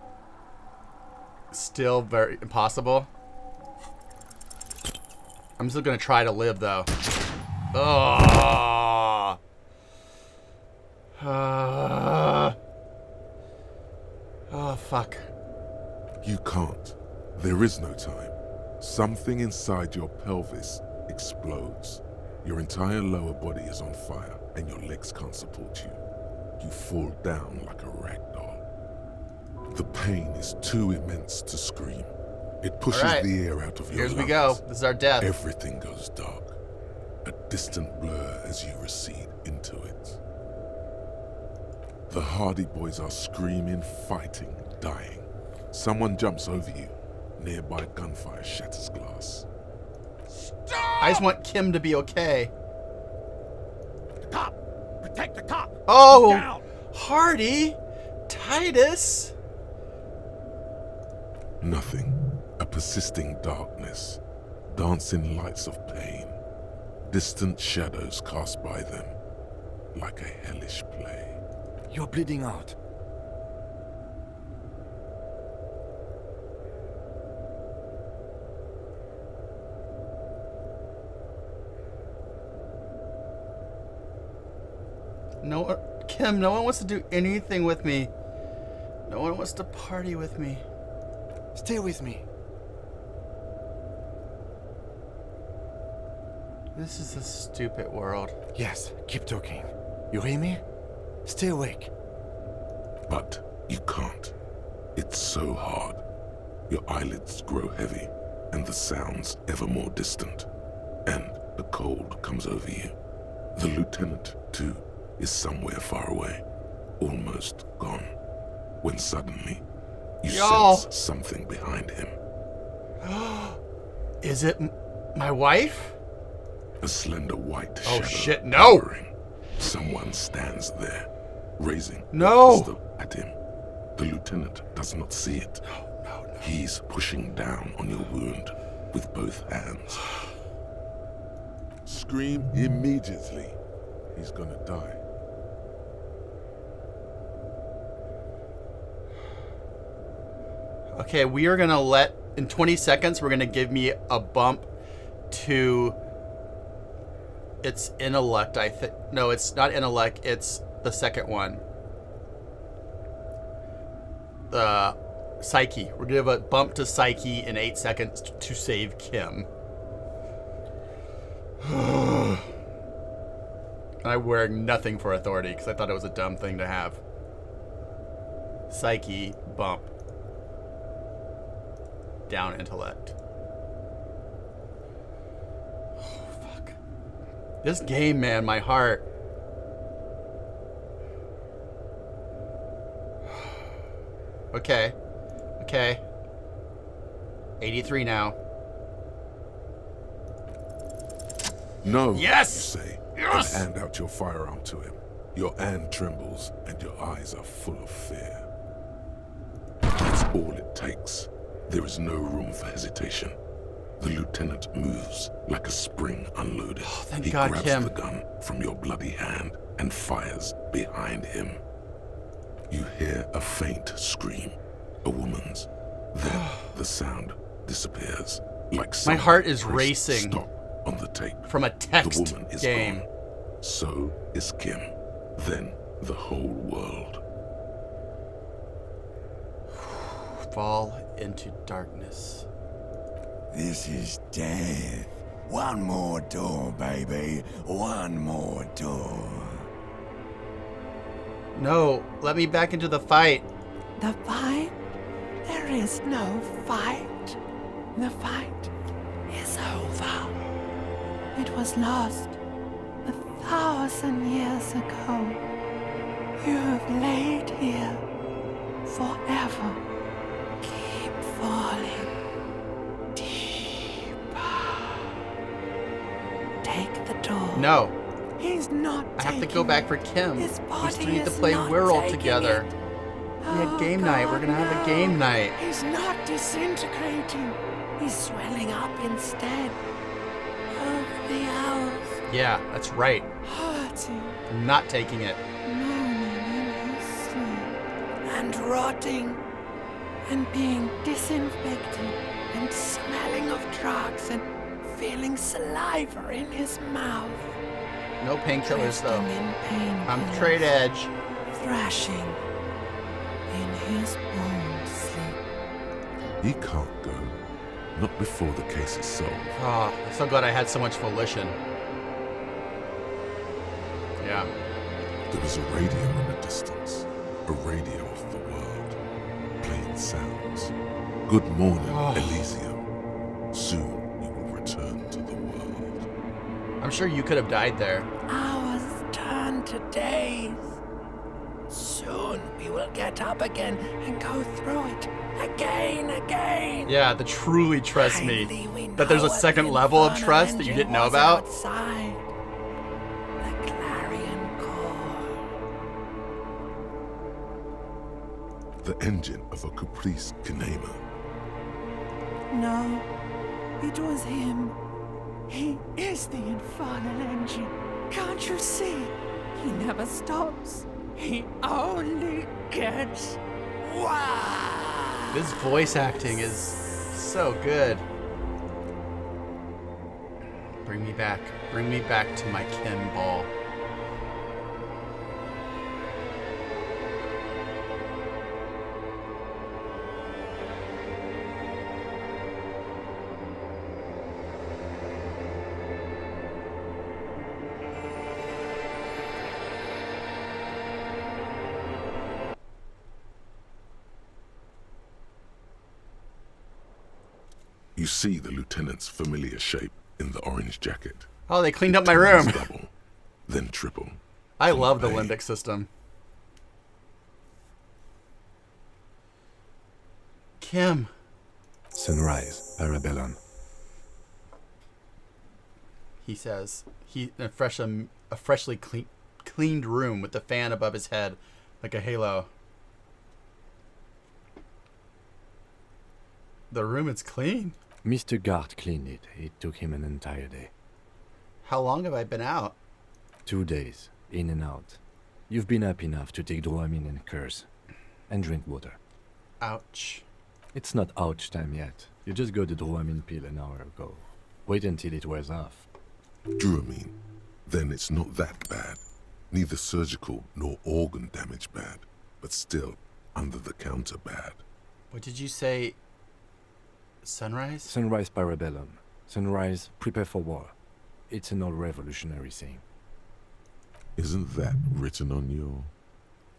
Still very impossible. I'm still going to try to live, though. Oh. Oh, fuck. You can't. There is no time. Something inside your pelvis explodes. Your entire lower body is on fire and your legs can't support you. You fall down like a rag doll. The pain is too immense to scream. It pushes the air out of your lungs. Here we go. This is our death. Everything goes dark. A distant blur as you recede into it. The Hardy Boys are screaming, fighting, dying. Someone jumps over you. Nearby gunfire shatters glass. I just want Kim to be okay. The cop! Protect the cop! Oh! Down. Hardy! Titus! Nothing. A persisting darkness. Dancing lights of pain. distant shadows cast by them, like a hellish play. You're bleeding out. Kim, no one wants to do anything with me. No one wants to party with me. Stay with me. This is a stupid world. Yes, keep talking. You hear me? Stay awake. But you can't. It's so hard. Your eyelids grow heavy, and the sounds ever more distant. And the cold comes over you. The lieutenant, too, is somewhere far away, almost gone, when suddenly you sense something behind him. Is it my wife? A slender white shadow. Oh shit, no! Hovering. Someone stands there, raising no! a pistol at him. The lieutenant does not see it. No. He's pushing down on your wound with both hands. Scream immediately. He's gonna die. Okay, we are gonna in 20 seconds, we're gonna give me a bump to, it's intellect, I think. No, it's not intellect, it's the second one. The psyche. We're gonna give a bump to psyche in 8 seconds to save Kim. I'm wearing nothing for authority because I thought it was a dumb thing to have. Psyche, bump. Down intellect. Oh, fuck. This game, man, my heart. Okay. 83 now. No, yes! you say, yes! and hand out your firearm to him. Your hand trembles and your eyes are full of fear. That's all it takes. There is no room for hesitation. The lieutenant moves like a spring unloaded. Oh, thank he God, grabs Kim. the gun from your bloody hand and fires behind him. You hear a faint scream, a woman's. Then the sound disappears, like my heart is pressed racing. Stop on the tape. From a text the woman is game. Gone. So is Kim. Then the whole world. Fall into darkness. This is death. One more door, baby. One more door. No, let me back into the fight. The fight? There is no fight. The fight is over. It was lost 1,000 years ago. You have laid here forever. Keep falling deeper. Take the door. No. He's not I have to go back for Kim. His We body still need to is play not World taking together. it. We had game night. We're gonna have a game night. He's not disintegrating. He's swelling up instead. Over the hours. Yeah, that's right. Hurting. I'm not taking it. Moaning in his sleep. And rotting. And being disinfected. And smelling of drugs. And feeling saliva in his mouth. No painkillers though. In painkillers. I'm straight edge. Thrashing. In his own sleep. He can't go. Not before the case is solved. Oh, I'm so glad I had so much volition. Yeah. There is a radio in the distance. A radio of the world. Playing sounds. Good morning, Elysium. Soon you will return to the world. I'm sure you could have died there. Hours turn to days. Soon we will get up again and go through it again. Yeah, to truly trust me. Finally, That there's a know what second the level of infernal trust that you engine didn't know was about. Outside. The clarion call. The engine of a Caprice Kinema. No, it was him. He is the infernal engine. Can't you see? He never stops. He only gets wild. This voice acting is so good. Bring me back. Bring me back to my Kim ball. You see the lieutenant's familiar shape in the orange jacket. Oh, they cleaned up my room. Double, then triple. I love the limbic system. Kim. Sunrise, Parabellum. He says. He in a freshly cleaned room with the fan above his head, like a halo. The room is clean. Mr. Gart cleaned it. It took him an entire day. How long have I been out? 2 days, in and out. You've been up enough to take Dramamine and curse. And drink water. Ouch. It's not ouch time yet. You just got the Dramamine pill an hour ago. Wait until it wears off. Dramamine. Then it's not that bad. Neither surgical nor organ damage bad. But still, under the counter bad. What did you say? Sunrise? Sunrise Parabellum. Sunrise, prepare for war. It's an old revolutionary saying. Isn't that written on your...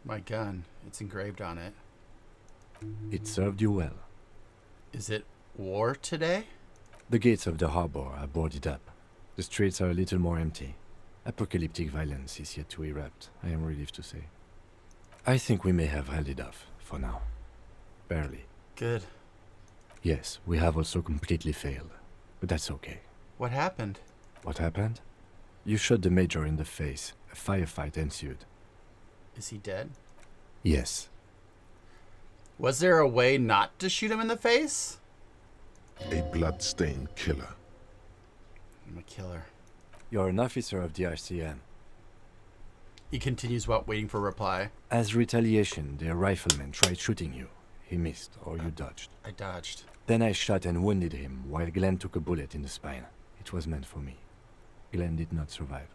My gun. It's engraved on it. It served you well. Is it war today? The gates of the harbor are boarded up. The streets are a little more empty. Apocalyptic violence is yet to erupt, I am relieved to say. I think we may have held it off, for now. Barely. Good. Yes, we have also completely failed. But that's okay. What happened? What happened? You shot the Major in the face. A firefight ensued. Is he dead? Yes. Was there a way not to shoot him in the face? A blood-stained killer. I'm a killer. You're an officer of the RCM. He continues while waiting for a reply. As retaliation, the rifleman tried shooting you. He missed, or you dodged. I dodged. Then I shot and wounded him, while Glenn took a bullet in the spine. It was meant for me. Glenn did not survive.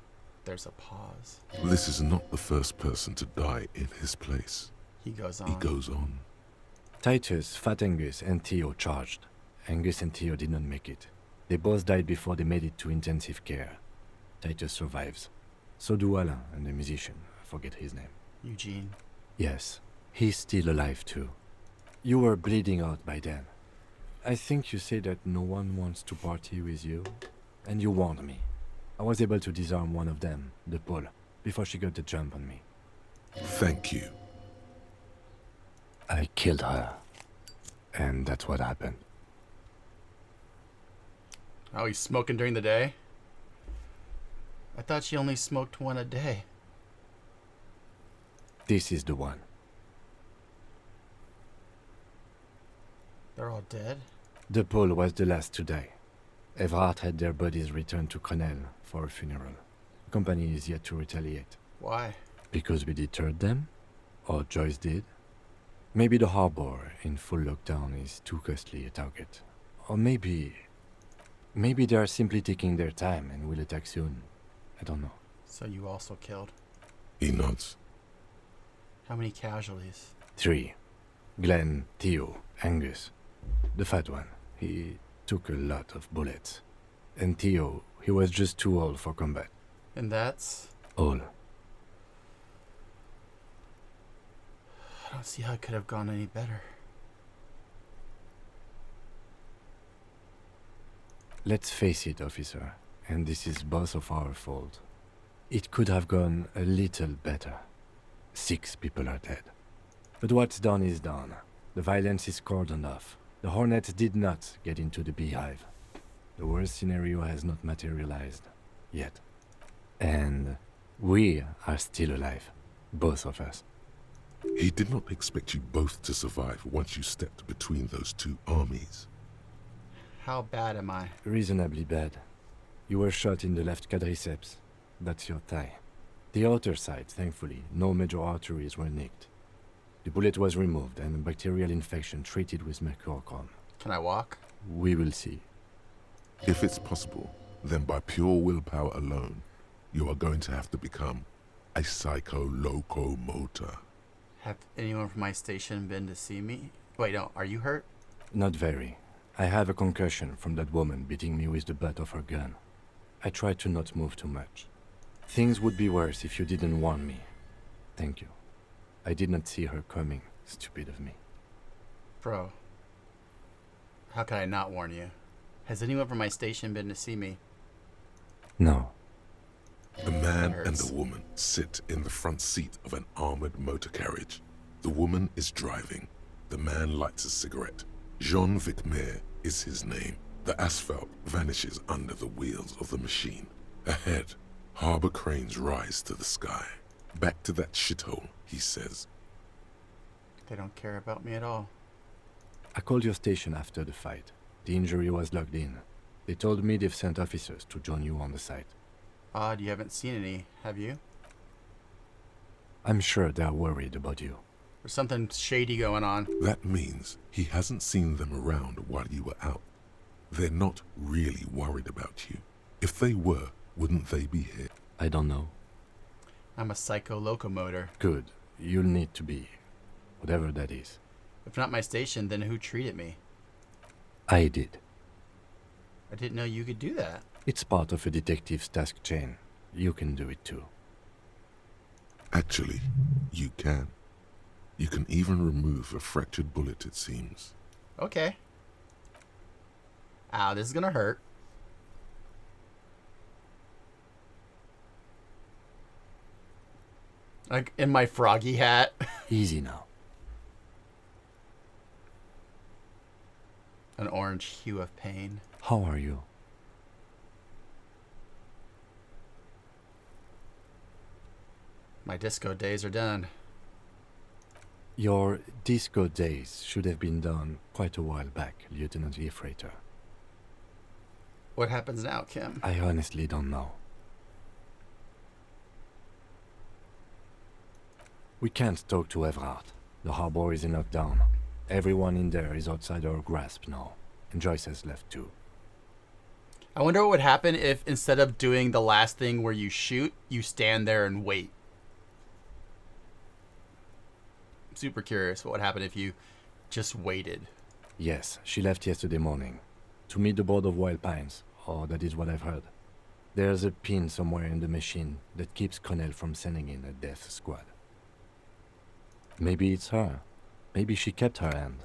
There's a pause. This is not the first person to die in his place. He goes on. He goes on. Titus, Fat Angus, and Theo charged. Angus and Theo did not make it. They both died before they made it to intensive care. Titus survives. So do Alain and the musician. I forget his name. Eugene. Yes, he's still alive too. You were bleeding out by then. I think you say that no one wants to party with you, and you warned me. I was able to disarm one of them, the Paul, before she got the jump on me. Thank you. I killed her. And that's what happened. Oh, he's smoking during the day? I thought she only smoked one a day. This is the one. They're all dead? The Paul was the last to die. Evrard had their bodies returned to Crenel for a funeral. The company is yet to retaliate. Why? Because we deterred them? Or Joyce did? Maybe the harbor in full lockdown is too costly a target. Or maybe they are simply taking their time and will attack soon. I don't know. So you also killed? He nods. How many casualties? 3. Glenn, Theo, Angus. The fat one. He took a lot of bullets. And Theo, he was just too old for combat. And that's? All. I don't see how it could have gone any better. Let's face it, officer, and this is both of our fault. It could have gone a little better. 6 people are dead. But what's done is done. The violence is cordoned off. The Hornets did not get into the beehive. The worst scenario has not materialized. Yet. And we are still alive. Both of us. He did not expect you both to survive once you stepped between those two armies. How bad am I? Reasonably bad. You were shot in the left quadriceps. That's your thigh. The outer side, thankfully, no major arteries were nicked. The bullet was removed and a bacterial infection treated with mercurochrome. Can I walk? We will see. If it's possible, then by pure willpower alone, you are going to have to become a psycho-locomotor. Have anyone from my station been to see me? Wait, no, are you hurt? Not very. I have a concussion from that woman beating me with the butt of her gun. I tried to not move too much. Things would be worse if you didn't warn me. Thank you. I did not see her coming. Stupid of me. Bro, how can I not warn you? Has anyone from my station been to see me? No. A man and a woman sit in the front seat of an armored motor carriage. The woman is driving. The man lights a cigarette. Jean Vicmer is his name. The asphalt vanishes under the wheels of the machine. Ahead, harbor cranes rise to the sky. Back to that shithole, he says. They don't care about me at all. I called your station after the fight. The injury was logged in. They told me they've sent officers to join you on the site. Odd, you haven't seen any, have you? I'm sure they're worried about you. There's something shady going on. That means he hasn't seen them around while you were out. They're not really worried about you. If they were, wouldn't they be here? I don't know. I'm a psycho-locomotor. Good. You'll need to be. Whatever that is. If not my station, then who treated me? I did. I didn't know you could do that. It's part of a detective's task chain. You can do it too. Actually, you can. You can even remove a fractured bullet, it seems. Okay. Ow, this is gonna hurt. Like in my froggy hat. Easy now. An orange hue of pain. How are you? My disco days are done. Your disco days should have been done quite a while back, Lieutenant Efrater. What happens now, Kim? I honestly don't know. We can't talk to Everard. The harbor is in lockdown. Everyone in there is outside our grasp now. And Joyce has left too. I wonder what would happen if instead of doing the last thing where you shoot, you stand there and wait. I'm super curious what would happen if you just waited. Yes, she left yesterday morning. To meet the board of Wild Pines. Oh, that is what I've heard. There's a pin somewhere in the machine that keeps Connell from sending in a death squad. Maybe it's her. Maybe she kept her hand.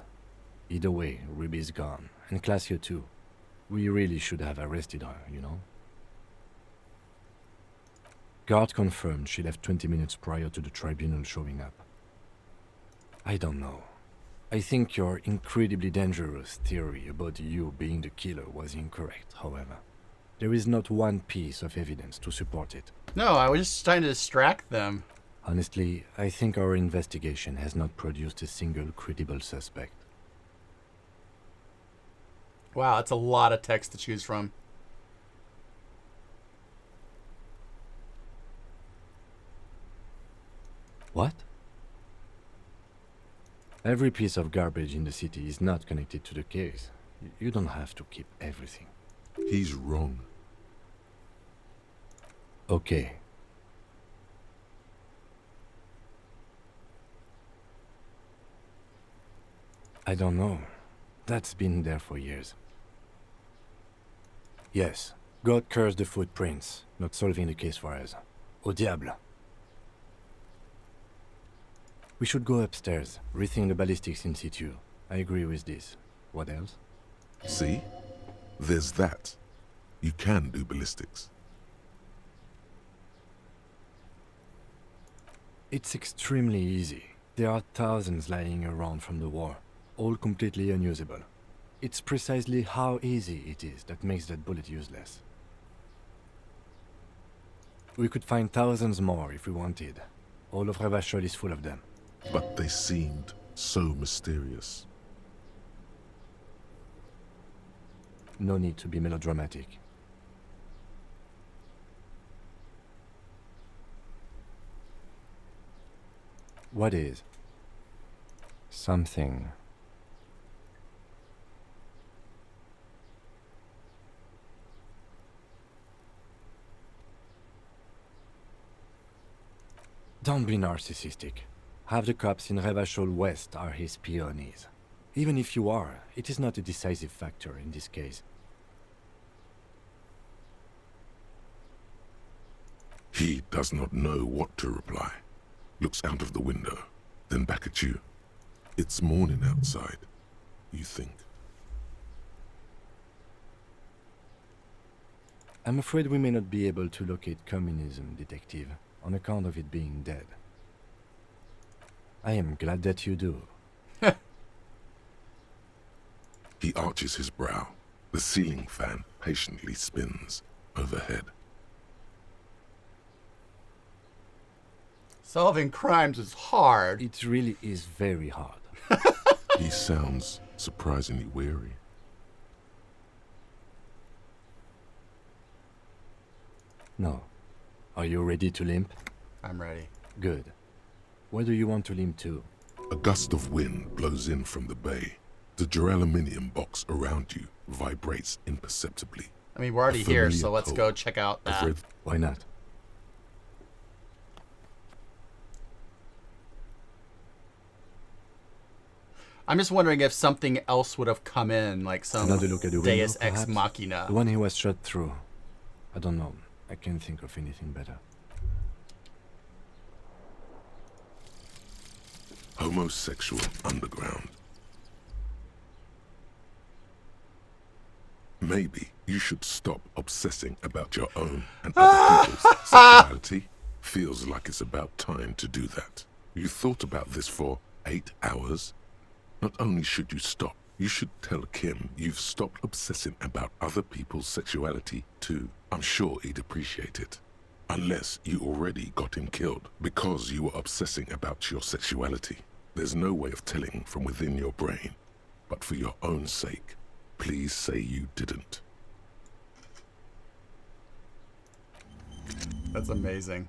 Either way, Ruby's gone. And Classio too. We really should have arrested her, you know? Guard confirmed she left 20 minutes prior to the tribunal showing up. I don't know. I think your incredibly dangerous theory about you being the killer was incorrect, however. There is not one piece of evidence to support it. No, I was just trying to distract them. Honestly, I think our investigation has not produced a single credible suspect. Wow, that's a lot of text to choose from. What? Every piece of garbage in the city is not connected to the case. You don't have to keep everything. He's wrong. Okay. I don't know. That's been there for years. Yes, God cursed the footprints, not solving the case for us. Au diable. We should go upstairs, rethink the ballistics in situ. I agree with this. What else? See? There's that. You can do ballistics. It's extremely easy. There are thousands lying around from the war, all completely unusable. It's precisely how easy it is that makes that bullet useless. We could find thousands more if we wanted. All of Revachol is full of them. But they seemed so mysterious. No need to be melodramatic. What is? Something. Don't be narcissistic. Half the cops in Revachol West are his peonies. Even if you are, it is not a decisive factor in this case. He does not know what to reply. Looks out of the window, then back at you. It's morning outside, you think. I'm afraid we may not be able to locate communism, Detective, on account of it being dead. I am glad that you do. He arches his brow. The ceiling fan patiently spins overhead. Solving crimes is hard. It really is very hard. He sounds surprisingly weary. No. Are you ready to limp? I'm ready. Good. Where do you want to limp to? A gust of wind blows in from the bay. The duraluminium box around you vibrates imperceptibly. I mean, we're already here, so let's go check out that. Why not? I'm just wondering if something else would have come in, like some Another look at the Deus window, Ex perhaps? Machina. The one he was shot through. I don't know. I can't think of anything better. Homosexual underground. Maybe you should stop obsessing about your own and other people's sexuality. Feels like it's about time to do that. You thought about this for 8 hours? Not only should you stop, you should tell Kim you've stopped obsessing about other people's sexuality too. I'm sure he'd appreciate it. Unless you already got him killed because you were obsessing about your sexuality. There's no way of telling from within your brain. But for your own sake, please say you didn't. That's amazing.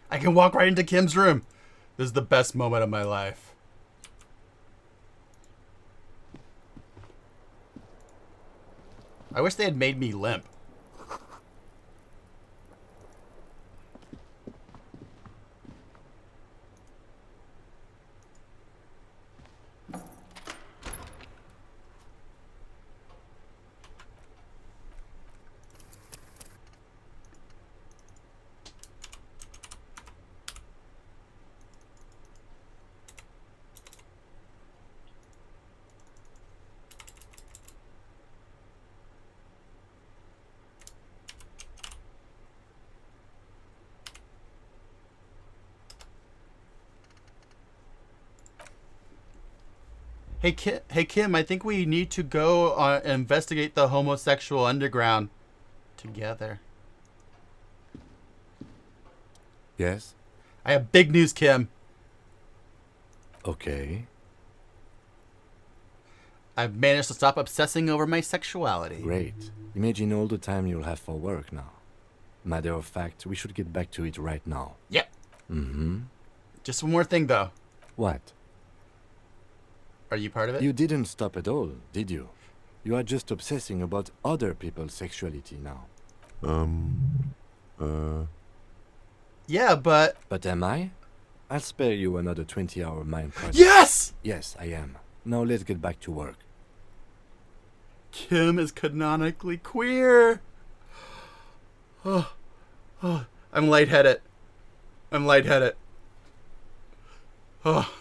I can walk right into Kim's room. This is the best moment of my life. I wish they had made me limp. Hey Kim, I think we need to go investigate the homosexual underground together. Yes? I have big news, Kim. Okay. I've managed to stop obsessing over my sexuality. Great. Imagine all the time you'll have for work now. Matter of fact, we should get back to it right now. Yep. Mm-hmm. Just one more thing, though. What? Are you part of it? You didn't stop at all, did you? You are just obsessing about other people's sexuality now. Yeah, but... But am I? I'll spare you another 20-hour mind project. Yes! Yes, I am. Now let's get back to work. Kim is canonically queer. Oh, I'm lightheaded. Oh.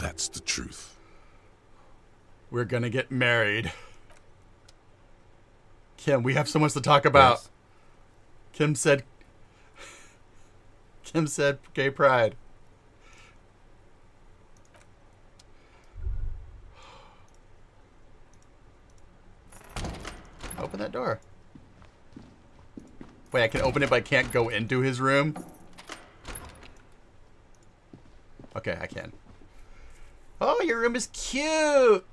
That's the truth. We're gonna get married. Kim, we have so much to talk about. Yes. Kim said gay pride. Open that door. Wait, I can open it, but I can't go into his room? Okay, I can. Oh, your room is cute!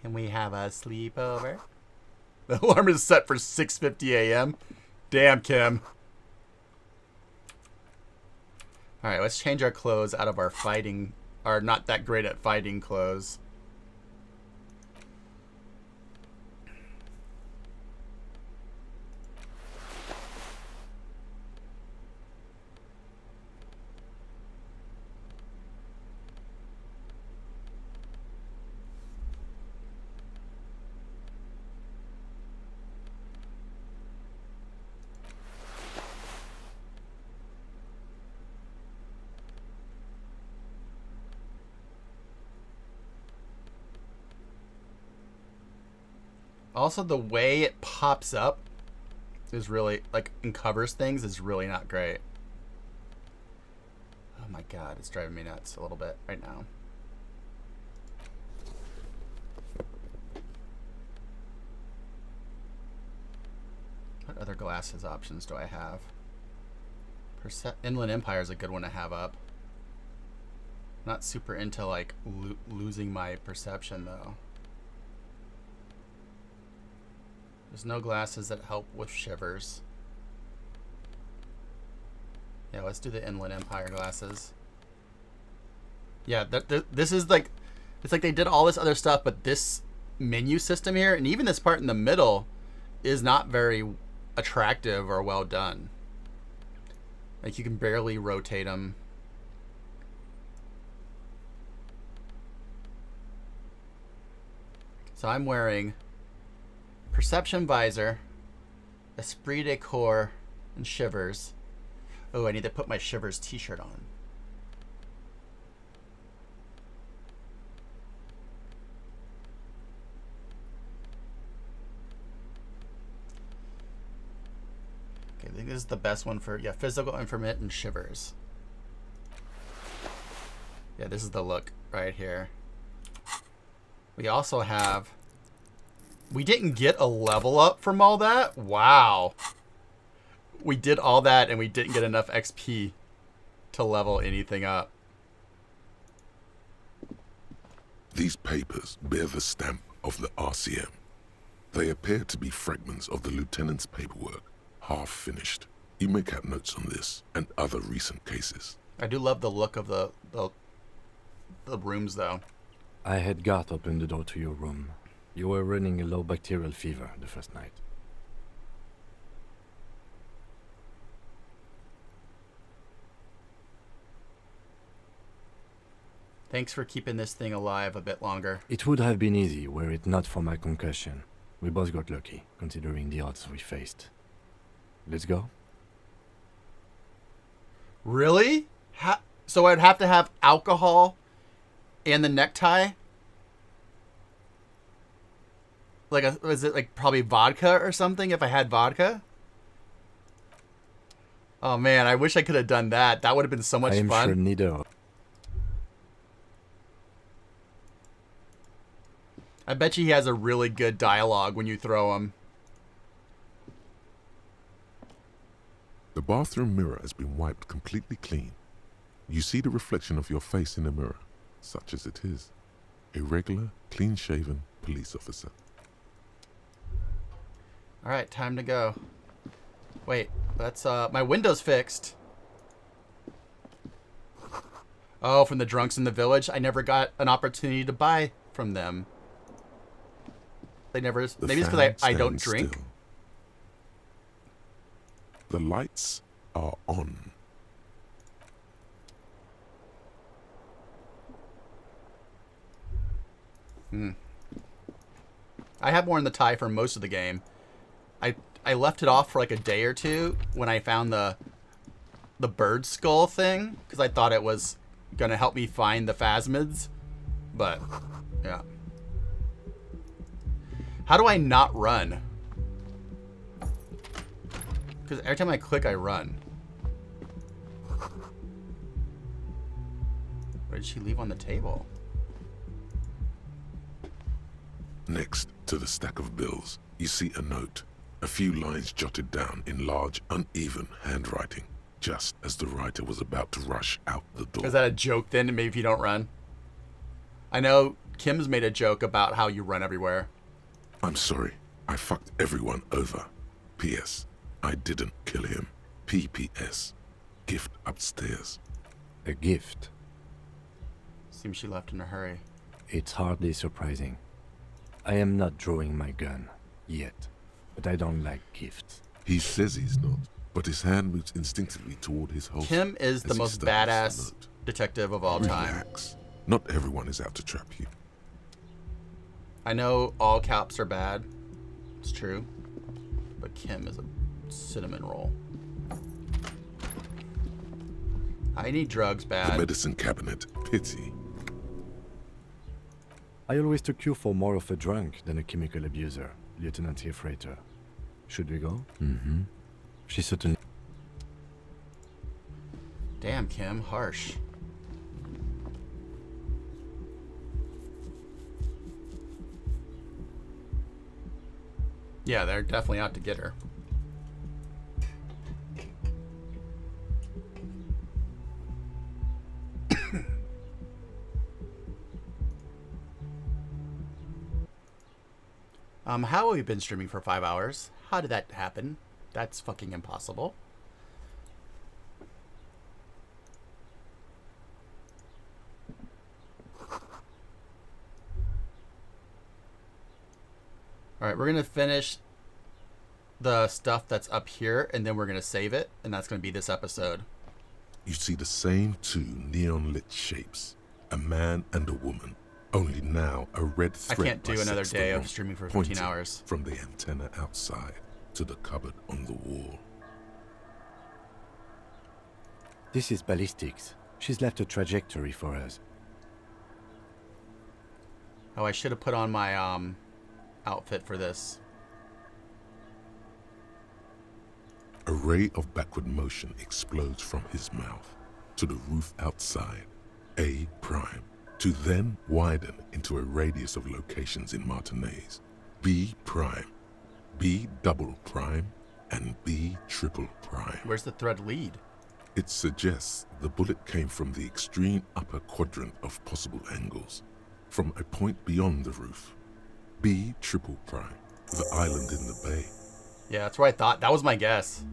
Can we have a sleepover? The alarm is set for 6:50 a.m. Damn, Kim. Alright, let's change our clothes out of our fighting... our not that great at fighting clothes. Also, the way it pops up is really, like, and covers things is really not great. Oh my god, it's driving me nuts a little bit right now. What other glasses options do I have? Inland Empire is a good one to have up. Not super into, like, losing my perception, though. There's no glasses that help with shivers. Yeah, let's do the Inland Empire glasses. Yeah, this is like... It's like they did all this other stuff, but this menu system here, and even this part in the middle, is not very attractive or well done. Like, you can barely rotate them. So I'm wearing... Perception visor, esprit de corps, and shivers. Oh, I need to put my shivers t-shirt on. Okay, I think this is the best one for, yeah, physical intermittent shivers. Yeah, this is the look right here. We also have... We didn't get a level up from all that? Wow. We did all that and we didn't get enough XP to level anything up. These papers bear the stamp of the RCM. They appear to be fragments of the lieutenant's paperwork, half finished. You may have notes on this and other recent cases. I do love the look of the rooms, though. I had Garth open the door to your room. You were running a low bacterial fever the first night. Thanks for keeping this thing alive a bit longer. It would have been easy were it not for my concussion. We both got lucky, considering the odds we faced. Let's go? Really? So I'd have to have alcohol and the necktie? Like, was it like probably vodka or something if I had vodka? Oh man, I wish I could have done that. That would have been so much fun. I am sure neither. I bet you he has a really good dialogue when you throw him. The bathroom mirror has been wiped completely clean. You see the reflection of your face in the mirror, such as it is. A regular, clean-shaven police officer. Alright, time to go. Wait, that's, my window's fixed. Oh, from the drunks in the village? I never got an opportunity to buy from them. They never... Maybe it's because I don't drink. Still. The lights are on. I have worn the tie for most of the game. I left it off for like a day or two when I found the bird skull thing, because I thought it was gonna help me find the phasmids, but yeah. How do I not run? Because every time I click, I run. What did she leave on the table? Next to the stack of bills, you see a note. A few lines jotted down in large, uneven handwriting, just as the writer was about to rush out the door. Is that a joke then? Maybe if you don't run? I know Kim's made a joke about how you run everywhere. I'm sorry. I fucked everyone over. P.S. I didn't kill him. P.P.S. Gift upstairs. A gift? Seems she left in a hurry. It's hardly surprising. I am not drawing my gun. Yet. But I don't like gifts. He says he's not, but his hand moves instinctively toward his holster. Kim is the most badass detective of all time. Relax. Not everyone is out to trap you. I know all cops are bad. It's true. But Kim is a cinnamon roll. I need drugs bad. The medicine cabinet. Pity. I always took you for more of a drunk than a chemical abuser, Lieutenant Hefreiter. Should we go? Mm-hmm. She certainly... Damn, Kim. Harsh. Yeah, they're definitely out to get her. How have we been streaming for 5 hours? How did that happen? That's fucking impossible. Alright, we're going to finish the stuff that's up here, and then we're going to save it, and that's going to be this episode. You see the same two neon-lit shapes, a man and a woman, only now a red thread. I can't do another day of streaming for 15 hours. From the antenna outside to the cupboard on the wall. This is ballistics. She's left a trajectory for us. Oh, I should have put on my outfit for this. A ray of backward motion explodes from his mouth to the roof outside, A prime, to then widen into a radius of locations in Martinez, B prime, B double prime, and B triple prime. Where's the thread lead? It suggests the bullet came from the extreme upper quadrant of possible angles, from a point beyond the roof. B triple prime, the island in the bay. Yeah, that's where I thought. That was my guess.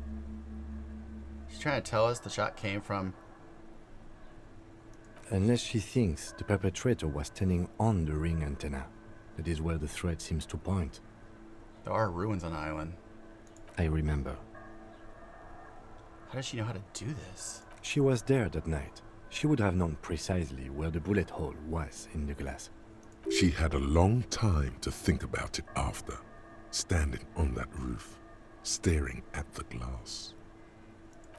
She's trying to tell us the shot came from... Unless she thinks the perpetrator was standing on the ring antenna. That is where the thread seems to point. There are ruins on the island. I remember. How does she know how to do this? She was there that night. She would have known precisely where the bullet hole was in the glass. She had a long time to think about it after, standing on that roof, staring at the glass.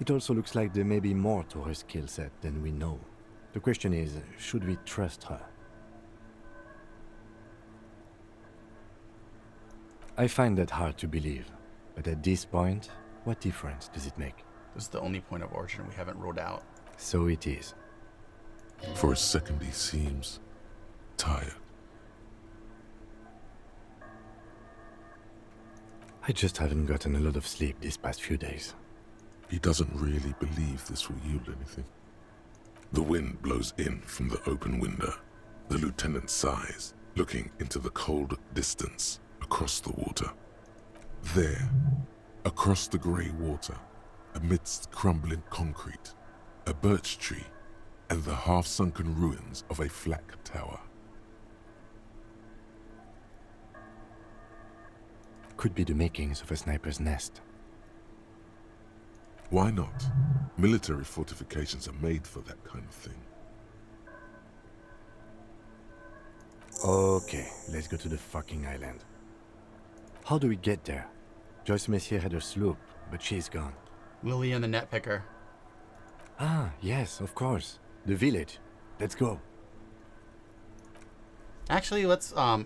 It also looks like there may be more to her skill set than we know. The question is, should we trust her? I find that hard to believe, but at this point, what difference does it make? This is the only point of origin we haven't ruled out. So it is. For a second he seems tired. I just haven't gotten a lot of sleep these past few days. He doesn't really believe this will yield anything. The wind blows in from the open window. The lieutenant sighs, looking into the cold distance across the water. There, across the grey water, amidst crumbling concrete, a birch tree, and the half-sunken ruins of a flak tower. Could be the makings of a sniper's nest. Why not? Military fortifications are made for that kind of thing. Okay, let's go to the fucking island. How do we get there? Joyce Messier had her sloop, but she's gone. Lily and the net picker. Ah, yes, of course. The village. Let's go. Actually, let's go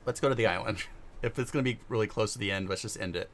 to the island. If it's gonna be really close to the end, let's just end it.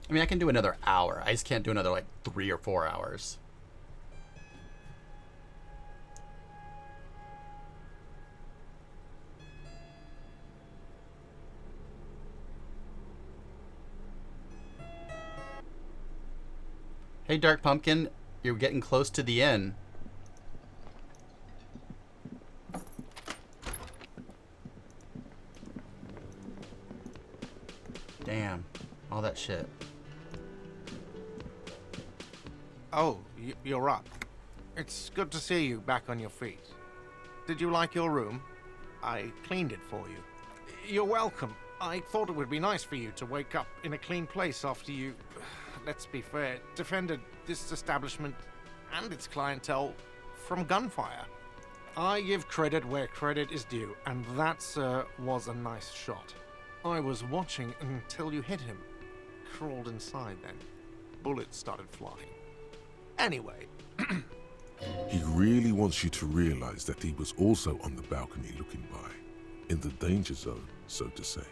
I mean, I can do another hour. I just can't do another, like, 3 or 4 hours. Hey, Dark Pumpkin. You're getting close to the end. Damn. All that shit. Oh, you're up. It's good to see you back on your feet. Did you like your room? I cleaned it for you. You're welcome. I thought it would be nice for you to wake up in a clean place after you, let's be fair, defended this establishment and its clientele from gunfire. I give credit where credit is due, and that, sir, was a nice shot. I was watching until you hit him. Crawled inside then. Bullets started flying. Anyway. He really wants you to realize that he was also on the balcony looking by, in the danger zone, so to say.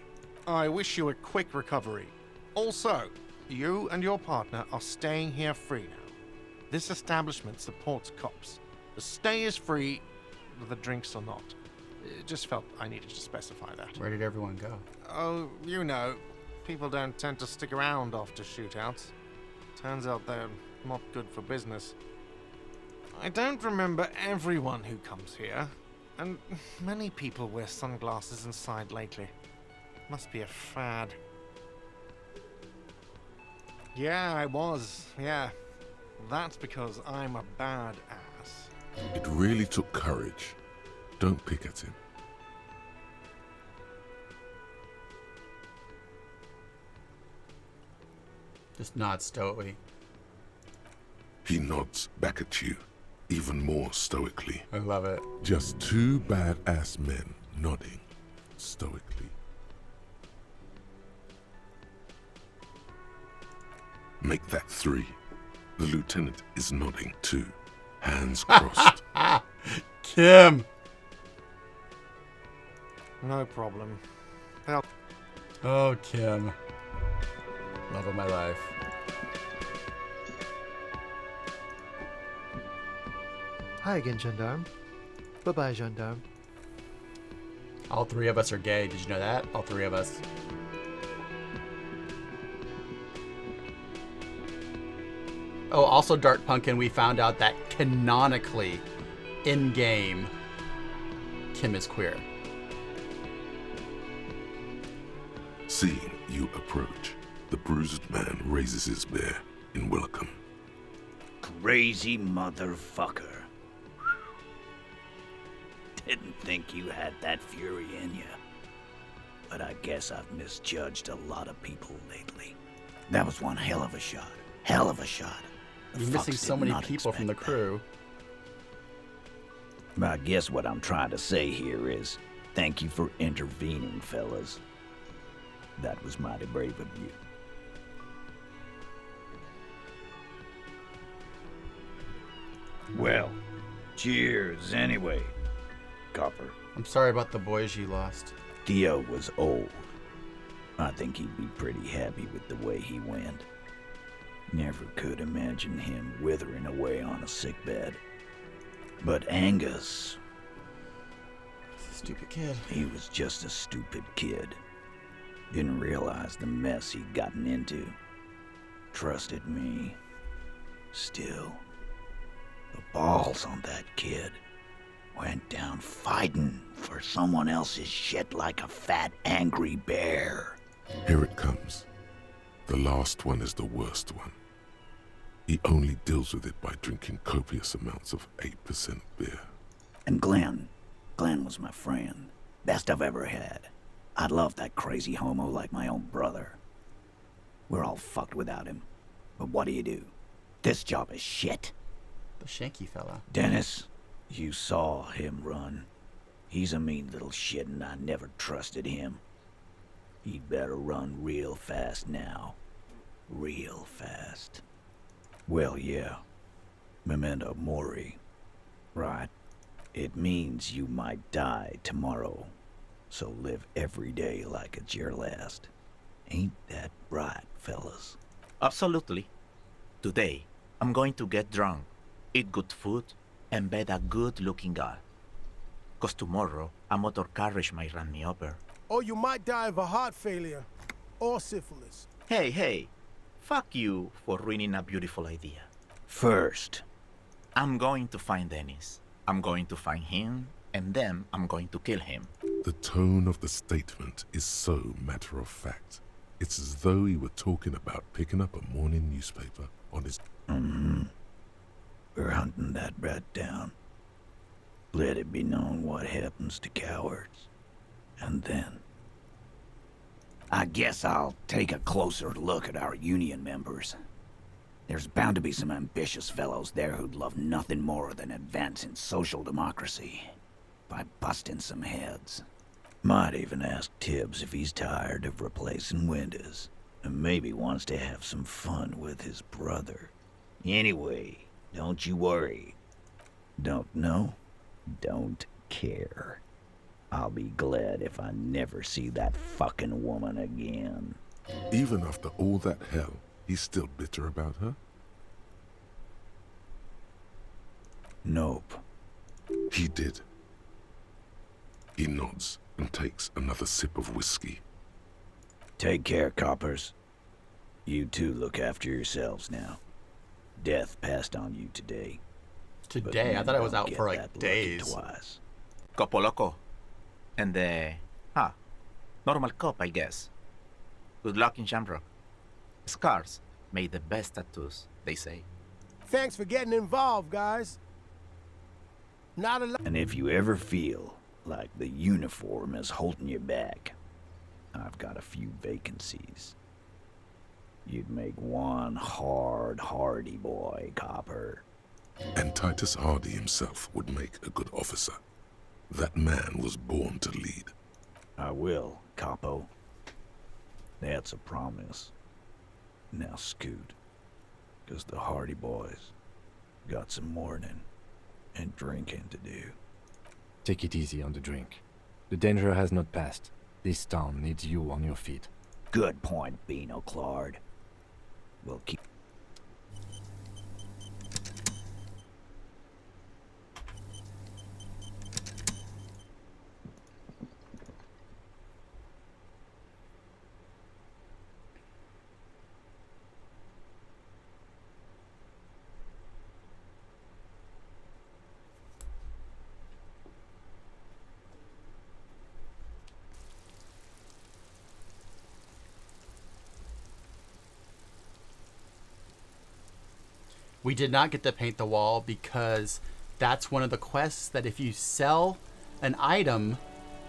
I wish you a quick recovery. Also, you and your partner are staying here free now. This establishment supports cops. The stay is free, the drinks are not. It just felt I needed to specify that. Where did everyone go? Oh, you know, people don't tend to stick around after shootouts. Turns out they're not good for business. I don't remember everyone who comes here, and many people wear sunglasses inside lately. Must be a fad. Yeah, I was. Yeah. That's because I'm a bad ass. It really took courage. Don't pick at him. Just nod stoically. He nods back at you, even more stoically. I love it. Just two badass men nodding stoically. Make that 3. The lieutenant is nodding too, hands crossed. Kim! No problem. Oh, Kim. Love of my life. Hi again, Gendarme. Bye-bye, Gendarme. All 3 of us are gay. Did you know that? All 3 of us. Oh, also, Dark Pumpkin, we found out that canonically, in-game, Kim is queer. Seeing you approach, the bruised man raises his bear in welcome. Crazy motherfucker. Didn't think you had that fury in you. But I guess I've misjudged a lot of people lately. That was one hell of a shot. Hell of a shot. You're missing so many people from the crew. I guess what I'm trying to say here is, thank you for intervening, fellas. That was mighty brave of you. Well, cheers anyway, Copper. I'm sorry about the boys you lost. Theo was old. I think he'd be pretty happy with the way he went. Never could imagine him withering away on a sickbed. But Angus... Stupid kid. He was just a stupid kid. Didn't realize the mess he'd gotten into. Trusted me. Still, the balls on that kid. Went down fighting for someone else's shit like a fat, angry bear. Here it comes. The last one is the worst one. He only deals with it by drinking copious amounts of 8% beer. And Glenn was my friend. Best I've ever had. I'd love that crazy homo like my own brother. We're all fucked without him. But what do? This job is shit. The Shanky fella. Dennis, you saw him run. He's a mean little shit and I never trusted him. He'd better run real fast now. Real fast. Well, yeah. Memento mori. Right. It means you might die tomorrow. So live every day like it's your last. Ain't that right, fellas? Absolutely. Today, I'm going to get drunk, eat good food, and bed a good-looking girl. 'Cause tomorrow, a motor carriage might run me over. Or you might die of a heart failure. Or syphilis. Hey. Fuck you for ruining a beautiful idea. First, I'm going to find Dennis. I'm going to find him, and then I'm going to kill him. The tone of the statement is so matter-of-fact. It's as though he were talking about picking up a morning newspaper on his... We're hunting that rat down. Let it be known what happens to cowards. And then... I guess I'll take a closer look at our union members. There's bound to be some ambitious fellows there who'd love nothing more than advancing social democracy by busting some heads. Might even ask Tibbs if he's tired of replacing windows and maybe wants to have some fun with his brother. Anyway, don't you worry. Don't know, don't care. I'll be glad if I never see that fucking woman again. Even after all that hell, he's still bitter about her? Nope. He did. He nods and takes another sip of whiskey. Take care, coppers. You two look after yourselves now. Death passed on you today. Today? I thought I was out for like days. Twice. Copo loco. And normal cop, I guess. Good luck in Shamrock. Scars made the best tattoos, they say. Thanks for getting involved, guys. Not a lot. And if you ever feel like the uniform is holding you back, I've got a few vacancies. You'd make one hardy boy, copper. And Titus Hardy himself would make a good officer. That man was born to lead. I will, capo. That's a promise. Now scoot, 'cause the Hardy boys got some mourning and drinking to do. Take it easy on the drink. The danger has not passed. This town needs you on your feet. Good point, Beano Claude. We'll keep... We did not get to paint the wall because that's one of the quests that if you sell an item,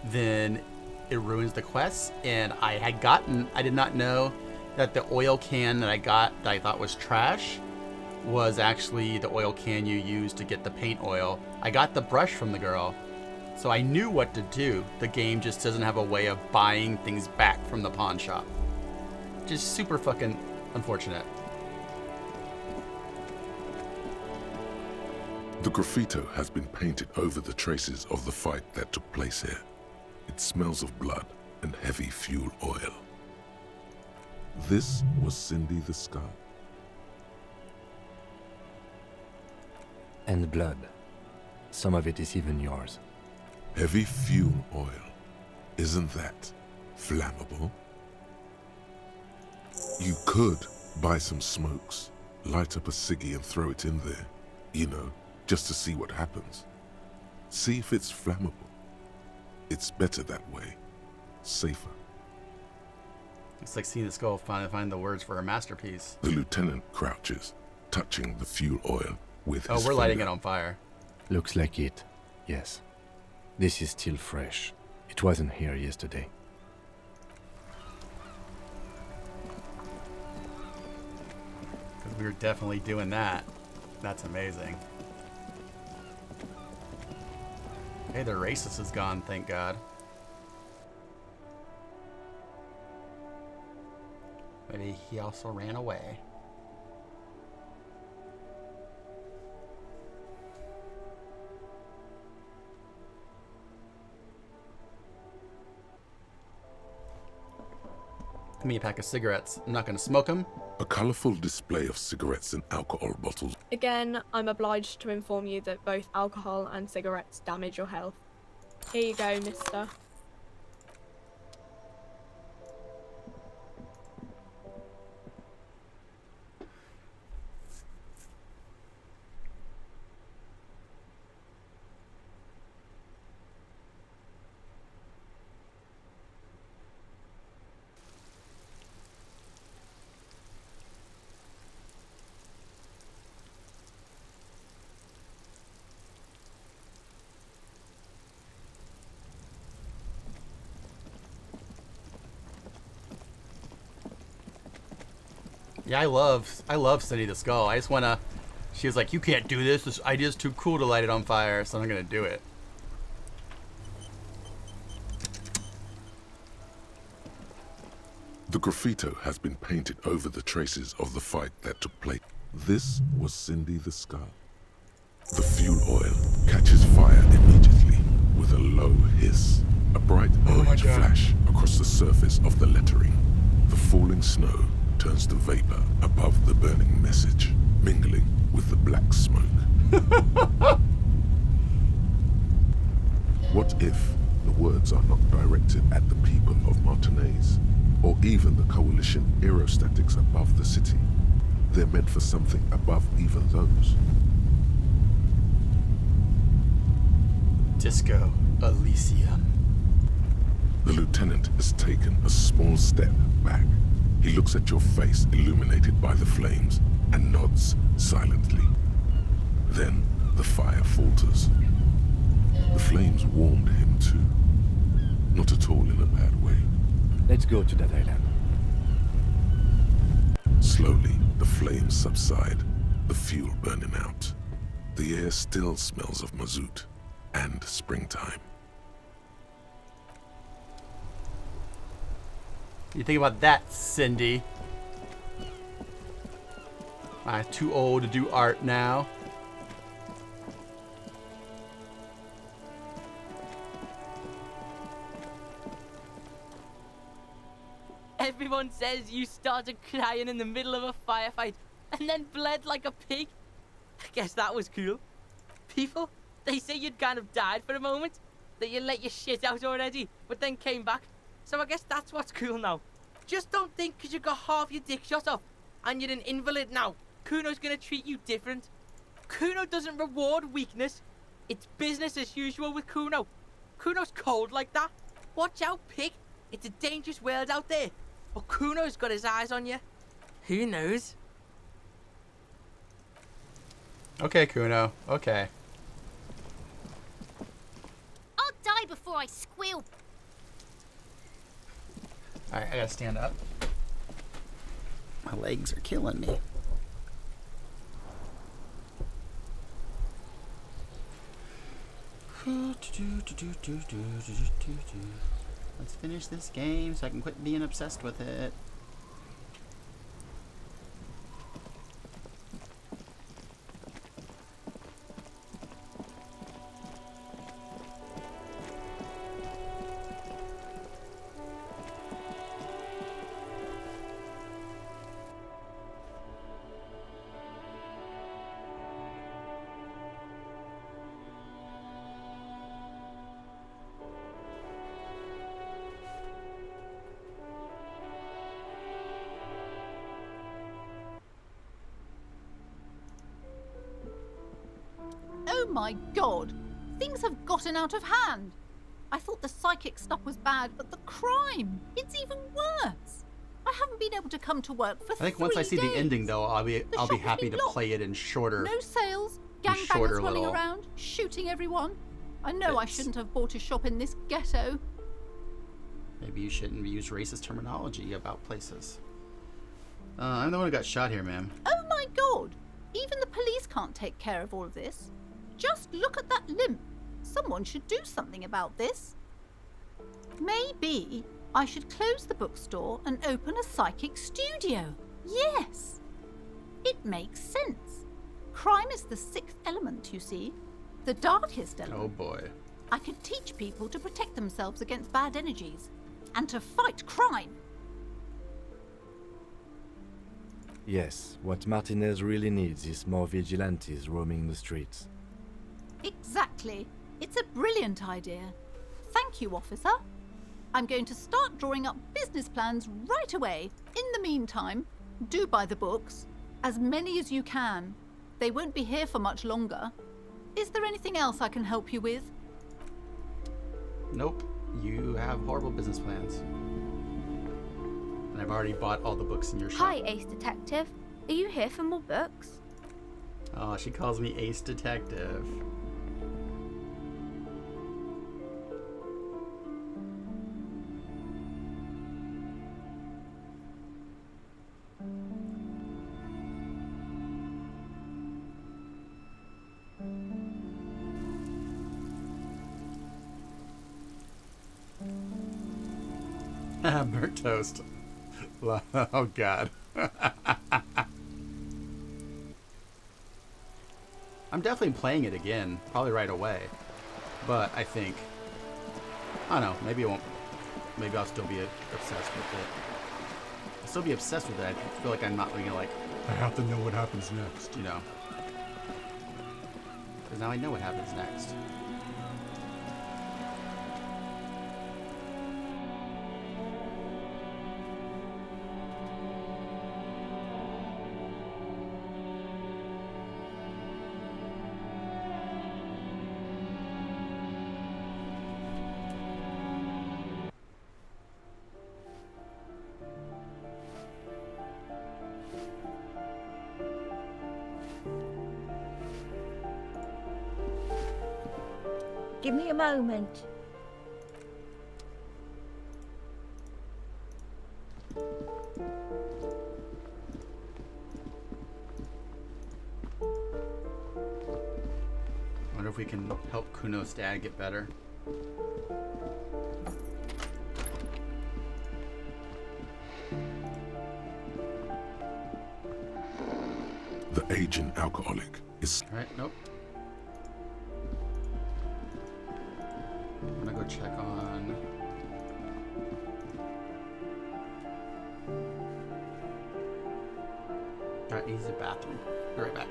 then it ruins the quest. And I did not know that the oil can that I got that I thought was trash was actually the oil can you use to get the paint oil. I got the brush from the girl, so I knew what to do. The game just doesn't have a way of buying things back from the pawn shop. Just super fucking unfortunate. The graffito has been painted over the traces of the fight that took place here. It smells of blood and heavy fuel oil. This was Cindy the Scar. And blood. Some of it is even yours. Heavy fuel oil. Isn't that flammable? You could buy some smokes, light up a ciggy and throw it in there, you know, just to see what happens. See if it's flammable. It's better that way. Safer. It's like seeing this girl finally find the words for her masterpiece. The lieutenant crouches, touching the fuel oil with his we're lighting finger. it on fire. Looks like it, yes. This is still fresh. It wasn't here yesterday. Because we were definitely doing that. That's amazing. Hey, the racist is gone, thank God. Maybe he also ran away. Give me a pack of cigarettes. I'm not going to smoke them. A colourful display of cigarettes and alcohol bottles. Again, I'm obliged to inform you that both alcohol and cigarettes damage your health. Here you go, mister. Yeah, I love Cindy the Skull. I just wanna. She was like, "You can't do this. This idea's too cool to light it on fire." So I'm gonna do it. The graffito has been painted over the traces of the fight that took place. This was Cindy the Skull. The fuel oil catches fire immediately with a low hiss. A bright orange flash across the surface of the lettering. The falling snow turns to vapor above the burning message, mingling with the black smoke. What if the words are not directed at the people of Martinez, or even the coalition aerostatics above the city? They're meant for something above even those. Disco Elysium. The lieutenant has taken a small step back. He looks at your face illuminated by the flames and nods silently. Then the fire falters. The flames warmed him too. Not at all in a bad way. Let's go to that island. Slowly, the flames subside, the fuel burning out. The air still smells of mazout and springtime. You think about that, Cindy? I'm too old to do art now. Everyone says you started crying in the middle of a firefight and then bled like a pig. I guess that was cool. People, they say you'd kind of died for a moment, that you let your shit out already, but then came back. So I guess that's what's cool now. Just don't think because you got half your dick shot off and you're an invalid now, Kuno's gonna treat you different. Kuno doesn't reward weakness. It's business as usual with Kuno. Kuno's cold like that. Watch out, pig. It's a dangerous world out there. But Kuno's got his eyes on you. Who knows? Okay, Kuno. Okay. I'll die before I squeal. Alright, I gotta stand up. My legs are killing me. Let's finish this game so I can quit being obsessed with it. my god! Things have gotten out of hand! I thought the psychic stuff was bad, but the crime! It's even worse! I haven't been able to come to work for 3 days. I think once I see the ending, though, I'll be happy to play it in shorter. No sales, gangbangers shorter running little- around, shooting everyone. I know I bits. shouldn't have bought a shop in this ghetto. Maybe you shouldn't use racist terminology about places. I'm the one who got shot here, ma'am. Oh my god! Even the police can't take care of all of this. Just look at that limp. Someone should do something about this. Maybe I should close the bookstore and open a psychic studio. Yes! It makes sense. Crime is the 6th element, you see. The darkest element. Oh boy. I could teach people to protect themselves against bad energies and to fight crime. Yes, what Martinez really needs is more vigilantes roaming the streets. Exactly. It's a brilliant idea. Thank you, officer. I'm going to start drawing up business plans right away. In the meantime, do buy the books. As many as you can. They won't be here for much longer. Is there anything else I can help you with? Nope. You have horrible business plans. And I've already bought all the books in your shop. Hi, Ace Detective. Are you here for more books? Oh, she calls me Ace Detective. Burnt toast. Oh god. I'm definitely playing it again, probably right away. But I think, I don't know, maybe it won't, maybe I'll still be obsessed with it. I'll still be obsessed with it. I feel like I'm not being like, I have to know what happens next, you know. Because now I know what happens next. Give me a moment. I wonder if we can help Kuno's dad get better. The aging alcoholic is... Alright, nope. I'm gonna go check on... Alright, he's in the bathroom. Be right back.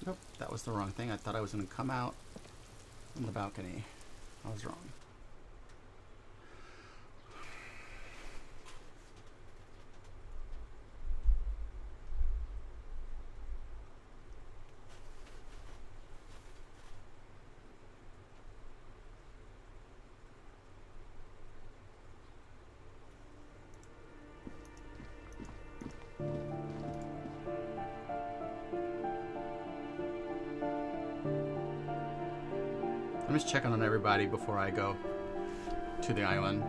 Nope, that was the wrong thing. I thought I was going to come out on the balcony. I was wrong. I'm just checking on everybody before I go to the island.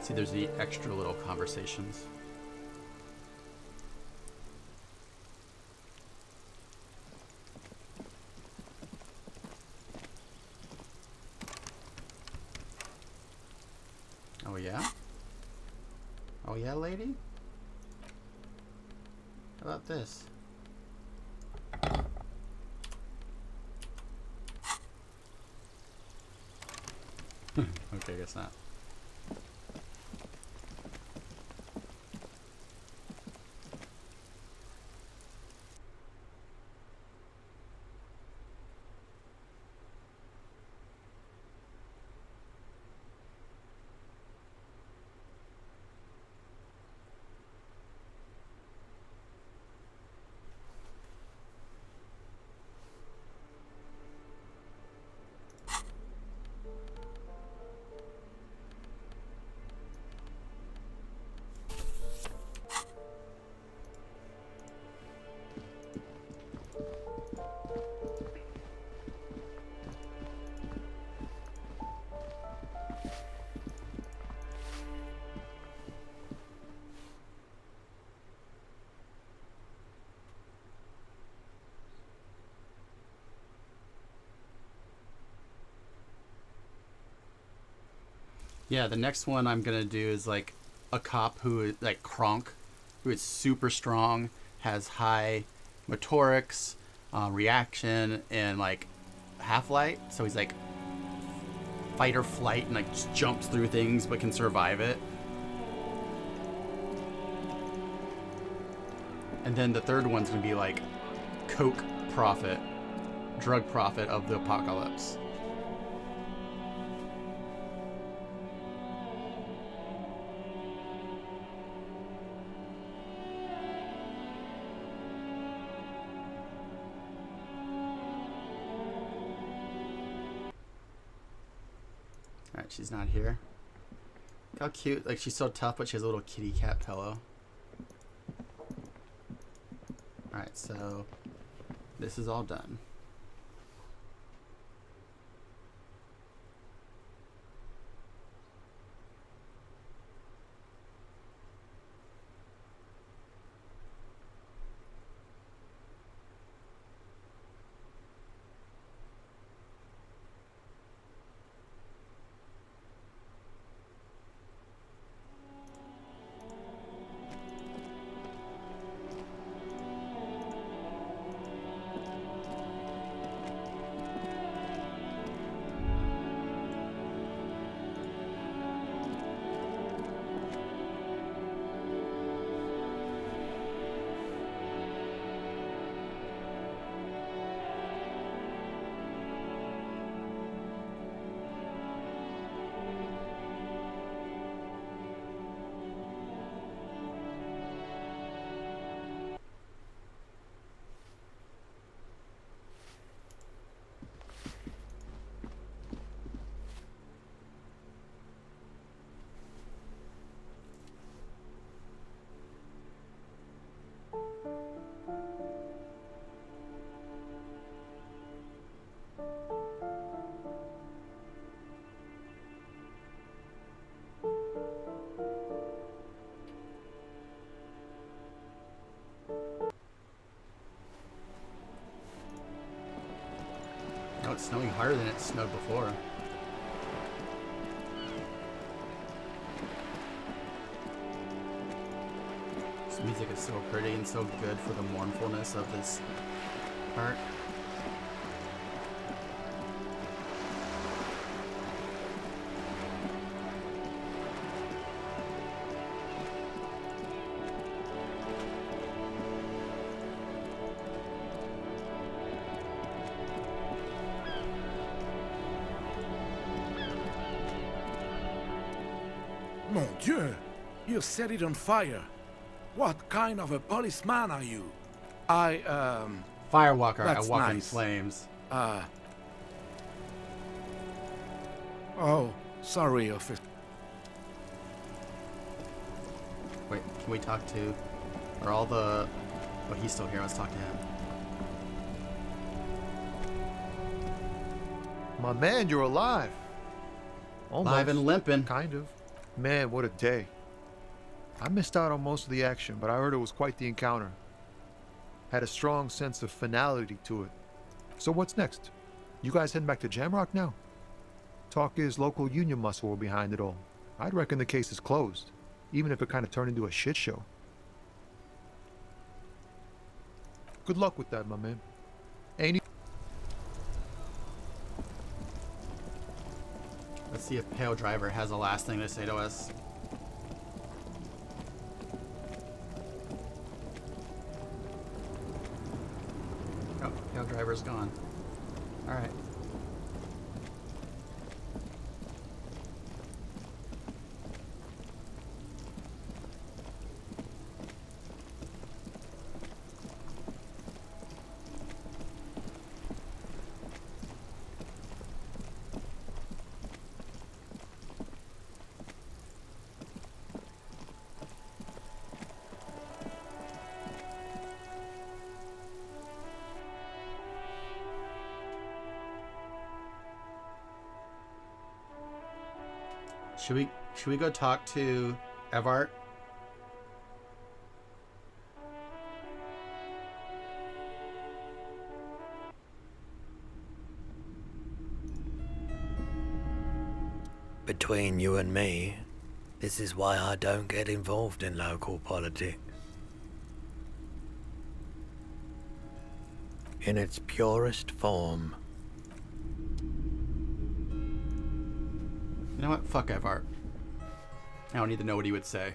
See, there's the extra little conversations. Oh yeah? Oh yeah, lady? How about this? Okay, I guess not. Yeah, the next one I'm gonna do is like a cop who is like Kronk, who is super strong, has high motorics, reaction, and like half-light. So he's like fight or flight and like just jumps through things but can survive it. And then the third one's gonna be like coke prophet, drug prophet of the apocalypse. Alright, she's not here. Look how cute. Like, she's so tough, but she has a little kitty cat pillow. Alright, so this is all done. Oh, it's snowing harder than it snowed before. This music is so pretty and so good for the mournfulness of this part. Mon Dieu! You set it on fire. What kind of a policeman are you? Firewalker, I that's walk in nice. flames. Oh, sorry, officer. Wait, can we talk to... Are all the... Oh, he's still here. Let's talk to him. My man, you're alive. Almost. Live and limping. Kind of. Man, what a day. I missed out on most of the action, but I heard it was quite the encounter. Had a strong sense of finality to it. So what's next? You guys heading back to Jamrock now? Talk is local union muscle were behind it all. I'd reckon the case is closed, even if it kind of turned into a shit show. Good luck with that, my man. Ain't Let's see if Pale Driver has the last thing to say to us. Oh, Pale Driver's gone. Alright. Should we go talk to Evart? Between you and me, this is why I don't get involved in local politics. In its purest form. You know what? Fuck Evart. I don't need to know what he would say.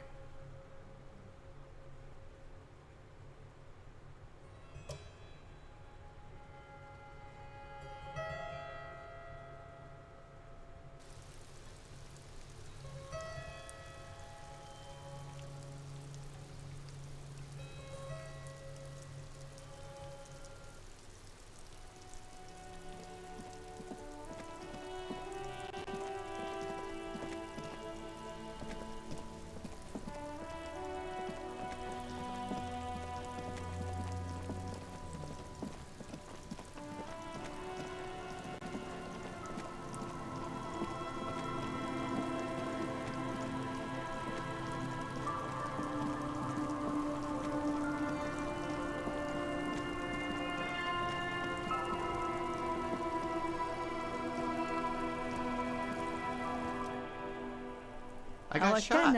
I got shot.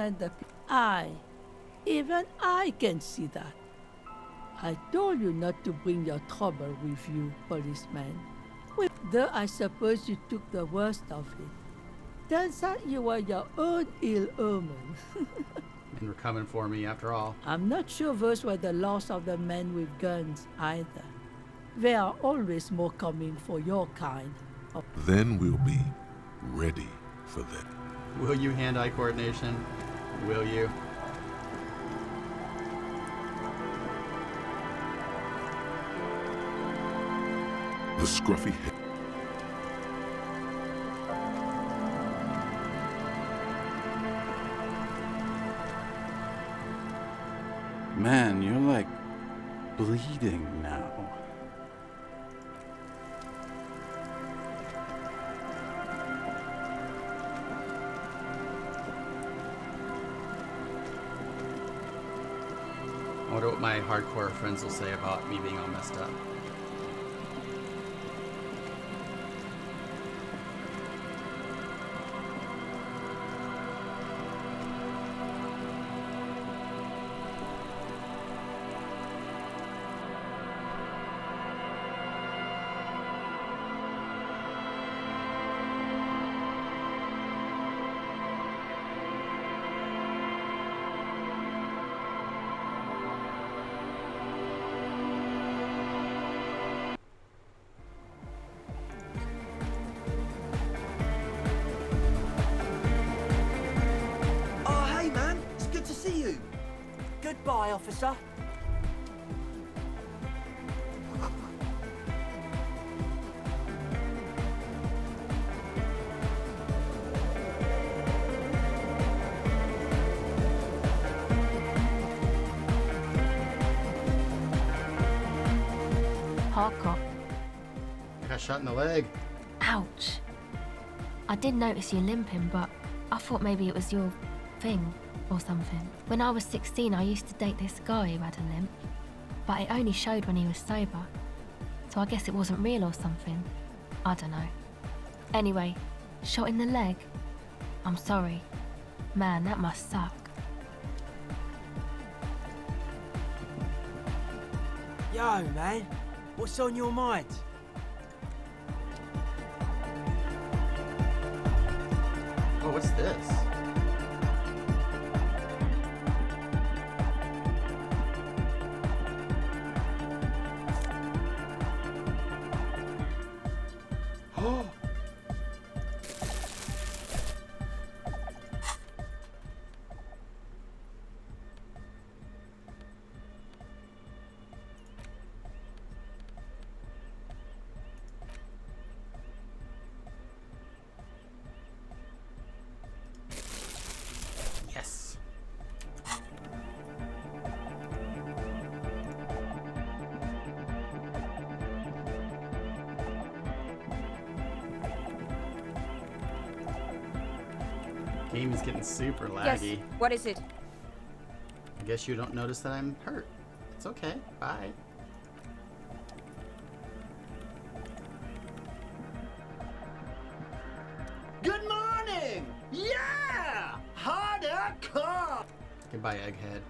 Even I can see that. I told you not to bring your trouble with you, policeman. Though I suppose you took the worst of it. Turns out you were your own ill omen. And were coming for me after all. I'm not sure those were the last of the men with guns either. There are always more coming for your kind. Then we'll be ready for them. Will you hand-eye coordination? Will you? The scruffy head. Man, you're like bleeding now. I wonder what my hardcore friends will say about me being all messed up. Goodbye, officer. Hardcore. I got shot in the leg. Ouch. I did notice you limping, but I thought maybe it was your thing, or something. When I was 16, I used to date this guy who had a limp, but it only showed when he was sober. So I guess it wasn't real or something. I don't know. Anyway, shot in the leg? I'm sorry. Man, that must suck. Yo, man. What's on your mind? Oh, what's this? Oh! Yes. Game is getting super laggy. Yes. What is it? I guess you don't notice that I'm hurt. It's okay. Bye. Good morning! Yeah! Hardcore! Goodbye, Egghead.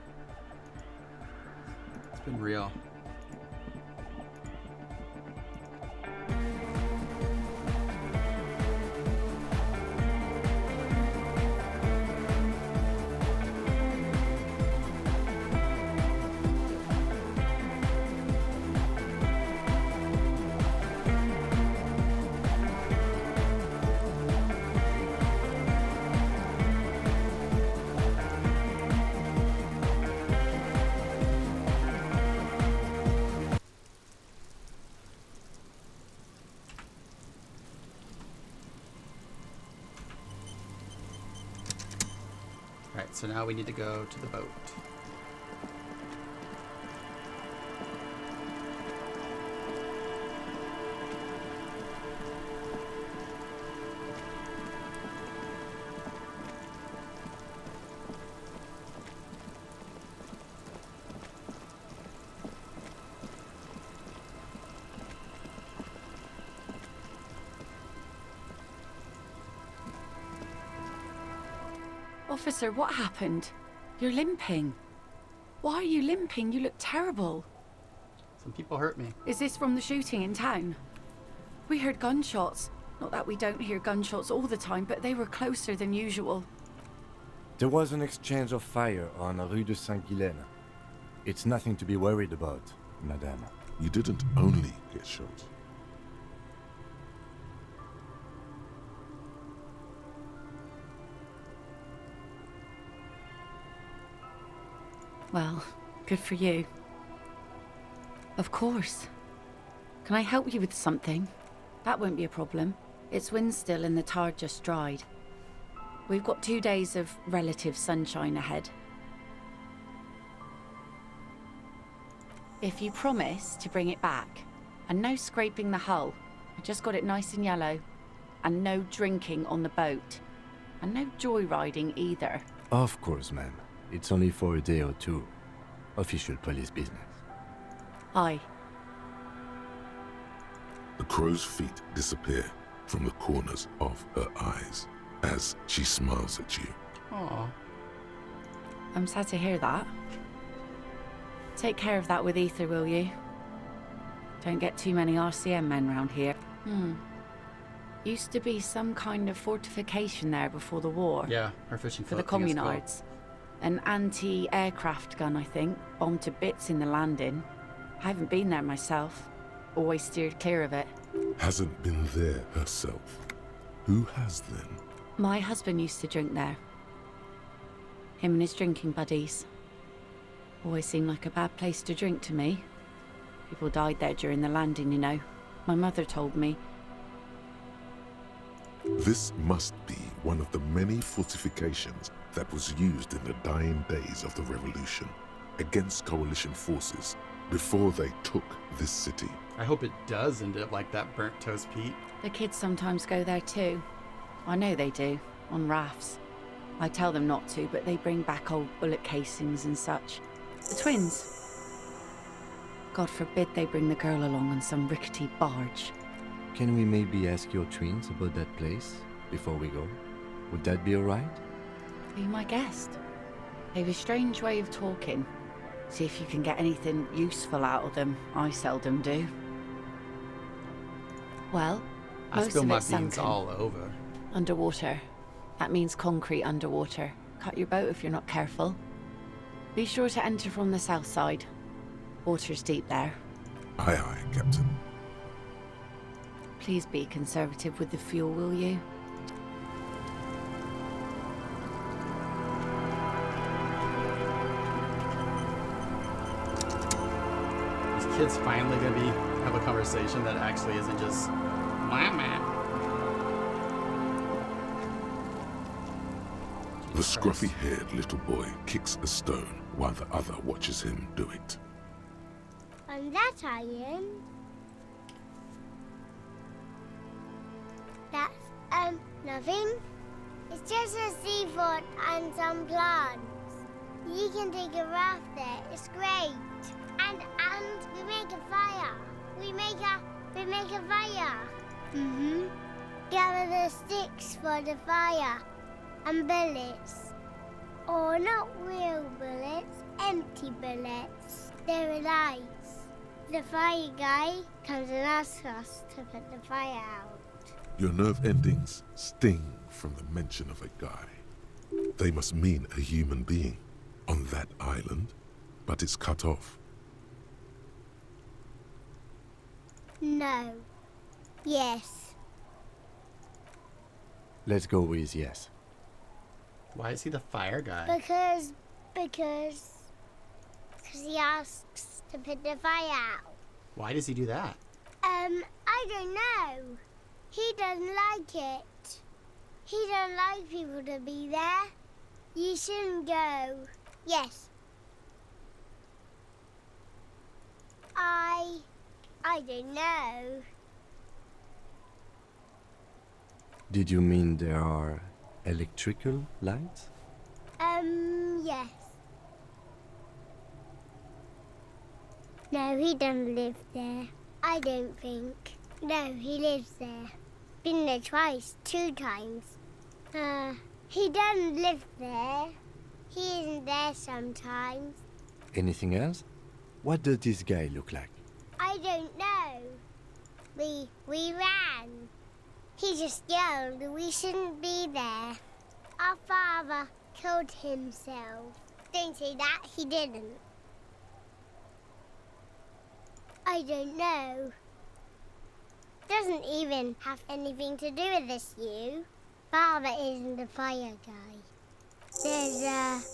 It's been real. Alright, so now we need to go to the boat. Officer, what happened? You're limping. Why are you limping? You look terrible. Some people hurt me. Is this from the shooting in town? We heard gunshots. Not that we don't hear gunshots all the time, but they were closer than usual. There was an exchange of fire on Rue de Saint-Guylaine. It's nothing to be worried about, madame. You didn't only get shot. Well, good for you. Of course. Can I help you with something? That won't be a problem. It's wind still and the tar just dried. We've got 2 days of relative sunshine ahead. If you promise to bring it back, and no scraping the hull, I just got it nice and yellow, and no drinking on the boat, and no joyriding either. Of course, ma'am. It's only for a day or two. Official police business. Aye. The crow's feet disappear from the corners of her eyes as she smiles at you. Aww. I'm sad to hear that. Take care of that with Ether, will you? Don't get too many RCM men round here. Used to be some kind of fortification there before the war. Yeah, our fishing for the float thing is cool. communards. An anti-aircraft gun, I think, bombed to bits in the landing. I haven't been there myself. Always steered clear of it. Hasn't been there herself. Who has then? My husband used to drink there. Him and his drinking buddies. Always seemed like a bad place to drink to me. People died there during the landing, you know. My mother told me. This must be one of the many fortifications that was used in the dying days of the revolution against coalition forces before they took this city. I hope it does end up like that burnt toast Pete. The kids sometimes go there too. I know they do, on rafts. I tell them not to, but they bring back old bullet casings and such. The twins. God forbid they bring the girl along on some rickety barge. Can we maybe ask your twins about that place before we go? Would that be alright? Be my guest. They've a strange way of talking. See if you can get anything useful out of them. I seldom do. Well, I most spill of my it's beans sunken. all over. Underwater. That means concrete underwater. Cut your boat if you're not careful. Be sure to enter from the south side. Water's deep there. Aye, aye, Captain. Please be conservative with the fuel, will you? This kid's finally gonna have a conversation that actually isn't just mama. The scruffy-haired little boy kicks a stone while the other watches him do it. And that iron. That's, nothing. It's just a seafort and some plants. You can take a raft there. It's great. And we make a fire. We make a fire. Mm-hmm. Gather the sticks for the fire. And bullets. Or not real bullets, empty bullets. They're lights. The fire guy comes and asks us to put the fire out. Your nerve endings sting from the mention of a guy. They must mean a human being on that island, but it's cut off. No. Yes. Let's go with yes. Why is he the fire guy? Because he asks to put the fire out. Why does he do that? I don't know. He doesn't like it. He doesn't like people to be there. You shouldn't go. Yes. I don't know. Did you mean there are electrical lights? Yes. No, he doesn't live there. I don't think. No, he lives there. Been there twice, 2 times. He doesn't live there. He isn't there sometimes. Anything else? What does this guy look like? I don't know. We ran. He just yelled we shouldn't be there. Our father killed himself. Don't say that, he didn't. I don't know. Doesn't even have anything to do with this, you. Father isn't the fire guy. There's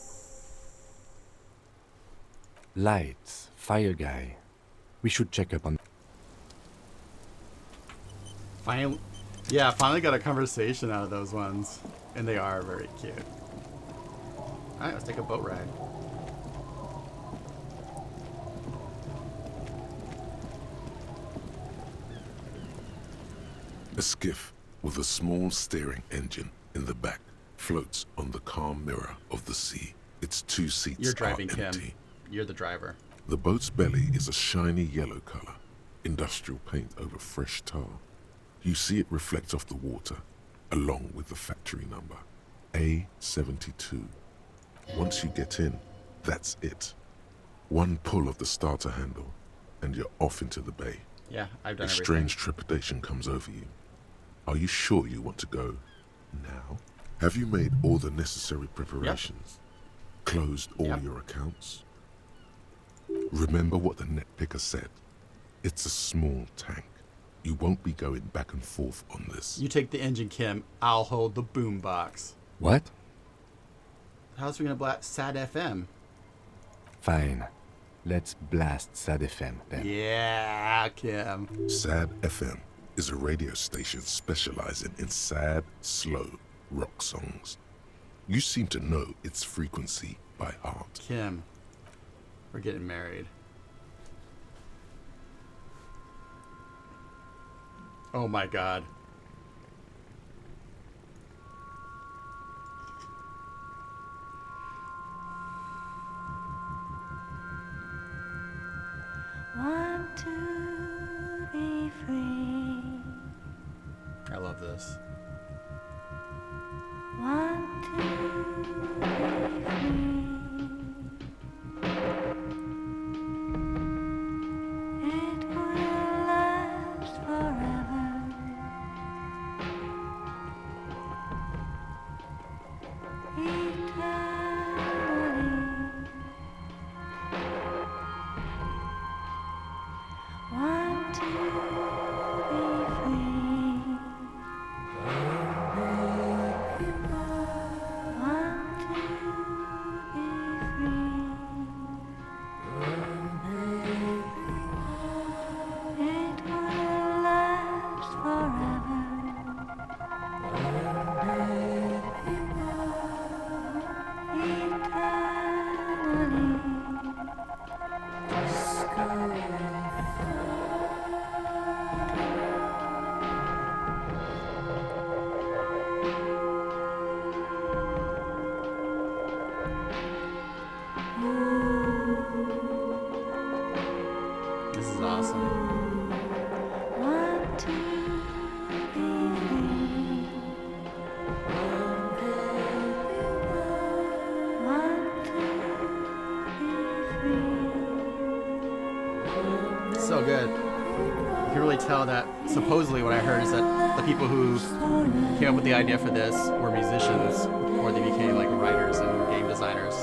Lights, fire guy. We should check up on... Finally got a conversation out of those ones. And they are very cute. Alright, let's take a boat ride. A skiff with a small steering engine in the back floats on the calm mirror of the sea. Its 2 seats You're driving, are empty. Kim. You're the driver. The boat's belly is a shiny yellow color, industrial paint over fresh tar. You see it reflect off the water, along with the factory number, A72. Once you get in, that's it. One pull of the starter handle, and you're off into the bay. Yeah, I've done A everything. strange trepidation comes over you. Are you sure you want to go now? Have you made all the necessary preparations? Closed all your accounts? Remember what the net picker said. It's a small tank. You won't be going back and forth on this. You take the engine, Kim. I'll hold the boombox. What? How's we gonna blast Sad FM? Fine. Let's blast Sad FM then. Yeah, Kim. Sad FM is a radio station specializing in sad, slow rock songs. You seem to know its frequency by heart. Kim, we're getting married. Oh my god. to be free. I love this. Want to be free. It will last forever. Eternally. Want to be free. Want to be free. It will last forever. This is awesome. Want to be free. Want to be free. So good. You can really tell that supposedly what I heard is that the people who came up with the idea for this were musicians before they became like writers and game designers.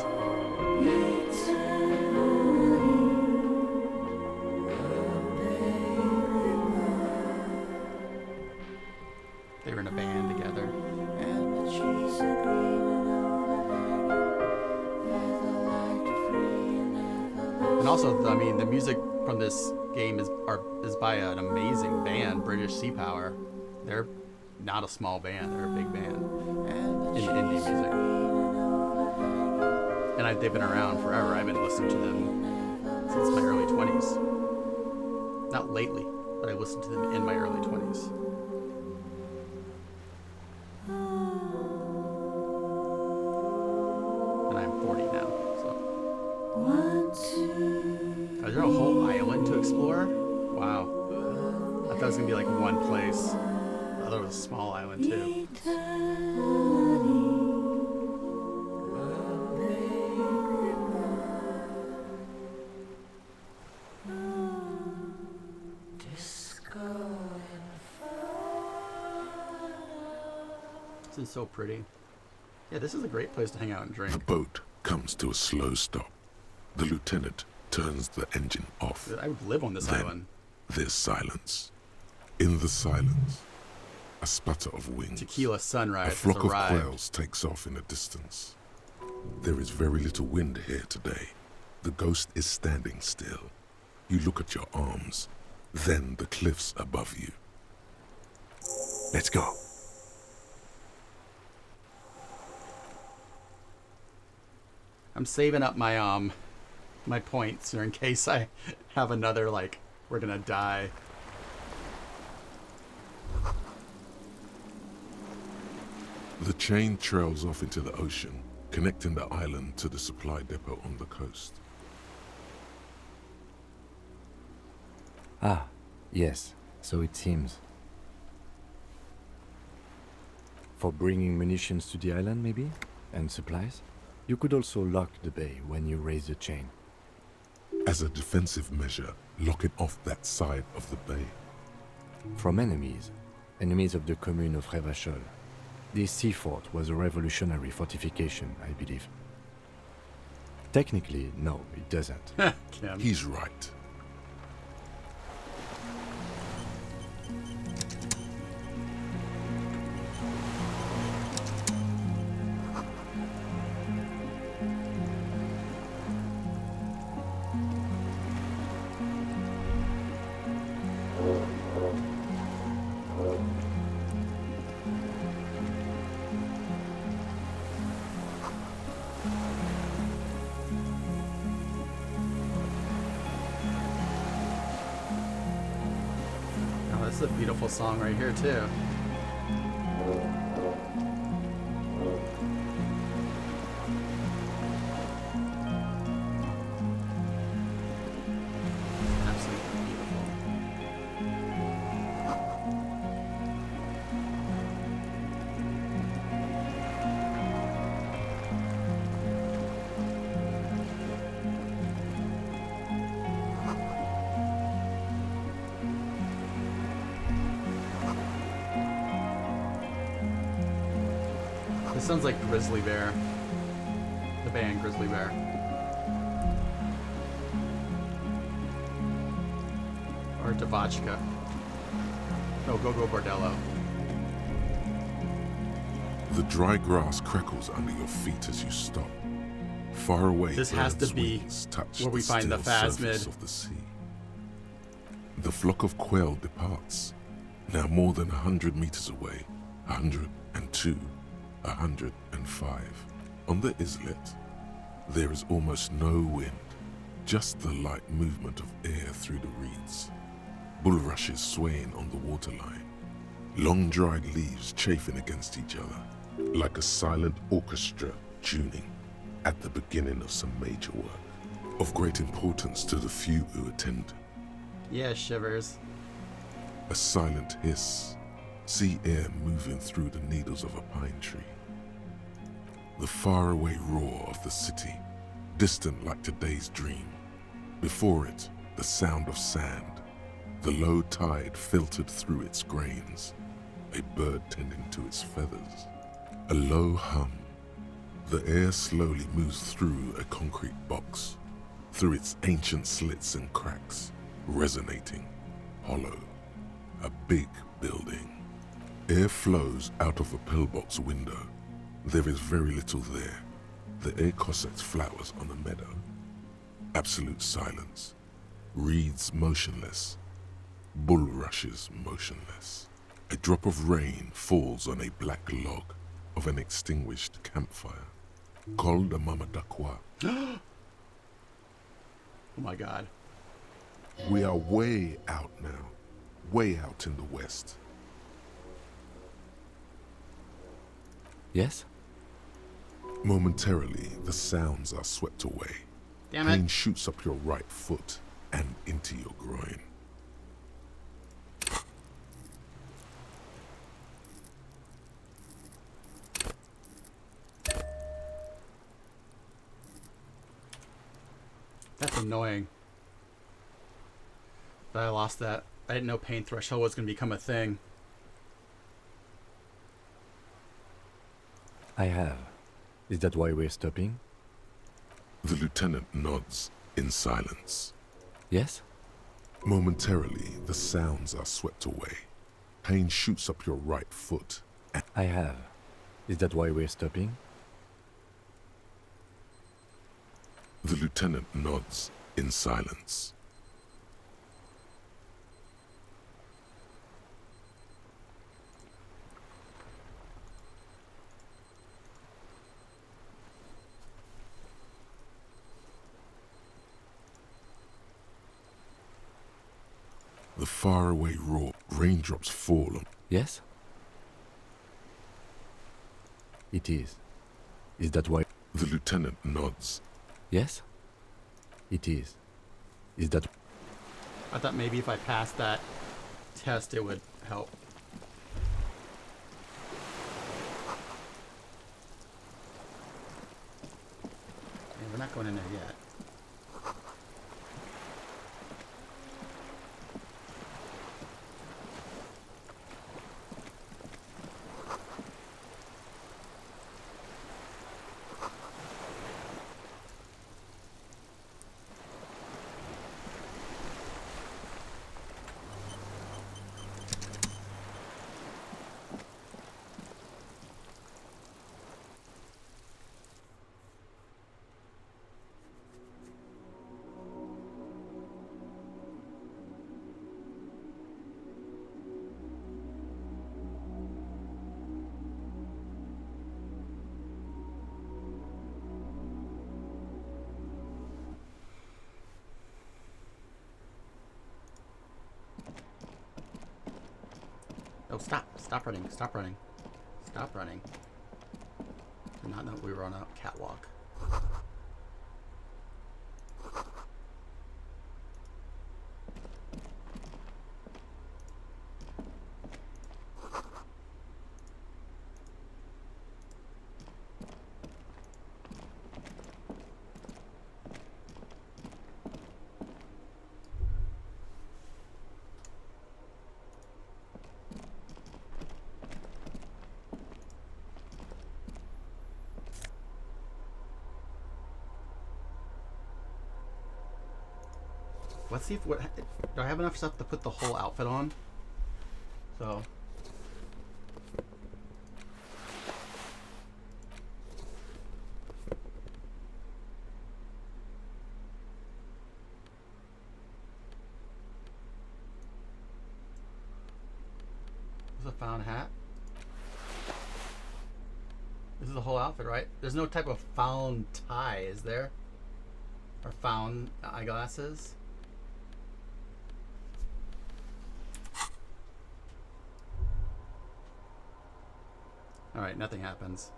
They were in a band together. And also, I mean, the music from this game is by an amazing band, British Sea Power. They're not a small band; they're a big band in indie music. And they've been around forever. I've been listening to them since my early 20s. Not lately, but I listened to them in my early 20s. And I'm 40 now, so. Is there a whole island to explore? Wow. I thought it was gonna be like one place. I thought it was a small island too. This is so pretty. Yeah, this is a great place to hang out and drink. The boat comes to a slow stop. The lieutenant turns the engine off. I would live on this Then island. there's silence. In the silence, a sputter of wings. Tequila A sunrise has flock of arrived. quails takes off in the distance. There is very little wind here today. The ghost is standing still. You look at your arms, then the cliffs above you. Let's go. I'm saving up my my points in case I have another like we're gonna die. The chain trails off into the ocean, connecting the island to the supply depot on the coast. Ah, yes, so it seems. For bringing munitions to the island, maybe? And supplies? You could also lock the bay when you raise the chain. As a defensive measure, locking off that side of the bay. From enemies of the commune of Revachol. This sea fort was a revolutionary fortification, I believe. Technically, no, it doesn't. He's right. This is a beautiful song right here too. Absolutely beautiful. Sounds like Grizzly Bear. The band Grizzly Bear. Or Devachka. No, Go-Go Bordello. The dry grass crackles under your feet as you stop. Far away, This has to birds' be wings touch where we the find the still surface phasmid. of the sea. The flock of quail departs, now more than 100 meters away, 102, 105. On the islet, there is almost no wind, just the light movement of air through the reeds. Bulrushes swaying on the waterline, long dried leaves chafing against each other, like a silent orchestra tuning at the beginning of some major work, of great importance to the few who attend. Yeah, shivers. A silent hiss, sea air moving through the needles of a pine tree. The faraway roar of the city, distant like today's dream. Before it, the sound of sand, the low tide filtered through its grains, a bird tending to its feathers. A low hum. The air slowly moves through a concrete box, through its ancient slits and cracks, resonating, hollow. A big building. Air flows out of a pillbox window. There is very little there. The air cossets flowers on a meadow. Absolute silence. Reeds motionless. Bulrushes motionless. A drop of rain falls on a black log of an extinguished campfire. Called a Mamadakwa. Oh my god. We are way out now. Way out in the west. Yes? Momentarily, the sounds are swept away. Damn it. Pain shoots up your right foot and into your groin. That's annoying. That I lost that. I didn't know pain threshold was going to become a thing. I have. Is that why we're stopping? The lieutenant nods in silence. Yes? Momentarily, the sounds are swept away. Pain shoots up your right foot. I have. Is that why we're stopping? The lieutenant nods in silence. The faraway roar, raindrops fall on. Yes? It is. Is that why? The lieutenant nods. Yes? It is. Is that... I thought maybe if I passed that test it would help. Yeah, we're not going in there yet. Oh, stop. Stop running. Stop running. Stop running. Did not know we were on a catwalk. Let's see if do I have enough stuff to put the whole outfit on? So. This is a found hat. This is the whole outfit, right? There's no type of found tie, is there? Or found eyeglasses? Alright, nothing happens.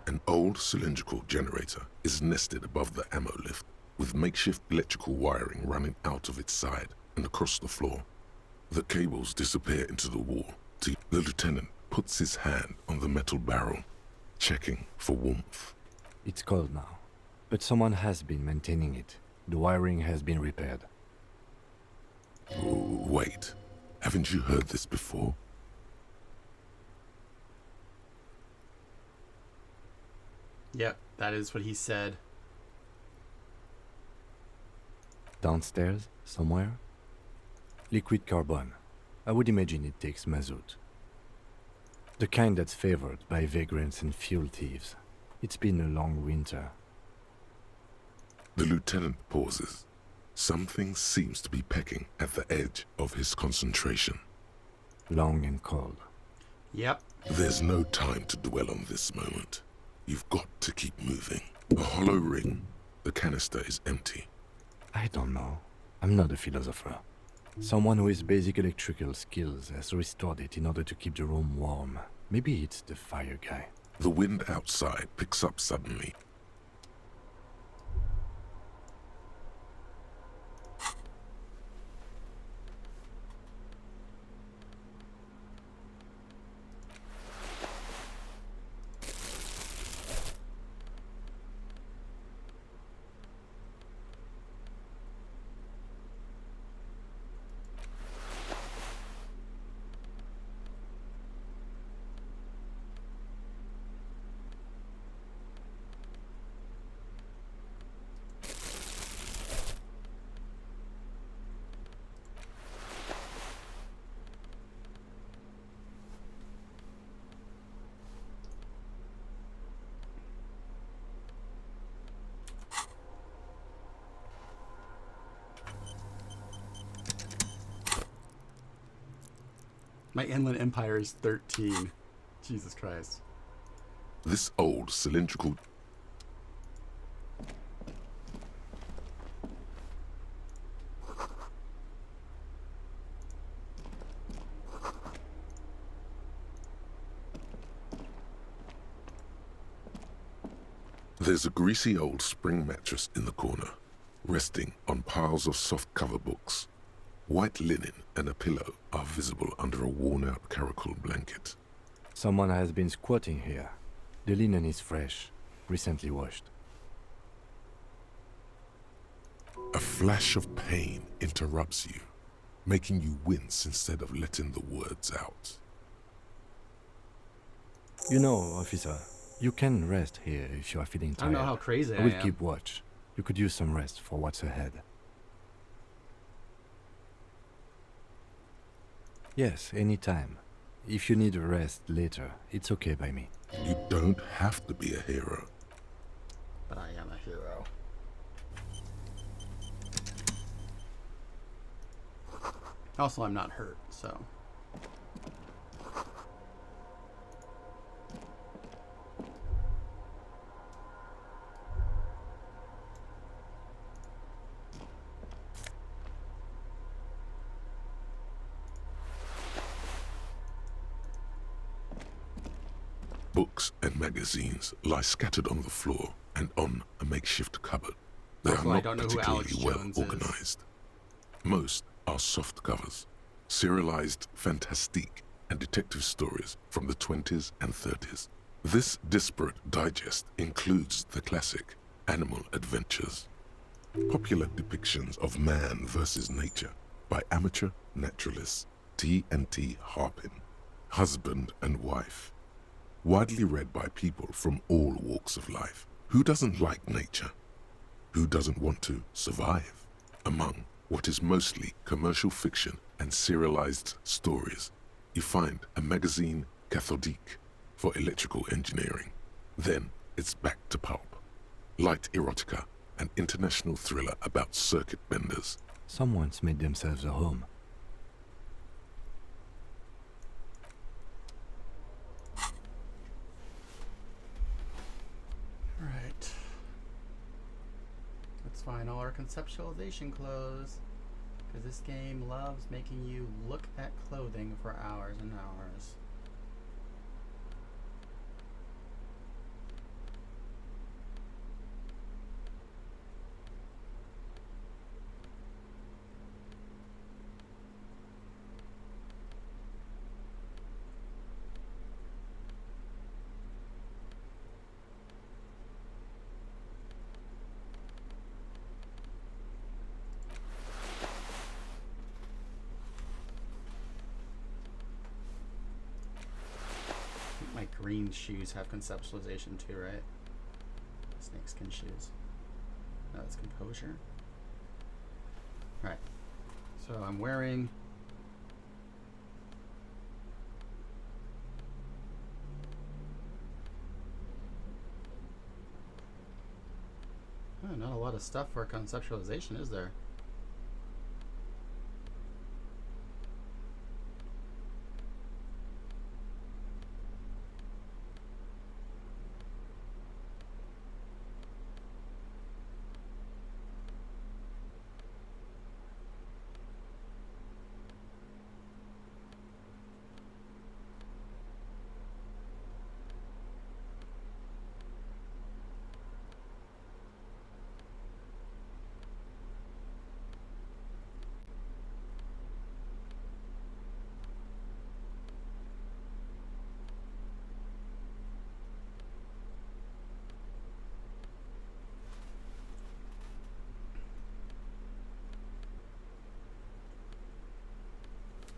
An old cylindrical generator is nested above the ammo lift, with makeshift electrical wiring running out of its side and across the floor. The cables disappear into the wall. The lieutenant puts his hand on the metal barrel, checking for warmth. It's cold now, but someone has been maintaining it. The wiring has been repaired. Wait, haven't you heard this before? Yep, that is what he said. Downstairs, somewhere? Liquid carbon. I would imagine it takes mazout. The kind that's favored by vagrants and fuel thieves. It's been a long winter. The lieutenant pauses. Something seems to be pecking at the edge of his concentration. Long and cold. Yep. There's no time to dwell on this moment. You've got to keep moving. A hollow ring. The canister is empty. I don't know. I'm not a philosopher. Someone who has basic electrical skills has restored it in order to keep the room warm. Maybe it's the fire guy. The wind outside picks up suddenly. My Inland Empire is 13. Jesus Christ. This old cylindrical... There's a greasy old spring mattress in the corner, resting on piles of soft cover books. White linen and a pillow are visible under a worn-out caracal blanket. Someone has been squatting here. The linen is fresh, recently washed. A flash of pain interrupts you, making you wince instead of letting the words out. You know, officer, you can rest here if you are feeling tired. I don't know how crazy I will am. keep watch. You could use some rest for what's ahead. Yes, anytime. If you need a rest later, it's okay by me. You don't have to be a hero. But I am a hero. Also, I'm not hurt, so... Books and magazines lie scattered on the floor and on a makeshift cupboard. They Also, are I not don't know who Alex particularly well Jones is. organized. Most are soft covers, serialized fantastique and detective stories from the 20s and 30s. This disparate digest includes the classic Animal Adventures, popular depictions of man versus nature by amateur naturalists T&T Harpin, husband and wife, widely read by people from all walks of life. Who doesn't like nature? Who doesn't want to survive among what is mostly commercial fiction and serialized stories? You find a magazine cathodique for electrical engineering. Then it's back to pulp. Light erotica, an international thriller about circuit benders. Someone's made themselves a home. Alright. Let's find all our conceptualization clothes. Because this game loves making you look at clothing for hours and hours. My green shoes have conceptualization too, right? Snakeskin shoes. No, it's composure. Right. So I'm wearing not a lot of stuff for conceptualization, is there?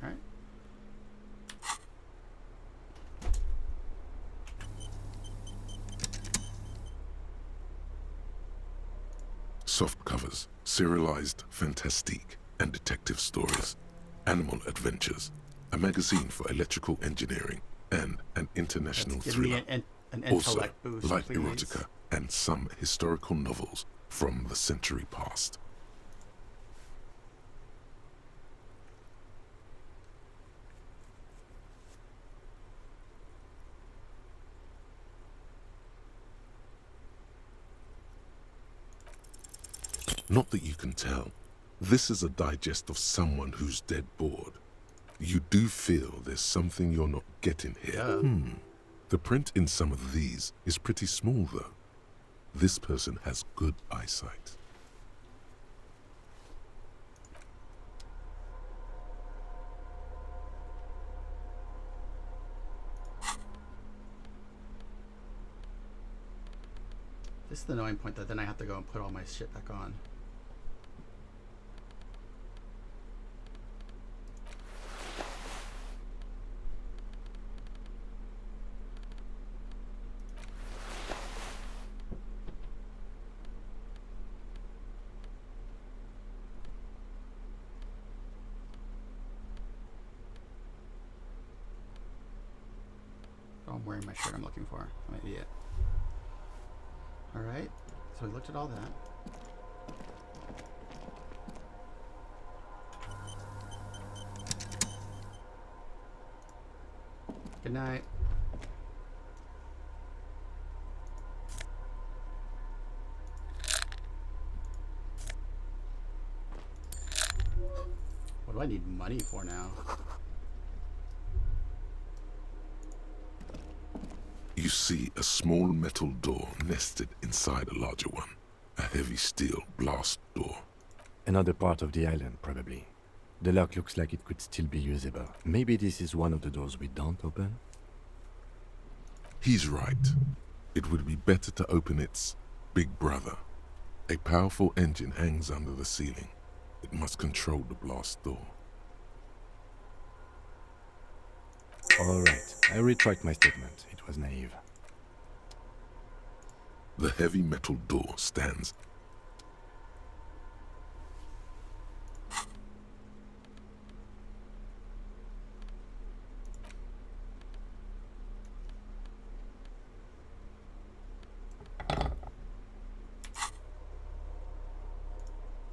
Alright. Soft covers, serialized fantastique and detective stories, animal adventures, a magazine for electrical engineering, and an international Give me thriller. an Also, intellect boost, light please. erotica and some historical novels from the century past. Not that you can tell. This is a digest of someone who's dead bored. You do feel there's something you're not getting here. The print in some of these is pretty small though. This person has good eyesight. This is the annoying point that then I have to go and put all my shit back on. Oh, I'm wearing my shirt I'm looking for. I'm an idiot. Alright, so we looked at all that. Good night. What do I need money for now? You see a small metal door nested inside a larger one. A heavy steel blast door. Another part of the island, probably. The lock looks like it could still be usable. Maybe this is one of the doors we don't open? He's right. It would be better to open its big brother. A powerful engine hangs under the ceiling. It must control the blast door. Alright, I retract my statement. It was naive. The heavy metal door stands.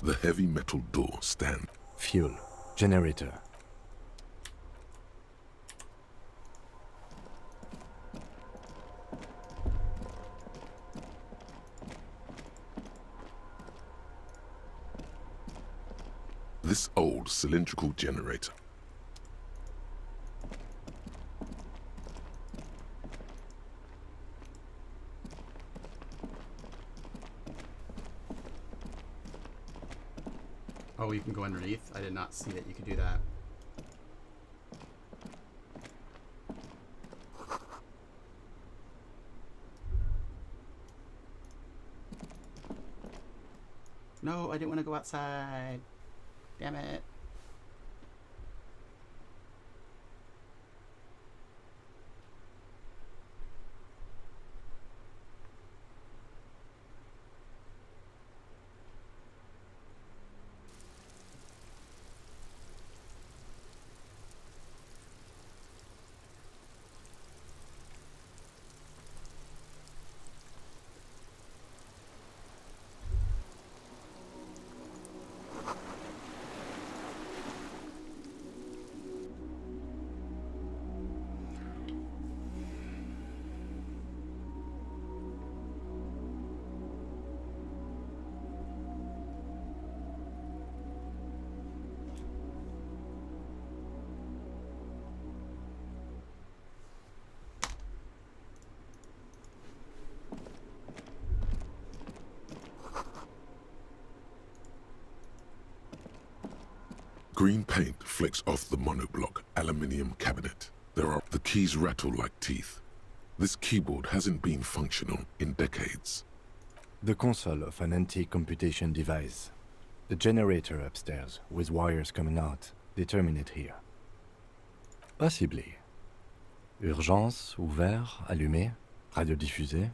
The heavy metal door stands. Fuel. Generator. This old cylindrical generator. Oh, you can go underneath? I did not see that you could do that. No, I didn't want to go outside. Damn it. Green paint flecks off the monoblock aluminium cabinet. The keys rattle like teeth. This keyboard hasn't been functional in decades. The console of an antique computation device. The generator upstairs, with wires coming out, they terminate here. Possibly. Urgence, ouvert, allumé, radiodiffusé.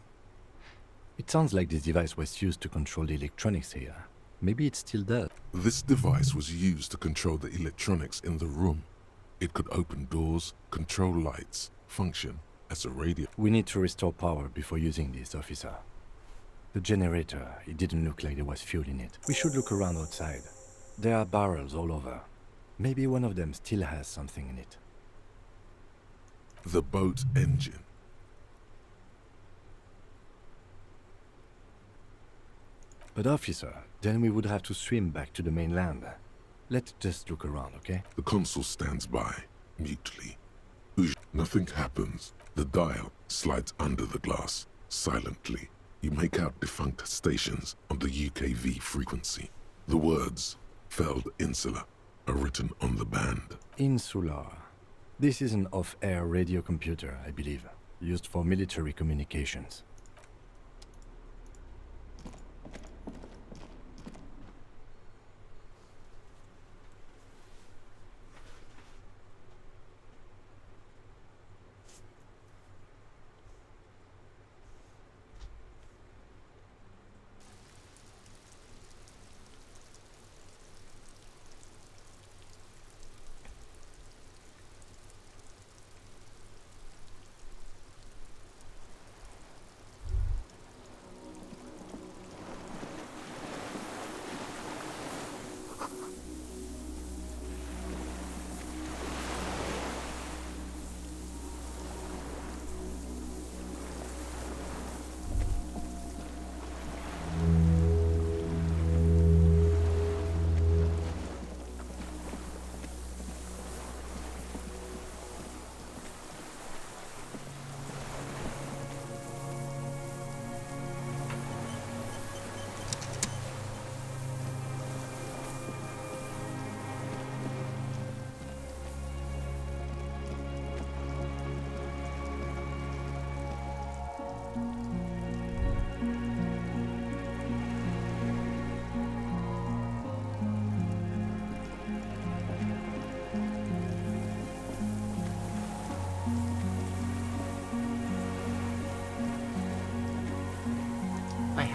It sounds like this device was used to control the electronics here. Maybe it still does. This device was used to control the electronics in the room. It could open doors, control lights, function as a radio. We need to restore power before using this, officer. The generator, it didn't look like there was fuel in it. We should look around outside. There are barrels all over. Maybe one of them still has something in it. The boat engine. But officer, then we would have to swim back to the mainland. Let's just look around, okay? The consul stands by, mutely. Nothing happens. The dial slides under the glass, silently. You make out defunct stations on the UKV frequency. The words, Feld Insula, are written on the band. Insular. This is an off-air radio computer, I believe, used for military communications.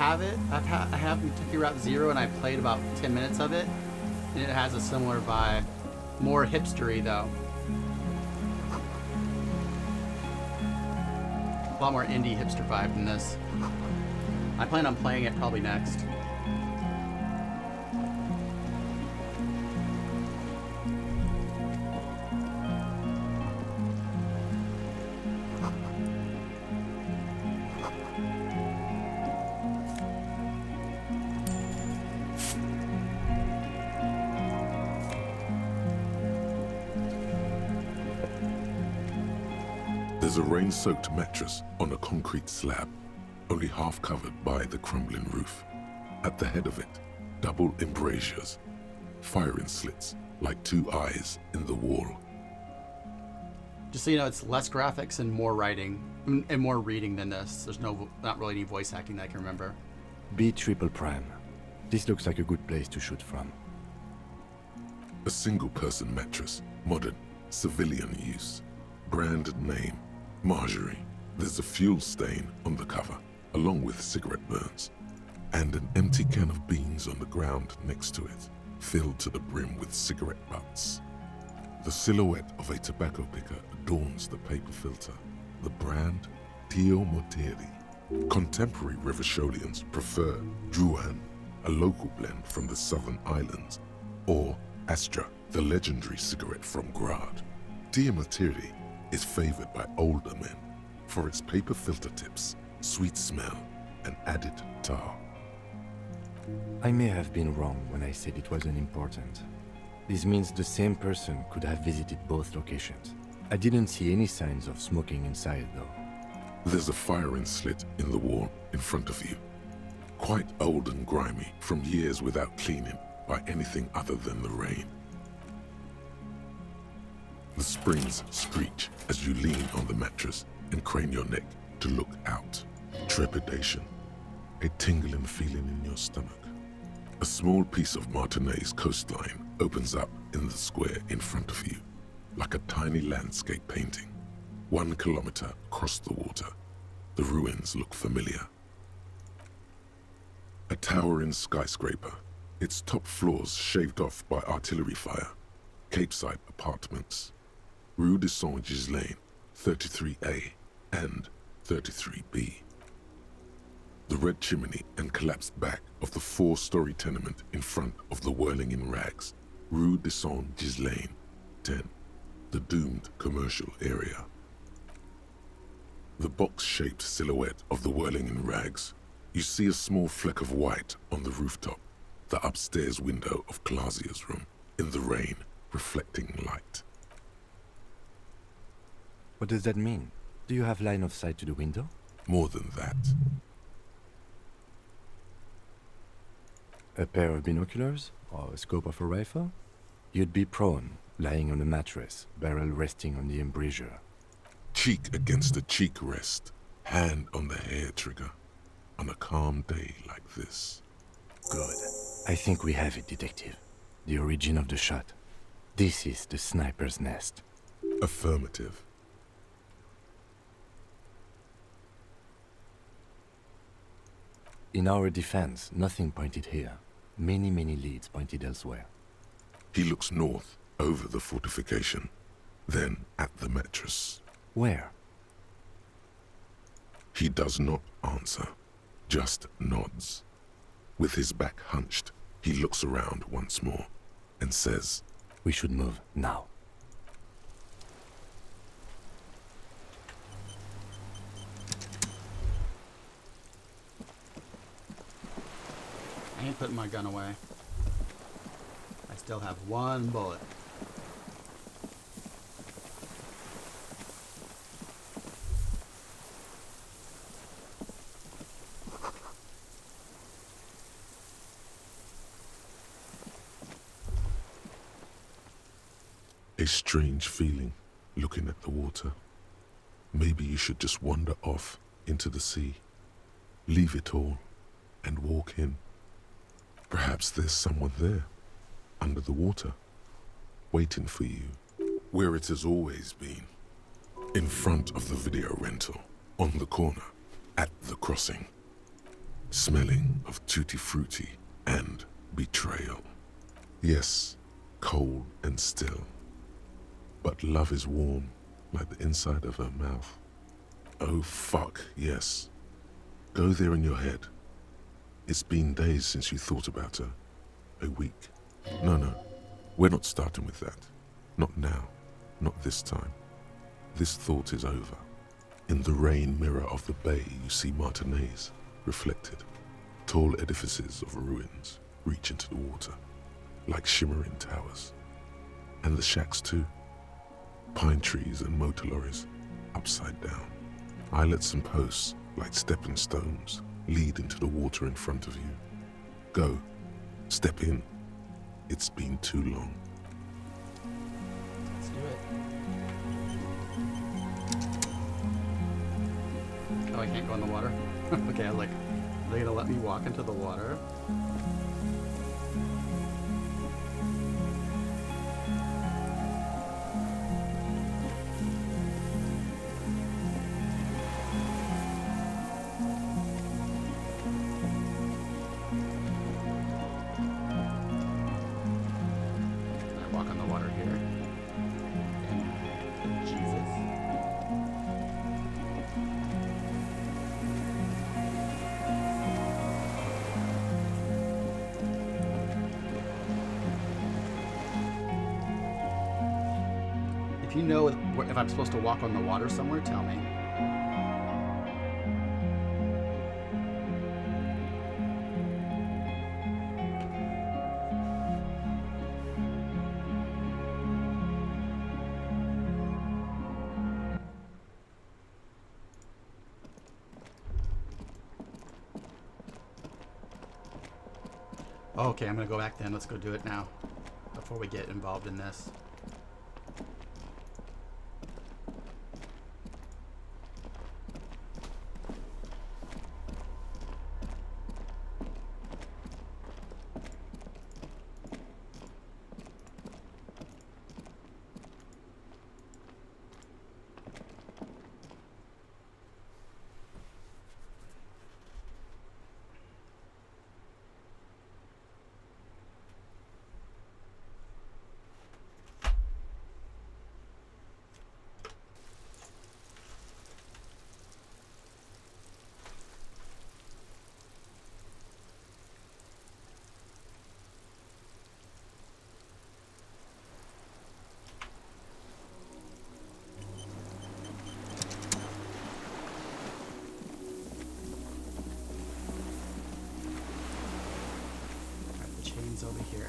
have it. I have Kentucky Route Zero, and I played about 10 minutes of it, and it has a similar vibe. More hipstery though. A lot more indie hipster vibe than this. I plan on playing it probably next. There's a rain-soaked mattress on a concrete slab, only half covered by the crumbling roof. At the head of it, double embrasures, firing slits like two eyes in the wall. Just so you know, it's less graphics and more writing and more reading than this. There's not really any voice acting that I can remember. B triple prime. This looks like a good place to shoot from. A single-person mattress, modern, civilian use. Brand name, Marjorie. There's a fuel stain on the cover, along with cigarette burns, and an empty can of beans on the ground next to it, filled to the brim with cigarette butts. The silhouette of a tobacco picker adorns the paper filter. The brand, Tio Moteri. Contemporary Rivasholians prefer Druan, a local blend from the southern islands, or Astra, the legendary cigarette from Grad. Tio Moteri is favored by older men for its paper filter tips, sweet smell, and added tar. I may have been wrong when I said it wasn't important. This means the same person could have visited both locations. I didn't see any signs of smoking inside, though. There's a firing slit in the wall in front of you. Quite old and grimy from years without cleaning by anything other than the rain. The springs screech as you lean on the mattress and crane your neck to look out. Trepidation, a tingling feeling in your stomach. A small piece of Martinez coastline opens up in the square in front of you, like a tiny landscape painting. 1 kilometer across the water, the ruins look familiar. A towering skyscraper, its top floors shaved off by artillery fire. Capeside apartments. Rue de Saint-Ghislain, 33A and 33B. The red chimney and collapsed back of the 4-story tenement in front of the Whirling in Rags, Rue de Saint-Ghislain, 10, the doomed commercial area. The box-shaped silhouette of the Whirling in Rags. You see a small fleck of white on the rooftop, the upstairs window of Clausia's room, in the rain, reflecting light. What does that mean? Do you have line of sight to the window? More than that. A pair of binoculars? Or a scope of a rifle? You'd be prone, lying on a mattress, barrel resting on the embrasure. Cheek against a cheek rest, hand on the hair trigger, on a calm day like this. Good. I think we have it, Detective. The origin of the shot. This is the sniper's nest. Affirmative. In our defense, nothing pointed here. Many leads pointed elsewhere. He looks north, over the fortification, then at the mattress. Where? He does not answer, just nods. With his back hunched, he looks around once more and says, "We should move now." I ain't putting my gun away. I still have 1 bullet. A strange feeling, looking at the water. Maybe you should just wander off into the sea. Leave it all and walk in. Perhaps there's someone there, under the water, waiting for you, where it has always been. In front of the video rental, on the corner, at the crossing. smelling of tutti frutti and betrayal. Yes, cold and still, but love is warm like the inside of her mouth. Oh fuck, yes. Go there in your head. It's been days since you thought about her. A week. No, we're not starting with that. Not now. Not this time. This thought is over. In the rain mirror of the bay, you see Martinez, reflected. Tall edifices of ruins reach into the water, like shimmering towers. And the shacks too. Pine trees and motor lorries, upside down. Islets and posts, like stepping stones, lead into the water in front of you. Go. Step in. It's been too long. Let's do it. Oh, I can't go in the water? Okay, I was like, are they gonna let me walk into the water? I walk on the water here. And Jesus. If you know if I'm supposed to walk on the water somewhere, tell me. Okay, I'm gonna go back then. Let's go do it now before we get involved in this. Over here.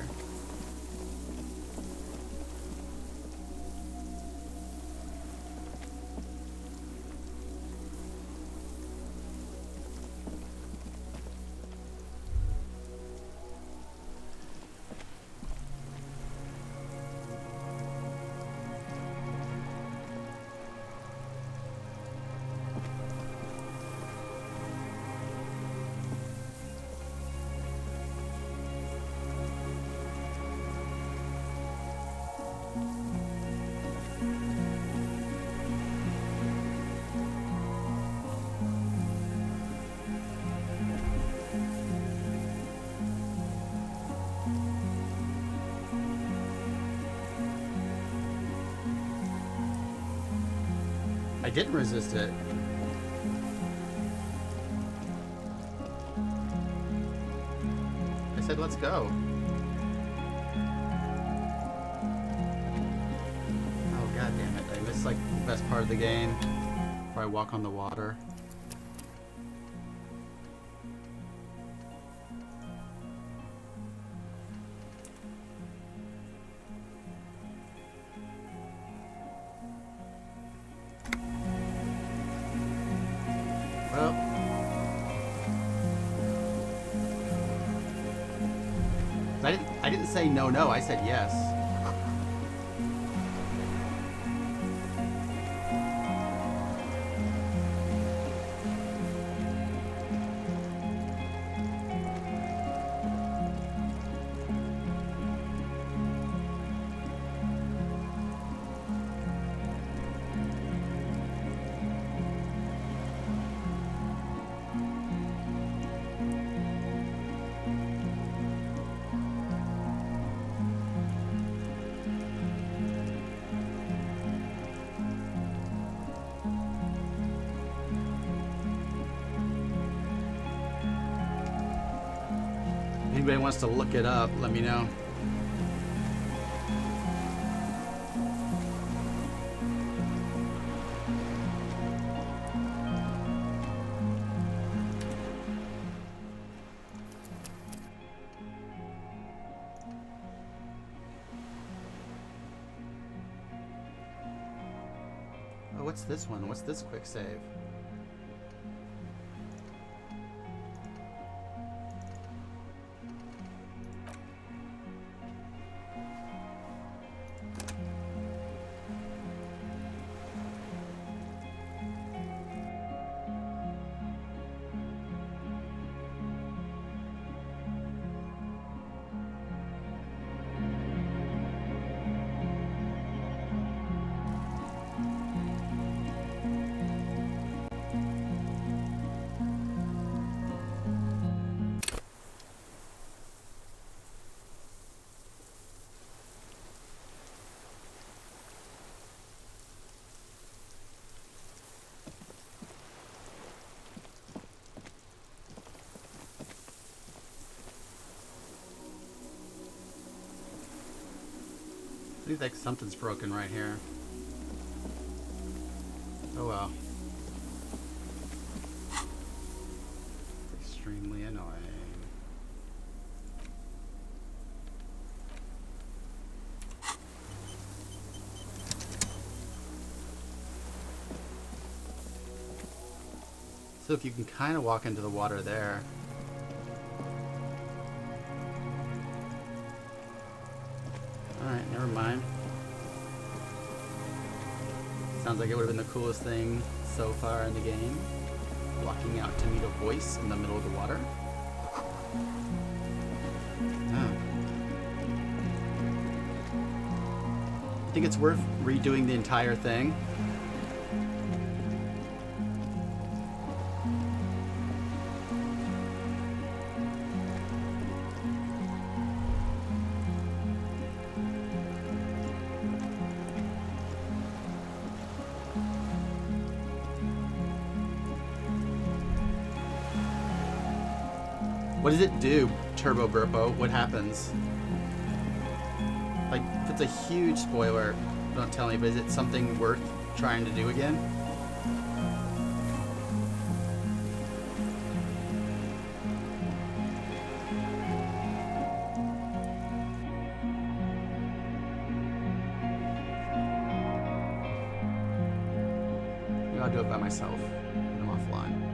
I didn't resist it. I said, let's go. Oh, god damn it. I missed like the best part of the game where I walk on the water. Well, I didn't say no, I said yes. anybody wants to look it up, let me know. Oh, what's this one? What's this quick save? I think something's broken right here. Oh well. Extremely annoying. So if you can kind of walk into the water there. Alright, never mind. Sounds like it would have been the coolest thing so far in the game. Walking out to meet a voice in the middle of the water. Oh. I think it's worth redoing the entire thing. What does it do, Turbo Burpo? What happens? Like, if it's a huge spoiler, don't tell me, but is it something worth trying to do again? Maybe I'll do it by myself when I'm offline.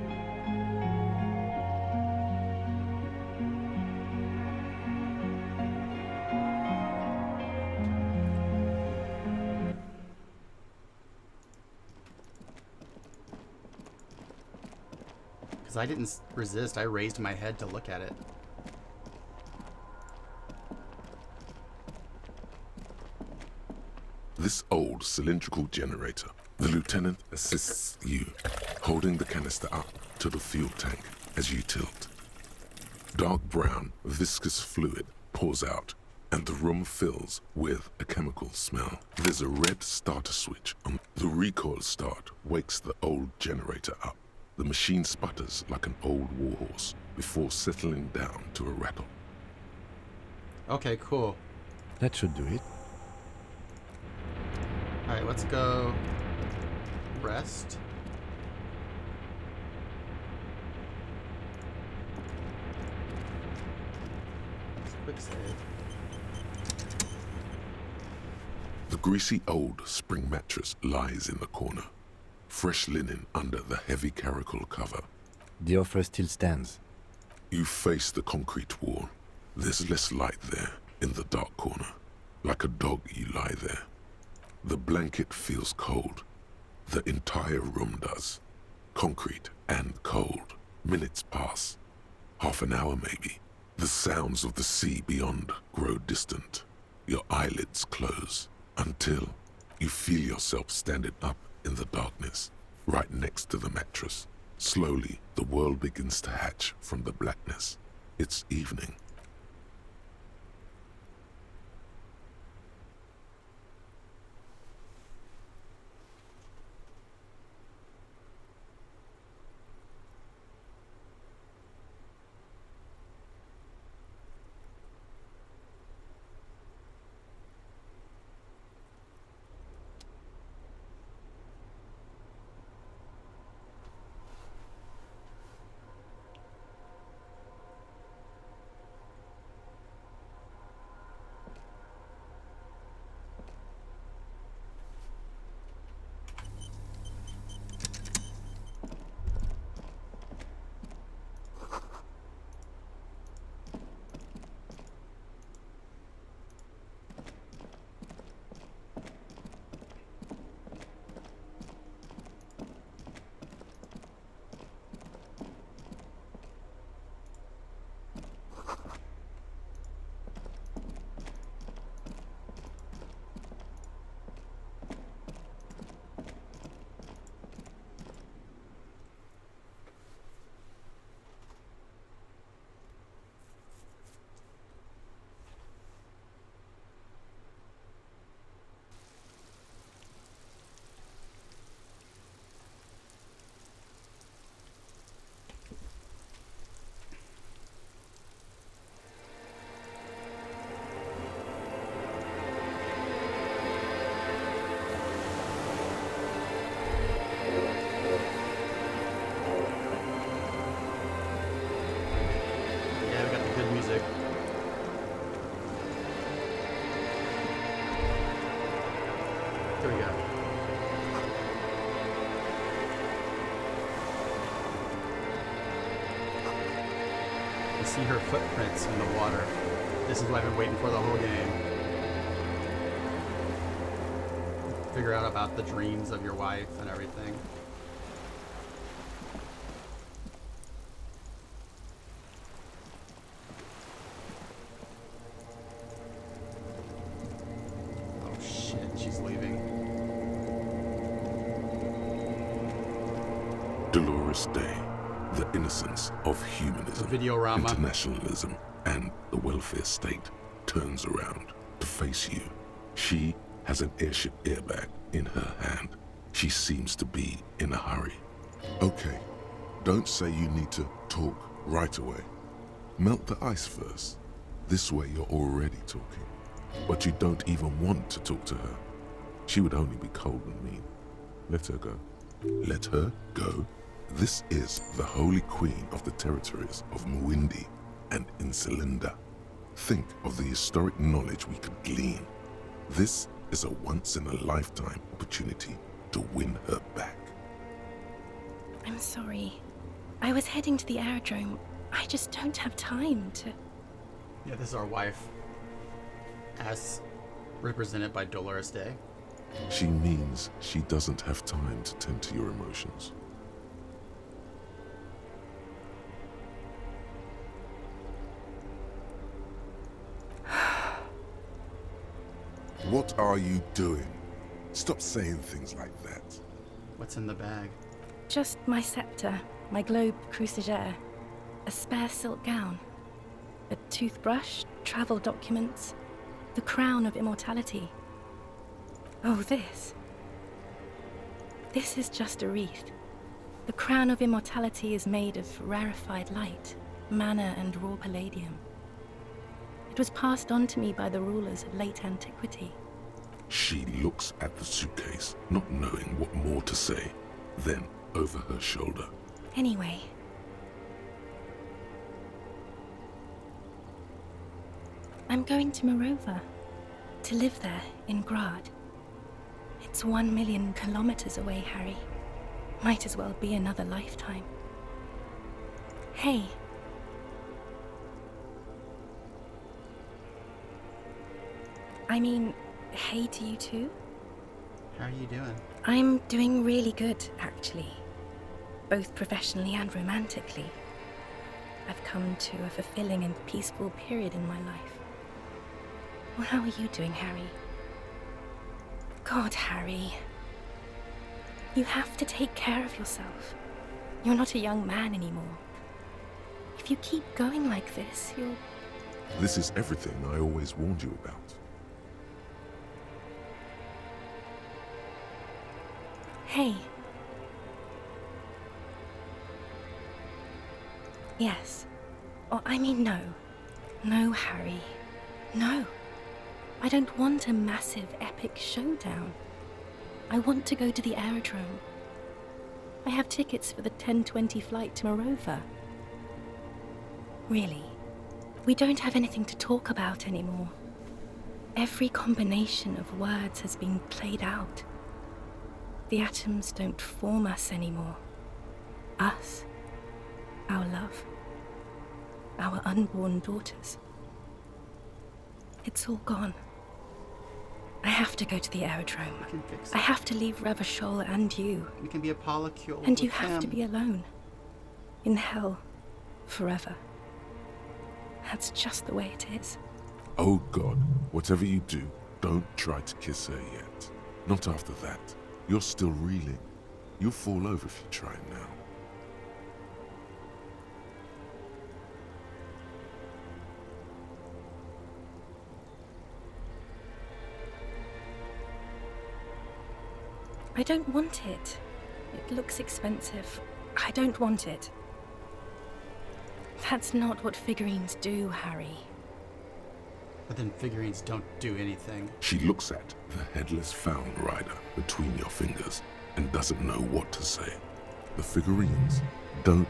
I didn't resist. I raised my head to look at it. This old cylindrical generator, the lieutenant assists you, holding the canister up to the fuel tank as you tilt. Dark brown, viscous fluid pours out, and the room fills with a chemical smell. There's a red starter switch on. The recoil start wakes the old generator up. The machine sputters like an old warhorse before settling down to a rattle. Okay, cool. That should do it. Alright, let's go rest. Let's quick save. The greasy old spring mattress lies in the corner. Fresh linen under the heavy caracal cover. The offer still stands. You face the concrete wall. There's less light there, in the dark corner. Like a dog you lie there. The blanket feels cold. The entire room does. Concrete and cold. Minutes pass. Half an hour maybe. The sounds of the sea beyond grow distant. Your eyelids close. Until you feel yourself standing up in the darkness, right next to the mattress. Slowly, the world begins to hatch from the blackness. It's evening. see her footprints in the water. This is what I've been waiting for the whole game. Figure out about the dreams of your wife and everything. Oh shit, she's leaving. Dolores Day, the innocence of humanism, Videorama. internationalism, and the welfare state turns around to face you. She has an airship airbag in her hand. She seems to be in a hurry. Okay, don't say you need to talk right away. Melt the ice first. This way you're already talking. But you don't even want to talk to her. She would only be cold and mean. Let her go. Let her go. This is the Holy Queen of the territories of Muindi and Insulinda. Think of the historic knowledge we could glean. This is a once-in-a-lifetime opportunity to win her back. I'm sorry. I was heading to the aerodrome. I just don't have time to... Yeah, this is our wife. As represented by Dolores Day. She means she doesn't have time to tend to your emotions. What are you doing? Stop saying things like that. What's in the bag? Just my scepter, my globe cruciger, a spare silk gown, a toothbrush, travel documents, the crown of immortality. Oh, this. This is just a wreath. The crown of immortality is made of rarefied light, mana and raw palladium. It was passed on to me by the rulers of late antiquity. She looks at the suitcase, not knowing what more to say. Then, over her shoulder. Anyway. I'm going to Morova, to live there in Grad. It's 1 million kilometers away, Harry. Might as well be another lifetime. Hey. I mean, hey to you too? How are you doing? I'm doing really good, actually. Both professionally and romantically. I've come to a fulfilling and peaceful period in my life. Well, how are you doing, Harry? God, Harry. You have to take care of yourself. You're not a young man anymore. If you keep going like this, you'll... This is everything I always warned you about. Hey. Yes. Oh, I mean no. No, Harry. No. I don't want a massive, epic showdown. I want to go to the aerodrome. I have tickets for the 10:20 flight to Morova. Really, we don't have anything to talk about anymore. Every combination of words has been played out. The atoms don't form us anymore. Us, our love, our unborn daughters. It's all gone. I have to go to the aerodrome. We can fix it. I have to leave Ravachol and you. We can be a polycule. And you with have to him. be alone. In hell. Forever. That's just the way it is. Oh God, whatever you do, don't try to kiss her yet. Not after that. You're still reeling. You'll fall over if you try now. I don't want it. It looks expensive. I don't want it. That's not what figurines do, Harry. But then figurines don't do anything. She looks at the headless found rider between your fingers and doesn't know what to say. The figurines don't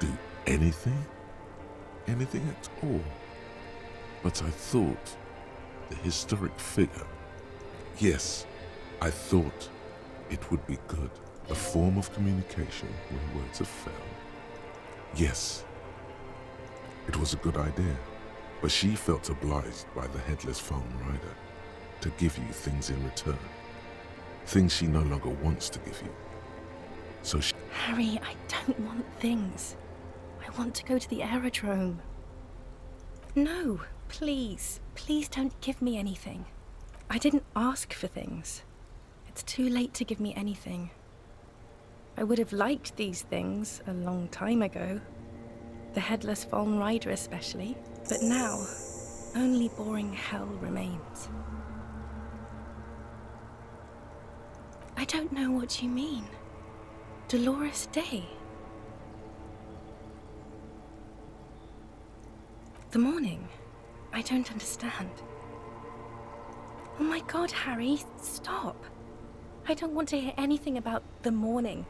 do anything? Anything at all. But I thought the historic figure. Yes, I thought it would be good. A form of communication where words have failed. Yes, it was a good idea, but she felt obliged by the Headless Fallen Rider to give you things in return. Things she no longer wants to give you. So she... Harry, I don't want things. I want to go to the aerodrome. No, please. Please don't give me anything. I didn't ask for things. It's too late to give me anything. I would have liked these things a long time ago. The Headless Fallen Rider especially. But now, only boring hell remains. I don't know what you mean. Dolores Day. The morning. I don't understand. Oh my God, Harry, stop. I don't want to hear anything about the morning.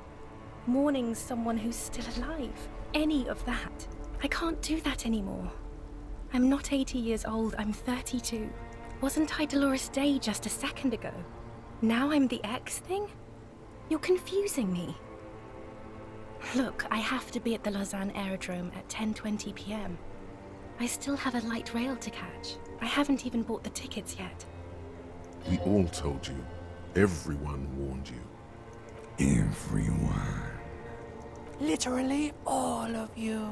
Mourning someone who's still alive. Any of that. I can't do that anymore. I'm not 80 years old, I'm 32. Wasn't I Dolores Day just a second ago? Now I'm the X thing? You're confusing me. Look, I have to be at the Lausanne Aerodrome at 10:20 p.m. I still have a light rail to catch. I haven't even bought the tickets yet. We all told you. Everyone warned you. Everyone. Literally all of you.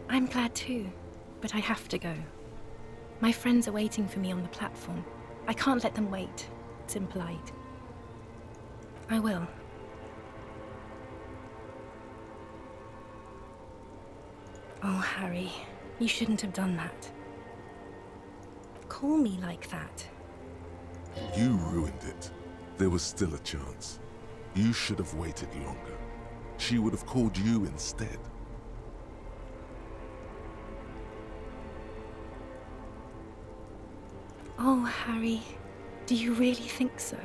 I'm glad too, but I have to go. My friends are waiting for me on the platform. I can't let them wait. It's impolite. I will. Oh, Harry, you shouldn't have done that. Call me like that. You ruined it. There was still a chance. You should have waited longer. She would have called you instead. Oh, Harry, do you really think so?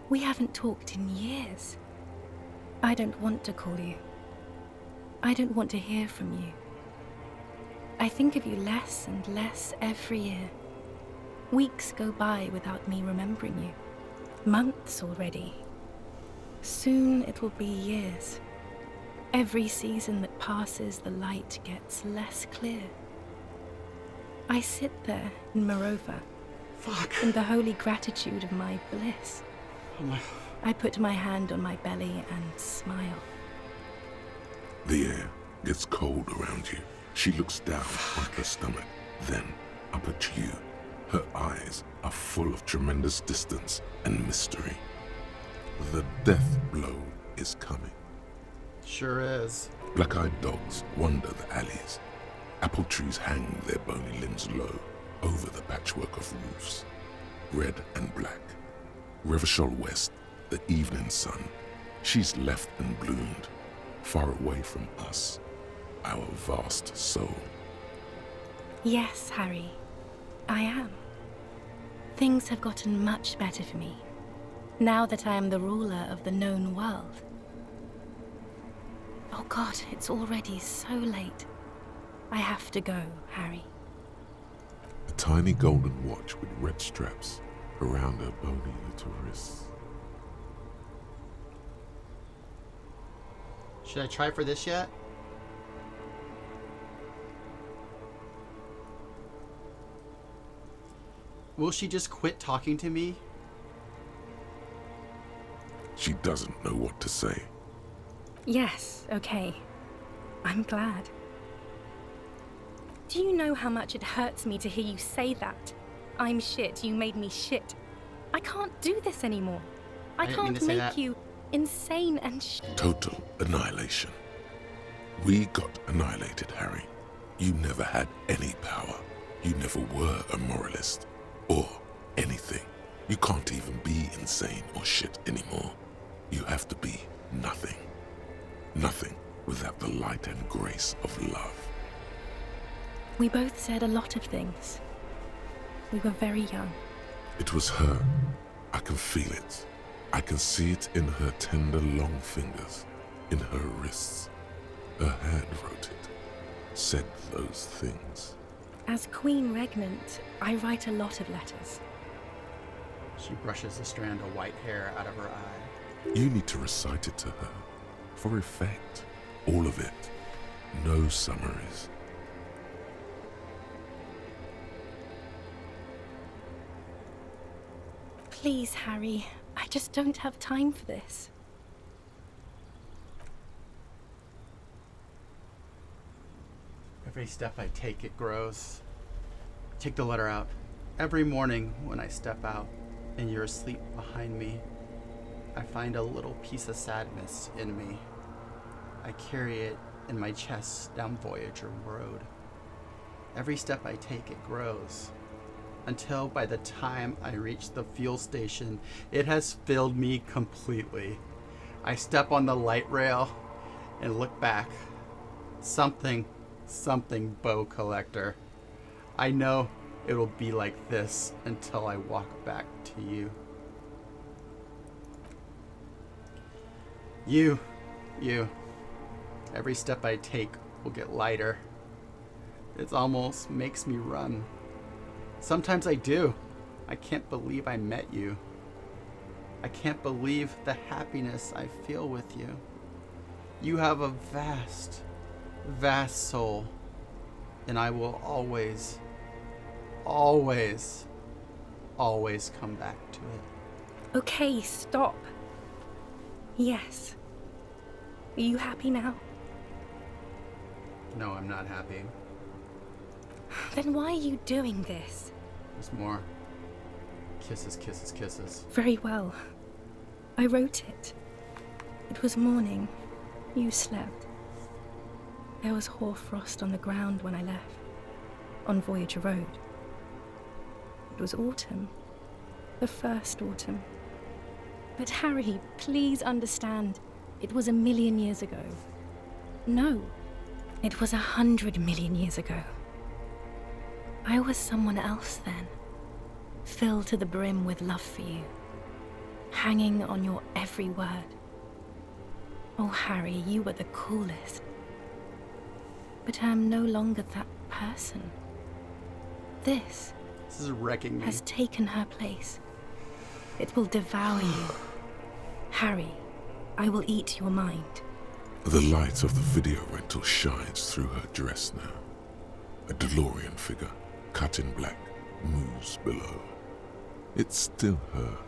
We haven't talked in years. I don't want to call you. I don't want to hear from you. I think of you less and less every year. Weeks go by without me remembering you. Months already. Soon it will be years. Every season that passes, the light gets less clear. I sit there in Morova. In the holy gratitude of my bliss. I put my hand on my belly and smile. The air gets cold around you. She looks down on her stomach, then up at you. Her eyes are full of tremendous distance and mystery. The death blow is coming. Sure is. Black-eyed dogs wander the alleys. Apple trees hang their bony limbs low over the patchwork of roofs. Red and black. Revachol West, the evening sun. She's left and bloomed, far away from us, our vast soul. Yes, Harry, I am. Things have gotten much better for me, now that I am the ruler of the known world. Oh God, it's already so late. I have to go, Harry. A tiny golden watch with red straps around her bony little wrists. Should I try for this yet? Will she just quit talking to me? She doesn't know what to say. Yes, okay. I'm glad. Do you know how much it hurts me to hear you say that? I'm shit, you made me shit. I can't do this anymore. I didn't mean can't to say make that. you insane and Total annihilation. We got annihilated, Harry. You never had any power. You never were a moralist. Or anything. You can't even be insane or shit anymore. You have to be nothing. Nothing without the light and grace of love. We both said a lot of things. We were very young. It was her. I can feel it. I can see it in her tender long fingers, in her wrists. Her hand wrote it. said those things. As Queen Regnant, I write a lot of letters. She brushes a strand of white hair out of her eye. You need to recite it to her. For effect. All of it. No summaries. Please, Harry. I just don't have time for this. Every step I take, it grows. Take the letter out. Every morning when I step out and you're asleep behind me, I find a little piece of sadness in me. I carry it in my chest down Voyager Road. Every step I take, it grows. Until by the time I reach the fuel station, it has filled me completely. I step on the light rail and look back. Something bow collector. I know it'll be like this until I walk back to you. You. Every step I take will get lighter. It almost makes me run. Sometimes I do. I can't believe I met you. I can't believe the happiness I feel with you. You have a vast, vast soul, and I will always, always, always come back to it. Okay, stop. Yes. Are you happy now? No, I'm not happy. Then why are you doing this? There's more. Kisses, kisses, kisses. Very well. I wrote it. It was morning. You slept. There was hoarfrost on the ground when I left, on Voyager Road. It was autumn. The first autumn. But Harry, please understand, it was 1,000,000 years ago. No, it was 100 million years ago. I was someone else then, filled to the brim with love for you, hanging on your every word. Oh, Harry, you were the coolest. But I am no longer that person. This is wrecking me. Has taken her place. It will devour you. Harry, I will eat your mind. The light of the video rental shines through her dress now. A DeLorean figure, cut in black, moves below. It's still her.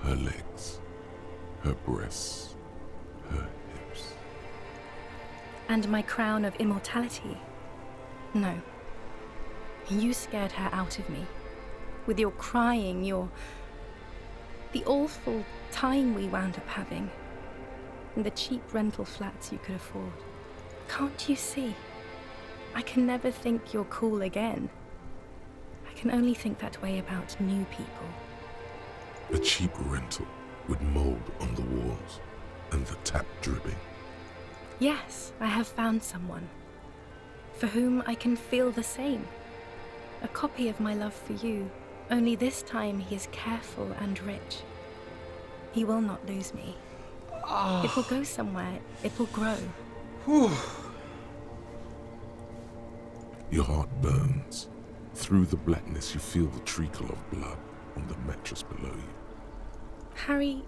Her legs, her breasts, her hips. And my crown of immortality? No. You scared her out of me. With your crying, the awful time we wound up having. And the cheap rental flats you could afford. Can't you see? I can never think you're cool again. I can only think that way about new people. A cheap rental with mold on the walls and the tap dripping. Yes, I have found someone for whom I can feel the same. A copy of my love for you, only this time he is careful and rich. He will not lose me. It will go somewhere. It will grow. Your heart burns. Through the blackness, you feel the trickle of blood on the mattress below you. Harry,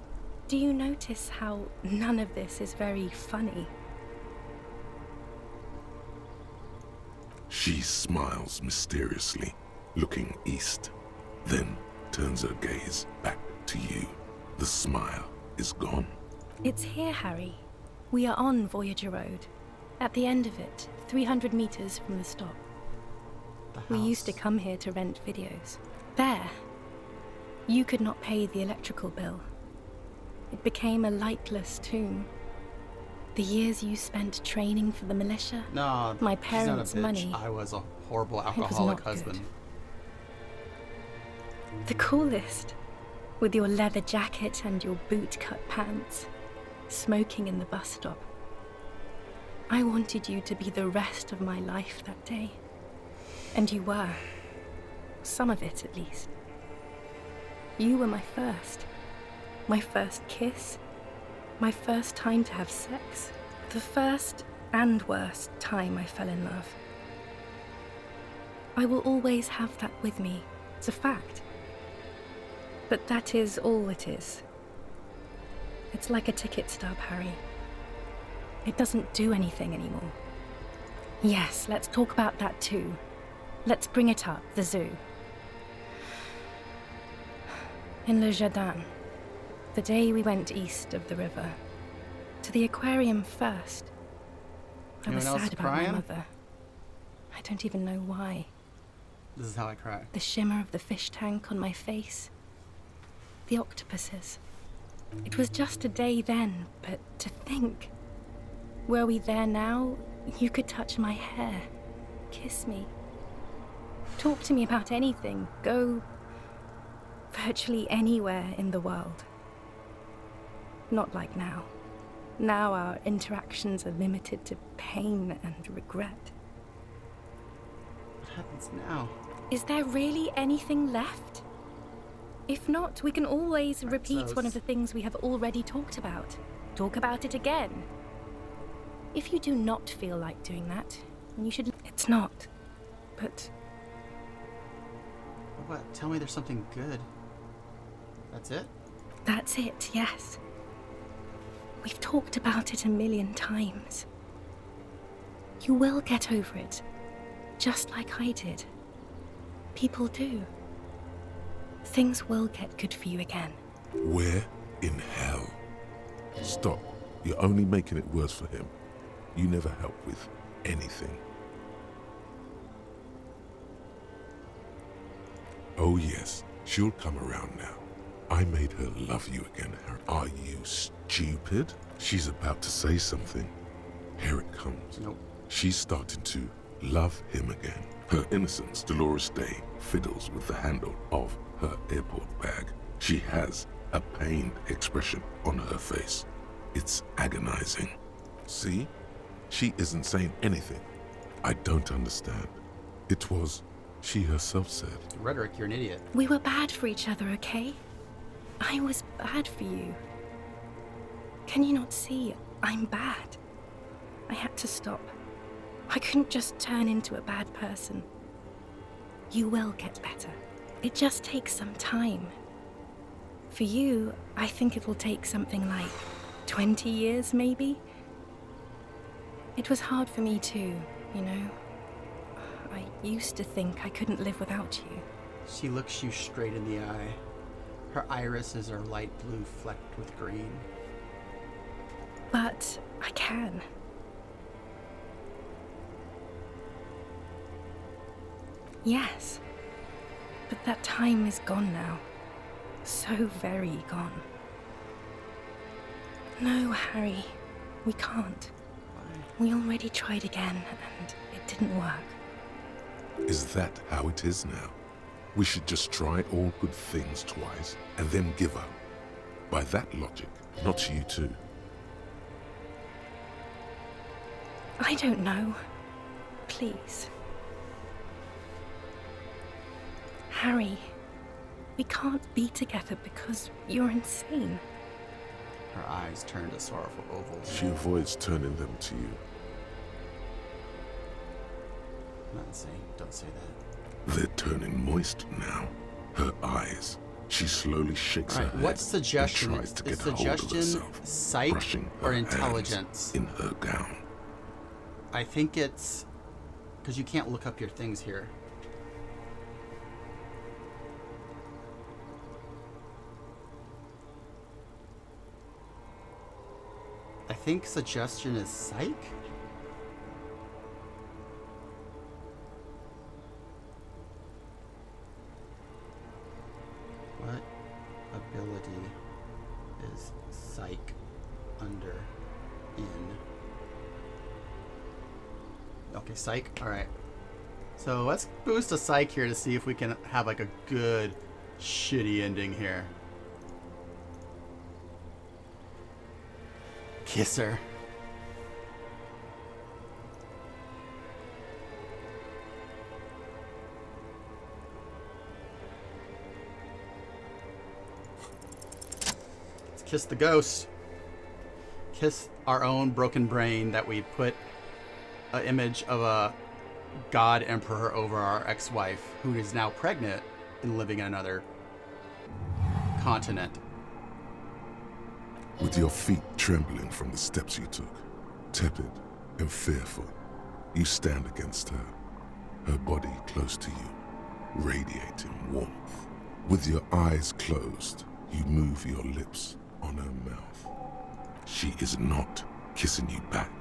do you notice how none of this is very funny? She smiles mysteriously, looking east, then turns her gaze back to you. The smile is gone. It's here, Harry. We are on Voyager Road. At the end of it, 300 meters from the stop. We used to come here to rent videos. There. You could not pay the electrical bill. It became a lightless tomb. The years you spent training for the militia, No, my she's not a parents' bitch. money. I was a horrible was alcoholic not husband. The coolest. With your leather jacket and your boot-cut pants, smoking in the bus stop. I wanted you to be the rest of my life that day. And you were. Some of it, at least. You were my first. My first kiss. My first time to have sex. The first and worst time I fell in love. I will always have that with me. It's a fact. But that is all it is. It's like a ticket stub, Harry. It doesn't do anything anymore. Yes, let's talk about that too. Let's bring it up, the zoo. In Le Jardin, the day we went east of the river, to the aquarium first. I was sad about my mother. I don't even know why. This is how I cry. The shimmer of the fish tank on my face. The octopuses. It was just a day then, but to think. Were we there now, you could touch my hair, kiss me. Talk to me about anything, go virtually anywhere in the world. Not like now. Now our interactions are limited to pain and regret. What happens now? Is there really anything left? If not, we can always repeat one of the things we have already talked about. Talk about it again. If you do not feel like doing that, then you should... It's not. But... What? Tell me there's something good. That's it? That's it, yes. We've talked about it a million times. You will get over it, just like I did. People do. Things will get good for you again. Where in hell? Stop. You're only making it worse for him. You never help with anything. Oh yes, she'll come around now. I made her love you again, Harry. Are you stupid? She's about to say something. Here it comes. Nope. She's starting to love him again. Her innocence, Dolores Day, fiddles with the handle of her airport bag. She has a pained expression on her face. It's agonizing. See? She isn't saying anything. I don't understand. It was, she herself said. Rhetoric, you're an idiot. We were bad for each other, okay? I was bad for you. Can you not see? I'm bad. I had to stop. I couldn't just turn into a bad person. You will get better. It just takes some time. For you, I think it will take something like 20 years, maybe? It was hard for me too, you know? I used to think I couldn't live without you. She looks you straight in the eye. Her irises are light blue flecked with green. But I can. Yes. But that time is gone now. So very gone. No, Harry. We can't. We already tried again, and it didn't work. Is that how it is now? We should just try all good things twice, and then give up. By that logic, not you too. I don't know. Please. Harry, we can't be together because you're insane. Her eyes turn to sorrowful ovals. She avoids turning them to you. I'm not insane. Don't say that. They're turning moist now. Her eyes. She slowly shakes her head. What suggestion? And tries to Is get hold of suggestion herself, psych brushing her or hands intelligence? in her gown. I think it's because you can't look up your things here. I think suggestion is psych. What ability is psych under in? Okay, psych. All right. So let's boost a psych here to see if we can have like a good shitty ending here. Kiss her. Let's kiss the ghost. Kiss our own broken brain that we put an image of a god emperor over our ex-wife, who is now pregnant and living in another continent. With your feet trembling from the steps you took, tepid and fearful, you stand against her, her body close to you, radiating warmth. With your eyes closed, you move your lips on her mouth. She is not kissing you back.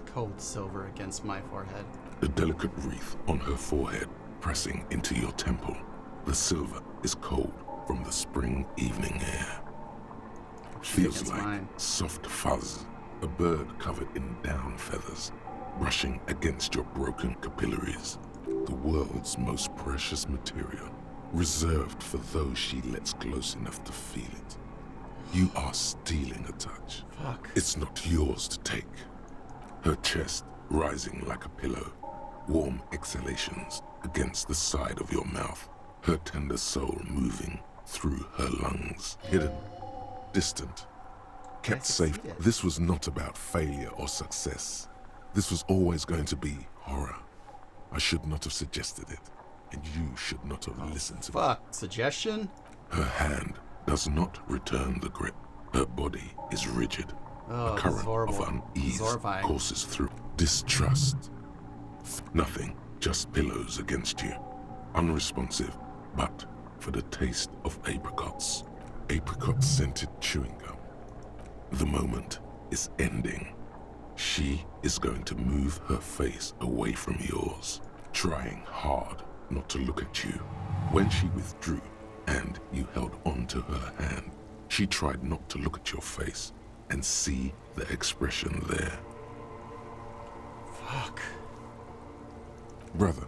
Cold silver against my forehead. A delicate wreath on her forehead pressing into your temple. The silver is cold from the spring evening air. Feels like mine. soft fuzz, a bird covered in down feathers, brushing against your broken capillaries. The world's most precious material, reserved for those she lets close enough to feel it. You are stealing a touch. Fuck. It's not yours to take. Her chest rising like a pillow, warm exhalations against the side of your mouth, her tender soul moving through her lungs. Hidden, distant, kept safe. This was not about failure or success. This was always going to be horror. I should not have suggested it, and you should not have listened to me. Fuck. Suggestion? Her hand does not return the grip. Her body is rigid. Oh, A this is current horrible. of unease Horrifying. courses through. Distrust. Nothing, just pillows against you. Unresponsive, but for the taste of apricots. Apricot-scented chewing gum. The moment is ending. She is going to move her face away from yours, trying hard not to look at you. When she withdrew and you held onto her hand, she tried not to look at your face and see the expression there. Fuck. Brother,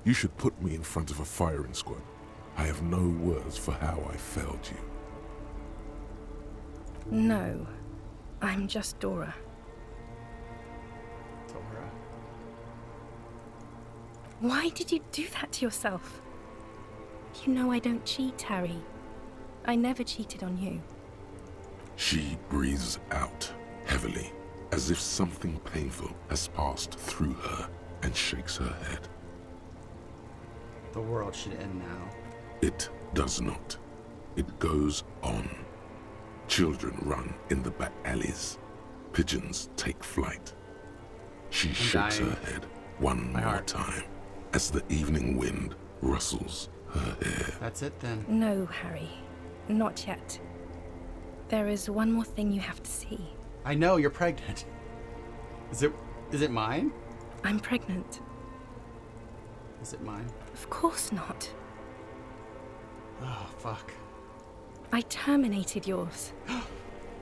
you should put me in front of a firing squad. I have no words for how I failed you. No, I'm just Dora. Dora. Why did you do that to yourself? You know I don't cheat, Harry. I never cheated on you. She breathes out heavily, as if something painful has passed through her, and shakes her head. The world should end now. It does not. It goes on. Children run in the back alleys. Pigeons take flight. She shakes dying. her head one My more heart. time as the evening wind rustles her hair. That's it then. No, Harry. Not yet. There is one more thing you have to see. I know you're pregnant. Is it mine? I'm pregnant. Is it mine? Of course not. Oh, fuck. I terminated yours.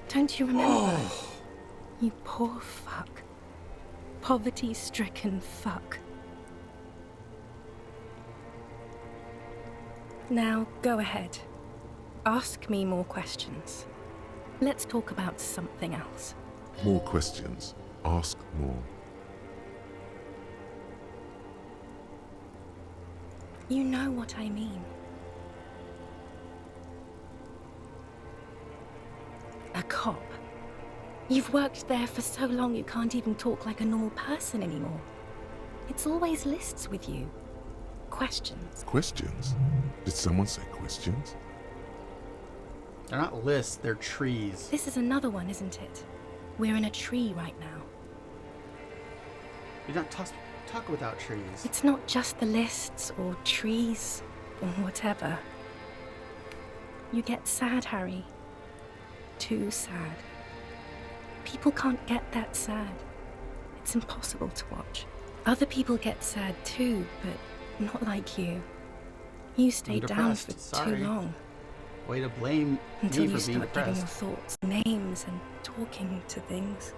Don't you remember? You poor fuck. Poverty-stricken fuck. Now, go ahead. Ask me more questions. Let's talk about something else. More questions. Ask more. You know what I mean. A cop. You've worked there for so long you can't even talk like a normal person anymore. It's always lists with you. Questions. Questions? Did someone say questions? They're not lists, they're trees. This is another one, isn't it? We're in a tree right now. You don't talk without trees. It's not just the lists or trees or whatever. You get sad, Harry. Too sad. People can't get that sad. It's impossible to watch. Other people get sad too, but not like you. You stayed down for Sorry. too long. Way to blame Until me you for being start giving your depressed. thoughts names and talking to things.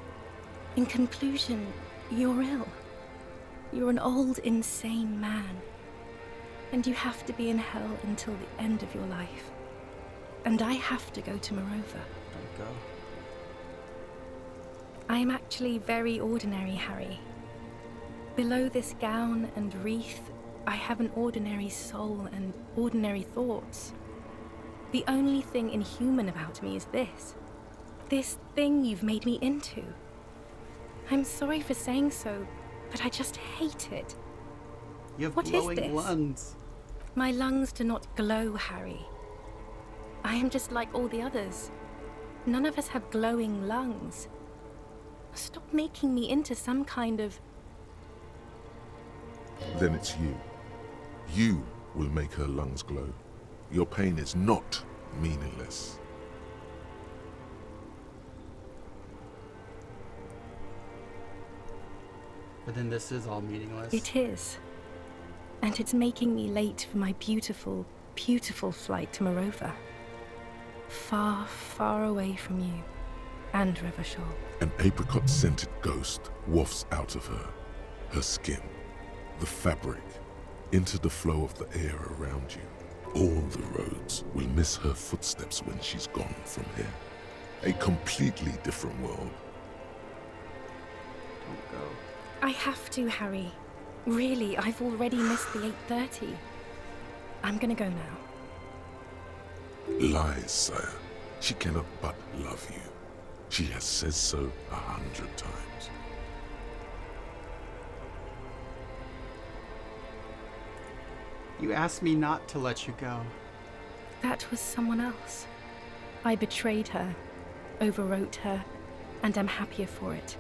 In conclusion, you're ill. You're an old, insane man. And you have to be in hell until the end of your life. And I have to go to Morova. Don't go. I am actually very ordinary, Harry. Below this gown and wreath, I have an ordinary soul and ordinary thoughts. The only thing inhuman about me is this. This thing you've made me into. I'm sorry for saying so, but I just hate it. You have What is glowing this? lungs. My lungs do not glow, Harry. I am just like all the others. None of us have glowing lungs. Stop making me into some kind of... Then it's you. You will make her lungs glow. Your pain is not meaningless. But then this is all meaningless. It is. And it's making me late for my beautiful, beautiful flight to Morova. Far, far away from you and Revachol. An apricot-scented ghost wafts out of her, her skin, the fabric, into the flow of the air around you. All the roads will miss her footsteps when she's gone from here. A completely different world. Don't go. I have to, Harry. Really, I've already missed the 8:30. I'm gonna go now. Lies, sire. She cannot but love you. She has said so 100 times. You asked me not to let you go. That was someone else. I betrayed her, overwrote her, and I'm happier for it.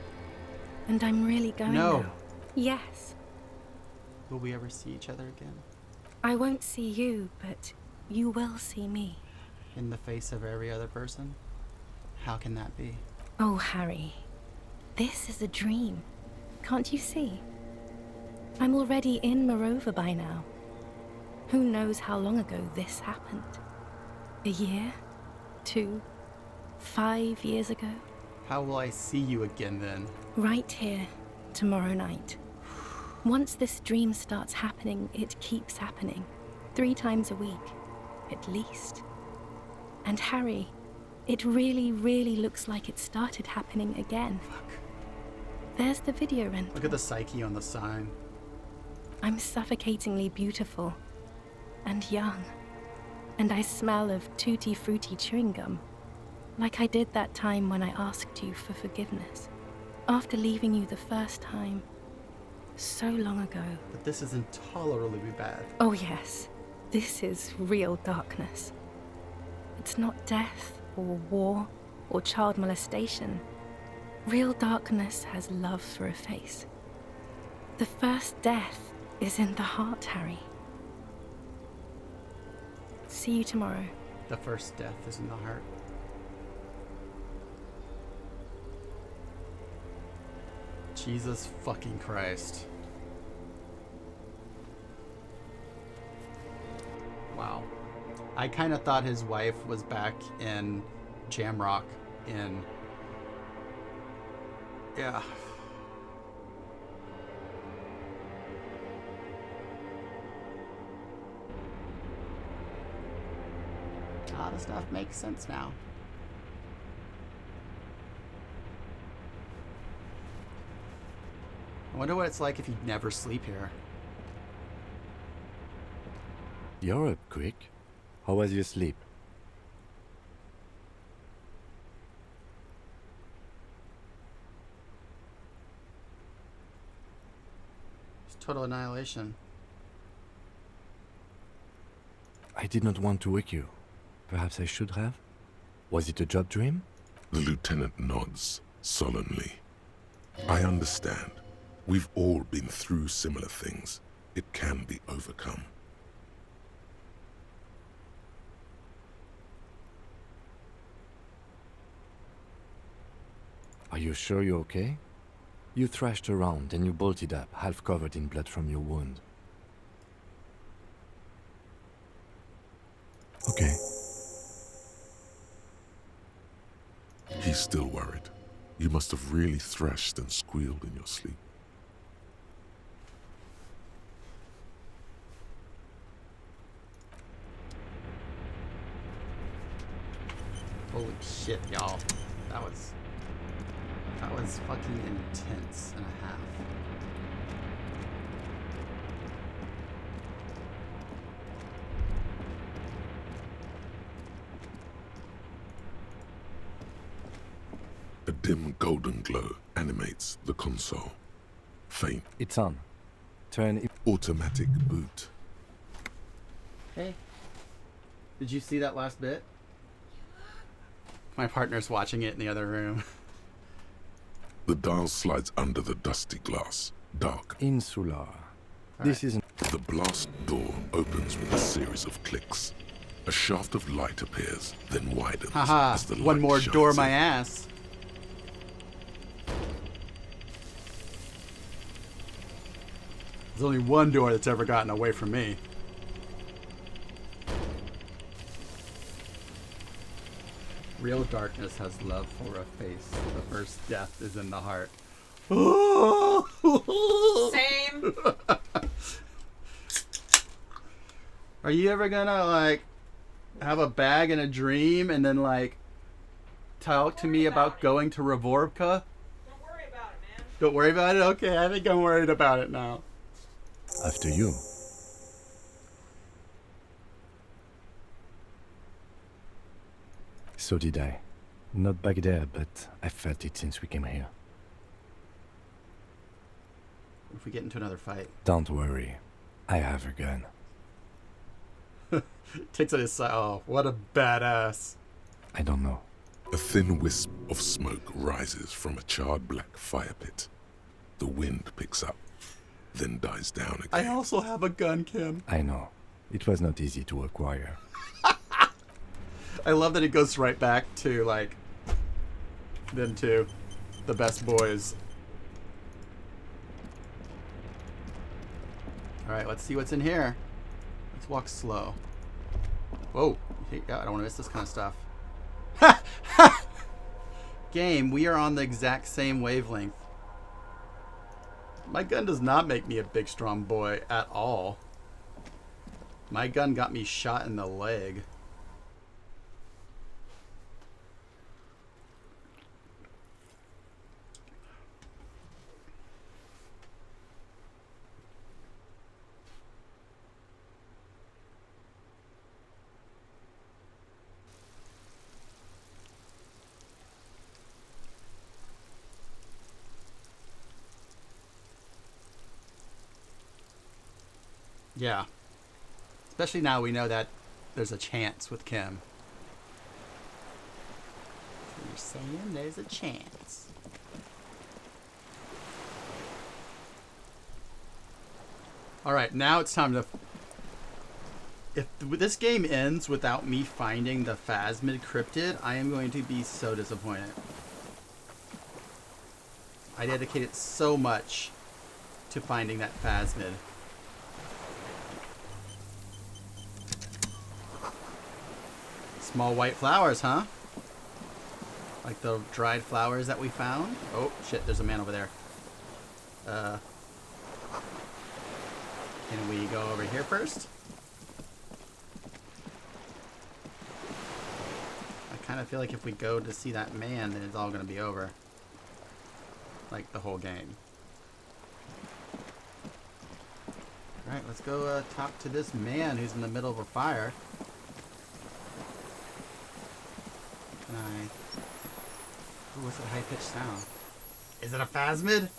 And I'm really going No. now. Yes. Will we ever see each other again? I won't see you, but you will see me. In the face of every other person? How can that be? Oh, Harry. This is a dream. Can't you see? I'm already in Morova by now. Who knows how long ago this happened? A year? 2? 5 years ago? How will I see you again then? Right here, tomorrow night. Once this dream starts happening, it keeps happening. 3 times a week, at least. And Harry, it really, really looks like it started happening again. Fuck. There's the video rental. Look at the psyche on the sign. I'm suffocatingly beautiful. And young. And I smell of tutti frutti chewing gum. Like I did that time when I asked you for forgiveness. After leaving you the first time. So long ago. But this is intolerably bad. Oh yes. This is real darkness. It's not death, or war, or child molestation. Real darkness has love for a face. The first death is in the heart, Harry. See you tomorrow. The first death is in the heart. Jesus fucking Christ. Wow. I kind of thought his wife was back in Jamrock in... Yeah. A lot of stuff makes sense now. I wonder what it's like if you never sleep here. You're up quick. How was your sleep? It's total annihilation. I did not want to wake you. Perhaps I should have? Was it a job dream? The lieutenant nods solemnly. I understand. We've all been through similar things. It can be overcome. Are you sure you're okay? You thrashed around and you bolted up, half covered in blood from your wound. Okay. He's still worried. You must have really thrashed and squealed in your sleep. Holy shit, y'all. That was fucking intense and a half. golden glow animates the console. Faint. It's on. Turn. Automatic boot. Hey. Did you see that last bit? My partner's watching it in the other room. The dial slides under the dusty glass. Dark. Insular. This isn't. The blast door opens with a series of clicks. A shaft of light appears, then widens Haha, as the light one more shines door in. my ass. There's only one door that's ever gotten away from me. Real darkness has love for a face. The first death is in the heart. Same. Are you ever gonna like have a bag and a dream and then like talk to me about going to Revorka? Don't worry about it, man. Don't worry about it? Okay, I think I'm worried about it now. After you. So did I. Not back there, but I felt it since we came here. If we get into another fight. Don't worry. I have a gun. Takes on his side. Oh, what a badass. I don't know. A thin wisp of smoke rises from a charred black fire pit. The wind picks up, then dies down again. I also have a gun, Kim. I know. It was not easy to acquire. I love that it goes right back to like them two, the best boys. Alright, let's see what's in here. Let's walk slow. Whoa. Yeah, I don't want to miss this kind of stuff. Game, we are on the exact same wavelength. My gun does not make me a big, strong boy at all. My gun got me shot in the leg. Yeah. Especially now we know that there's a chance with Kim. So you're saying there's a chance. Alright, now it's time to... If this game ends without me finding the Phasmid cryptid, I am going to be so disappointed. I dedicated so much to finding that Phasmid. Small white flowers, huh? Like the dried flowers that we found? Oh, shit, there's a man over there. Can we go over here first? I kind of feel like if we go to see that man, then it's all going to be over. Like the whole game. Alright, let's go talk to this man who's in the middle of a fire. Can I... Ooh, what's that high-pitched sound? Is it a Phasmid?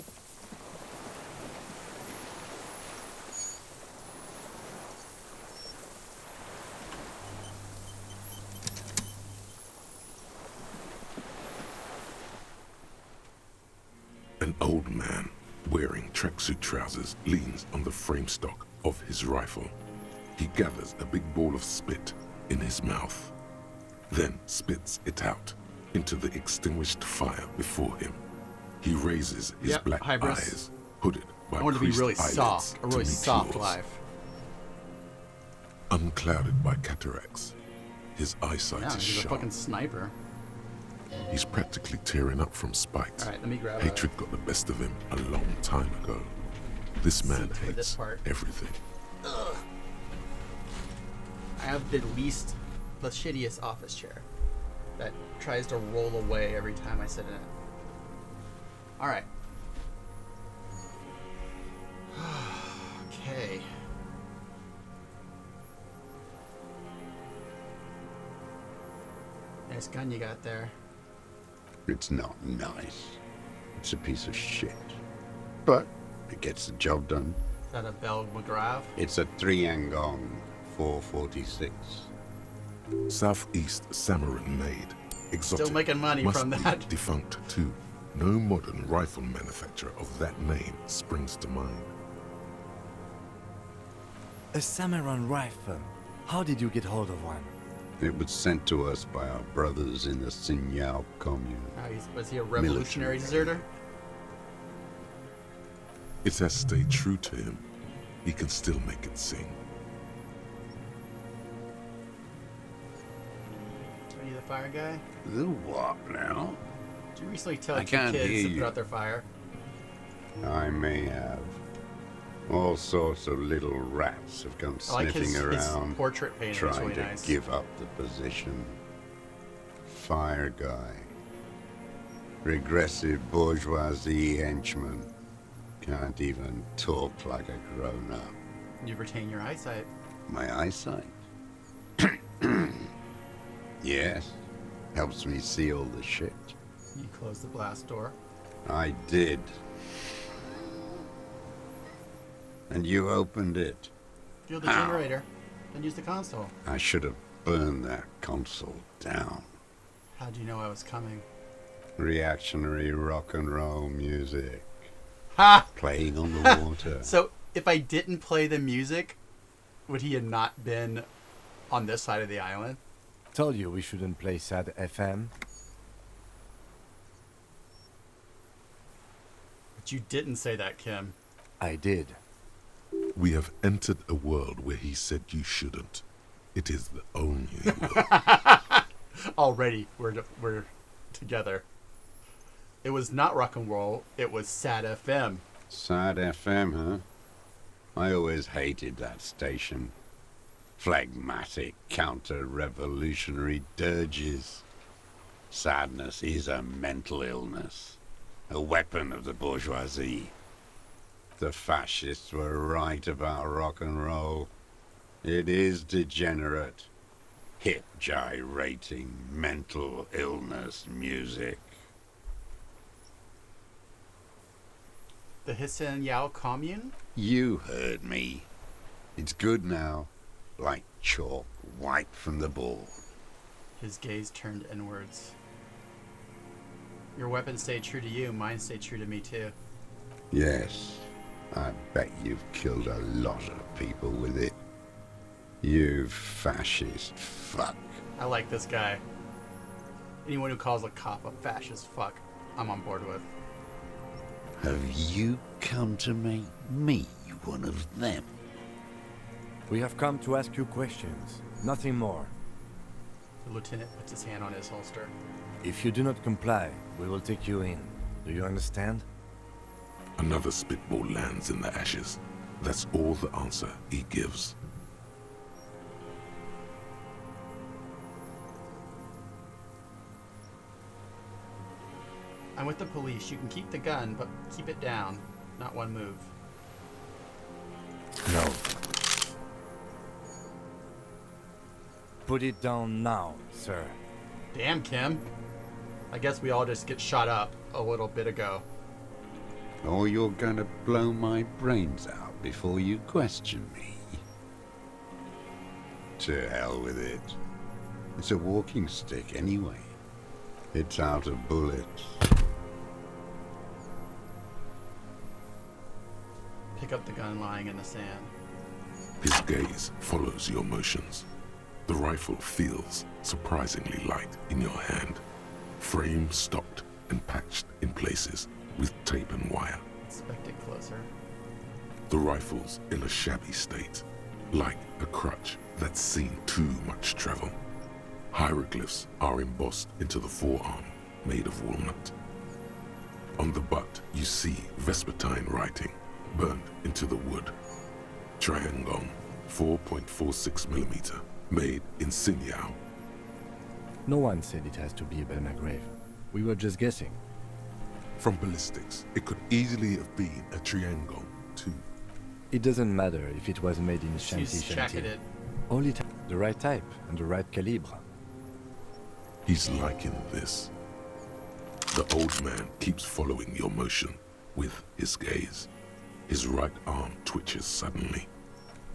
An old man, wearing tracksuit trousers, leans on the frame stock of his rifle. He gathers a big ball of spit in his mouth, then spits it out into the extinguished fire before him. He raises his black eyes, hooded by I want it to be really eyelids soft, a to really meet soft yours. life. Unclouded by cataracts, his eyesight Yeah, is he's a sharp. fucking sniper. He's practically tearing up from spite. Alright, let me grab Hatred got the best of him a long time ago. This man for this hates part. everything. Ugh. I have the shittiest office chair that tries to roll away every time I sit in it. Alright. Okay. Nice gun you got there. It's not nice. It's a piece of shit. But it gets the job done. Is that a Bell McGrath? It's a Triangong 446. Southeast Samarin made. Exotic. Still making money must from be that. Defunct too. No modern rifle manufacturer of that name springs to mind. A Samaran rifle. How did you get hold of one? It was sent to us by our brothers in the Sinyao commune. Was he a revolutionary deserter? It has stayed true to him. He can still make it sing. Are you the fire guy? The what now? Did you recently tell I your can't kids hear to you. put out their fire? I may have. All sorts of little rats have come I like sniffing his around, portrait painting. It's trying really to nice. give up the position. Fire guy. Regressive bourgeoisie henchman. Can't even talk like a grown-up. You retain your eyesight. My eyesight? Yes. Helps me see all the shit. You close the blast door. I did. And you opened it. Fuel the How? generator. Then use the console. I should have burned that console down. How do you know I was coming? Reactionary rock and roll music. Ha! Playing on the water. So, if I didn't play the music, would he have not been on this side of the island? Told you we shouldn't play sad FM. But you didn't say that, Kim. I did. We have entered a world where he said you shouldn't. It is the only world. Already, we're together. It was not rock and roll. It was sad FM. Sad FM, huh? I always hated that station. Phlegmatic, counter-revolutionary dirges. Sadness is a mental illness. A weapon of the bourgeoisie. The fascists were right about rock and roll. It is degenerate. Hip gyrating, mental illness music. The Hissen Yao commune? You heard me. It's good now. Like chalk wiped from the board. His gaze turned inwards. Your weapon stayed true to you, mine stayed true to me too. Yes, I bet you've killed a lot of people with it. You fascist fuck. I like this guy. Anyone who calls a cop a fascist fuck, I'm on board with. Have you come to make me one of them? We have come to ask you questions, nothing more. The lieutenant puts his hand on his holster. If you do not comply, we will take you in. Do you understand? Another spitball lands in the ashes. That's all the answer he gives. I'm with the police. You can keep the gun, but keep it down. Not one move. No. Put it down now, sir. Damn, Kim. I guess we all just get shot up a little bit ago. Or you're gonna blow my brains out before you question me. To hell with it. It's a walking stick anyway. It's out of bullets. Pick up the gun lying in the sand. His gaze follows your motions. The rifle feels surprisingly light in your hand. Frame stocked and patched in places with tape and wire. Inspect it closer. The rifle's in a shabby state, like a crutch that's seen too much travel. Hieroglyphs are embossed into the forearm, made of walnut. On the butt, you see Vespertine writing, burned into the wood. Triangong, 4.46mm, made in Sinyao. No one said it has to be a Belmagrave. We were just guessing. From ballistics, it could easily have been a Triangong, too. It doesn't matter if it was made in Shanty She's Shanty. jacketed. All it has the right type and the right calibre. He's liking this. The old man keeps following your motion with his gaze. His right arm twitches suddenly.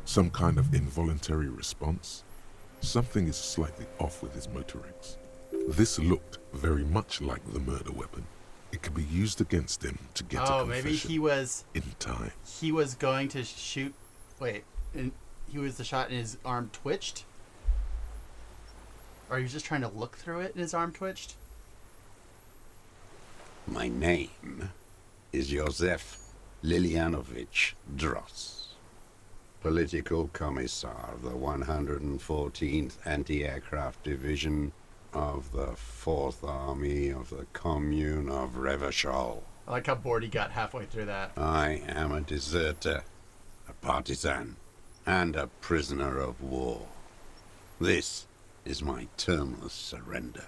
Some kind of involuntary response? Something is slightly off with his motorics. This looked very much like the murder weapon. It could be used against him to get a confession. Maybe he was in time. He was going to shoot. Wait, and he was the shot and his arm twitched, or he was just trying to look through it and his arm twitched. My name is Josef Lilianovich Dross, Political Commissar of the 114th Anti-Aircraft Division of the 4th Army of the Commune of Revachol. I like how bored he got halfway through that. I am a deserter, a partisan, and a prisoner of war. This is my termless surrender.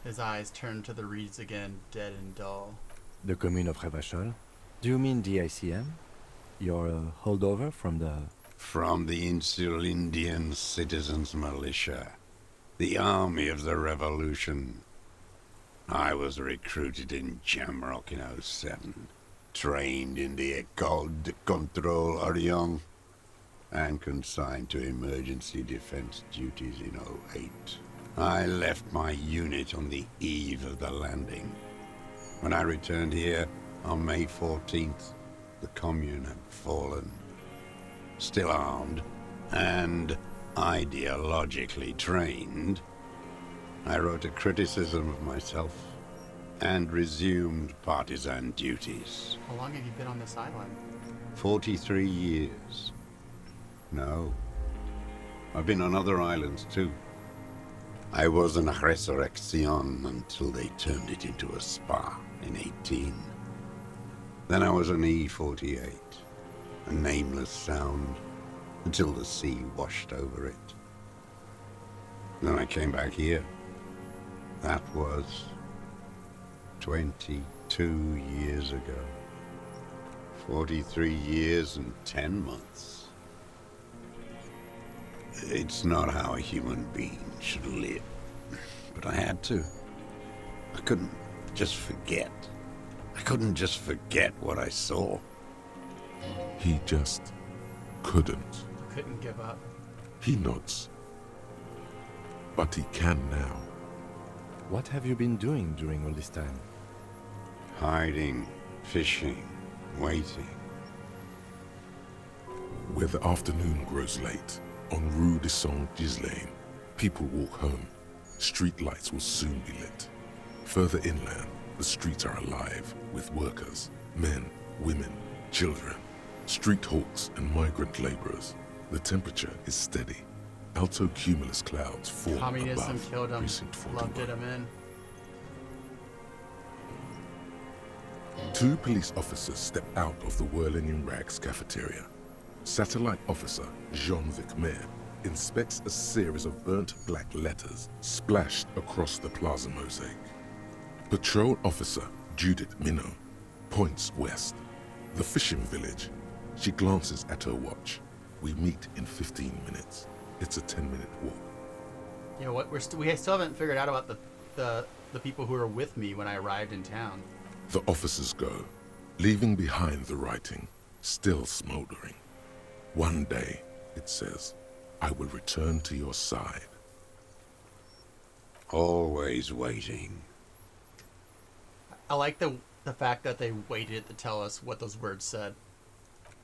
His eyes turned to the reeds again, dead and dull. The commune of Revachol? Do you mean the ICM? You're a holdover from the... From the Insular Indian Citizens Militia, the army of the revolution. I was recruited in Jamrock in 07, trained in the École de Contrôle Orient, and consigned to emergency defense duties in 08. I left my unit on the eve of the landing. When I returned here on May 14th, the commune had fallen. Still armed and ideologically trained, I wrote a criticism of myself and resumed partisan duties. How long have you been on this island? 43 years. No. I've been on other islands too. I was an Resurrection until they turned it into a spa in 18. Then I was an E-48, a nameless sound, until the sea washed over it. Then I came back here. That was 22 years ago. 43 years and 10 months. It's not how a human being should live. But I had to. I couldn't just forget. I couldn't just forget what I saw. He just couldn't. Couldn't give up. He nods. But he can now. What have you been doing during all this time? Hiding, fishing, waiting. Where the afternoon grows late, on Rue de Saint-Ghislain, people walk home. Street lights will soon be lit. Further inland, the streets are alive with workers, men, women, children, street hawks and migrant laborers. The temperature is steady. Alto cumulus clouds form Communism above killed him. Precinct 41. Loved it him in. 2 police officers step out of the Whirling in Rags cafeteria. Satellite officer Jean-Vic Mayer inspects a series of burnt black letters splashed across the plaza mosaic. Patrol officer Judith Minot points west. The fishing village. She glances at her watch. We meet in 15 minutes. It's a 10-minute walk. You know what? We still haven't figured out about the people who were with me when I arrived in town. The officers go, leaving behind the writing, still smoldering. One day, it says, I will return to your side. Always waiting. I like the fact that they waited to tell us what those words said.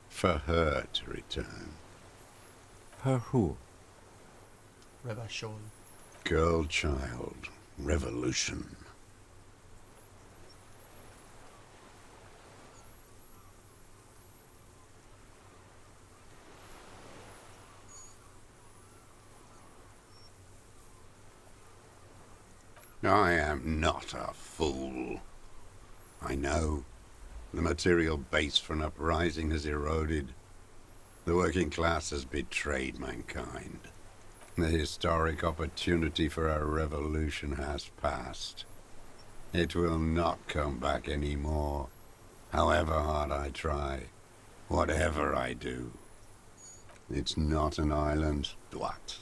For her to return. Her who? Revachol. Girl, child, revolution. I am not a fool. I know. The material base for an uprising has eroded. The working class has betrayed mankind. The historic opportunity for a revolution has passed. It will not come back anymore, however hard I try, whatever I do. It's not an island, Dwat.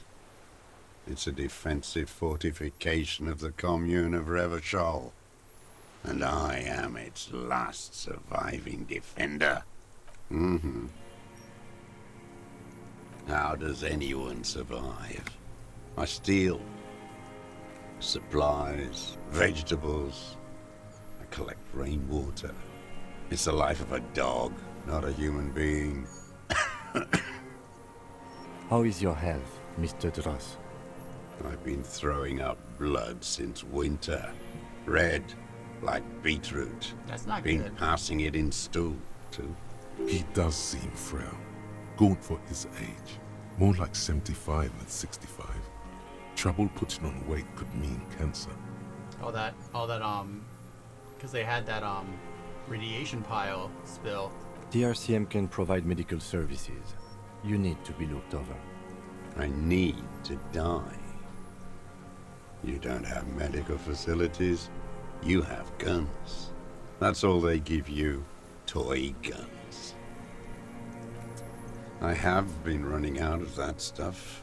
It's a defensive fortification of the commune of Revachol. and I am its last surviving defender. Mm-hmm. How does anyone survive? I steal supplies, vegetables. I collect rainwater. It's the life of a dog, not a human being. How is your health, Mr. Dross? I've been throwing up blood since winter. Red, like beetroot. That's not been good. passing it in stool, too. He does seem frail. Gaunt for his age. More like 75 than 65. Trouble putting on weight could mean cancer. All that, because they had that, radiation pile spill. The RCM can provide medical services. You need to be looked over. I need to die. You don't have medical facilities. You have guns. That's all they give you. Toy guns. I have been running out of that stuff.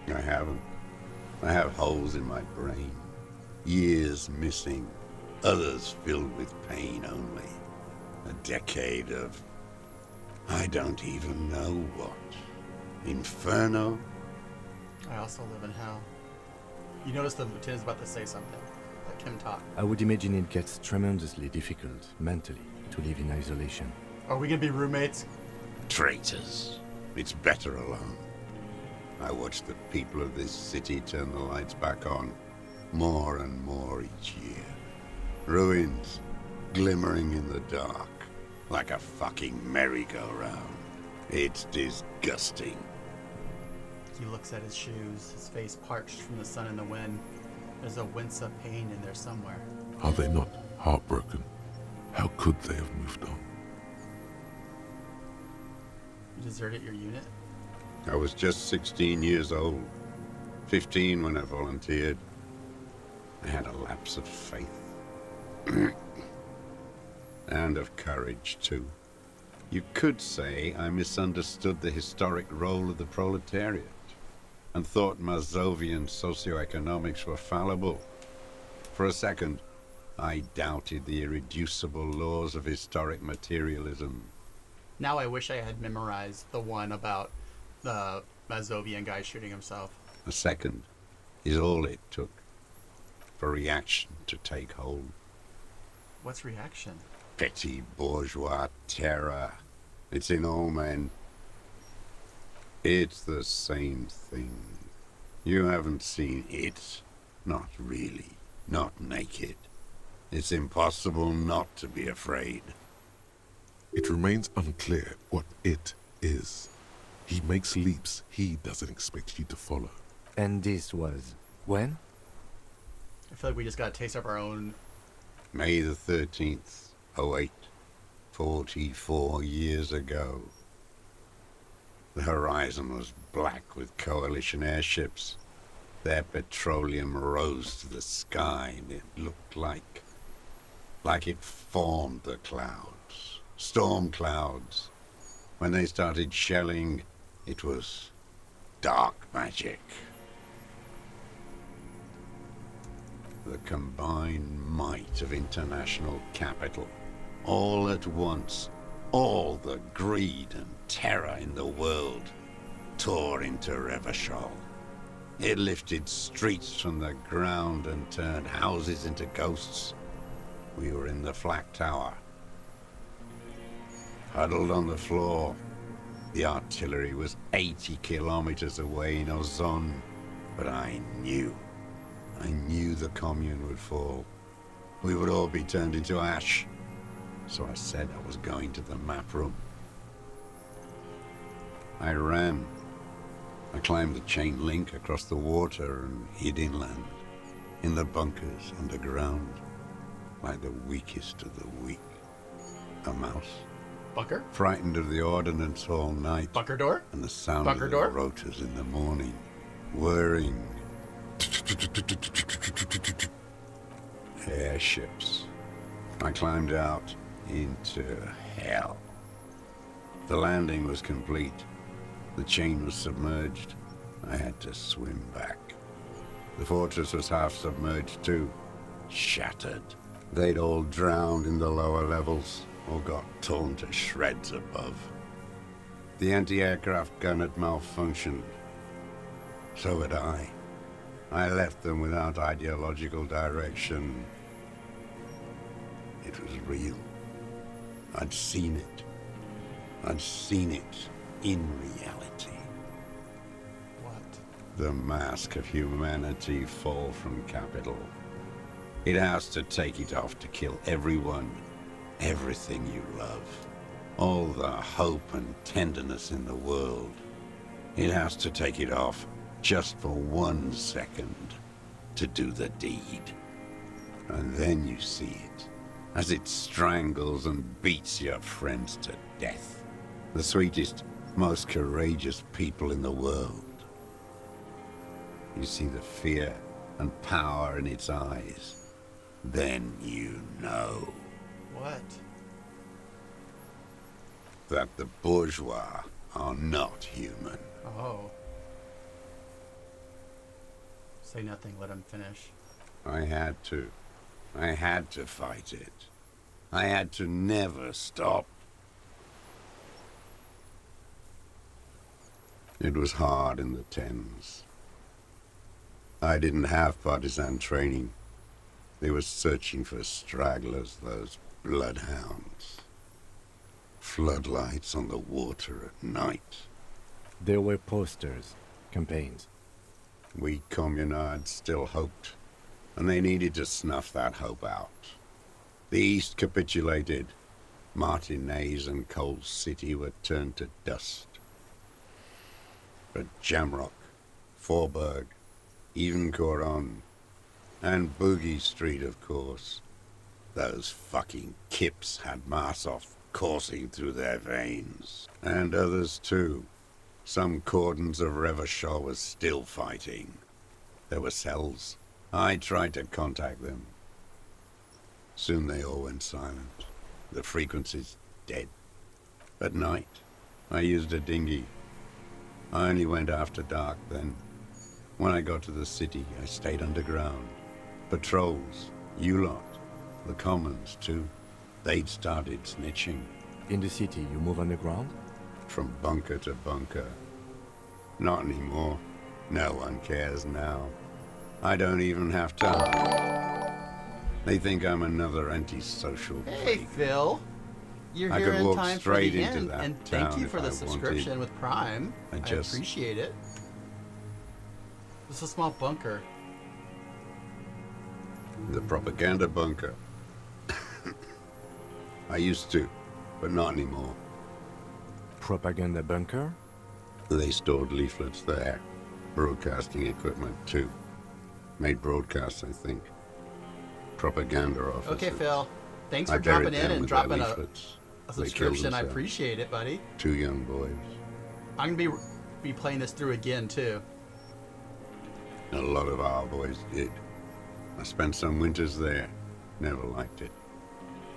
I haven't. I have holes in my brain. Years missing. Others filled with pain only. A decade of... I don't even know what. Inferno? I also live in hell. You notice the lieutenant's about to say something. Let Kim talk. I would imagine it gets tremendously difficult, mentally, to live in isolation. Are we gonna be roommates? Traitors. It's better alone. I watch the people of this city turn the lights back on more and more each year. Ruins glimmering in the dark like a fucking merry-go-round. It's disgusting. He looks at his shoes, his face parched from the sun and the wind. There's a wince of pain in there somewhere. Are they not heartbroken? How could they have moved on? You deserted your unit? I was just 16 years old. 15 when I volunteered. I had a lapse of faith. And of courage, too. You could say I misunderstood the historic role of the proletariat and thought Mazovian socioeconomics were fallible. For a second, I doubted the irreducible laws of historic materialism. Now I wish I had memorized the one about the Mazovian guy shooting himself. A second is all it took for reaction to take hold. What's reaction? Petty bourgeois terror. It's in all men. It's the same thing. You haven't seen it. Not really. Not naked. It's impossible not to be afraid. It remains unclear what it is. He makes leaps he doesn't expect you to follow. And this was when? I feel like we just gotta taste up our own. May the 13th, 08. 44 years ago. The horizon was black with coalition airships. Their petroleum rose to the sky and it looked like it formed the clouds. Storm clouds. When they started shelling, it was dark magic. The combined might of international capital. All at once, all the greed and terror in the world tore into Revachol. It lifted streets from the ground and turned houses into ghosts. We were in the flak tower. Huddled on the floor. The artillery was 80 kilometers away in Ozon, but I knew the commune would fall. We would all be turned into ash. So I said I was going to the map room. I ran. I climbed the chain link across the water and hid inland, in the bunkers underground, like the weakest of the weak. A mouse. Bunker? Frightened of the ordnance all night. Bunker door? And the sound Bunker of door? the rotors in the morning. Whirring. Airships. I climbed out into hell. The landing was complete. The chain was submerged. I had to swim back. The fortress was half submerged too. Shattered. They'd all drowned in the lower levels, or got torn to shreds above. The anti-aircraft gun had malfunctioned. So had I. I left them without ideological direction. It was real. I'd seen it. I'd seen it in reality. What? The mask of humanity fall from Capital. It has to take it off to kill everyone, everything you love. All the hope and tenderness in the world. It has to take it off just for 1 second to do the deed. And then you see it, as it strangles and beats your friends to death. The sweetest, most courageous people in the world. You see the fear and power in its eyes. Then you know. What? That the bourgeois are not human. Oh. Say nothing, let him finish. I had to. I had to fight it. I had to never stop. It was hard in the Thames. I didn't have partisan training. They were searching for stragglers, those bloodhounds. Floodlights on the water at night. There were posters, campaigns. We communards still hoped, and they needed to snuff that hope out. The East capitulated. Martinez and Coal City were turned to dust. But Jamrock, Forburg, even Coron, and Boogie Street, of course. Those fucking kips had Marsov coursing through their veins. And others too. Some cordons of Revachol was still fighting. There were cells. I tried to contact them. Soon they all went silent. The frequencies dead. At night, I used a dinghy. I only went after dark then. When I got to the city, I stayed underground. Patrols, you lot, the commons too. They'd started snitching. In the city, you move underground? From bunker to bunker. Not anymore. No one cares now. I don't even have to hide. They think I'm another antisocial Hey, freak. Phil. You're I here could in walk time for straight the into end, that and thank town you if for the I subscription wanted. with Prime. I I just- appreciate it. It's a small bunker. The propaganda bunker. I used to, but not anymore. Propaganda bunker? They stored leaflets there. Broadcasting equipment too. Made broadcasts, I think. Propaganda offices. Okay, Phil. Thanks I for buried dropping in them and with their dropping leaflets. a They killed subscription. I themselves. appreciate it, buddy. 2 young boys. I'm gonna be playing this through again too. A lot of our boys did. I spent some winters there. Never liked it.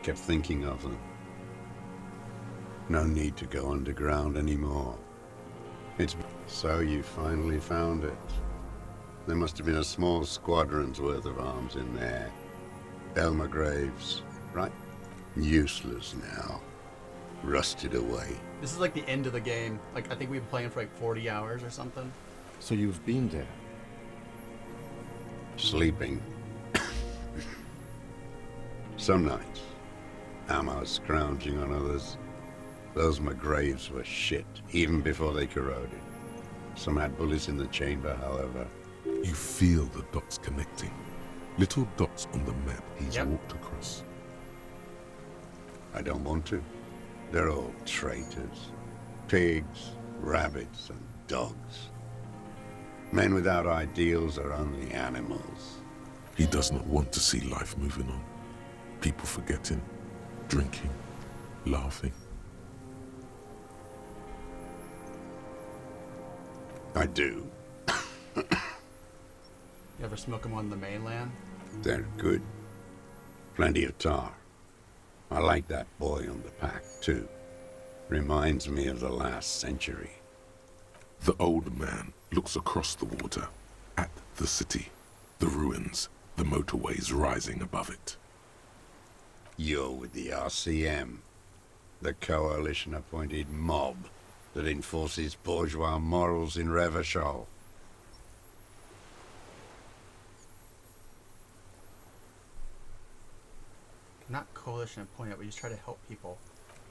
Kept thinking of them. No need to go underground anymore. So you finally found it. There must have been a small squadron's worth of arms in there. Elmer Graves, right? Useless now. Rusted away. This is like the end of the game. Like I think we've been playing for like 40 hours or something. So you've been there? Sleeping. Some nights. Ammo scrounging on others. Those McGraves were shit, even before they corroded. Some had bullets in the chamber, however. You feel the dots connecting. Little dots on the map he's Yep. walked across. I don't want to. They're all traitors. Pigs, rabbits, and dogs. Men without ideals are only animals. He does not want to see life moving on. People forgetting, drinking, laughing. I do. You ever smoke them on the mainland? They're good. Plenty of tar. I like that boy on the pack, too. Reminds me of the last century. The old man looks across the water, at the city, the ruins, the motorways rising above it. You're with the RCM, the coalition-appointed mob that enforces bourgeois morals in Revachol. Not coalition appointed, we just try to help people.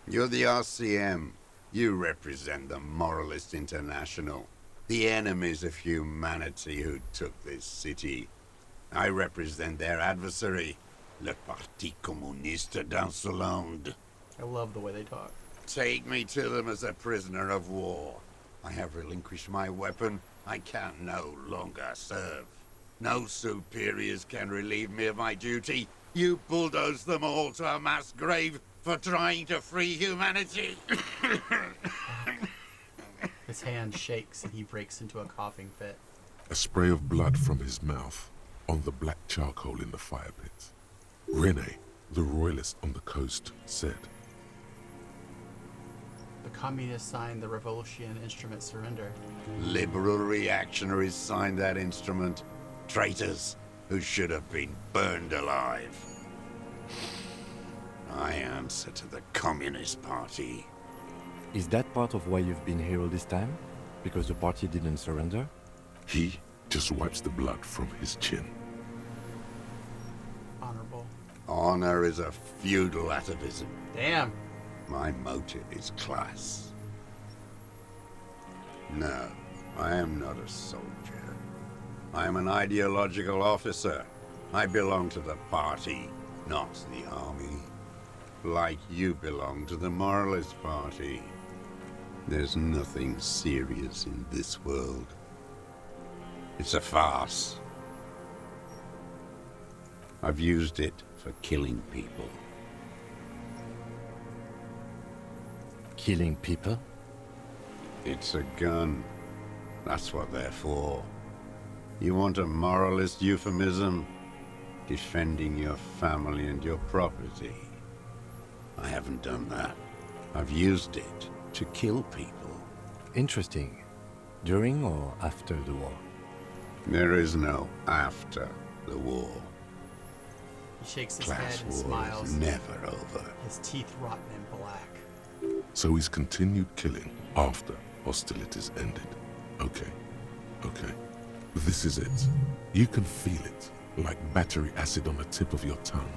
You're the RCM. You represent the Moralist International, the enemies of humanity who took this city. I represent their adversary, le Parti Communiste d'Insolande. I love the way they talk. Take me to them as a prisoner of war. I have relinquished my weapon. I can no longer serve. No superiors can relieve me of my duty. You bulldoze them all to a mass grave for trying to free humanity. His hand shakes and he breaks into a coughing fit. A spray of blood from his mouth on the black charcoal in the fire pit. Rene, the royalist on the coast, said, The communists signed the Revolution Instrument surrender. Liberal reactionaries signed that instrument. Traitors who should have been burned alive. I answer to the Communist Party. Is that part of why you've been here all this time? Because the party didn't surrender? He just wipes the blood from his chin. Honorable. Honor is a feudal atavism. Damn. My motive is class. No, I am not a soldier. I am an ideological officer. I belong to the party, not the army. Like you belong to the Moralist Party. There's nothing serious in this world. It's a farce. I've used it for killing people. Killing people? It's a gun. That's what they're for. You want a moralist euphemism? Defending your family and your property. I haven't done that. I've used it to kill people. Interesting. During or after the war? There is no after the war. He shakes his Class head and war smiles. is never over. His teeth rotten in black. So he's continued killing after hostilities ended. Okay. This is it. You can feel it, like battery acid on the tip of your tongue.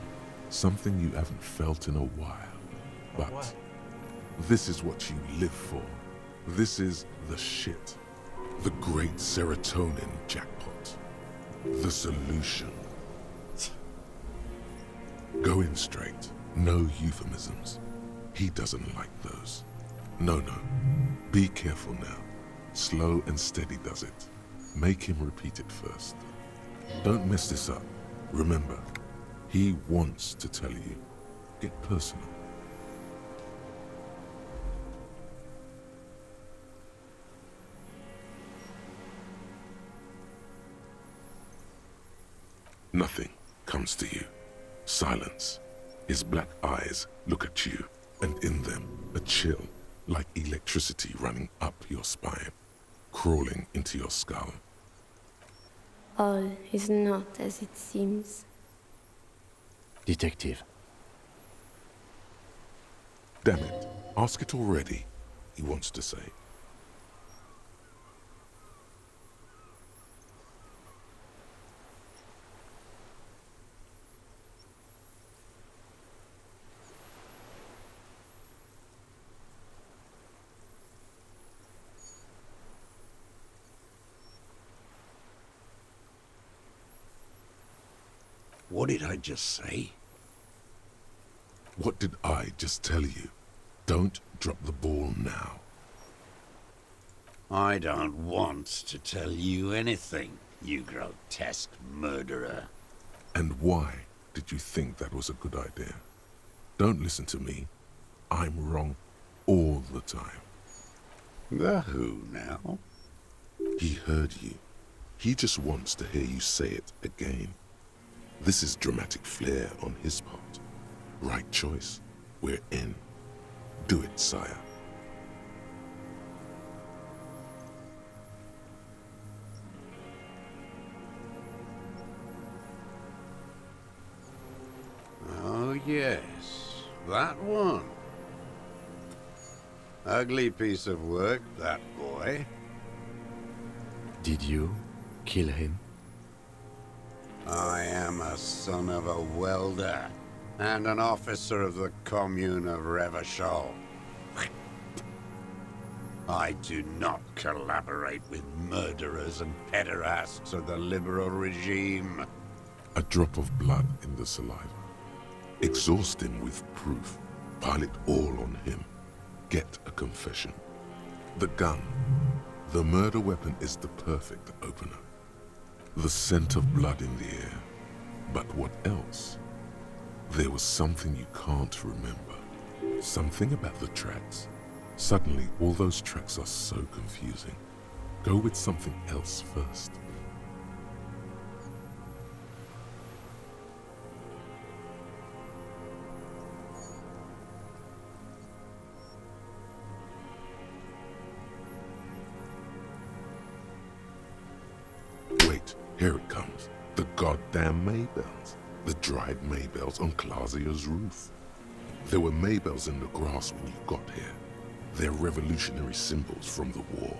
Something you haven't felt in a while. But what? This is what you live for. This is the shit. The great serotonin jackpot. The solution. Go in straight. No euphemisms. He doesn't like those. No. Be careful now. Slow and steady does it. Make him repeat it first. Don't mess this up. Remember, he wants to tell you. Get personal. Nothing comes to you. Silence. His black eyes look at you, and in them a chill, like electricity running up your spine, crawling into your skull. All is not as it seems. Detective. Damn it. Ask it already, he wants to say. What did I just say? What did I just tell you? Don't drop the ball now. I don't want to tell you anything, you grotesque murderer. And why did you think that was a good idea? Don't listen to me. I'm wrong all the time. The who now? He heard you. He just wants to hear you say it again. This is dramatic flair on his part. Right choice. We're in. Do it, sire. Yes, that one. Ugly piece of work, that boy. Did you kill him? I am a son of a welder and an officer of the commune of Revachol. I do not collaborate with murderers and pederasts of the liberal regime. A drop of blood in the saliva. Exhaust him with proof. Pile it all on him. Get a confession. The gun. The murder weapon is the perfect opener. The scent of blood in the air. But what else? There was something you can't remember. Something about the tracks. Suddenly, all those tracks are so confusing. Go with something else first. Wait, here it comes. The goddamn Maybells. The dried Maybells on Clausia's roof. There were Maybells in the grass when you got here. They're revolutionary symbols from the war.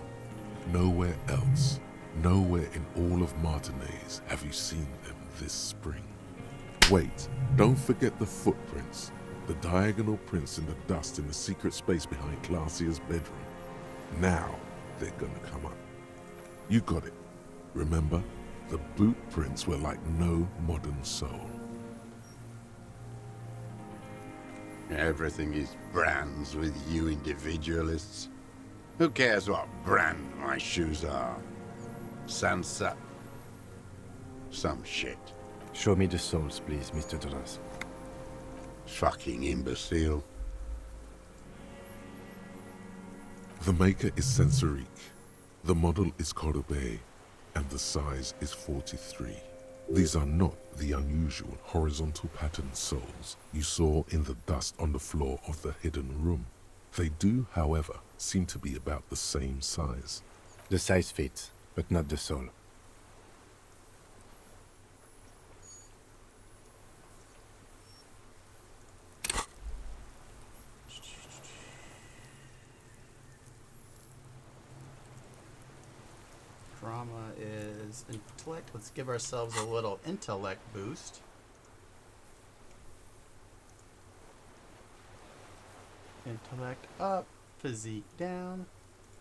Nowhere else, nowhere in all of Martinaise have you seen them this spring. Wait, don't forget the footprints. The diagonal prints in the dust in the secret space behind Clausia's bedroom. Now they're gonna come up. You got it. Remember, the boot prints were like no modern soul. Everything is brands with you individualists. Who cares what brand my shoes are? Sansa. Some shit. Show me the souls, please, Mr. Doras. Fucking imbecile. The maker is Sensorique. The model is Cordobe, and the size is 43. These are not the unusual horizontal patterned soles you saw in the dust on the floor of the hidden room. They do, however, seem to be about the same size. The size fits, but not the sole. Drama is intellect. Let's give ourselves a little intellect boost. Intellect up, physique down,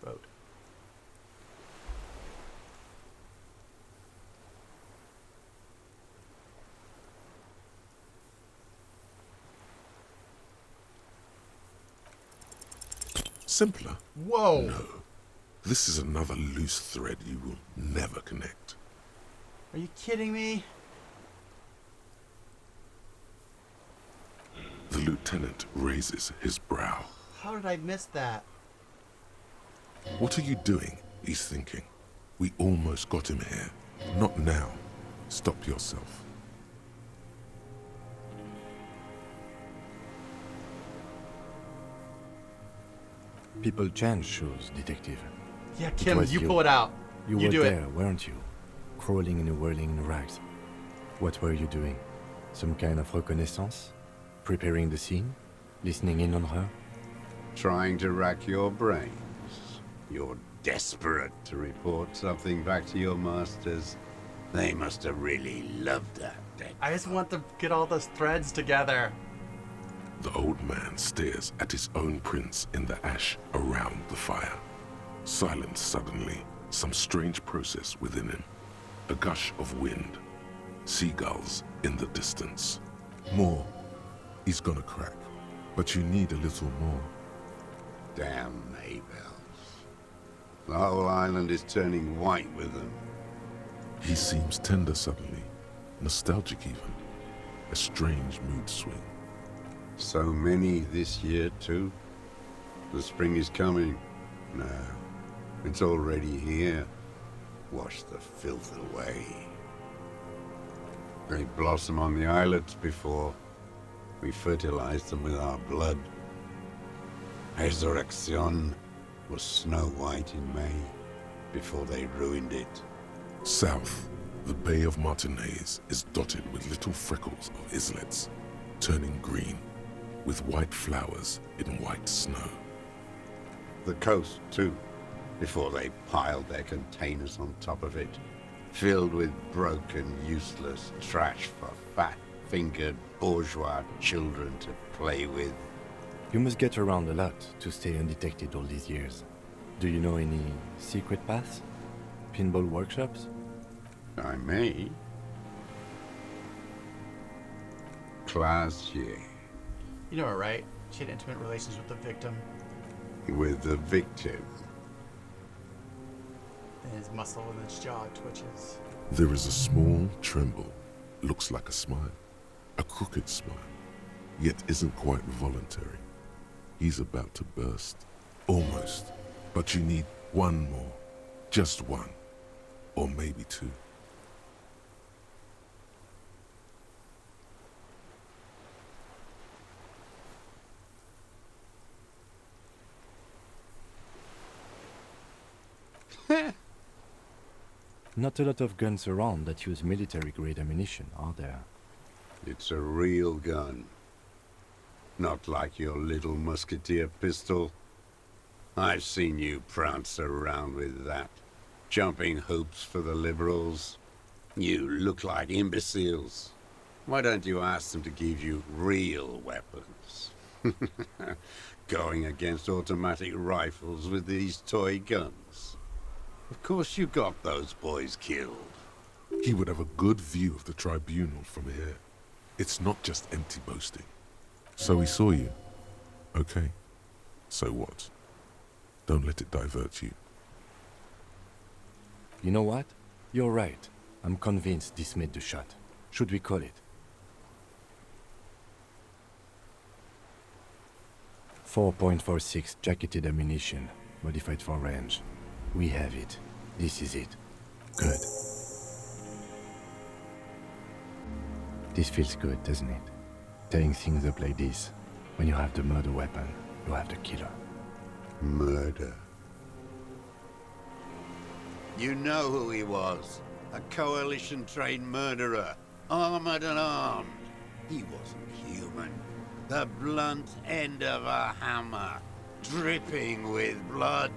vote. Simpler? Whoa! No. This is another loose thread you will never connect. Are you kidding me? The lieutenant raises his brow. How did I miss that? What are you doing? He's thinking. We almost got him here. Not now. Stop yourself. People change shoes, detective. Yeah, It Kim, was you pull it out. You You were do it. there, weren't you? Crawling and whirling in rags. What were you doing? Some kind of reconnaissance? Preparing the scene? Listening in on her? Trying to rack your brains. You're desperate to report something back to your masters. They must have really loved that dead. I just want to get all those threads together. The old man stares at his own prints in the ash around the fire. Silent suddenly, some strange process within him. A gush of wind. Seagulls in the distance. More. He's gonna crack. But you need a little more. Damn Maybells. The whole island is turning white with them. He seems tender suddenly. Nostalgic even. A strange mood swing. So many this year, too. The spring is coming. No, it's already here. Wash the filth away. They blossom on the islets before we fertilize them with our blood. Resurrection was snow white in May before they ruined it. South, the Bay of Martinaise is dotted with little freckles of islets. turning green, with white flowers in white snow. The coast, too, before they piled their containers on top of it, filled with broken, useless trash for fat-fingered bourgeois children to play with. You must get around a lot to stay undetected all these years. Do you know any secret paths? Pinball workshops? I may. Classier. You know her, right? She had intimate relations with the victim. With the victim. And his muscle in his jaw twitches. There is a small tremble, looks like a smile, a crooked smile, yet isn't quite voluntary. He's about to burst, almost, but you need one more, just one, or maybe two. Not a lot of guns around that use military-grade ammunition, are there? It's a real gun. Not like your little musketeer pistol. I've seen you prance around with that, jumping hoops for the liberals. You look like imbeciles. Why don't you ask them to give you real weapons? Going against automatic rifles with these toy guns. Of course you got those boys killed. He would have a good view of the tribunal from here. It's not just empty boasting. So he saw you. Okay. So what? Don't let it divert you. You know what? You're right. I'm convinced this made the shot. Should we call it? 4.46 jacketed ammunition, modified for range. We have it. This is it. Good. This feels good, doesn't it? Tearing things up like this. When you have the murder weapon, you have the killer. Murder. You know who he was. A coalition-trained murderer. Armored and armed. He wasn't human. The blunt end of a hammer. Dripping with blood.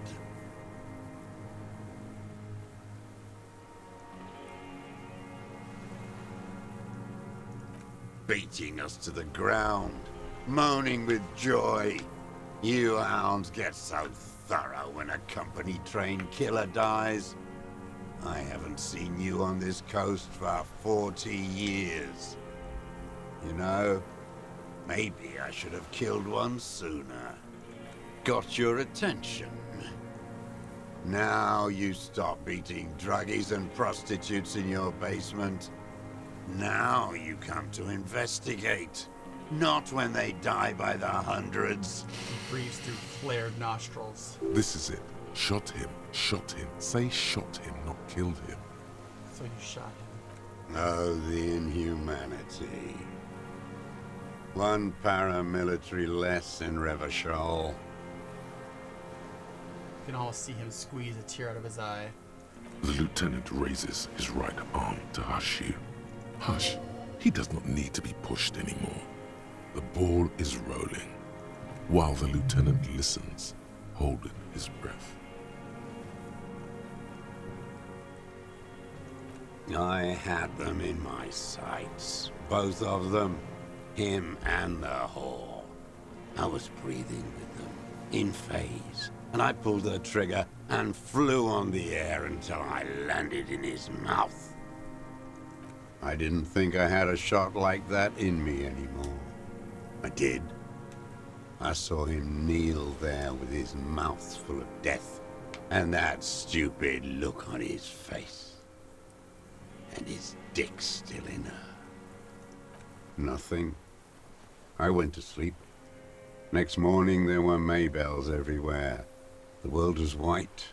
Beating us to the ground. Moaning with joy. You hounds get so thorough when a company-trained killer dies. I haven't seen you on this coast for 40 years. You know, maybe I should have killed one sooner. Got your attention. Now you stop beating druggies and prostitutes in your basement. Now you come to investigate. Not when they die by the hundreds. He breathes through flared nostrils. This is it. Shot him. Shot him. Say shot him, not killed him. So you shot him. Oh, the inhumanity. One paramilitary less in Revachol. You can all see him squeeze a tear out of his eye. The lieutenant raises his right arm to hush you. Hush. He does not need to be pushed anymore. The ball is rolling, while the lieutenant listens, holding his breath. I had them in my sights. Both of them. Him and the whore. I was breathing with them, in phase, and I pulled the trigger and flew on the air until I landed in his mouth. I didn't think I had a shot like that in me anymore. I did. I saw him kneel there with his mouth full of death, and that stupid look on his face. And his dick still in her. Nothing. I went to sleep. Next morning there were Maybells everywhere. The world was white,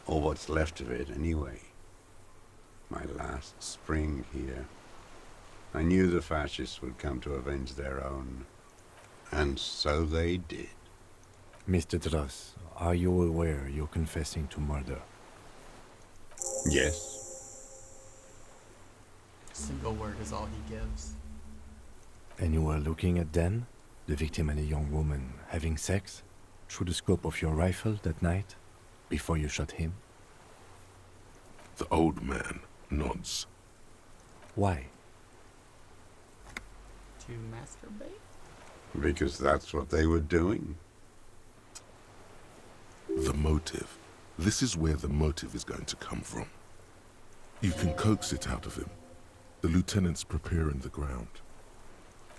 or what's left of it anyway. My last spring here. I knew the fascists would come to avenge their own. And so they did. Mr. Dross, are you aware you're confessing to murder? Yes. A single word is all he gives. And you were looking at them, the victim and a young woman, having sex, through the scope of your rifle that night, before you shot him? The old man nods. Why? To masturbate? Because that's what they were doing. The motive. This is where the motive is going to come from. You can coax it out of him. The lieutenant's preparing the ground.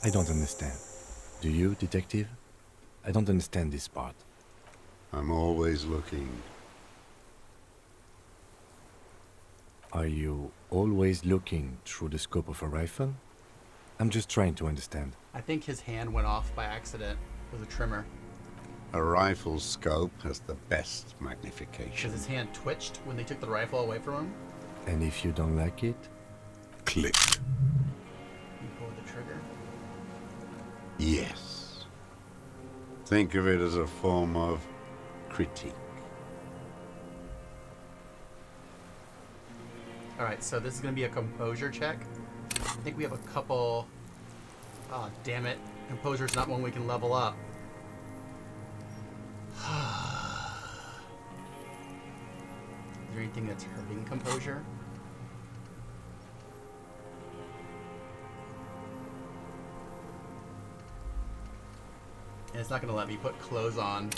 I don't understand. Do you, detective? I don't understand this part. I'm always looking. Are you always looking through the scope of a rifle? I'm just trying to understand. I think his hand went off by accident with a trimmer. A rifle scope has the best Because magnification. his hand twitched when they took the rifle away from him. And if you don't like it? Click. You pull the trigger. Yes. Think of it as a form of critique. Alright, so this is going to be a composure check. I think we have a couple... Oh, damn it. Composure's not one we can level up. Is there anything that's hurting composure? And it's not going to let me put clothes on.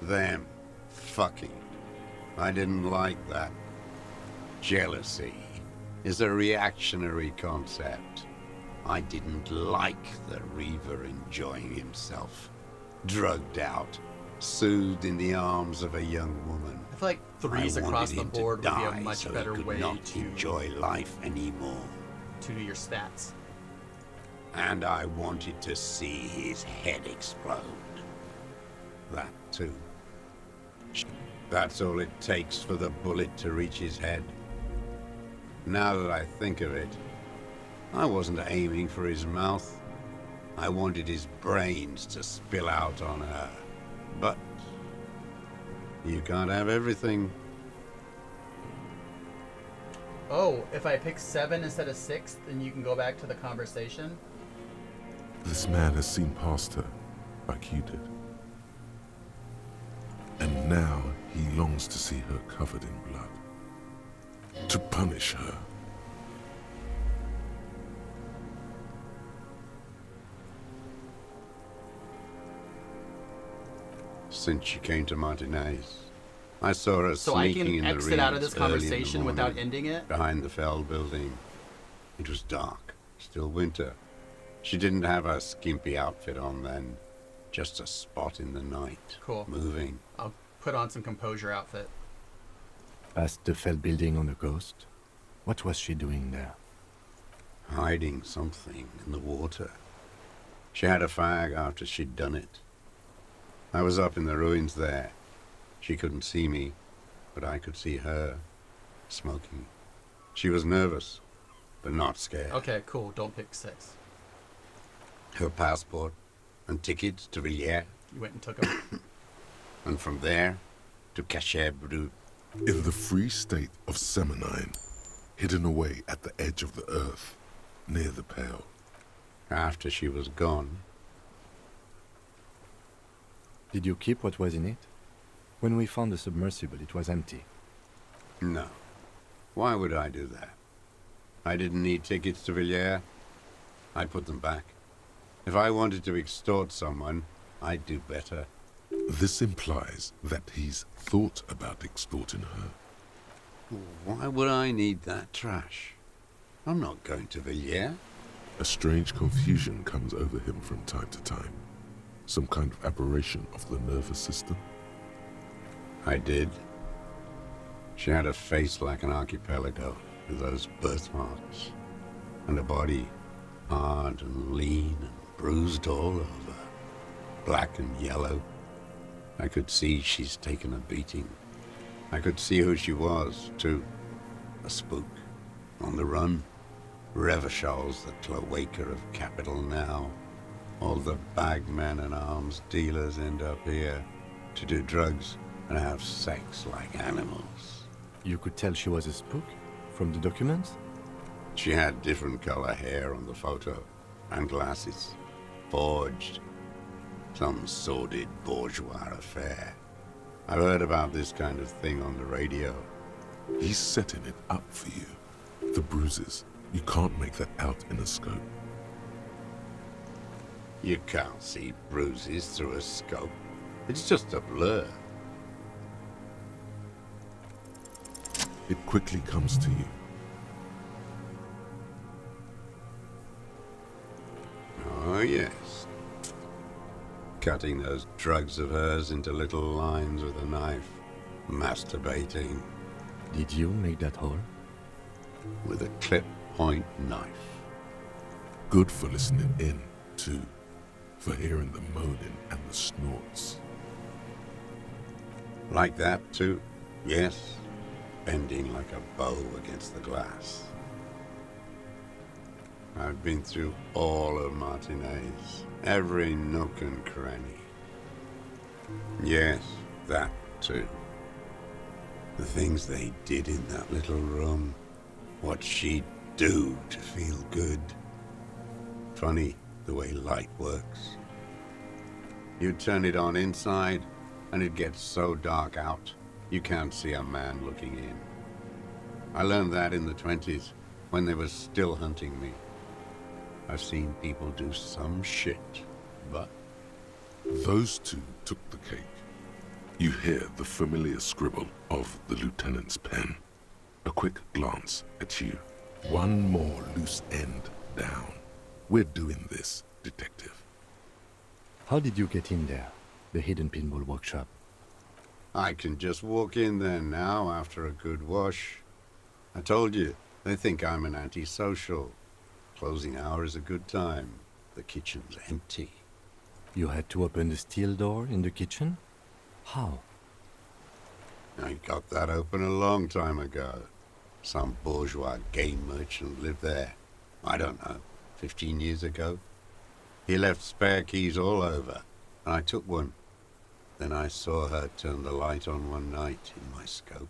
Them fucking. I didn't like that. Jealousy is a reactionary concept. I didn't like the Reaver enjoying himself. Drugged out, soothed in the arms of a young woman. I feel like threes I across wanted the him to board would be a die much so better he could way not to enjoy life anymore. do your stats. And I wanted to see his head explode. That too. That's all it takes for the bullet to reach his head. Now that I think of it, I wasn't aiming for his mouth. I wanted his brains to spill out on her. But you can't have everything. Oh, if I pick 7 instead of 6, then you can go back to the conversation? This man has seen past her, like you did. And now he longs to see her covered in blood. To punish her. Since she came to Martinez, I saw her So I can sneaking in the exit out of reeds this early in the conversation without morning, ending it? behind the Fell building. It was dark, still winter. She didn't have her skimpy outfit on then, just a spot in the night. Cool. Moving. I'll put on some composure outfit. Past the Fell building on the coast? What was she doing there? Hiding something in the water. She had a fag after she'd done it. I was up in the ruins there. She couldn't see me, but I could see her, smoking. She was nervous, but not scared. Okay, cool. Don't pick 6. Her passport and tickets to Villiers. You went and took them. And from there to Cachet Brut. In the free state of Seminine, hidden away at the edge of the earth, near the Pale. After she was gone. Did you keep what was in it? When we found the submersible, it was empty. No. Why would I do that? I didn't need tickets to Villiers. I'd put them back. If I wanted to extort someone, I'd do better. This implies that he's thought about extorting her. Why would I need that trash? I'm not going to Villiers. A strange confusion comes over him from time to time. Some kind of aberration of the nervous system. I did. She had a face like an archipelago, with those birthmarks, and a body hard and lean and bruised all over, black and yellow. I could see she's taken a beating. I could see who she was, too. A spook, on the run. Revachol's the cloaca of capital now. All the bagmen and arms dealers end up here to do drugs and have sex like animals. You could tell she was a spook from the documents? She had different color hair on the photo, and glasses. Forged. Some sordid bourgeois affair. I've heard about this kind of thing on the radio. He's setting it up for you. The bruises, you can't make that out in a scope. You can't see bruises through a scope. It's just a blur. It quickly comes to you. Oh, yes. Cutting those drugs of hers into little lines with a knife. Masturbating. Did you make that hole? With a clip point knife. Good for listening in, too. For hearing the moaning and the snorts. Like that, too? Yes. Bending like a bow against the glass. I've been through all of Martinez, every nook and cranny. Yes, that too. The things they did in that little room, what she'd do to feel good. Funny the way light works. You turn it on inside, and it gets so dark out, you can't see a man looking in. I learned that in the 20s, when they were still hunting me. I've seen people do some shit, but... Those two took the cake. You hear the familiar scribble of the lieutenant's pen. A quick glance at you. One more loose end down. We're doing this, detective. How did you get in there? The hidden pinball workshop? I can just walk in there now after a good wash. I told you, they think I'm an antisocial. Closing hour is a good time. The kitchen's empty. You had to open the steel door in the kitchen? How? I got that open a long time ago. Some bourgeois game merchant lived there. I don't know, 15 years ago. He left spare keys all over, and I took one. Then I saw her turn the light on one night in my scope.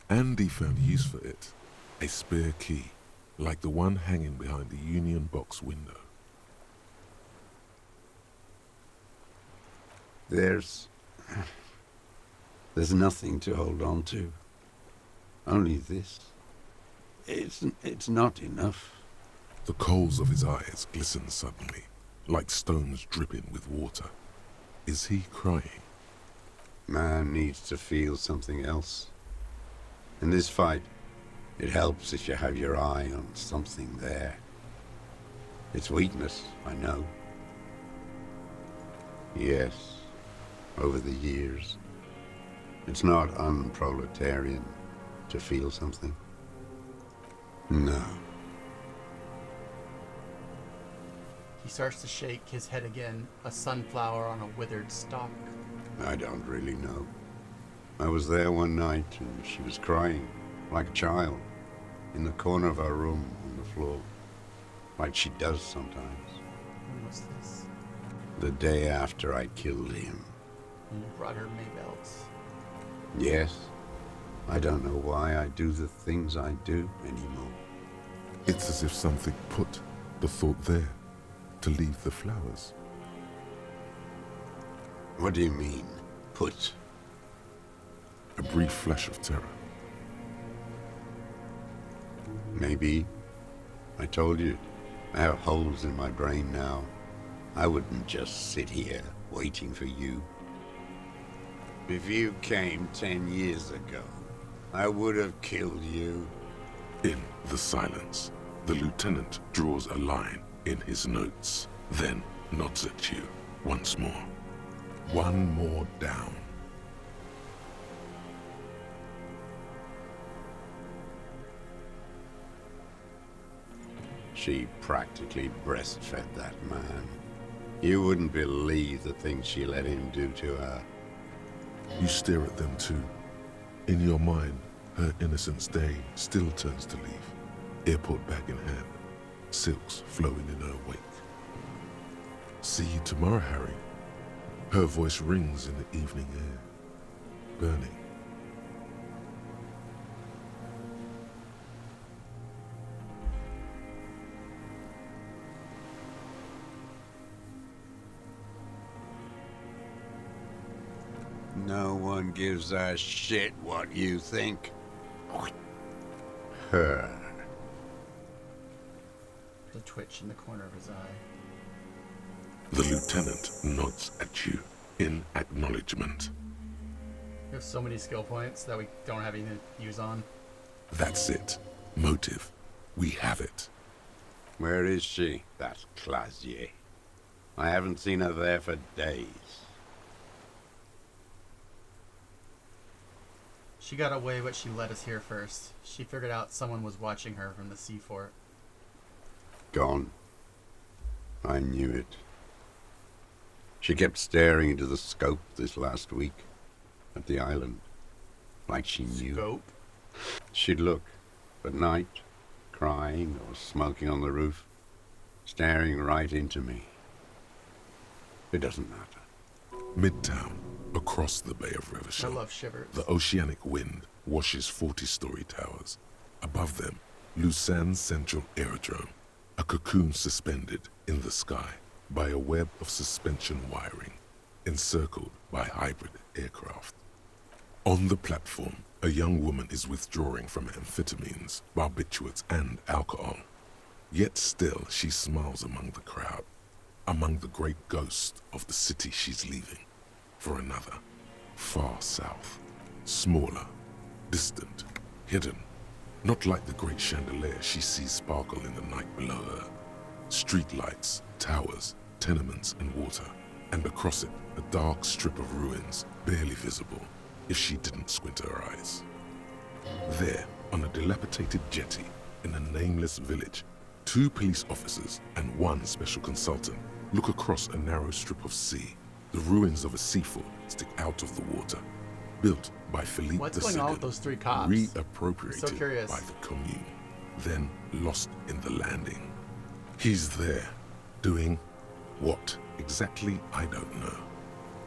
Andy found use for it. A spare key, like the one hanging behind the Union Box window. There's nothing to hold on to. Only this. It's not enough. The coals of his eyes glisten suddenly, like stones dripping with water. Is he crying? Man needs to feel something else. In this fight, it helps if you have your eye on something there. It's weakness, I know. Yes, over the years. It's not unproletarian to feel something. No. He starts to shake his head again, a sunflower on a withered stalk. I don't really know. I was there one night and she was crying, like a child, in the corner of our room on the floor, like she does sometimes. When was this? The day after I killed him. You brought her Maybells. Yes. I don't know why I do the things I do anymore. It's as if something put the thought there to leave the flowers. What do you mean, put? A brief flash of terror. Maybe. I told you, I have holes in my brain now. I wouldn't just sit here waiting for you. If you came 10 years ago, I would have killed you. In the silence, the lieutenant draws a line in his notes, then nods at you once more. One more down. She practically breastfed that man. You wouldn't believe the things she let him do to her. You stare at them too. In your mind, her innocence day still turns to leaf, airport bag in hand, silks flowing in her wake. See you tomorrow, Harry. Her voice rings in the evening air. Burning. No one gives a shit what you think. Her. The twitch in the corner of his eye. The lieutenant nods at you in acknowledgement. We have so many skill points that we don't have anything to use on. That's it. Motive. We have it. Where is she, that Clasier? I haven't seen her there for days. She got away, but she let us here first. She figured out someone was watching her from the sea fort. Gone. I knew it. She kept staring into the scope this last week at the island, like she knew. Scope? She'd look at night, crying or smoking on the roof, staring right into me. It doesn't matter. Midtown, across the Bay of I Revachol. love shivers. The oceanic wind washes 40-story towers. Above them, Lusanne's Central Aerodrome, a cocoon suspended in the sky by a web of suspension wiring, encircled by hybrid aircraft. On the platform, a young woman is withdrawing from amphetamines, barbiturates, and alcohol. Yet still she smiles among the crowd, among the great ghosts of the city she's leaving, for another, far south, smaller, distant, hidden, not like the great chandelier she sees sparkle in the night below her. Streetlights, towers, tenements, and water, and across it a dark strip of ruins, barely visible if she didn't squint her eyes. There, on a dilapidated jetty in a nameless village, 2 police officers and 1 special consultant look across a narrow strip of sea. The ruins of a sea fort stick out of the water, built by Philippe What's II, going on with those 3 cops? reappropriated So curious. by the Commune, then lost in the landing. He's there, doing what exactly I don't know.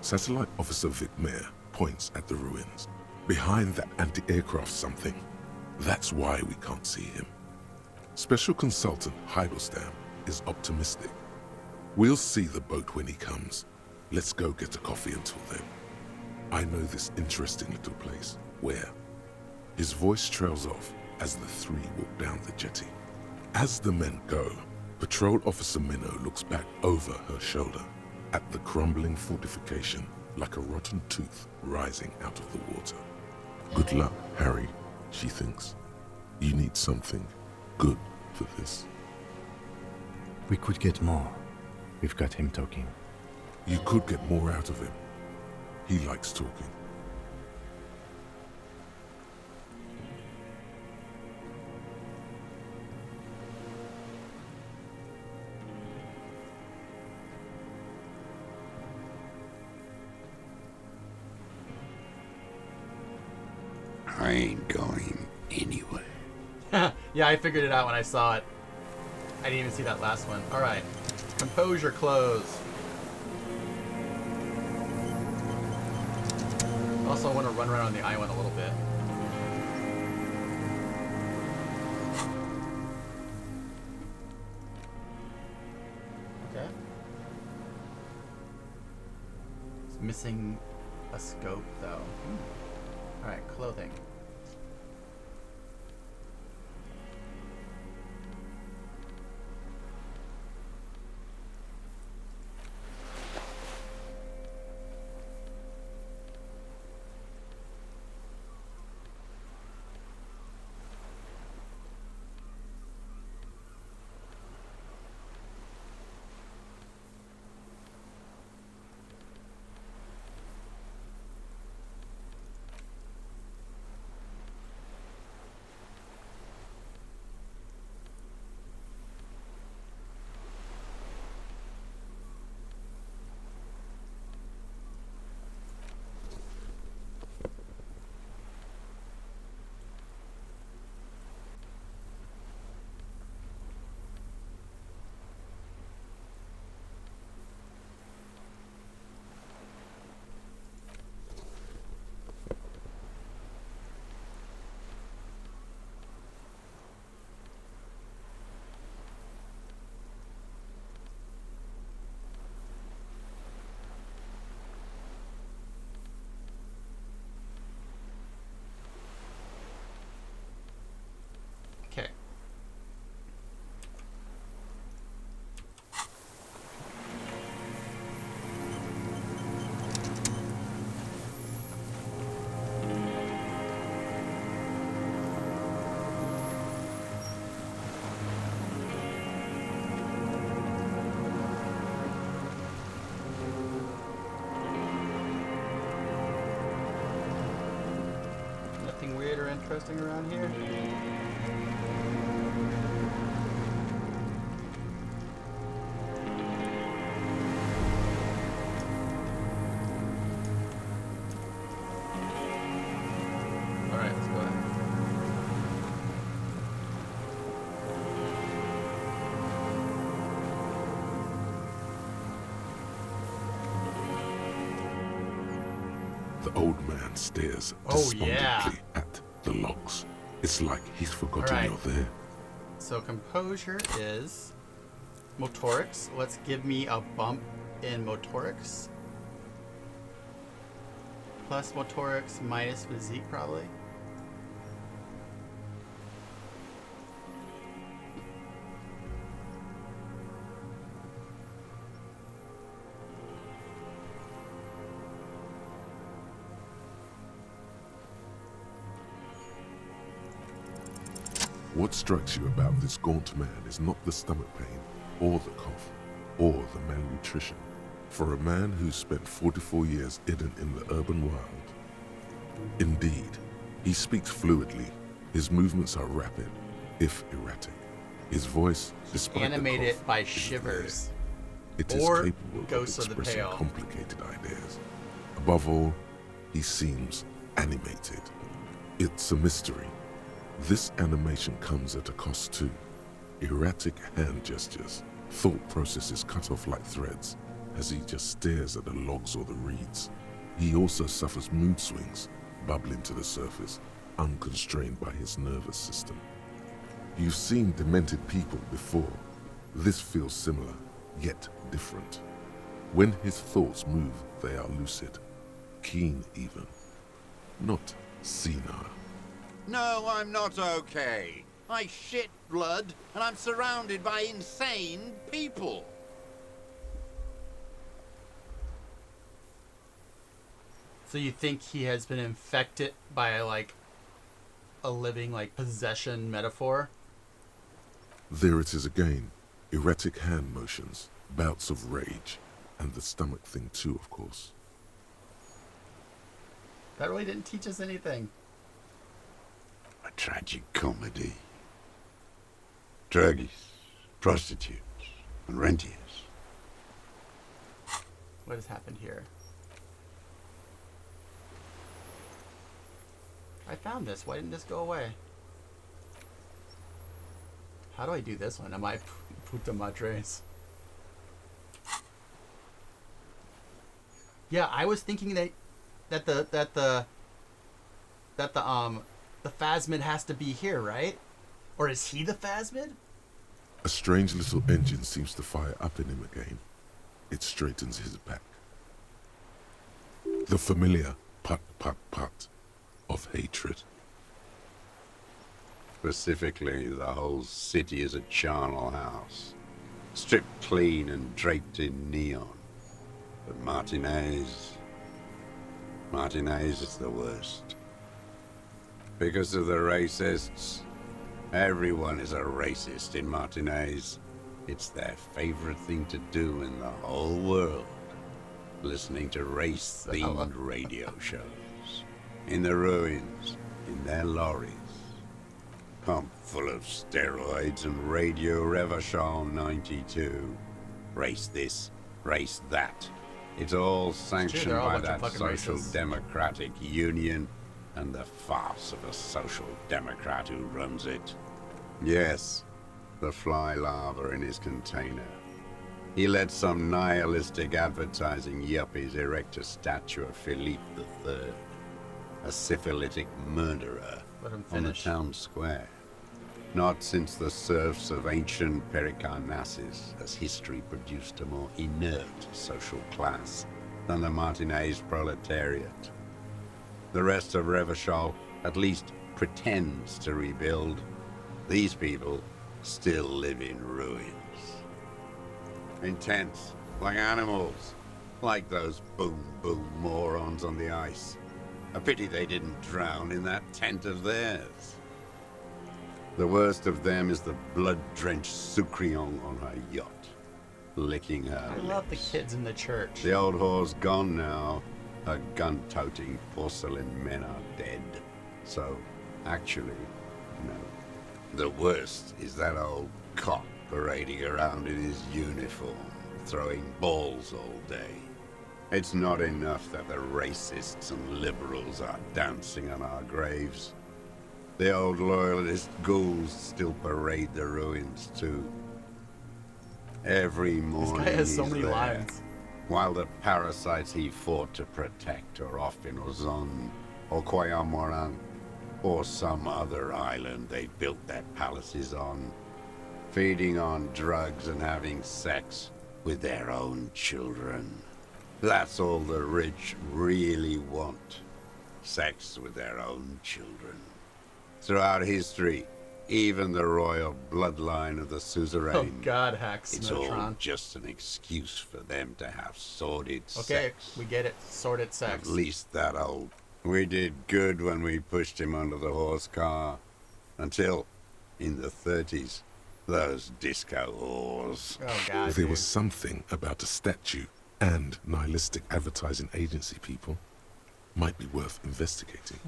Satellite Officer Vic Mayer points at the ruins. Behind that anti-aircraft something. That's why we can't see him. Special Consultant Heidelstam is optimistic. We'll see the boat when he comes. Let's go get a coffee until then. I know this interesting little place. Where? His voice trails off as the 3 walk down the jetty. As the men go, Patrol Officer Minnow looks back over her shoulder at the crumbling fortification like a rotten tooth rising out of the water. Good luck, Harry, she thinks. You need something good for this. We could get more. We've got him talking. You could get more out of him. He likes talking. I ain't going anywhere. Yeah, I figured it out when I saw it. I didn't even see that last one. Alright. Compose your clothes. Also, I want to run around on the island a little bit. Okay. It's missing a scope, though. Alright, clothing. interesting around here? Alright, let's go ahead. The old man stares Oh, despondently yeah. at the logs. It's like he's forgotten Alright. you're there. So composure is motorics. Let's give me a bump in motorics. Plus motorics minus physique probably. What strikes you about this gaunt man is not the stomach pain, or the cough, or the malnutrition. For a man who's spent 44 years hidden in the urban wild. Indeed, he speaks fluidly. His movements are rapid, if erratic. His voice, despite Animate the it cough, by is shivers. there. It is Or capable Ghosts of of the expressing Pale. complicated ideas. Above all, he seems animated. It's a mystery. This animation comes at a cost too. Erratic hand gestures, thought processes cut off like threads as he just stares at the logs or the reeds. He also suffers mood swings, bubbling to the surface, unconstrained by his nervous system. You've seen demented people before. This feels similar, yet different. When his thoughts move, they are lucid, keen even, not senile. No, I'm not okay. I shit blood, and I'm surrounded by insane people. So you think he has been infected by like a living like possession metaphor? There it is again. Erratic hand motions, bouts of rage, and the stomach thing too, of course. That really didn't teach us anything. A tragic comedy. Druggies, prostitutes, and rentiers. What has happened here? I found this. Why didn't this go away? How do I do this one? Am I puta madres? Yeah, I was thinking that the phasmid has to be here, right? Or is he the phasmid? A strange little engine seems to fire up in him again. It straightens his back. The familiar put of hatred. Specifically, the whole city is a charnel house, stripped clean and draped in neon. But Martinez is the worst. Because of the racists, everyone is a racist in Martinez. It's their favorite thing to do in the whole world. Listening to race-themed radio shows. In the ruins, in their lorries. Pumped full of steroids and Radio Revachol 92. Race this, race that. It's all sanctioned they're all a by bunch of that fucking social racists. democratic union and the farce of a social democrat who runs it. Yes, the fly larva in his container. He let some nihilistic advertising yuppies erect a statue of Philippe III, a syphilitic murderer, Let him on the finish. town square. Not since the serfs of ancient Pericarnassus has history produced a more inert social class than the Martinez proletariat. The rest of Revachol at least pretends to rebuild. These people still live in ruins. In tents, like animals, like those boom-boom morons on the ice. A pity they didn't drown in that tent of theirs. The worst of them is the blood-drenched Sucrion on her yacht, licking her I love the lips. kids in the church. The old whore's gone now. Her gun-toting porcelain men are dead. So, Actually, no. The worst is that old cop parading around in his uniform, throwing balls all day. It's not enough that the racists and liberals are dancing on our graves. The old loyalist ghouls still parade the ruins too. Every morning This guy has so he's many there, lines. while the parasites he fought to protect are off in Ozon or Koyamoran or some other island they built their palaces on, feeding on drugs and having sex with their own children. That's all the rich really want. Sex with their own children. Throughout history, even the royal bloodline of the suzerain. Oh God, hacks It's all Metatron. just an excuse for them to have sordid Okay, sex. we get it. Sordid sex. At least that old. We did good when we pushed him under the horse car. Until, in the 30s, those disco whores. Oh God. There was something about a statue and nihilistic advertising agency people might be worth investigating.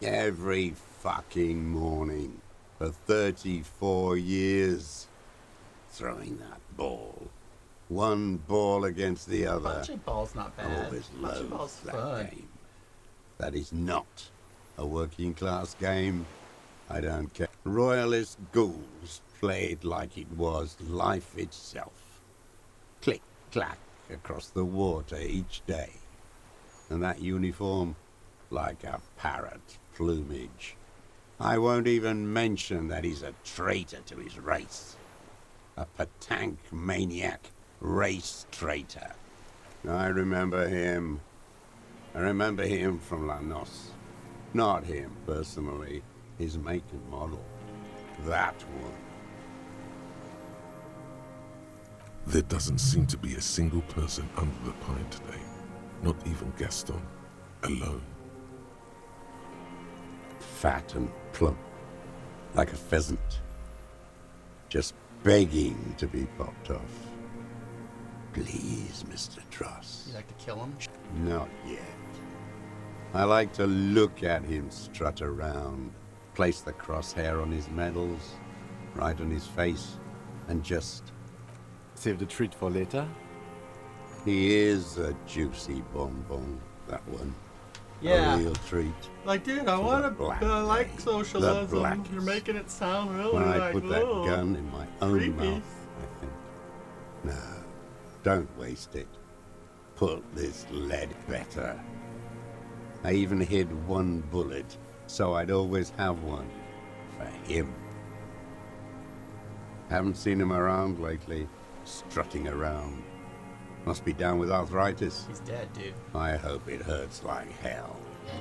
Every fucking morning for 34 years. Throwing that ball. One ball against the other. Punching ball's not bad. I always Punching ball's loathed that fun. game. That is not a working class game. I don't care. Royalist ghouls played like it was life itself. Click, clack across the water each day. And that uniform, like a parrot plumage. I won't even mention that he's a traitor to his race. A Patank maniac race traitor. I remember him. I remember him from Lanos. Not him personally, his make and model. That one. There doesn't seem to be a single person under the pine today. Not even Gaston. Alone. Fat and plump. Like a pheasant. Just begging to be popped off. Please, Mr. Dross. You like to kill him? Not yet. I like to look at him strut around, place the crosshair on his medals, right on his face, and just... Save the treat for later? He is a juicy bonbon, that one. Yeah. A real treat. Like, dude, I For want the to black like day. socialism. The blackest. You're making it sound really When I like, put that "Whoa, gun in my own creepy." mouth, I think, no, don't waste it. Put this lead better. I even hid one bullet, so I'd always have one for him. Haven't seen him around lately, strutting around. Must be down with arthritis. He's dead, dude. I hope it hurts like hell.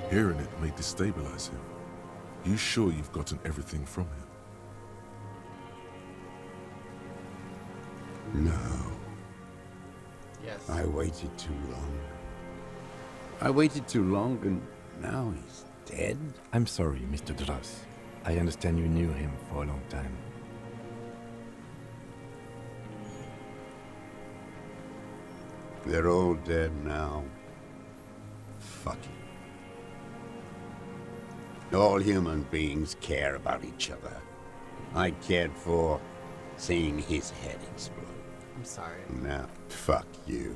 Hearing it may destabilize him. You sure you've gotten everything from him? No. Yes. I waited too long. I waited too long and now he's dead? I'm sorry, Mr. Dross. I understand you knew him for a long time. They're all dead now. Fuck it. All human beings care about each other. I cared for seeing his head explode. I'm sorry. Now, fuck you.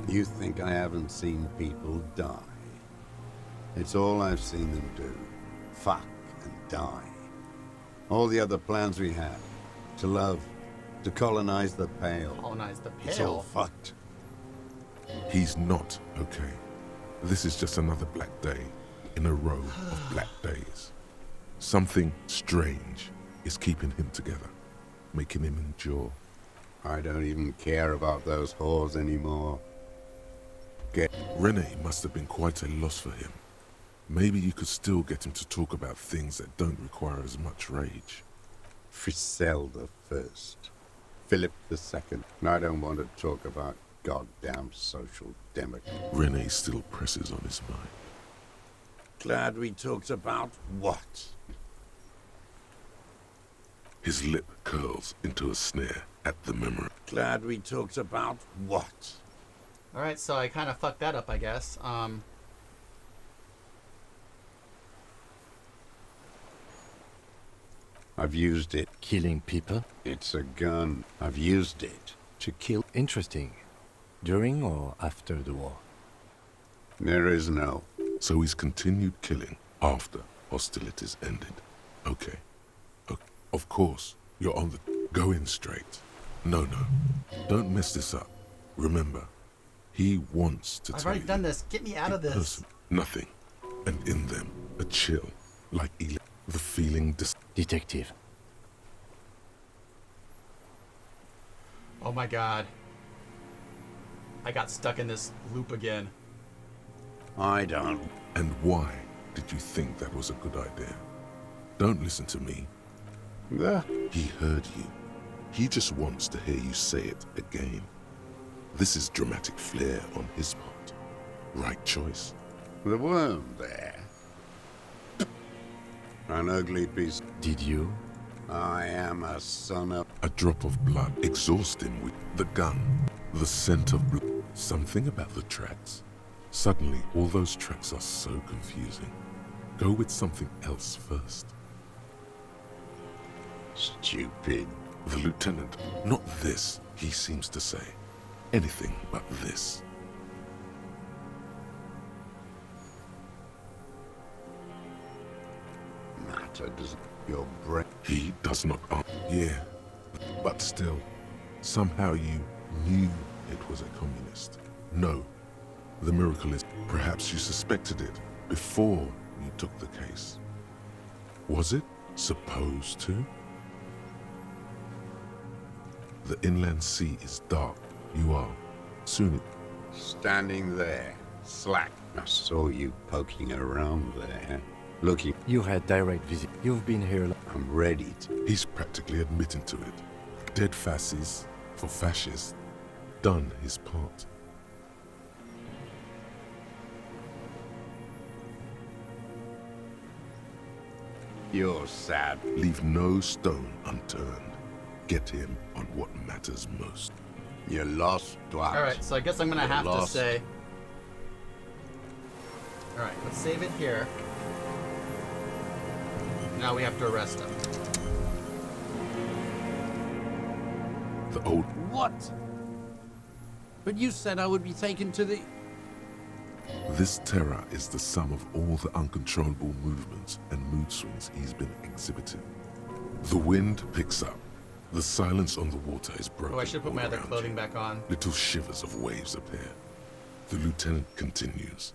You think I haven't seen people die? It's all I've seen them do. Fuck and die. All the other plans we had. To love. To colonize the Pale. Colonize the It's all Pale. fucked. He's not okay. This is just another black day in a row of black days. Something strange is keeping him together, making him endure. I don't even care about those whores anymore. Renee must have been quite a loss for him. Maybe you could still get him to talk about things that don't require as much rage. Frizzell the First. Philip the Second. I don't want to talk about goddamn social democracy. Renee still presses on his mind. Glad we talked about what? His lip curls into a sneer at the memory. Glad we talked about what? Alright, so I kind of fucked that up, I guess. I've used it. Killing people? It's a gun. I've used it to kill. Interesting. During or after the war? There is no. So he's continued killing after hostilities ended. Okay. Of course, you're on the... Go in straight. No. Don't mess this up. Remember, he wants to I've tell already you done this. Get me out of this. nothing. And in them, a chill, like the feeling... Detective. Oh my god. I got stuck in this loop again. I don't. And why did you think that was a good idea? Don't listen to me. He heard you. He just wants to hear you say it again. This is dramatic flair on his part. Right choice. The worm there. An ugly piece. Did you? I am a son of... A drop of blood. Exhaust him with the gun. The scent of blood. Something about the tracks. Suddenly, all those tracks are so confusing. Go with something else first. Stupid. The lieutenant. Not this, he seems to say. Anything but this. Matter does your brain... He does not... Yeah. But still, somehow you knew it was a communist. No. The miracle is, perhaps you suspected it before you took the case. Was it supposed to? The inland sea is dark. You are. Soon it... Standing there, slack. I saw you poking around there, looking... You had direct visit. You've been here... I'm ready to... He's practically admitting to it. Dead fascists for fascists. Done his part. You're sad. Leave no stone unturned. Get him on what matters most. You're lost, Dwight. Alright, so I guess I'm gonna have to lost. say... Alright, let's save it here. Now we have to arrest him. The old... What? But you said I would be taken to the... This terror is the sum of all the uncontrollable movements and mood swings he's been exhibiting. The wind picks up. The silence on the water is broken. Oh, I should put my all other around clothing you. back on. Little shivers of waves appear. The lieutenant continues.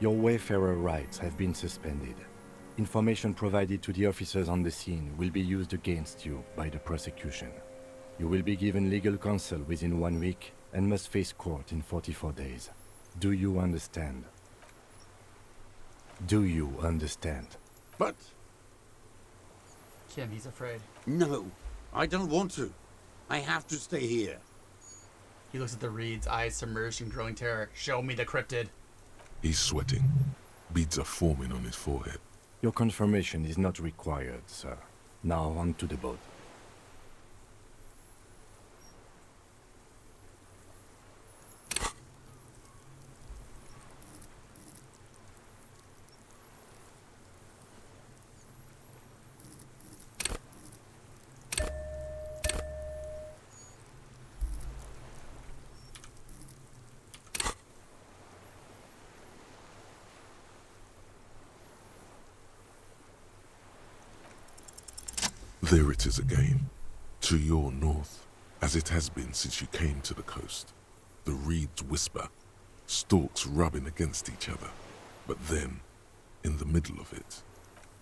Your wayfarer rights have been suspended. Information provided to the officers on the scene will be used against you by the prosecution. You will be given legal counsel within 1 week and must face court in 44 days. Do you understand? Do you understand? But... Kim, he's afraid. No, I don't want to. I have to stay here. He looks at the reeds, eyes submerged in growing terror. Show me the cryptid. He's sweating. Beads are forming on his forehead. Your confirmation is not required, sir. Now on to the boat. There it is again, to your north, as it has been since you came to the coast. The reeds whisper, stalks rubbing against each other. But then, in the middle of it,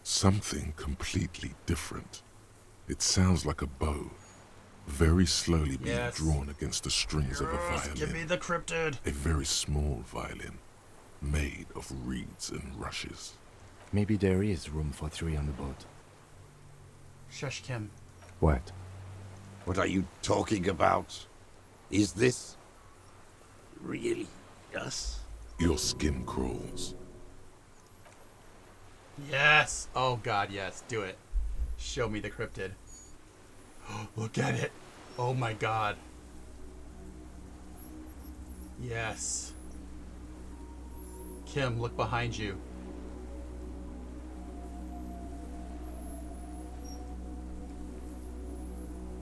something completely different. It sounds like a bow, very slowly being drawn against the strings of a violin. Give me the cryptid. A very small violin, made of reeds and rushes. Maybe there is room for 3 on the boat. Shush, Kim. What? What are you talking about? Is this... really us? Your skin crawls. Yes! Oh god, yes. Do it. Show me the cryptid. Look at it. Oh my god. Yes. Kim, look behind you.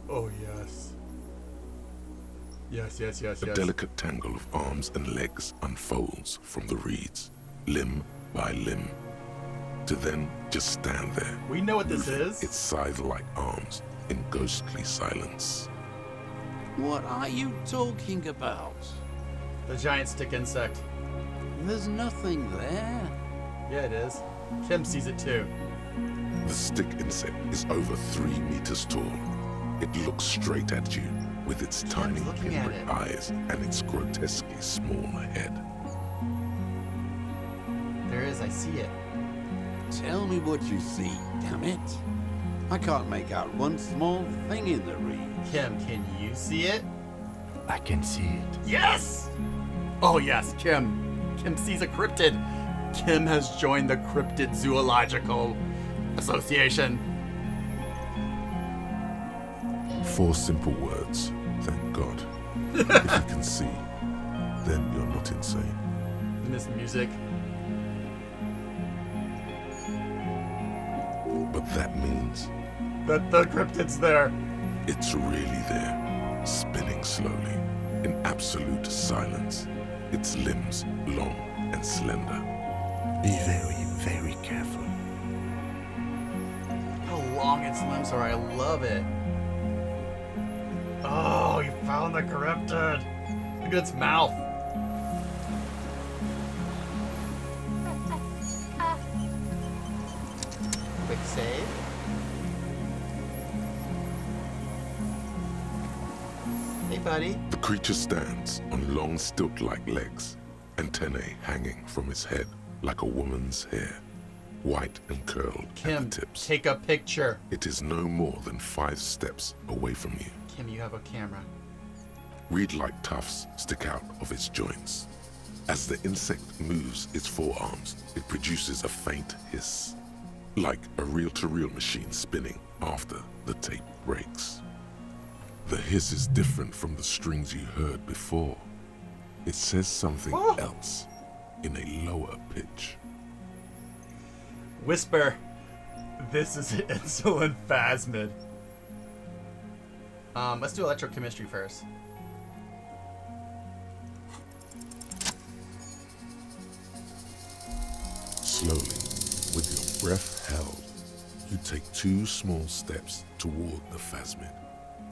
Oh, yes. Yes, yes, yes, A yes. delicate tangle of arms and legs unfolds from the reeds, limb by limb, to then just stand there. We know what this moving is. its scythe-like arms in ghostly silence. What are you talking about? The giant stick insect. There's nothing there. Yeah, it is. Kim sees it too. The stick insect is over 3 meters tall. It looks straight at you with its tiny looking at pinprick it. eyes and its grotesquely small head. There is, I see it. Tell me what you see, damn it. I can't make out one small thing in the reed. Kim, can you see it? I can see it. Yes! Oh yes, Kim. Kim sees a cryptid. Kim has joined the Cryptid Zoological Association. 4 simple words, thank God. If you can see, then you're not insane. And this music. But that means That the cryptid's there. it's really there, spinning slowly, in absolute silence, its limbs long and slender. Be very, very careful. How long its limbs are, I love it. Oh, you found the cryptid. Look at its mouth. Quick save. Hey, buddy. The creature stands on long stilt-like legs, antennae hanging from its head like a woman's hair, white and curled Kim, at the tips. take a picture. It is no more than 5 steps away from you. Kim, you have a camera. Reed-like tufts stick out of its joints. As the insect moves its forearms, it produces a faint hiss, like a reel-to-reel machine spinning after the tape breaks. The hiss is different from the strings you heard before. It says something else in a lower pitch. Whisper. This is insulin phasmid. Let's do electrochemistry first. Slowly, with your breath held, you take 2 small steps toward the phasmid.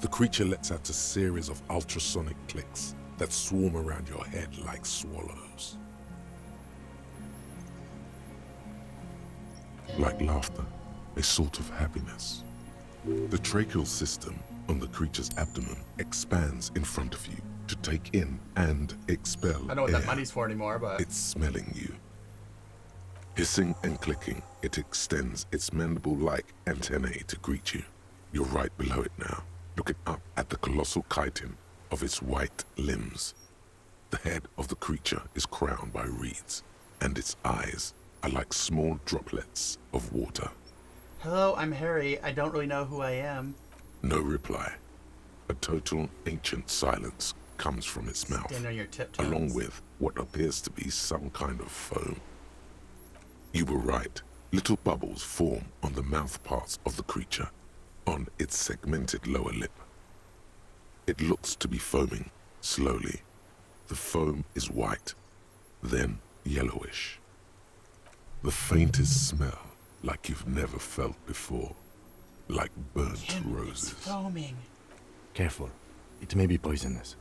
The creature lets out a series of ultrasonic clicks that swarm around your head like swallows. Like laughter, a sort of happiness. The tracheal system on the creature's abdomen expands in front of you to take in and expel I don't know what air. that money's for anymore, but It's smelling you. Hissing and clicking, it extends its mandible-like antennae to greet you. You're right below it now, looking up at the colossal chitin of its white limbs. The head of the creature is crowned by reeds, and its eyes are like small droplets of water. hello, I'm Harry. I don't really know who I am. No reply. A total ancient silence comes from its mouth, Stand on your tiptoes. along with what appears to be some kind of foam. You were right. Little bubbles form on the mouth parts of the creature, on its segmented lower lip. It looks to be foaming, slowly. The foam is white, then yellowish. The faintest smell like you've never felt before, like burnt Kim, roses. it's foaming. Careful. It may be poisonous.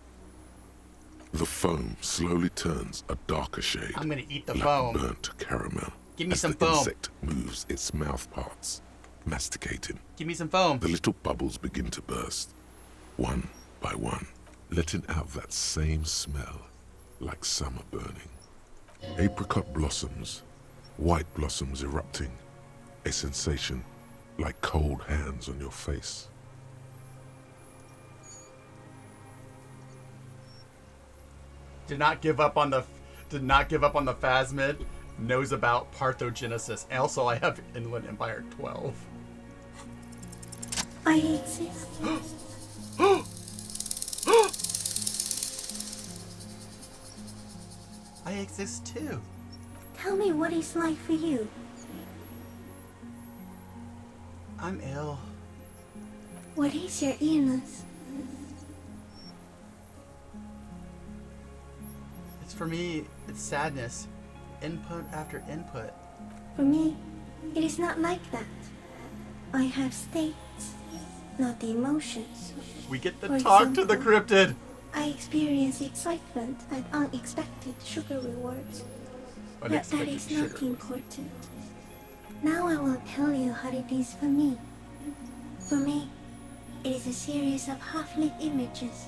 The foam slowly turns a darker shade, I'm gonna eat the like foam. burnt caramel. Give me as some the foam. insect moves its mouth parts, masticating. Give me some foam. The little bubbles begin to burst, one by one, letting out that same smell, like summer burning. Apricot blossoms, white blossoms erupting, a sensation like cold hands on your face. Did not give up on the phasmid. Knows about parthogenesis. Also, I have Inland Empire 12. I exist. I exist too. Tell me what it's like for you. I'm ill. What is your illness? For me, it's sadness. Input after input. For me, it is not like that. I have states, not the emotions. We get to For talk to the example, cryptid. I experience excitement and unexpected sugar rewards. But that Unexpected is sugar not important. Now I will tell you how it is for me. For me, it is a series of half-lit images,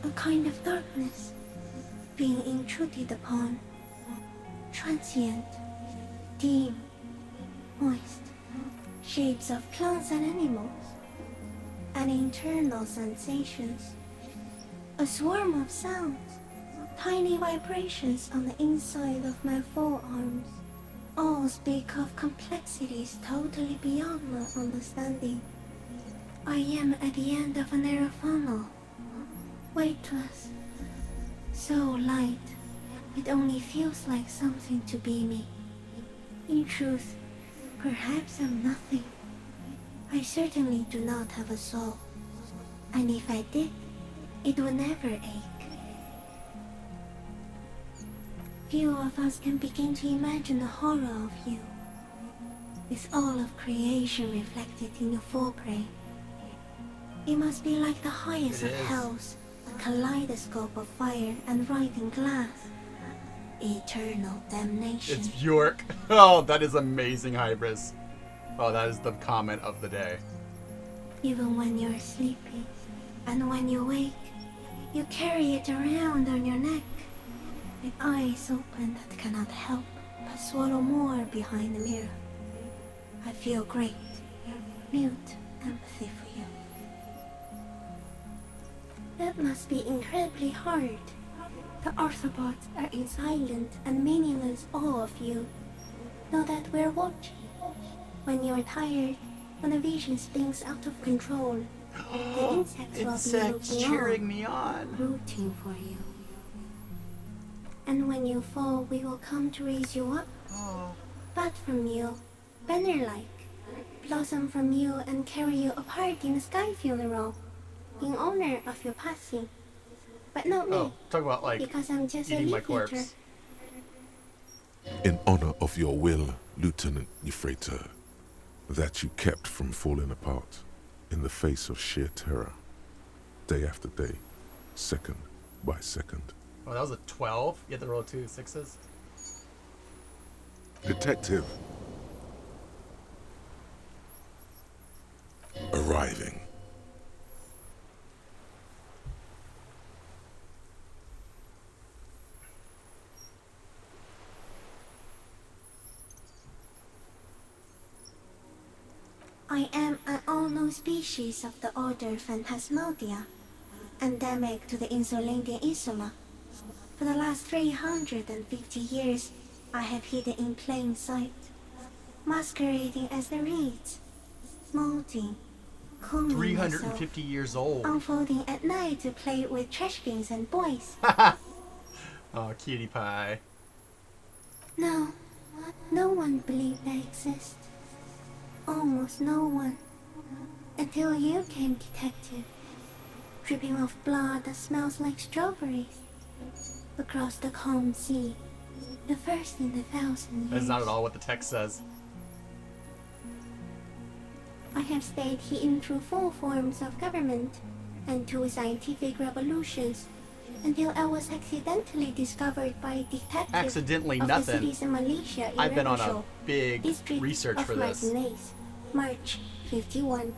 a kind of darkness, being intruded upon, transient, dim, moist, shapes of plants and animals, and internal sensations, a swarm of sounds, tiny vibrations on the inside of my forearms, all speak of complexities totally beyond my understanding. I am at the end of a narrow funnel, weightless, so light, it only feels like something to be me. In truth, perhaps I'm nothing. I certainly do not have a soul, and if I did, it would never ache. Few of us can begin to imagine the horror of you, with all of creation reflected in your forebrain. It must be like the highest It of is. hells, a kaleidoscope of fire and writhing glass. Eternal damnation. It's Bjork. Oh, that is amazing, Hybris. Oh, that is the comment of the day. Even when you're sleepy, and when you wake, you carry it around on your neck, with eyes open that cannot help but swallow more behind the mirror. I feel great, mute empathy for you. That must be incredibly hard. The Arthropods are in silent and meaningless awe of you. Know that we're watching. When you're tired, when the vision spins out of control, the insects will Insects be looking cheering me on. rooting for you. And when you fall, we will come to raise you up. Bud from you, banner-like, blossom from you and carry you apart in a sky funeral, in honor of your passing. But not me, Oh, talk about like because I'm just a eating my leaf eater. corpse. In honor of your will, Lieutenant Euphrator, that you kept from falling apart in the face of sheer terror, day after day, second by second. Oh, that was a 12? You had to roll 2 6s? Detective. Arriving. I am an unknown species of the order Phantasmodia, endemic to the Insulandian Insula. For the last 350 years, I have hidden in plain sight, masquerading as the reeds, molting, combing myself, 350 years old. unfolding at night to play with trash bins and boys. Oh, cutie pie. No, no one believed I exist. Almost no one. Until you came, detective. Dripping of blood that smells like strawberries. Across the calm sea. The first in 1,000 years. That's not at all what the text says. I have stayed hidden through 4 forms of government and 2 scientific revolutions until I was accidentally discovered by a detective Accidentally of nothing. the citizen militia in I've been on a Revachol, big district research of for this. Martinez, March 51.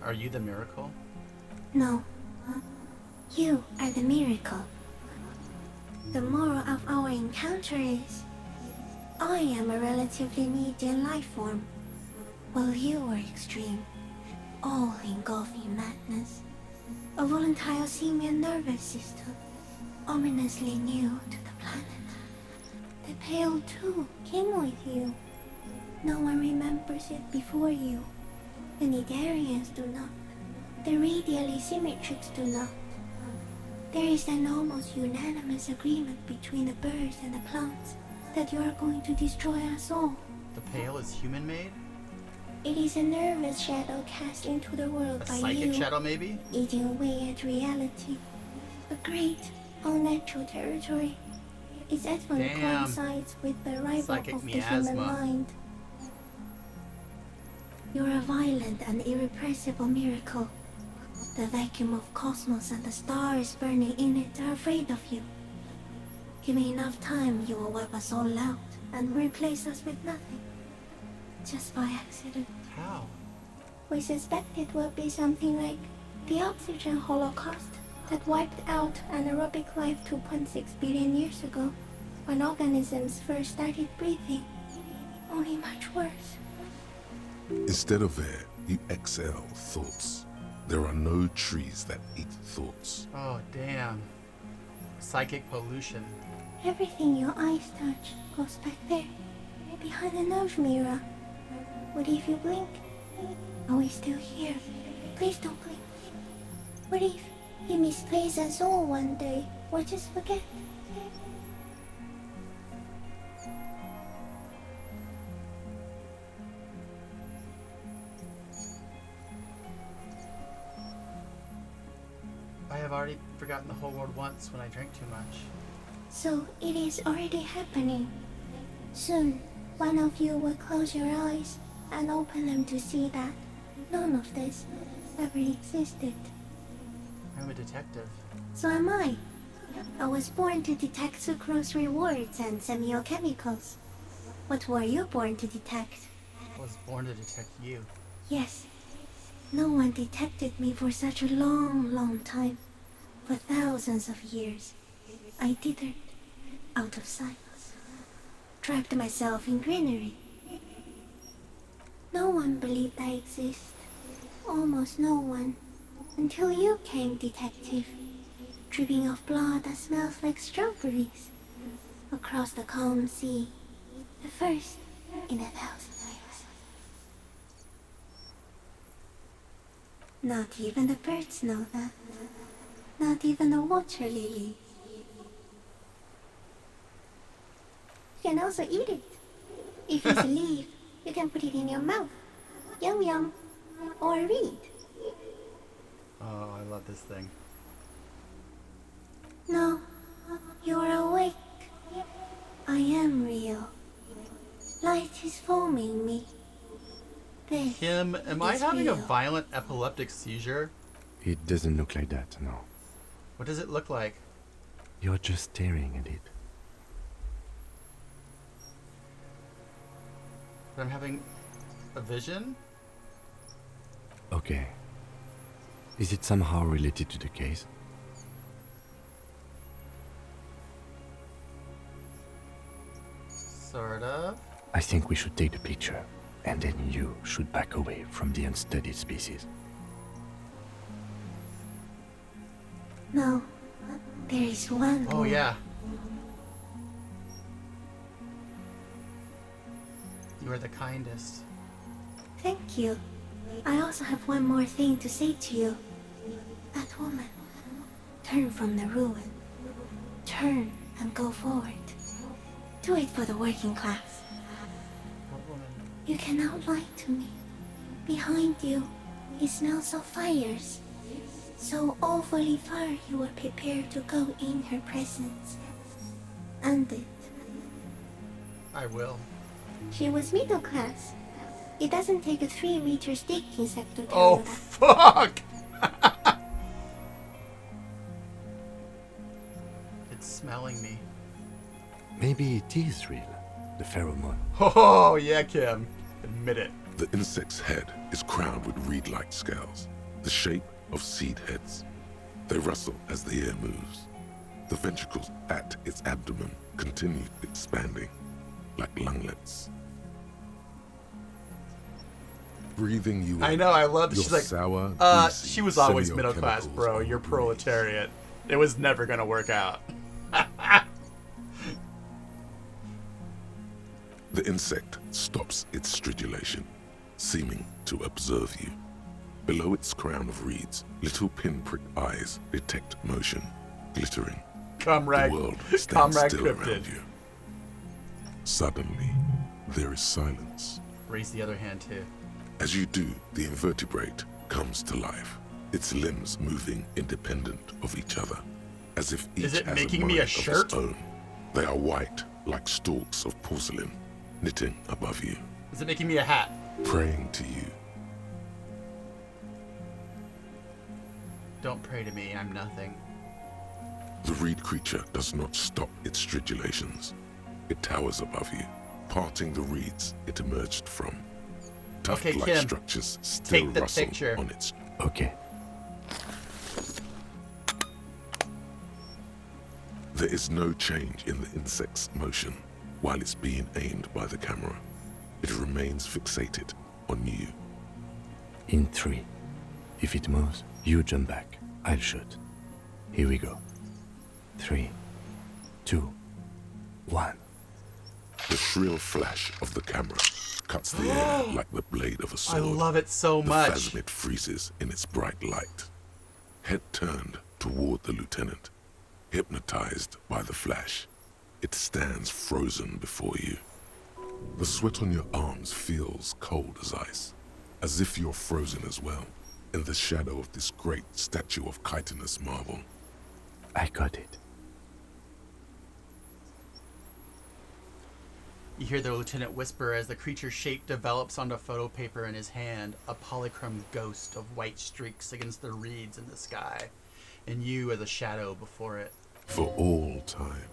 Are you the miracle? No. You are the miracle. The moral of our encounter is I am a relatively medium life form, while you are extreme, all-engulfing madness. A volatile simian nervous system, ominously new to the planet. The Pale too came with you. No one remembers it before you. The Nidarians do not. The radially symmetrics do not. There is an almost unanimous agreement between the birds and the plants that you are going to destroy us all. The pail is human-made? It is a nervous shadow cast into the world A by psychic you, shadow, maybe? eating away at reality. A great, unnatural territory. Its advent Damn. coincides with the arrival Psychic of the miasma. human mind. You're a violent and irrepressible miracle. The vacuum of cosmos and the stars burning in it are afraid of you. Give me enough time, you will wipe us all out and replace us with nothing. Just by accident. How? We suspect it will be something like the oxygen holocaust that wiped out anaerobic life 2.6 billion years ago, when organisms first started breathing. Only much worse. Instead of air, you exhale thoughts. There are no trees that eat thoughts. Oh, damn. Psychic pollution. Everything your eyes touch goes back there, behind the nose mirror. What if you blink? Are we still here? Please don't blink. What if he misplaces us all one day, or just forget? I have already forgotten the whole world once when I drank too much. So it is already happening. Soon, one of you will close your eyes and open them to see that none of this ever existed. I'm a detective. So am I. I was born to detect sucrose rewards and semiochemicals. What were you born to detect? I was born to detect you. Yes. No one detected me for such a long, long time. For thousands of years. I dithered, out of sight. Trapped myself in greenery. No one believed I exist. Almost no one. Until you came, detective. Dripping off blood that smells like strawberries. Across the calm sea. The first in 1,000 years. Not even the birds know that. Not even the water lily. You can also eat it. If it's a leaf, you can put it in your mouth. Yum yum. Or read. Oh, I love this thing. No, you're awake. I am real. Light is forming me. This Kim, am I is having a real. violent epileptic seizure? It doesn't look like that, no. What does it look like? You're just staring at it. I'm having a vision? Okay. Is it somehow related to the case? Sort of. I think we should take the picture, and then you should back away from the unstudied species. No, there is one Oh, more. yeah. You are the kindest. Thank you. I also have one more thing to say to you. That woman. Turn from the ruin. Turn and go forward. Do it for the working class. What woman? You cannot lie to me. Behind you, it smells of fires. So awfully far you were prepared to go in her presence. And it. I will. She was middle class. It doesn't take a 3-meter stick insect to tell Oh, you that. fuck! It's smelling me. Maybe it is real, the pheromone. Oh, yeah, Kim. Admit it. The insect's head is crowned with reed-like scales, the shape of seed heads. They rustle as the air moves. The ventricles at its abdomen continue expanding, like lunglets. Breathing you I in, know, I love that. your She's like, sour, greasy, she was always middle class, semiochemicals bro. are You're breathed. proletariat. It was never gonna work out. The insect stops its stridulation, seeming to observe you. Below its crown of reeds, little pinprick eyes detect motion. glittering. Comrade, The world stands Comrade still Cryptid. around you. Suddenly, there is silence. Raise the other hand too. As you do, the invertebrate comes to life, its limbs moving independent of each other, as if each Is it has making a me mind a of shirt? its own. They are white, like stalks of porcelain, knitting above you, Is it making me a hat? praying to you. Don't pray to me, I'm nothing. The reed creature does not stop its stridulations. It towers above you, parting the reeds it emerged from. Okay, Tuft-like Kim, structures still take the rustle picture. on its. Okay. There is no change in the insect's motion while it's being aimed by the camera. It remains fixated on you. In 3. If it moves, you jump back. I'll shoot. Here we go. 3, 2, 1. The shrill flash of the camera cuts the air like the blade of a I sword. love it so The much. phasmid freezes in its bright light. Head turned toward the lieutenant, hypnotized by the flash. It stands frozen before you. The sweat on your arms feels cold as ice, as if you're frozen as well, in the shadow of this great statue of chitinous marble. I got it. You hear the lieutenant whisper as the creature's shape develops onto photo paper in his hand, a polychrome ghost of white streaks against the reeds in the sky, and you as a shadow before it. For all time.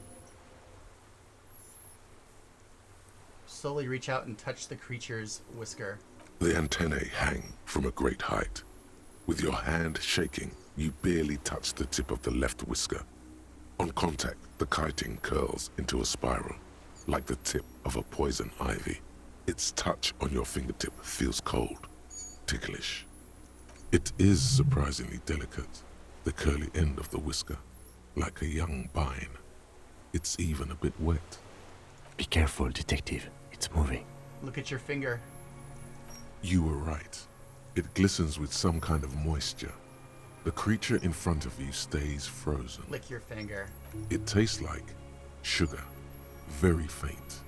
Slowly reach out and touch the creature's whisker. The antennae hang from a great height. With your hand shaking, you barely touch the tip of the left whisker. On contact, the chitin curls into a spiral, like the tip of a poison ivy. Its touch on your fingertip feels cold, ticklish. It is surprisingly delicate, the curly end of the whisker, like a young vine. It's even a bit wet. Be careful, detective. It's moving. Look at your finger. You were right. It glistens with some kind of moisture. The creature in front of you stays frozen. Lick your finger. It tastes like sugar, very faint.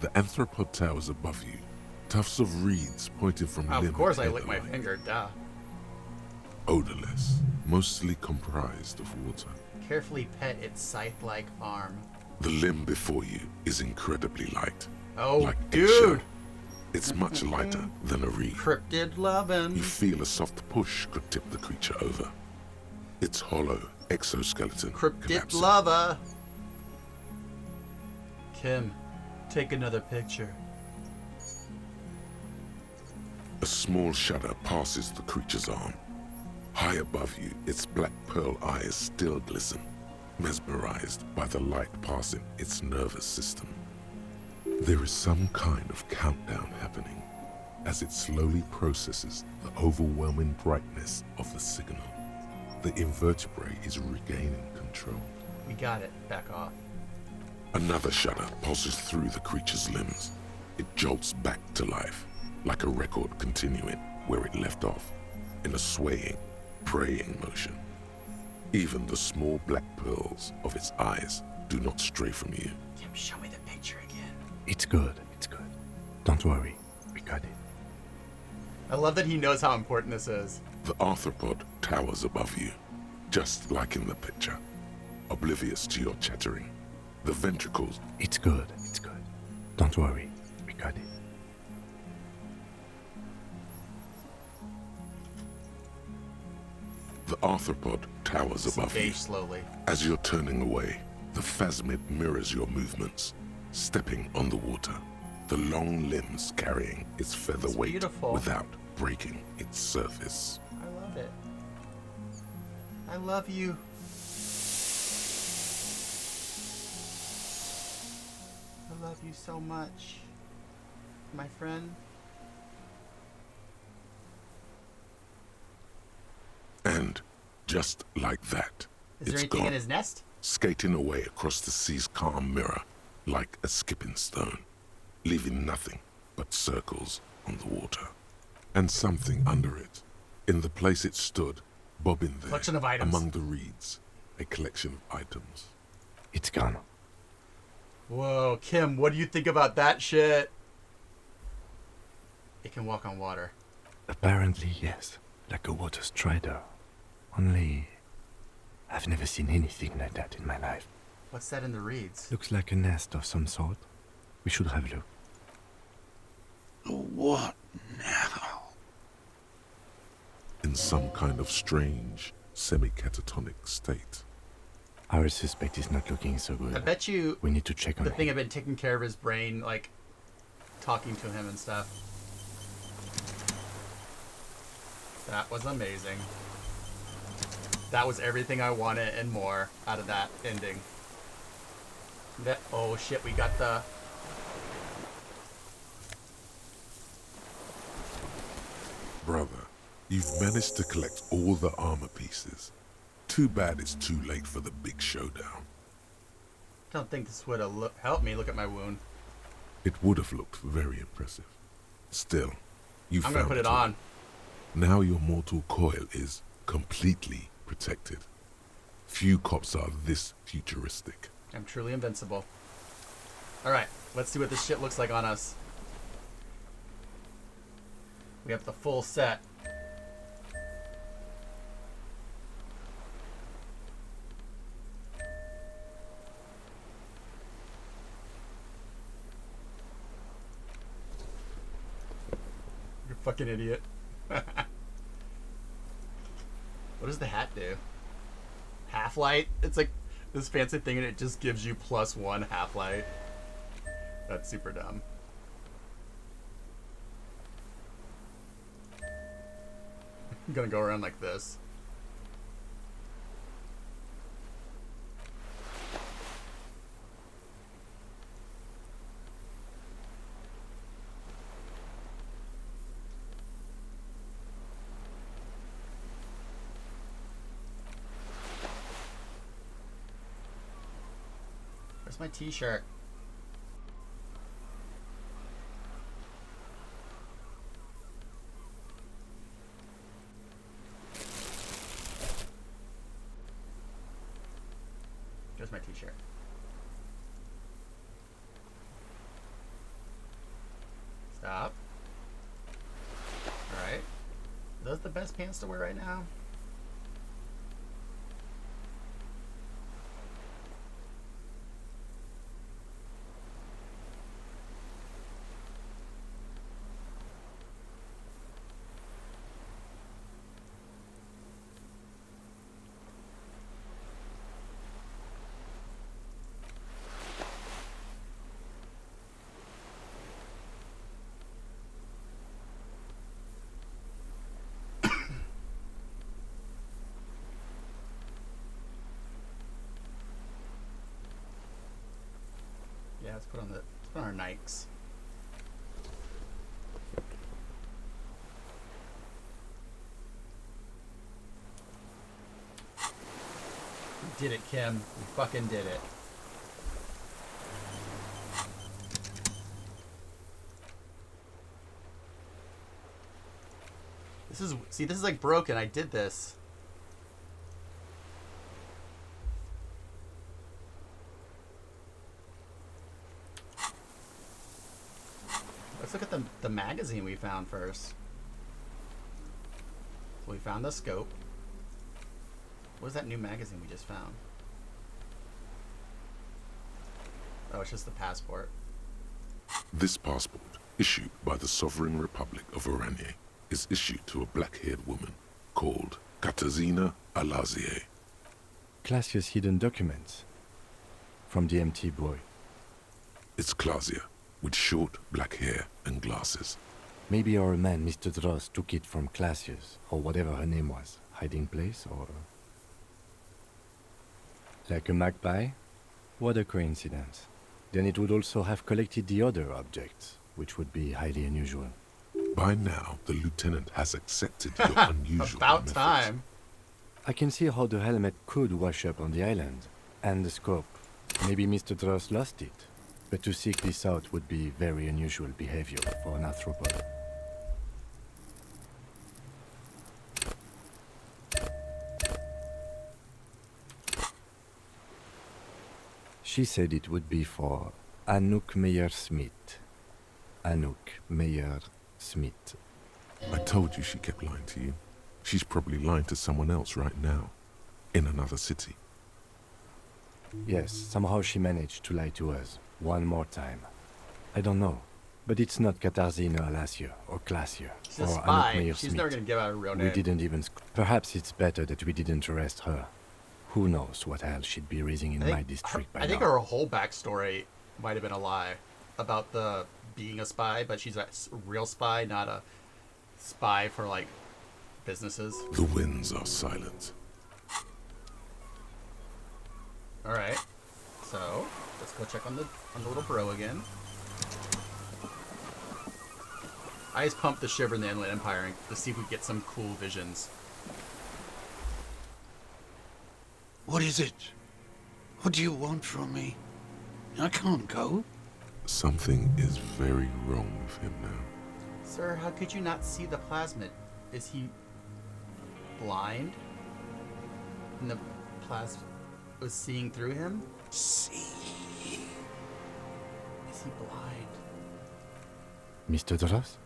The anthropod towers above you, tufts of reeds pointing from limb Of course to I lick my headline. finger, duh. Odorless, mostly comprised of water. Carefully pet its scythe-like arm. The limb before you is incredibly light. Oh, like dude! eggshell. It's much lighter than a reed. Cryptid lovin'. You feel a soft push could tip the creature over. Its hollow exoskeleton Cryptid collapses. lava. Kim, take another picture. A small shudder passes the creature's arm. High above you, its black pearl eyes still glisten, mesmerized by the light passing its nervous system. There is some kind of countdown happening as it slowly processes the overwhelming brightness of the signal. The invertebrate is regaining control. We got it. Back off. Another shudder pulses through the creature's limbs. It jolts back to life, like a record continuing where it left off, in a swaying, praying motion. Even the small black pearls of its eyes do not stray from you. Kim, show me the picture again. It's good. It's good. Don't worry. We got it. I love that he knows how important this is. The arthropod towers above you, just like in the picture, oblivious to your chattering. The ventricles. It's good. It's good. Don't worry. We got it. The arthropod towers above you. Engage slowly. As you're turning away, the phasmid mirrors your movements, stepping on the water, the long limbs carrying its feather It's weight beautiful. without breaking its surface. I love it. I love you. I love you so much, my friend. And just like that, Is there it's anything gone, in his nest? skating away across the sea's calm mirror like a skipping stone, leaving nothing but circles on the water. And something under it, in the place it stood, bobbing there Collection of items. among the reeds, a collection of items. It's gone. Whoa, Kim, what do you think about that shit? It can walk on water. Apparently, yes. Like a water strider. Only... I've never seen anything like that in my life. What's that in the reeds? Looks like a nest of some sort. We should have a look. What now? In some kind of strange, semi-catatonic state. Our suspect is not looking so good. I bet you we need to check on the him. thing had been taking care of his brain, like talking to him and stuff. That was amazing. That was everything I wanted and more out of that ending. Oh shit, we got the... Brother, you've managed to collect all the armor pieces. Too bad it's too late for the big showdown. I don't think this would have helped me. Look at my wound. It would have looked very impressive. Still, you I'm found gonna put it all. on. Now your mortal coil is completely protected. Few cops are this futuristic. I'm truly invincible. Alright, let's see what this shit looks like on us. We have the full set. You're a fucking idiot. What does the hat do? Half-light? It's like this fancy thing and it just gives you +1 half-light. That's super dumb. I'm gonna go around like this. Where's my t-shirt? There's my t-shirt. Stop. Alright. Are those the best pants to wear right now? Yeah, let's put on our Nikes. We did it, Kim. We fucking did it. See, this is like broken. I did this. Let's look at the magazine we found first. So we found the scope. What was that new magazine we just found? Oh, it's just the passport. This passport, issued by the Sovereign Republic of Oranje, is issued to a black-haired woman called Katarzyna Alazie. Classia's hidden documents. From the empty boy. It's Klasia, with short black hair and glasses. Maybe our man, Mr. Dross, took it from Classia's, or whatever her name was. Hiding place, or... Like a magpie? What a coincidence. Then it would also have collected the other objects, which would be highly unusual. By now, the lieutenant has accepted your unusual About methods. time. I can see how the helmet could wash up on the island. And the scope. Maybe Mr. Dross lost it. But to seek this out would be very unusual behavior for an arthropod. She said it would be for Anouk Meyer-Smith. Anouk Meyer-Smith. I told you she kept lying to you. She's probably lying to someone else right now, in another city. Yes, somehow she managed to lie to us one more time. I don't know, but it's not Katarzyna Alasia or Klasia She's a or spy. Anouk Meyer-Smith. She's never gonna give out her real name. We didn't even. Perhaps it's better that we didn't arrest her. Who knows what hell she'd be raising in my district by now. I think her whole backstory might have been a lie about the being a spy, but she's a real spy, not a spy for like businesses. The winds are silent. All right, so let's go check on the little bro again. I just pumped the Shiver in the Inland Empire to see if we get some cool visions. What is it? What do you want from me? I can't go. Something is very wrong with him now. Sir, how could you not see the plasmid? Is he blind? And the plasmid was seeing through him? See? Is he blind? Mr. Dross?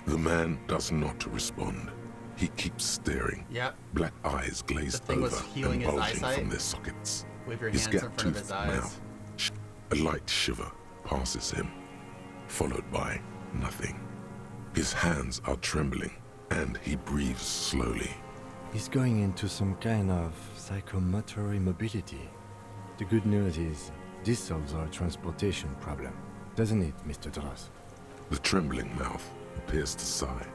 The man does not respond. He keeps staring. Yep. Black eyes glazed The thing was over healing and his bulging eyesight. from their sockets. Wave your His hands in front of gap-toothed his eyes. mouth. A light shiver passes him, followed by nothing. His hands are trembling, and he breathes slowly. He's going into some kind of psychomotor immobility. The good news is, this solves our transportation problem, doesn't it, Mr. Dross? The trembling mouth appears to sigh.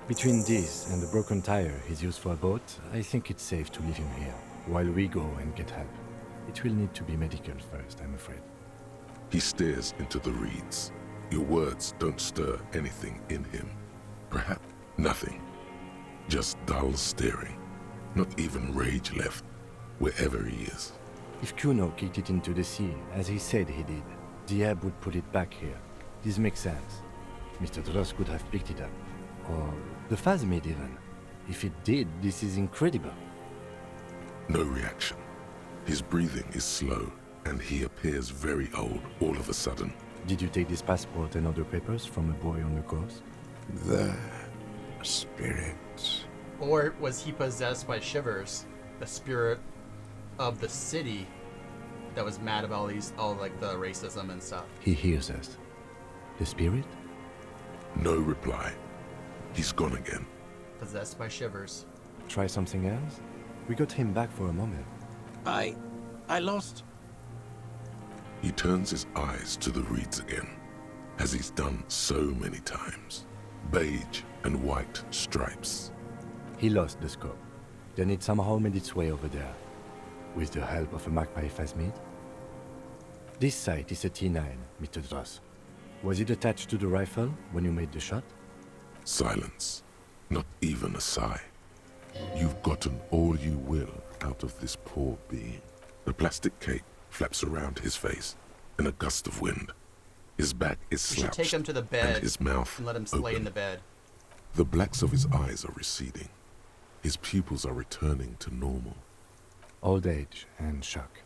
Between this and the broken tire he's used for a boat, I think it's safe to leave him here, while we go and get help. It will need to be medical first, I'm afraid. He stares into the reeds. Your words don't stir anything in him. Perhaps nothing. Just dull staring. Not even rage left, wherever he is. If Kuno kicked it into the sea, as he said he did, Diab would put it back here. This makes sense. Mr. Dross could have picked it up. Or the Phasmid even. If it did, this is incredible. No reaction. His breathing is slow, and he appears very old all of a sudden. Did you take this passport and other papers from a boy on the coast? The spirit. Or was he possessed by Shivers, the spirit of the city that was mad about all like the racism and stuff? He hears us. The spirit? No reply. He's gone again. Possessed by Shivers. Try something else? We got him back for a moment. I lost. He turns his eyes to the reeds again, as he's done so many times. Beige and white stripes. He lost the scope. Then it somehow made its way over there. With the help of a magpie Phasmid. This sight is a T9, Mr. Dross. Was it attached to the rifle when you made the shot? Silence. Not even a sigh. You've gotten all you will out of this poor being. The plastic cape flaps around his face in a gust of wind. His back is We should slouched, take him to the bed and his mouth and let him lay in open. the bed. The blacks of his eyes are receding. His pupils are returning to normal. Old age and shock.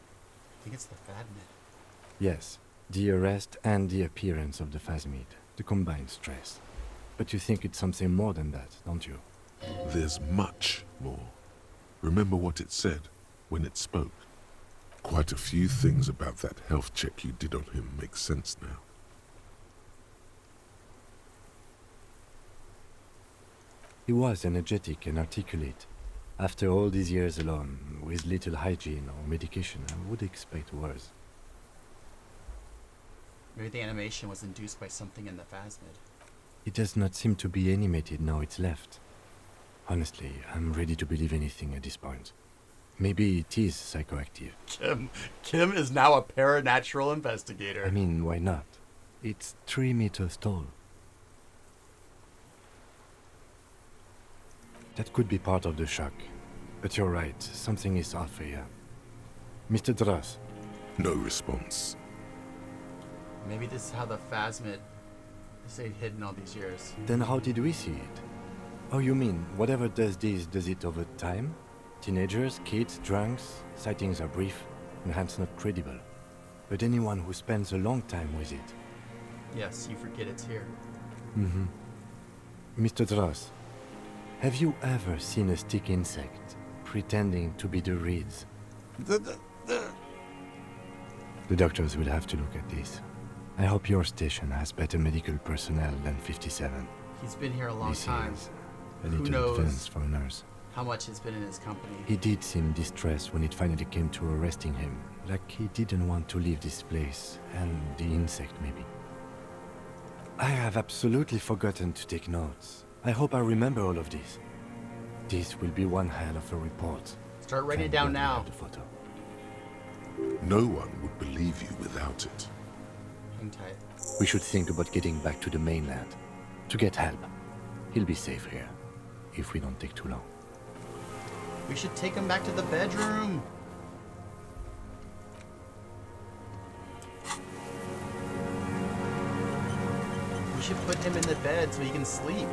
I think it's the Phasmid. Yes, the arrest and the appearance of the Phasmid, the combined stress. But you think it's something more than that, don't you? There's much more. Remember what it said when it spoke. Quite a few things about that health check you did on him make sense now. He was energetic and articulate. After all these years alone, with little hygiene or medication, I would expect worse. Maybe the animation was induced by something in the Phasmid. It does not seem to be animated now it's left. Honestly, I'm ready to believe anything at this point. Maybe it is psychoactive. Kim is now a paranatural investigator. I mean, why not? It's 3 meters tall. That could be part of the shock. But you're right, something is off here. Mr. Dross. No response. Maybe this is how the Phasmid stayed hidden all these years. Then how did we see it? Oh, you mean, whatever does this, does it over time? Teenagers, kids, drunks, sightings are brief, and hence not credible. but anyone who spends a long time with it. Yes, you forget it's here. Mm-hmm. Mr. Dross, have you ever seen a stick insect pretending to be the reeds? The doctors will have to look at this. I hope your station has better medical personnel than 57. He's been here a long This time. is a Who little knows advance for a nurse. how much he's been in his company? He did seem distressed when it finally came to arresting him, like he didn't want to leave this place, and the insect maybe. I have absolutely forgotten to take notes. I hope I remember all of this. This will be one hell of a report. Start writing it Thank down God we now. have the photo. No one would believe you without it. Hang tight. We should think about getting back to the mainland. To get help. He'll be safe here. If we don't take too long. We should take him back to the bedroom. We should put him in the bed so he can sleep.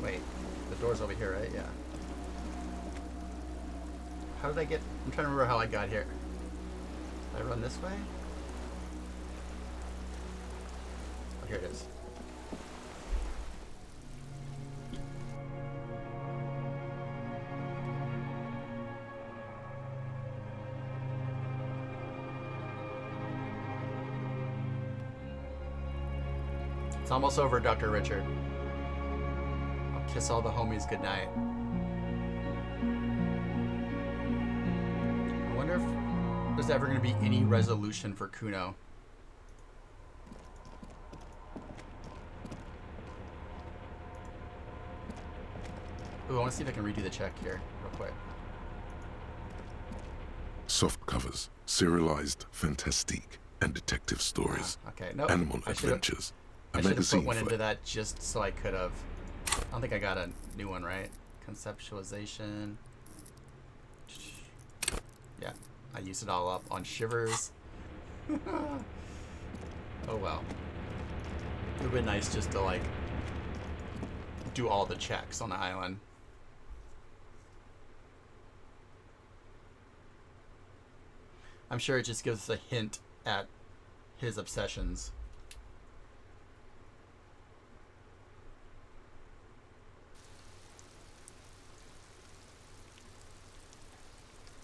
Wait, the door's over here, right? Yeah. How did I get... I'm trying to remember how I got here. Did I run this way? Oh, here it is. It's almost over, Dr. Richard. I'll kiss all the homies goodnight. I wonder if there's ever going to be any resolution for Kuno. Ooh, I want to see if I can redo the check here real quick. Soft covers, serialized fantastique, and detective stories. Okay, no. Animal I should've- adventures. A I should have magazine put one for into that just so I could have. I don't think I got a new one, right? Conceptualization. Yeah, I used it all up on Shivers. Oh well. It would be nice just to like do all the checks on the island. I'm sure it just gives us a hint at his obsessions.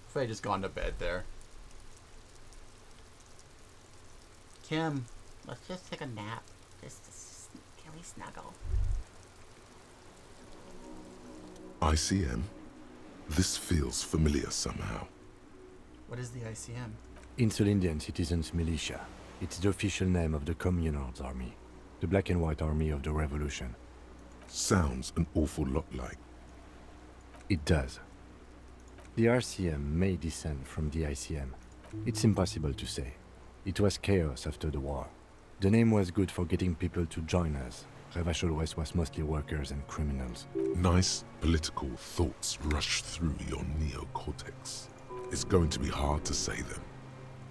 If I had just gone to bed there. Kim, let's just take a nap. Just can we snuggle? ICM? This feels familiar somehow. What is the ICM? Insulindian Citizens Militia. It's the official name of the Communards Army. The Black and White Army of the Revolution. Sounds an awful lot like. It does. The RCM may descend from the ICM. It's impossible to say. It was chaos after the war. The name was good for getting people to join us. Revachol West was mostly workers and criminals. Nice political thoughts rush through your neocortex. It's going to be hard to say them.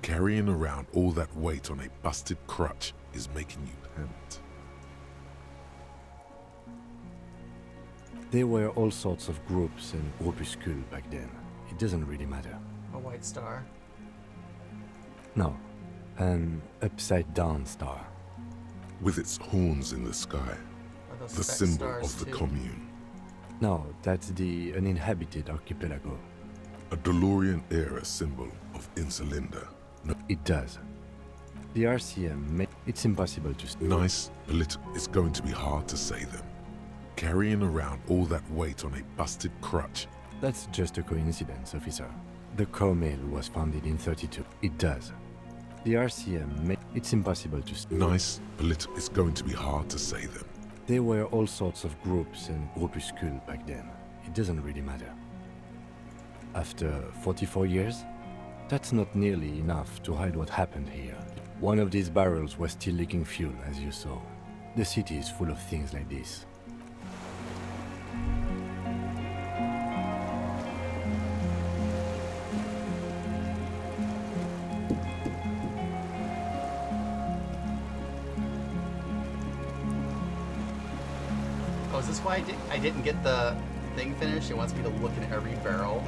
Carrying around all that weight on a busted crutch is making you pant. There were all sorts of groups and groupuscules back then. It doesn't really matter. A white star. No, an upside-down star. With its horns in the sky, Are those the spec symbol stars of the too? commune. No, that's the uninhabited archipelago. A DeLorean-era symbol of Insulinda. No, It does. The RCM it's impossible to... nice political... It's going to be hard to say them. Carrying around all that weight on a busted crutch. That's just a coincidence, officer. The co-mail was founded in 32. It does. The RCM it's impossible to... Nice political... It's going to be hard to say them. There were all sorts of groups and groupuscules back then. It doesn't really matter. After 44 years, that's not nearly enough to hide what happened here. One of these barrels was still leaking fuel, as you saw. The city is full of things like this. Oh, is this why I didn't get the thing finished? It wants me to look in every barrel.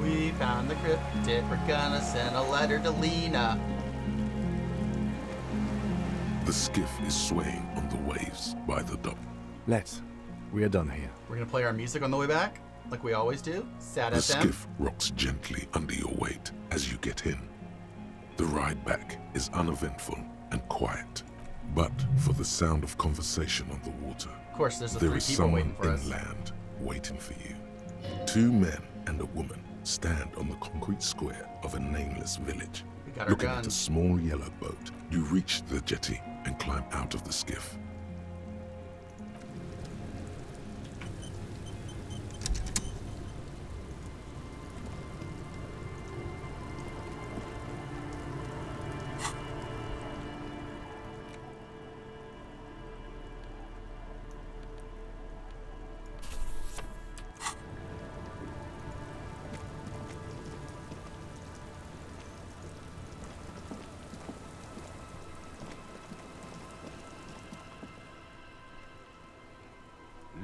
We found the cryptid. We're gonna send a letter to Lena. The skiff is swaying on the waves by the dock. Let's. We are done here. We're gonna play our music on the way back, like we always do. Sad The FM. skiff rocks gently under your weight as you get in. The ride back is uneventful and quiet, but for the sound of conversation on the water, Of course, there's the there three is people someone waiting for us. inland waiting for you. 2 men and a woman stand on the concrete square of a nameless village. We got our Looking at a guns. small yellow boat, you reach the jetty and climb out of the skiff.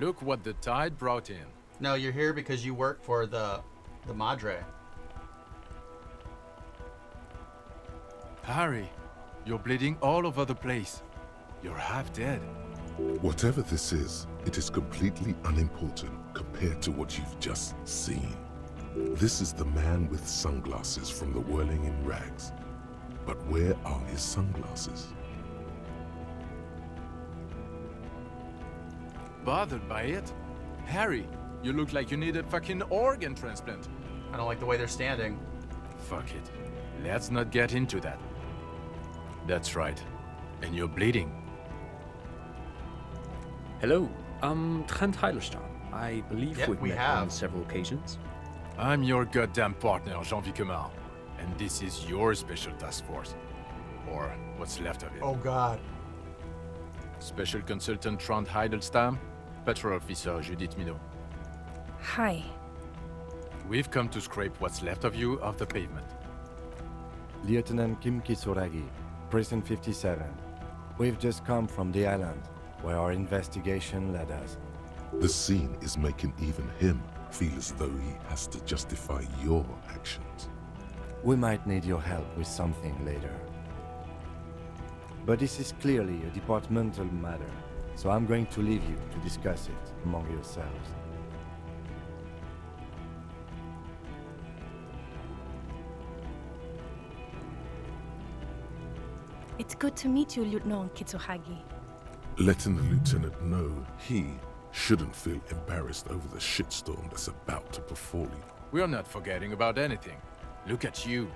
Look what the tide brought in. No, you're here because you work for the Madre. Harry, you're bleeding all over the place. You're half dead. Whatever this is, it is completely unimportant compared to what you've just seen. This is the man with sunglasses from the Whirling in Rags. But where are his sunglasses? Bothered by it? Harry, you look like you need a fucking organ transplant. I don't like the way they're standing. Fuck it. Let's not get into that. That's right. And you're bleeding. Hello, I'm Trent Heilerstein. I believe Yep, we've we met have. on several occasions. I'm your goddamn partner, Jean-Vic Comar. And this is your special task force. Or what's left of it. Oh God. Special Consultant Trent Heidelstam, Patrol Officer Judith Minot. Hi. We've come to scrape what's left of you off the pavement. Lieutenant Kim Kitsuragi, Prison 57. We've just come from the island, where our investigation led us. The scene is making even him feel as though he has to justify your actions. We might need your help with something later. But this is clearly a departmental matter, so I'm going to leave you to discuss it among yourselves. It's good to meet you, Lieutenant Kitsuhagi. Letting the lieutenant know he shouldn't feel embarrassed over the shitstorm that's about to befall you. We're not forgetting about anything. Look at you.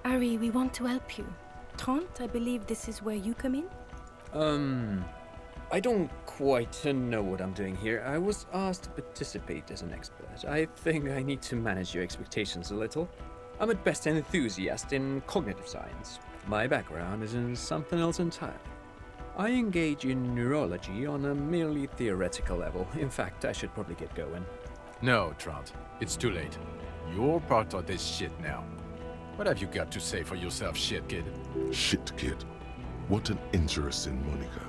Ari, we want to help you. Trent, I believe this is where you come in? I don't quite know what I'm doing here. I was asked to participate as an expert. I think I need to manage your expectations a little. I'm at best an enthusiast in cognitive science. My background is in something else entirely. I engage in neurology on a merely theoretical level. In fact, I should probably get going. No, Trent. It's too late. You're part of this shit now. What have you got to say for yourself, shit kid? Shit kid. What an interesting moniker.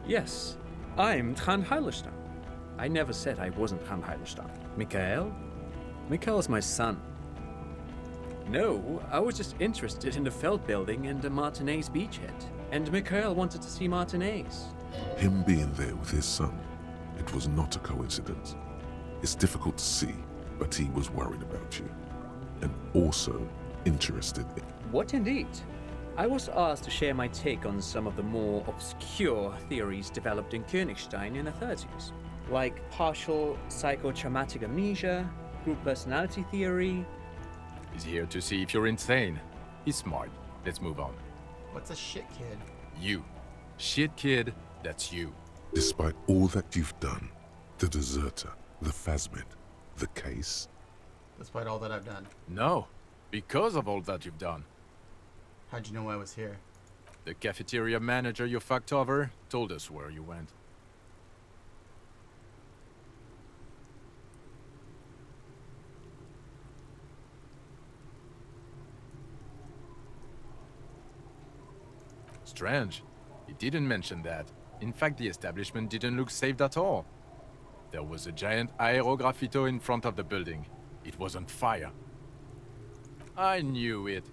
Yes, I'm Trant Heilerstein. I never said I wasn't Trant Heilerstein. Mikhail? Mikhail is my son. No, I was just interested in the Feld building and the Martinez beachhead. And Mikhail wanted to see Martinez. Him being there with his son, it was not a coincidence. It's difficult to see, but he was worried about you. And also interested in... What indeed? I was asked to share my take on some of the more obscure theories developed in Königstein in the 30s, like partial psychotraumatic amnesia, group personality theory. He's here to see if you're insane. He's smart. Let's move on. What's a shit kid? You. Shit kid, that's you. Despite all that you've done, the deserter, the phasmid, the case... Despite all that I've done. No, because of all that you've done. How'd you know I was here? The cafeteria manager you fucked over told us where you went. Strange. He didn't mention that. In fact, the establishment didn't look saved at all. There was a giant aerograffito in front of the building. It was on fire. I knew it.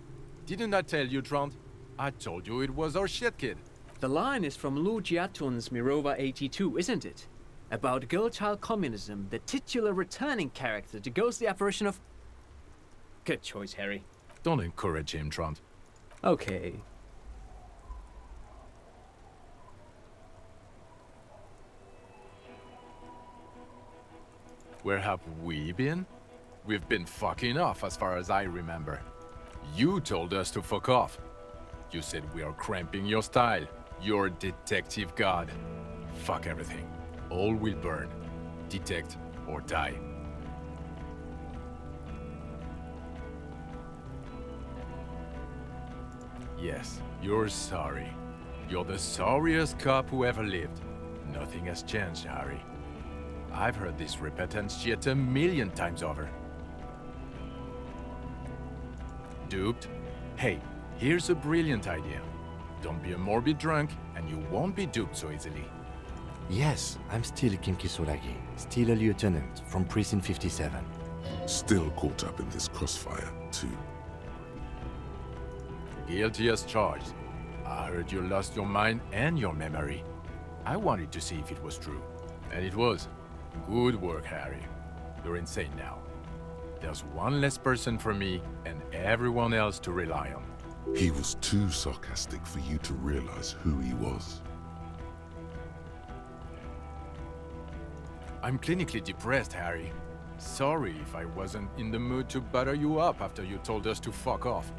Didn't I tell you, Trant? I told you it was our shit kid. The line is from Lu Jiatun's Mirova 82, isn't it? About girl-child communism, the titular returning character to ghost the apparition of... Good choice, Harry. Don't encourage him, Trant. Okay. Where have we been? We've been fucking off as far as I remember. You told us to fuck off. You said we are cramping your style. You're detective god. Fuck everything. All will burn. Detect or die. Yes, you're sorry. You're the sorriest cop who ever lived. Nothing has changed, Harry. I've heard this repentant shit 1,000,000 times over. Duped? Hey, here's a brilliant idea. Don't be a morbid drunk, and you won't be duped so easily. Yes, I'm still Kim Kisolagi, still a lieutenant from Precinct 57. Still caught up in this crossfire, too. Guilty as charged. I heard you lost your mind and your memory. I wanted to see if it was true. And it was. Good work, Harry. You're insane now. There's one less person for me and everyone else to rely on. He was too sarcastic for you to realize who he was. I'm clinically depressed, Harry. Sorry if I wasn't in the mood to butter you up after you told us to fuck off.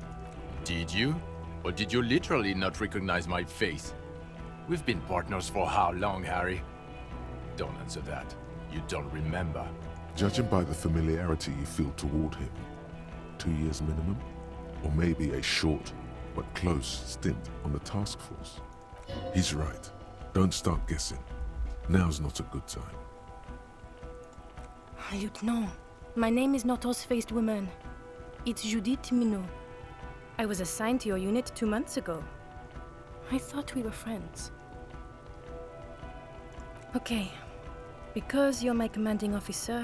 Did you? Or did you literally not recognize my face? We've been partners for how long, Harry? Don't answer that. You don't remember. Judging by the familiarity you feel toward him, 2 years minimum? Or maybe a short but close stint on the task force. He's right. Don't start guessing. Now's not a good time. Lieutenant, my name is not Rose-Faced Woman. It's Judith Minot. I was assigned to your unit 2 months ago. I thought we were friends. Okay. Because you're my commanding officer,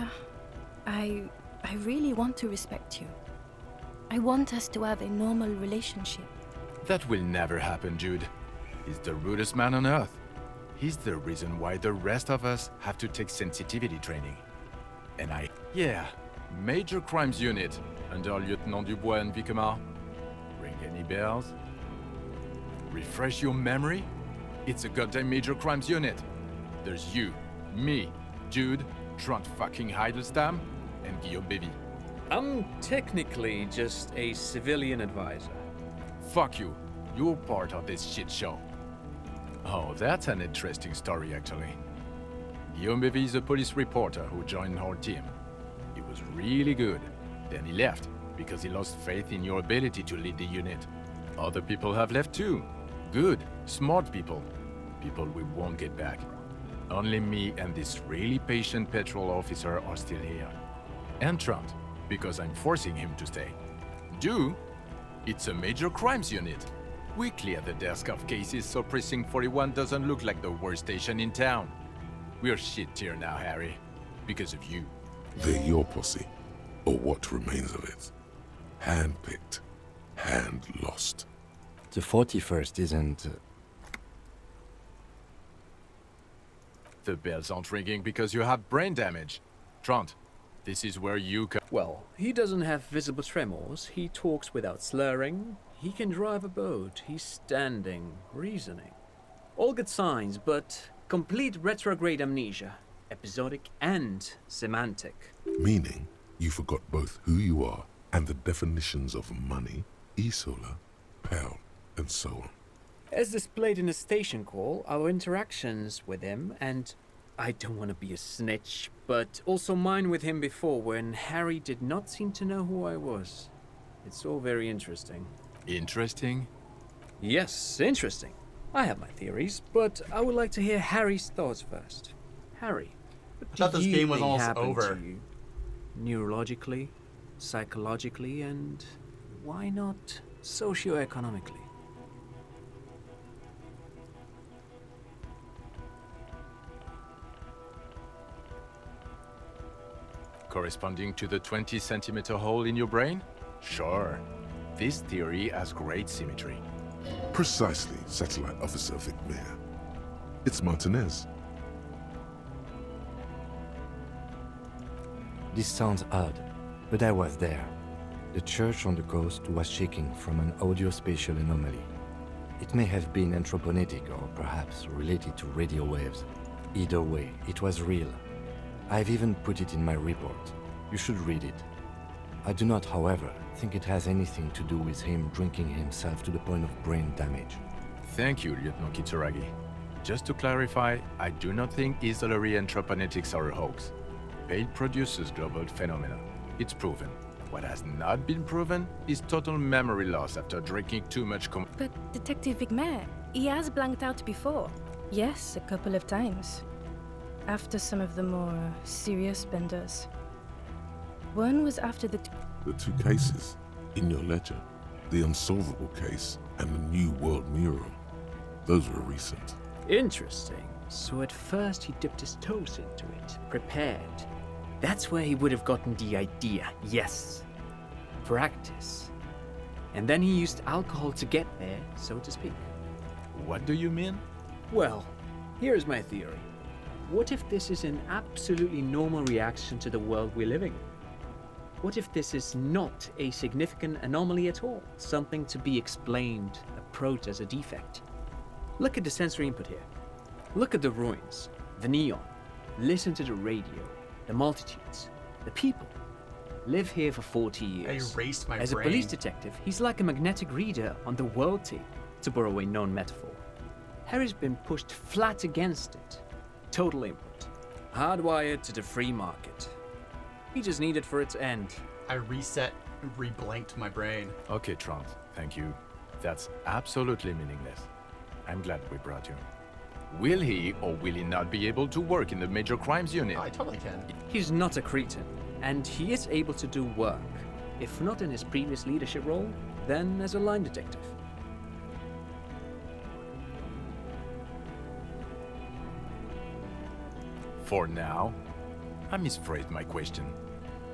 I really want to respect you. I want us to have a normal relationship. That will never happen, Jude. He's the rudest man on Earth. He's the reason why the rest of us have to take sensitivity training. And yeah, Major Crimes Unit, under Lieutenant Dubois and Vicomar. Ring any bells? Refresh your memory? It's a goddamn Major Crimes Unit. There's you, me, Jude, Trant fucking Heidelstam, and Guillaume Bevy. I'm technically just a civilian advisor. Fuck you. You're part of this shit show. Oh, that's an interesting story, actually. Guillaume Bevy is a police reporter who joined our team. He was really good. Then he left, because he lost faith in your ability to lead the unit. Other people have left too. Good, smart people. People we won't get back. Only me and this really patient patrol officer are still here. And Trant, because I'm forcing him to stay. Do? It's a Major Crimes Unit. We clear the desk of cases so Precinct 41 doesn't look like the worst station in town. We're shit tier now, Harry. Because of you. They're your posse, or what remains of it. Hand-picked, hand-lost. The 41st isn't... The bells aren't ringing because you have brain damage. Trant, This is where you come. Well, he doesn't have visible tremors, he talks without slurring, he can drive a boat, he's standing, reasoning. All good signs, but complete retrograde amnesia, episodic and semantic. Meaning, you forgot both who you are and the definitions of money, Isola, Pearl, and so on. As displayed in the station call, our interactions with him, and I don't want to be a snitch, but also mine with him before when Harry did not seem to know who I was. It's all very interesting. Interesting? Yes, interesting. I have my theories, but I would like to hear Harry's thoughts first. Harry, what I thought do this you game was think almost happened over. to you? Neurologically, psychologically, and why not socioeconomically? Corresponding to the 20-centimeter hole in your brain? Sure. This theory has great symmetry. Precisely, Satellite Officer Vicmere. It's Martinez. This sounds odd, but I was there. The church on the coast was shaking from an audiospatial anomaly. It may have been anthroponetic or perhaps related to radio waves. Either way, it was real. I've even put it in my report. You should read it. I do not, however, think it has anything to do with him drinking himself to the point of brain damage. Thank you, Lieutenant Kitsuragi. Just to clarify, I do not think Isolary anthroponetics are a hoax. Paid produces global phenomena. It's proven. What has not been proven is total memory loss after drinking too much But Detective Vigmere, he has blanked out before. Yes, a couple of times. After some of the more serious benders. One was after the two cases in your ledger, the unsolvable case and the New World mural. Those were recent. Interesting. So at first he dipped his toes into it, prepared. That's where he would have gotten the idea, yes. Practice. And then he used alcohol to get there, so to speak. What do you mean? Well, here's my theory. What if this is an absolutely normal reaction to the world we're living in? What if this is not a significant anomaly at all? Something to be explained, approached as a defect? Look at the sensory input here. Look at the ruins, the neon. Listen to the radio, the multitudes, the people. Live here for 40 years. I erased my As brain. a police detective, he's like a magnetic reader on the world tape, to borrow a known metaphor. Harry's been pushed flat against it. Total input. Hardwired to the free market. He just needed for its end. I reset and reblanked my brain. Okay, Trant, thank you. That's absolutely meaningless. I'm glad we brought you. Will he or will he not be able to work in the major crimes unit? I totally can. He's not a cretin, and he is able to do work. If not in his previous leadership role, then as a line detective. For now, I misphrased my question.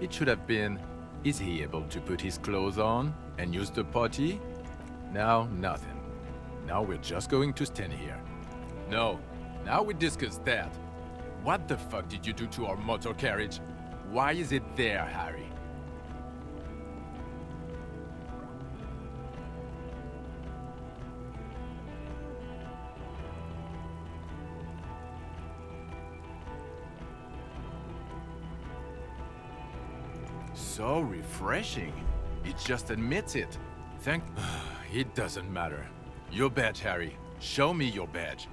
It should have been, is he able to put his clothes on and use the potty? Now, nothing. Now we're just going to stand here. No, now we discuss that. What the fuck did you do to our motor carriage? Why is it there, Harry? So refreshing. It just admits it. Thank... It doesn't matter. Your badge, Harry. Show me your badge.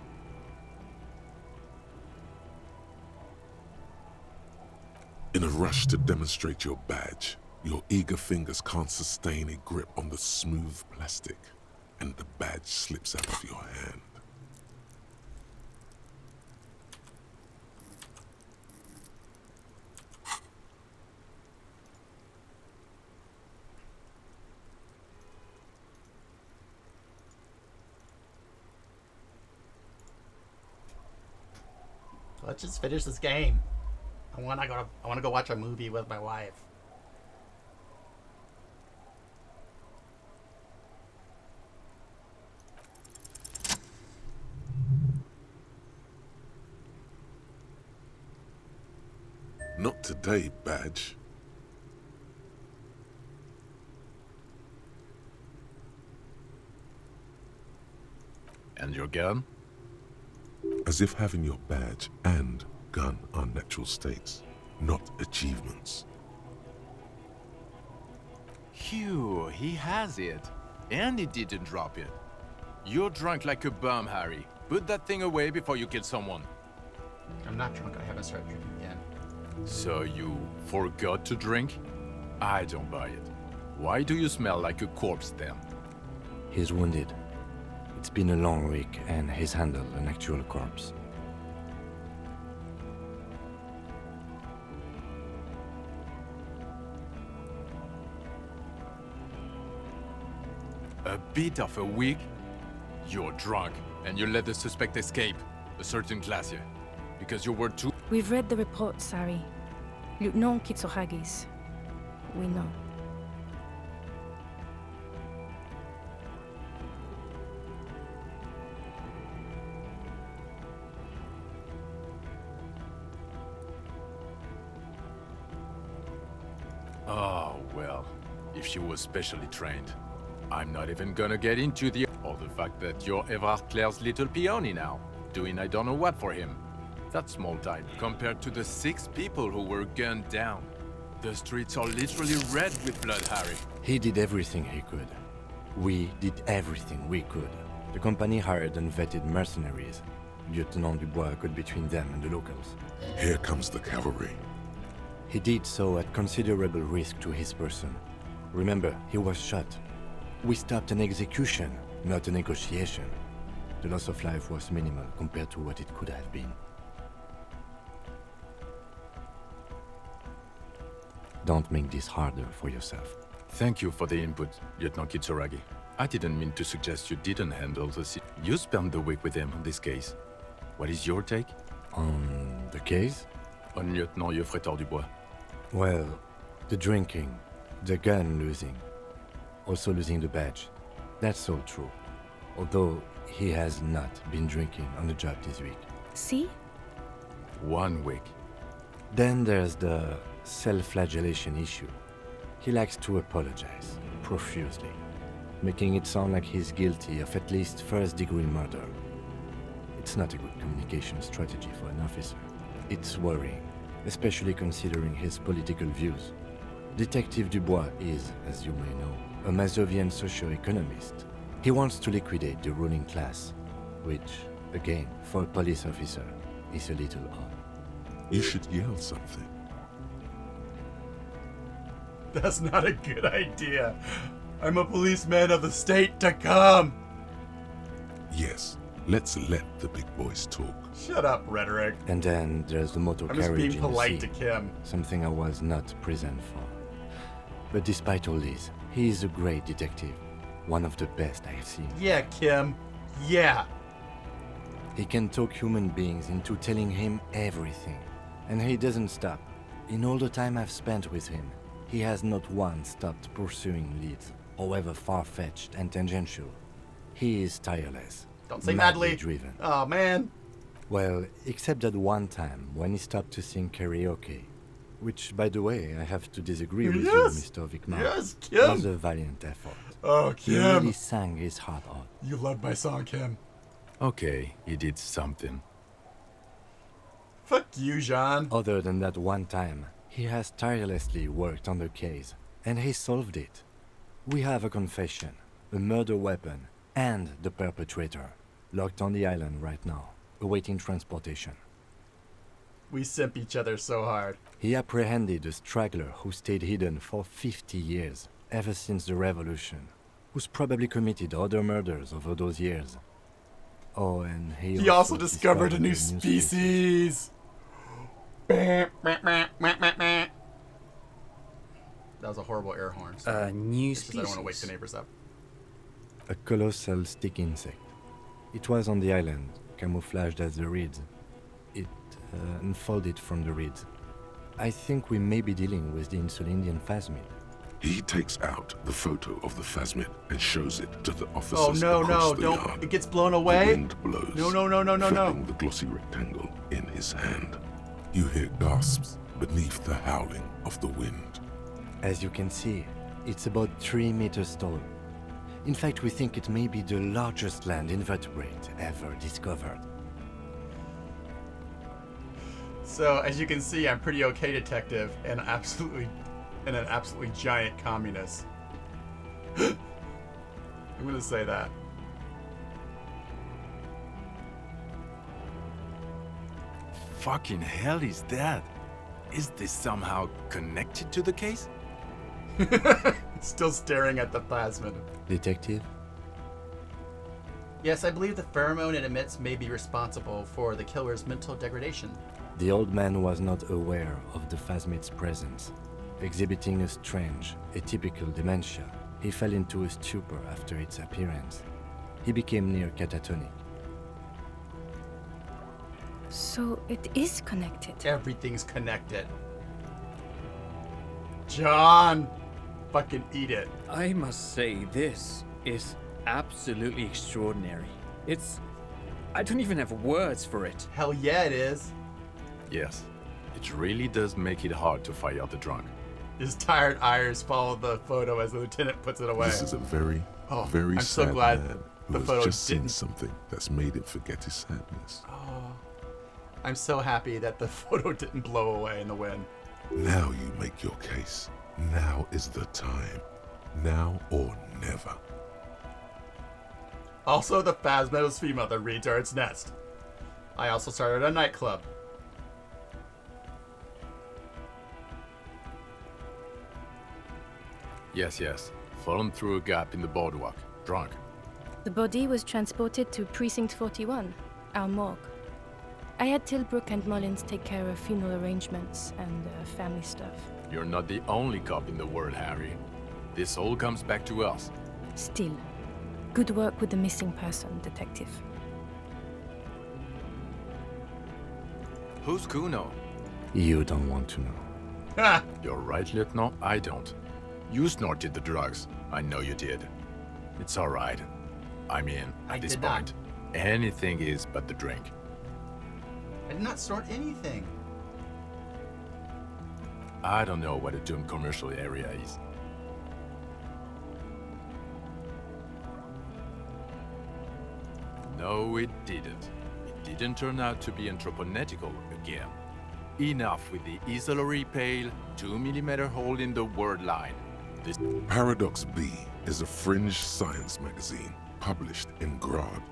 In a rush to demonstrate your badge, your eager fingers can't sustain a grip on the smooth plastic, and the badge slips out of your hand. Let's just finish this game. I want to go watch a movie with my wife. Not today, Badge. And your gun? As if having your badge and gun are natural states, not achievements. Phew, he has it. And he didn't drop it. You're drunk like a bum, Harry. Put that thing away before you kill someone. I'm not drunk. I haven't started drinking yet. So you forgot to drink? I don't buy it. Why do you smell like a corpse then? He's wounded. It's been a long week and he's handled an actual corpse. A bit of a week? You're drunk, and you let the suspect escape, a certain glacier, because you were too... We've read the report, Sari. Lieutenant Kitsuhagi's. We know. Oh, well, if she was specially trained. I'm not even gonna get into or the fact that you're Evrard Claire's little peony now, doing I don't know what for him. That's small time compared to the 6 people who were gunned down. The streets are literally red with blood, Harry. He did everything he could. We did everything we could. The company hired and vetted mercenaries. Lieutenant Dubois got between them and the locals. Here comes the cavalry. He did so at considerable risk to his person. Remember, he was shot. We stopped an execution, not a negotiation. The loss of life was minimal compared to what it could have been. Don't make this harder for yourself. Thank you for the input, Lieutenant Kitsuragi. I didn't mean to suggest you didn't handle the You spent the week with him on this case. What is your take? On the case? On Lieutenant Geoffrey Dubois. Well, the drinking, the gun losing, also losing the badge. That's all true. Although he has not been drinking on the job this week. See? 1 week. Then there's the self-flagellation issue. He likes to apologize, profusely, making it sound like he's guilty of at least first-degree murder. It's not a good communication strategy for an officer. It's worrying, especially considering his political views. Detective Dubois is, as you may know, a Mazovian socio-economist. He wants to liquidate the ruling class, which, again, for a police officer, is a little odd. You should yell something. That's not a good idea. I'm a policeman of the state to come. Yes, let's let the big boys talk. Shut up, rhetoric. And then there's the motor I'm carriage just being in polite the to sea, Kim. something I was not present for. But despite all this, he is a great detective, one of the best I have seen. Yeah, Kim. Yeah. He can talk human beings into telling him everything, and he doesn't stop. In all the time I've spent with him, he has not once stopped pursuing leads, however far-fetched and tangential. He is tireless. Don't say madly madly. driven. Oh, man. Well, except that one time when he stopped to sing karaoke, which, by the way, I have to disagree with you, Yes. Mr. Vickman. Yes, Kim. Was a valiant effort. Oh, He Kim. really sang his heart out. You loved my song, Kim. Okay, he did something. Fuck you, Jean. Other than that one time, he has tirelessly worked on the case, and he solved it. We have a confession, a murder weapon, and the perpetrator, locked on the island right now, awaiting transportation. We simp each other so hard. He apprehended a straggler who stayed hidden for 50 years, ever since the revolution, who's probably committed other murders over those years. Oh, and He also discovered a new species. That was a horrible air horn. New It's just I don't want to wake the species? neighbors up. A colossal stick insect. It was on the island, camouflaged as the reeds. It unfolded from the reeds. I think we may be dealing with the Insulindian phasmid. He takes out the photo of the phasmid and shows it to the officers Oh, no, across no, the don't. yard. It gets blown The away. wind blows, No, no, no, no, no, no. flipping the glossy rectangle in his hand. You hear gasps, beneath the howling of the wind. As you can see, it's about 3 meters tall. In fact, we think it may be the largest land invertebrate ever discovered. So, as you can see, I'm pretty okay detective and an absolutely giant communist. I'm gonna say that. Fucking hell is that? Is this somehow connected to the case? Still staring at the plasmid. Detective? Yes, I believe the pheromone it emits may be responsible for the killer's mental degradation. The old man was not aware of the phasmid's presence. Exhibiting a strange, atypical dementia, he fell into a stupor after its appearance. He became near catatonic. So it is connected. Everything's connected. John! Fucking eat it. I must say, this is absolutely extraordinary. I don't even have words for it. Hell yeah, it is. Yes, it really does make it hard to fight out the drunk. His tired eyes follow the photo as the lieutenant puts it away. This is a very, very I'm so sad glad man the who photo has just seen didn't. something that's made him forget his sadness. Oh, I'm so happy that the photo didn't blow away in the wind. Now you make your case. Now is the time. Now or never. Also, the phasmid's female that reads are its nest. I also started a nightclub. Yes. Fallen through a gap in the boardwalk. Drunk. The body was transported to Precinct 41, our morgue. I had Tilbrook and Mullins take care of funeral arrangements and family stuff. You're not the only cop in the world, Harry. This all comes back to us. Still, good work with the missing person, Detective. Who's Kuno? You don't want to know. You're right, Lieutenant. I don't. You snorted the drugs. I know you did. It's all right. I mean, at this point, anything is but the drink. I did not snort anything. I don't know what a doomed commercial area is. No, it didn't. It didn't turn out to be anthroponetical again. Enough with the easily pale 2mm hole in the word line. This Paradox B is a fringe science magazine published in Grad.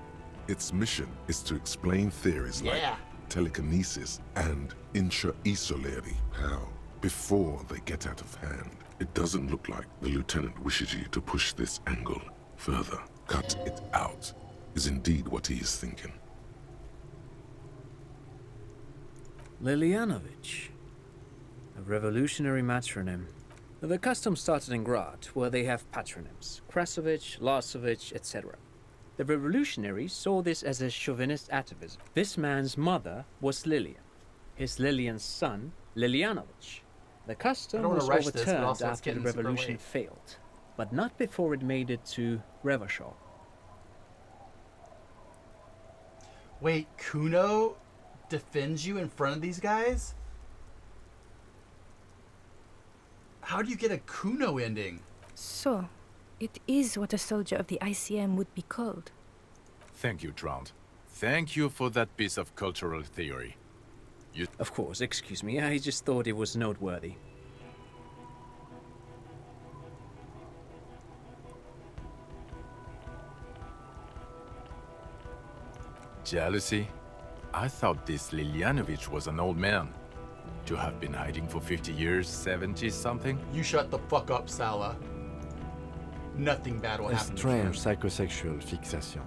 Its mission is to explain theories like telekinesis and intra-isolary power before they get out of hand. It doesn't look like the lieutenant wishes you to push this angle further. Cut it out is indeed what he is thinking. Lilianovich. A revolutionary matronym. The custom started in Grad, where they have patronyms. Krasovich, Lasovich, etc. The revolutionaries saw this as a chauvinist atavism. This man's mother was Lilian. His Lilian's son, Lilianovich. The custom was overturned after the revolution failed, but not before it made it to Revachol. Wait, Kuno defends you in front of these guys? How do you get a Kuno ending? So, it is what a soldier of the ICM would be called. Thank you, Trant. Thank you for that piece of cultural theory. Of course, excuse me, I just thought it was noteworthy. Jealousy? I thought this Lilianovich was an old man. To have been hiding for 50 years, 70-something? You shut the fuck up, Sala. Nothing bad will A happen. strange psychosexual fixation,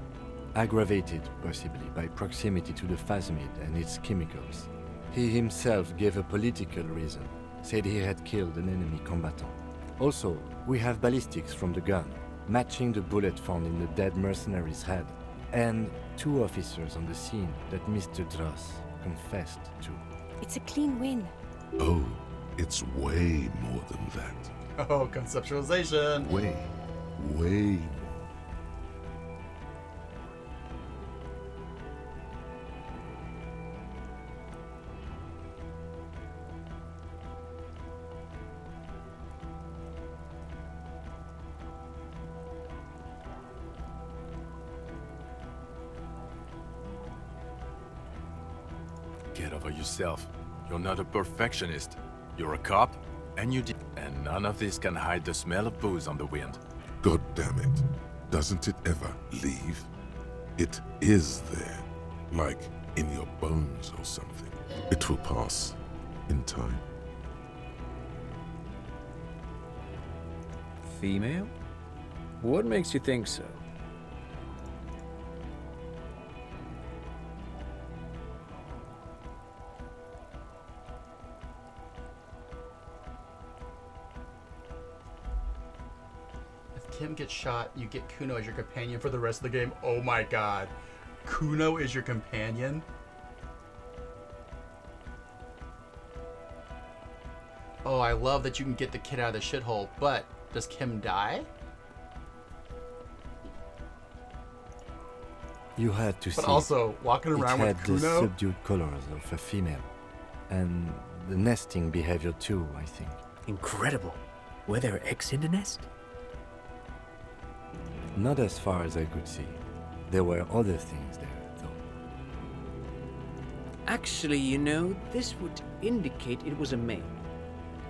aggravated possibly by proximity to the phasmid and its chemicals. He himself gave a political reason, said he had killed an enemy combatant. Also, we have ballistics from the gun, matching the bullet found in the dead mercenary's head, and 2 officers on the scene that Mr. Dross confessed to. It's a clean win. Oh, it's way more than that. Oh, conceptualization. Way more. Get over yourself. You're not a perfectionist. You're a cop, and and none of this can hide the smell of booze on the wind. God damn it. Doesn't it ever leave? It is there, like in your bones or something. It will pass in time. Female? What makes you think so? If Kim gets shot, you get Kuno as your companion for the rest of the game. Oh my god. Kuno is your companion? Oh, I love that you can get the kid out of the shithole, but does Kim die? You had to But see. also, walking around it with had the Kuno? subdued colors of a female. And the nesting behavior too, I think. Incredible. Were there eggs in the nest? Not as far as I could see. There were other things there, though. Actually, you know, this would indicate it was a male.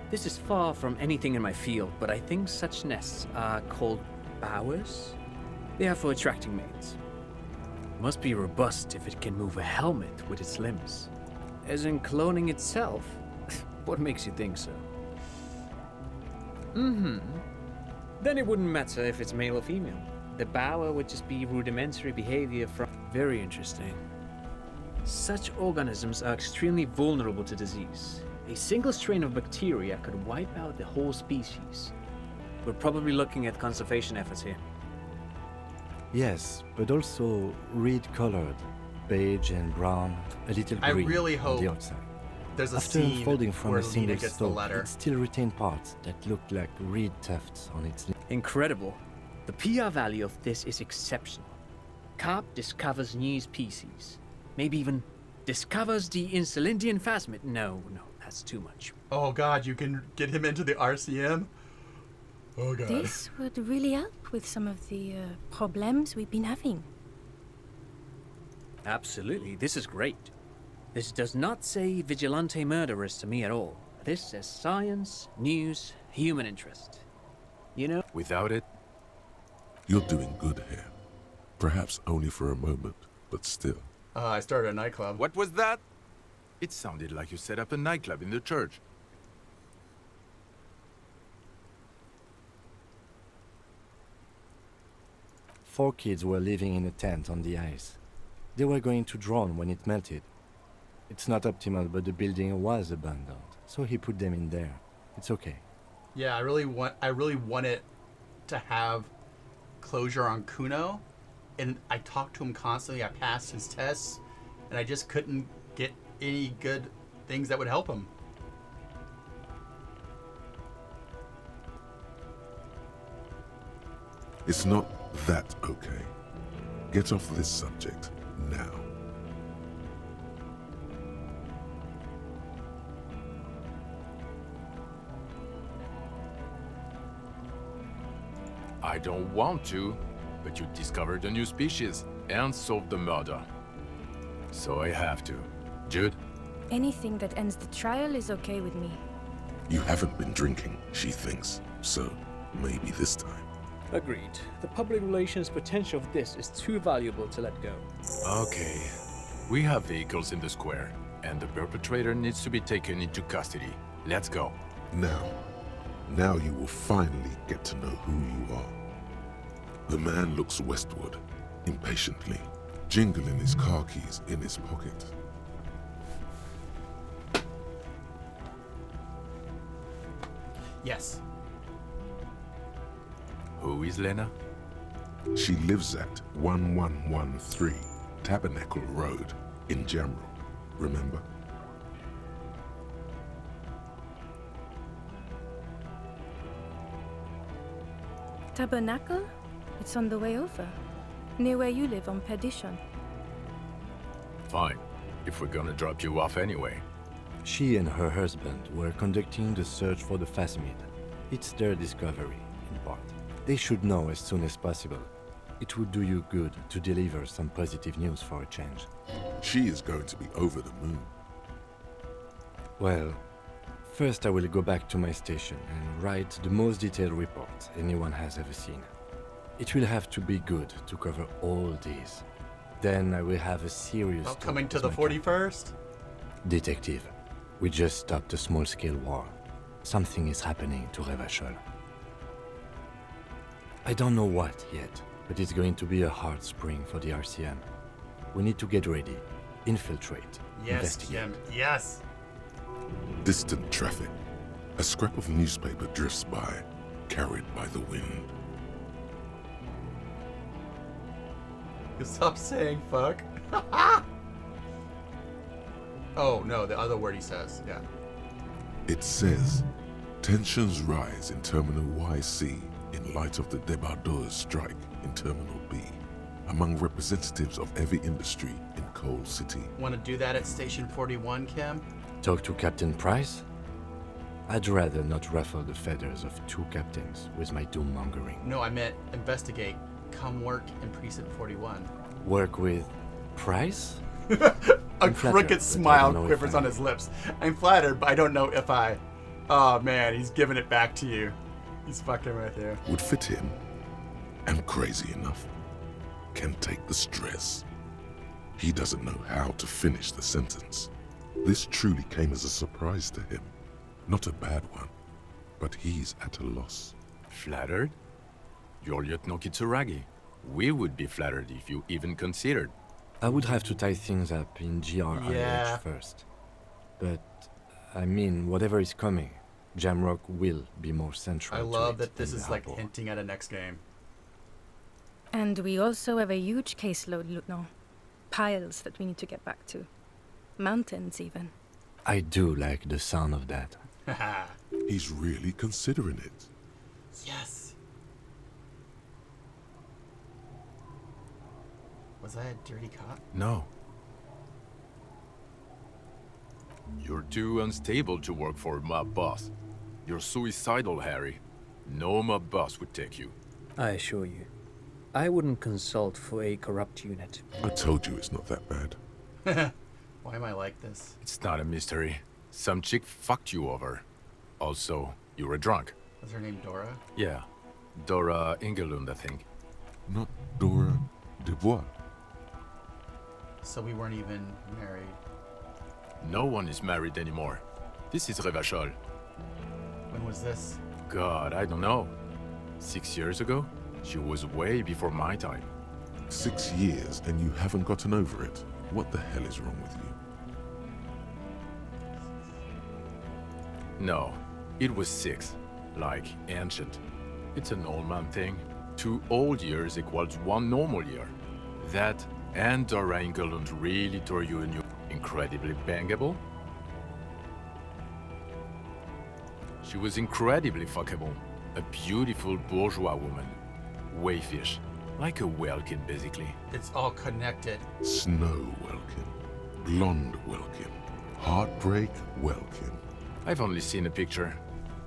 This is far from anything in my field, but I think such nests are called bowers. They are for attracting mates. Must be robust if it can move a helmet with its limbs. As in cloning itself? What makes you think so? Then it wouldn't matter if it's male or female. The bower would just be rudimentary behavior from... Very interesting. Such organisms are extremely vulnerable to disease. A single strain of bacteria could wipe out the whole species. We're probably looking at conservation efforts here. Yes, but also reed-colored, beige and brown, a little green I really hope on the outside. there's a After scene unfolding from where a Lena single gets the stalk, letter. it still retained parts that looked like reed tufts on its limbs. Incredible. The PR value of this is exceptional. Carp discovers new species. Maybe even discovers the Insulindian phasmid. No, that's too much. Oh god, you can get him into the RCM? Oh god. This would really help with some of the problems we've been having. Absolutely, this is great. This does not say vigilante murderers to me at all. This says science, news, human interest. You know? Without it, You're doing good here. Perhaps only for a moment, but still. I started a nightclub. what was that? It sounded like you set up a nightclub in the church. Four kids were living in a tent on the ice. They were going to drown when it melted. It's not optimal, but the building was abandoned, so he put them in there. It's okay. Yeah, I really want it to have closure on Kuno, and I talked to him constantly. I passed his tests, and I just couldn't get any good things that would help him. It's not that okay. Get off this subject now. I don't want to, but you discovered a new species and solved the murder. So I have to. Jude? Anything that ends the trial is okay with me. You haven't been drinking, she thinks. So, maybe this time. Agreed. The public relations potential of this is too valuable to let go. Okay. We have vehicles in the square, and the perpetrator needs to be taken into custody. Let's go. Now you will finally get to know who you are. The man looks westward, impatiently, jingling his car keys in his pocket. Yes. Who is Lena? She lives at 1113 Tabernacle Road in Jamrock, remember? Tabernacle? It's on the way over. Near where you live on Perdition. Fine, if we're gonna drop you off anyway. She and her husband were conducting the search for the phasmid. It's their discovery, in part. They should know as soon as possible. It would do you good to deliver some positive news for a change. She is going to be over the moon. Well, first I will go back to my station and write the most detailed report anyone has ever seen. It will have to be good to cover all these. Then I will have a serious talk Coming to with the my 41st? Detective, we just stopped a small-scale war. Something is happening to Revachol. I don't know what yet, but it's going to be a hard spring for the RCM. We need to get ready, infiltrate, Yes, investigate. Kim. Yes. Distant traffic. A scrap of newspaper drifts by, carried by the wind. Stop saying fuck. Oh, no, the other word he says. Yeah. It says, tensions rise in Terminal YC in light of the Debardeurs strike in Terminal B, among representatives of every industry in Coal City. Want to do that at Station 41, Kim? Talk to Captain Price? I'd rather not ruffle the feathers of two captains with my doom-mongering. No, I meant investigate. Come work in Precinct 41. Work with Price? A I'm flattered, crooked but I smile don't know if quivers I- on his lips. I'm flattered, but I don't know if I... Oh, man, he's giving it back to you. He's fucking with you. Would fit him. And crazy enough. Can take the stress. He doesn't know how to finish the sentence. This truly came as a surprise to him. Not a bad one, but he's at a loss. Flattered? You're Lieutenant Kitsuragi. We would be flattered if you even considered. I would have to tie things up in GRIH Yeah. first. But, I mean, whatever is coming, Jamrock will be more central I to love it that this than the is like harbor. hinting at a next game. And we also have a huge caseload, Lieutenant. Piles that we need to get back to. Mountains, even. I do like the sound of that. He's really considering it. Yes. Was I a dirty cop? No. You're too unstable to work for a mob boss. You're suicidal, Harry. No mob boss would take you. I assure you, I wouldn't consult for a corrupt unit. I told you it's not that bad. Why am I like this? It's not a mystery. Some chick fucked you over. Also, you were drunk. Was her name Dora? Yeah. Dora Ingelund, I think. Not Dora Dubois. So we weren't even married. No one is married anymore. This is Revachol. When was this? God, I don't know. 6 years ago? She was way before my time. 6 years and you haven't gotten over it. What the hell is wrong with you? No, it was 6. Like ancient. It's an old man thing. 2 old years equals 1 normal year. That and Dora Ingelund really tore you and you incredibly bangable? She was incredibly fuckable. A beautiful bourgeois woman. Wayfish. Like a Welkin, basically. It's all connected. Snow Welkin. Blonde Welkin. Heartbreak Welkin. I've only seen a picture.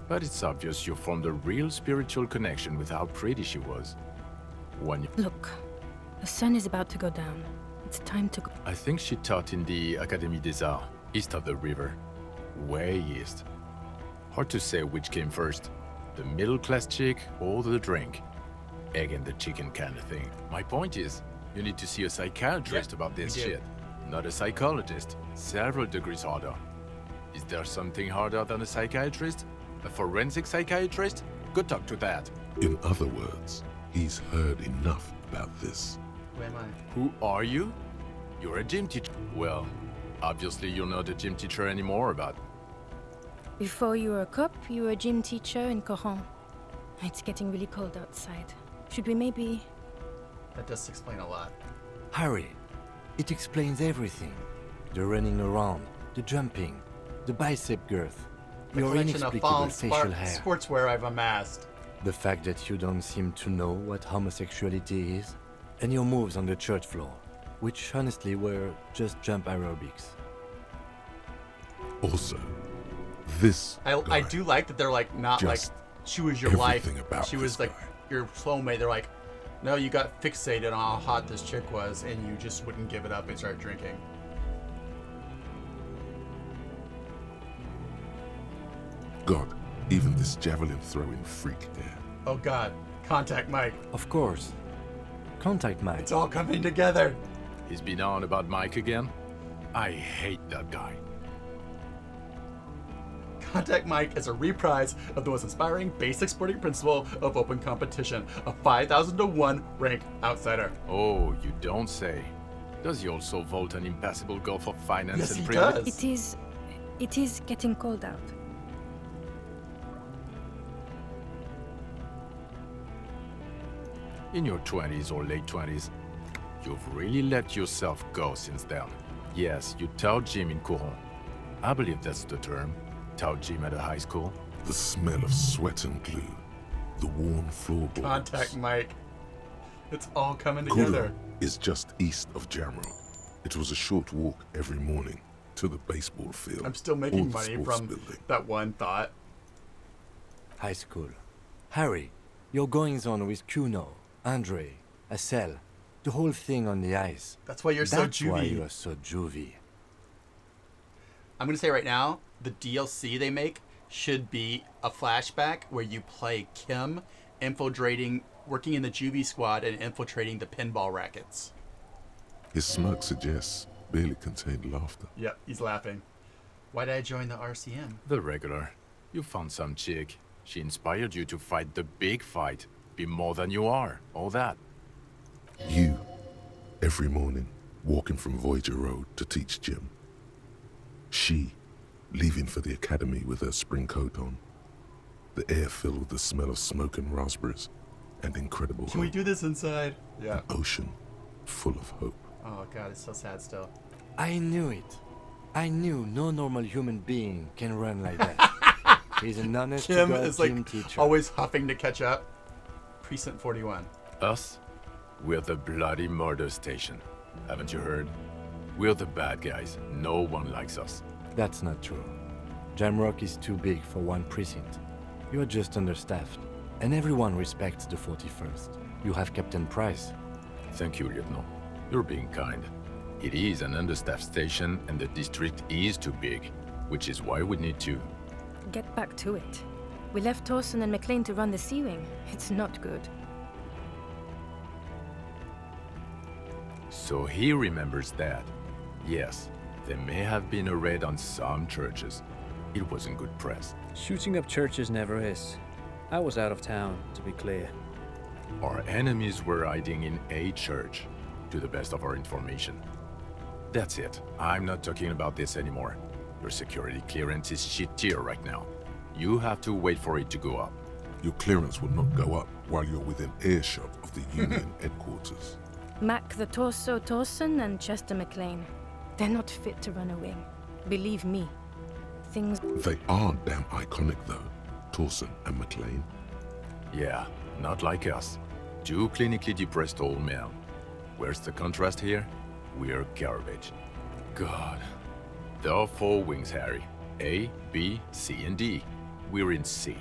But it's obvious you formed a real spiritual connection with how pretty she was. When you... Look, the sun is about to go down. It's time to go. I think she taught in the Académie des Arts, east of the river. Way east. Hard to say which came first. The middle-class chick or the drink. Egg and the chicken kind of thing. My point is, you need to see a psychiatrist about this you do. shit. Not a psychologist. Several degrees harder. Is there something harder than a psychiatrist? A forensic psychiatrist? Go talk to that. In other words, he's heard enough about this. Who am I? Who are you? You're a gym teacher. Well, obviously you're not a gym teacher anymore, but... Before you were a cop, you were a gym teacher in Coron. It's getting really cold outside. Should we maybe... That does explain a lot. Harry, it explains everything. The running around, the jumping, the bicep girth, The your collection of inexplicable fallen facial hair. sportswear I've amassed. The fact that you don't seem to know what homosexuality is, and your moves on the church floor, which honestly were just jump aerobics. Also, this I guy, do like that they're like not like Just she was your life. everything about She was this like your soulmate. They're like, no, you got fixated on how hot this chick was, and you just wouldn't give it up and start drinking. God, even this javelin-throwing freak here. Oh God, contact Mike. Of course. Contact Mike. It's all coming together. He's been on about Mike again? I hate that guy. Contact Mike is a reprise of the most inspiring basic sporting principle of open competition. A 5,000 to 1 rank outsider. Oh, you don't say. Does he also vault an impassable gulf of finance Yes, and he privilege? does. It is getting cold out. In your 20s or late 20s, you've really let yourself go since then. Yes, you Tao gym in Courant. I believe that's the term. Tao gym at a high school. The smell of sweat and glue. The worn floorboards. Contact Mike. It's all coming together. Courant is just east of Jamrock. It was a short walk every morning to the baseball field. I'm still or making the money sports from building. that one thought. High school. Harry, your goings on with Kuno, Andre, Acel, the whole thing on the ice. That's why you're so That's why juvie. you're so juvie. I'm gonna say right now, the DLC they make should be a flashback where you play Kim infiltrating, working in the juvie squad and infiltrating the pinball rackets. His smirk suggests barely contained laughter. Yep, he's laughing. Why did I join the RCM? The regular. You found some chick. She inspired you to fight the big fight. Be more than you are. All that. You, every morning, walking from Voyager Road to teach gym. She, leaving for the academy with her spring coat on. The air filled with the smell of smoke and raspberries and incredible Can we hope. do this inside? Yeah. An ocean full of hope. Oh God, it's so sad still. I knew it. I knew no normal human being can run like that. He's an honest Kim to God is like gym teacher. always huffing to catch up. Precinct 41. Us? We're the bloody murder station. Haven't you heard? We're the bad guys. No one likes us. That's not true. Jamrock is too big for one precinct. You are just understaffed. And everyone respects the 41st. You have Captain Price. Thank you, Lieutenant. You're being kind. It is an understaffed station and the district is too big, which is why we need to... Get back to it. We left Torsen and McLean to run the Sea Wing. It's not good. So he remembers that. Yes, there may have been a raid on some churches. It wasn't good press. Shooting up churches never is. I was out of town, to be clear. Our enemies were hiding in a church, to the best of our information. That's it. I'm not talking about this anymore. Your security clearance is shit tier right now. You have to wait for it to go up. Your clearance will not go up while you're within earshot of the Union headquarters. Mac the Torso Torsen and Chester McLean. They're not fit to run a wing. Believe me. Things... They are damn iconic though, Torsen and McLean. Yeah, not like us. Two clinically depressed old men. Where's the contrast here? We're garbage. God. There are 4 wings, Harry. A, B, C, and D. We're in C.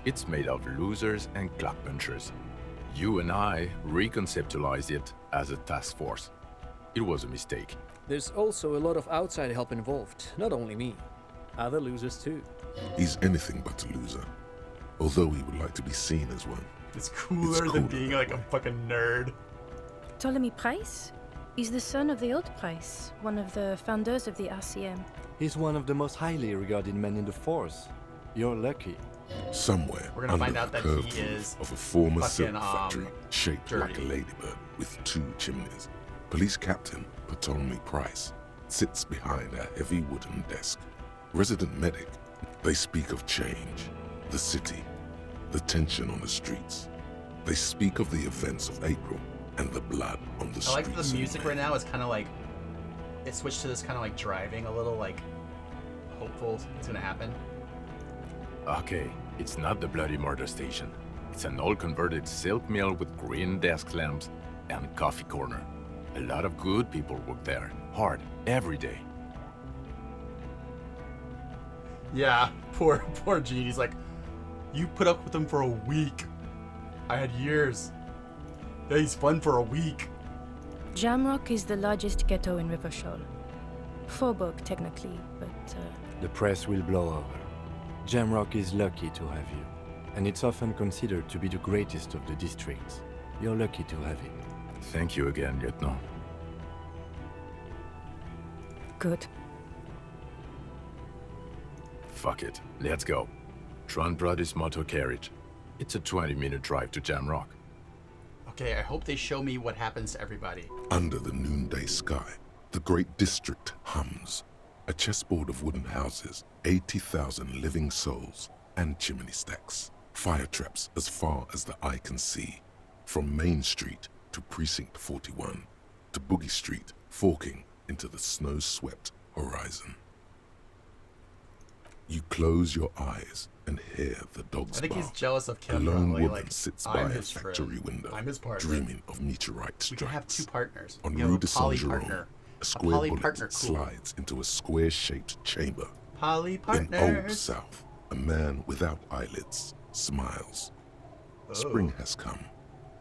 It's made of losers and clock punchers. You and I reconceptualized it as a task force. It was a mistake. There's also a lot of outside help involved, not only me. Other losers too. He's anything but a loser, although he would like to be seen as one. It's cooler than being like a fucking nerd. Ptolemy Price? He's the son of the old Price, one of the founders of the RCM. He's one of the most highly regarded men in the force. You're lucky. Somewhere We're gonna under find out the that curved he roof is of a former silk fucking, factory shaped like a dirty. ladybird with 2 chimneys. Police Captain Ptolemy Price sits behind a heavy wooden desk. Resident medic, they speak of change, the city, the tension on the streets. They speak of the events of April and the blood on the I streets. like that the music right now is kind of like, it switched to this kind of like driving, a little like hopeful it's gonna happen. Okay, it's not the bloody murder station. It's an old converted silk mill with green desk lamps and coffee corner. A lot of good people work there, hard, every day. Yeah, poor Gene. He's like, you put up with him for a week. I had years. Yeah, he's fun for a week. Jamrock is the largest ghetto in River Shoal. Faubourg, technically, but The press will blow over. Jamrock is lucky to have you, and it's often considered to be the greatest of the districts. You're lucky to have it. Thank you again, Lieutenant. Good. Fuck it, let's go. Tron brought his motor carriage. It's a 20-minute drive to Jamrock. Okay, I hope they show me what happens to everybody. Under the noonday sky, the great district hums. A chessboard of wooden houses, 80,000 living souls, and chimney stacks. Fire traps as far as the eye can see. From Main Street to Precinct 41, to Boogie Street, forking into the snow-swept horizon. You close your eyes and hear the dogs I think bark. he's jealous of Kim. A lone probably. woman Like, sits I'm by a his factory friend. window, I'm his partner. dreaming of meteorite We can have strikes. two partners. On We have Rue a de poly Saint-Jérôme, partner. a square poly bullet partner, cool. slides into a square-shaped chamber. Poly In partners. Old South, a man without eyelids smiles. Spring has come.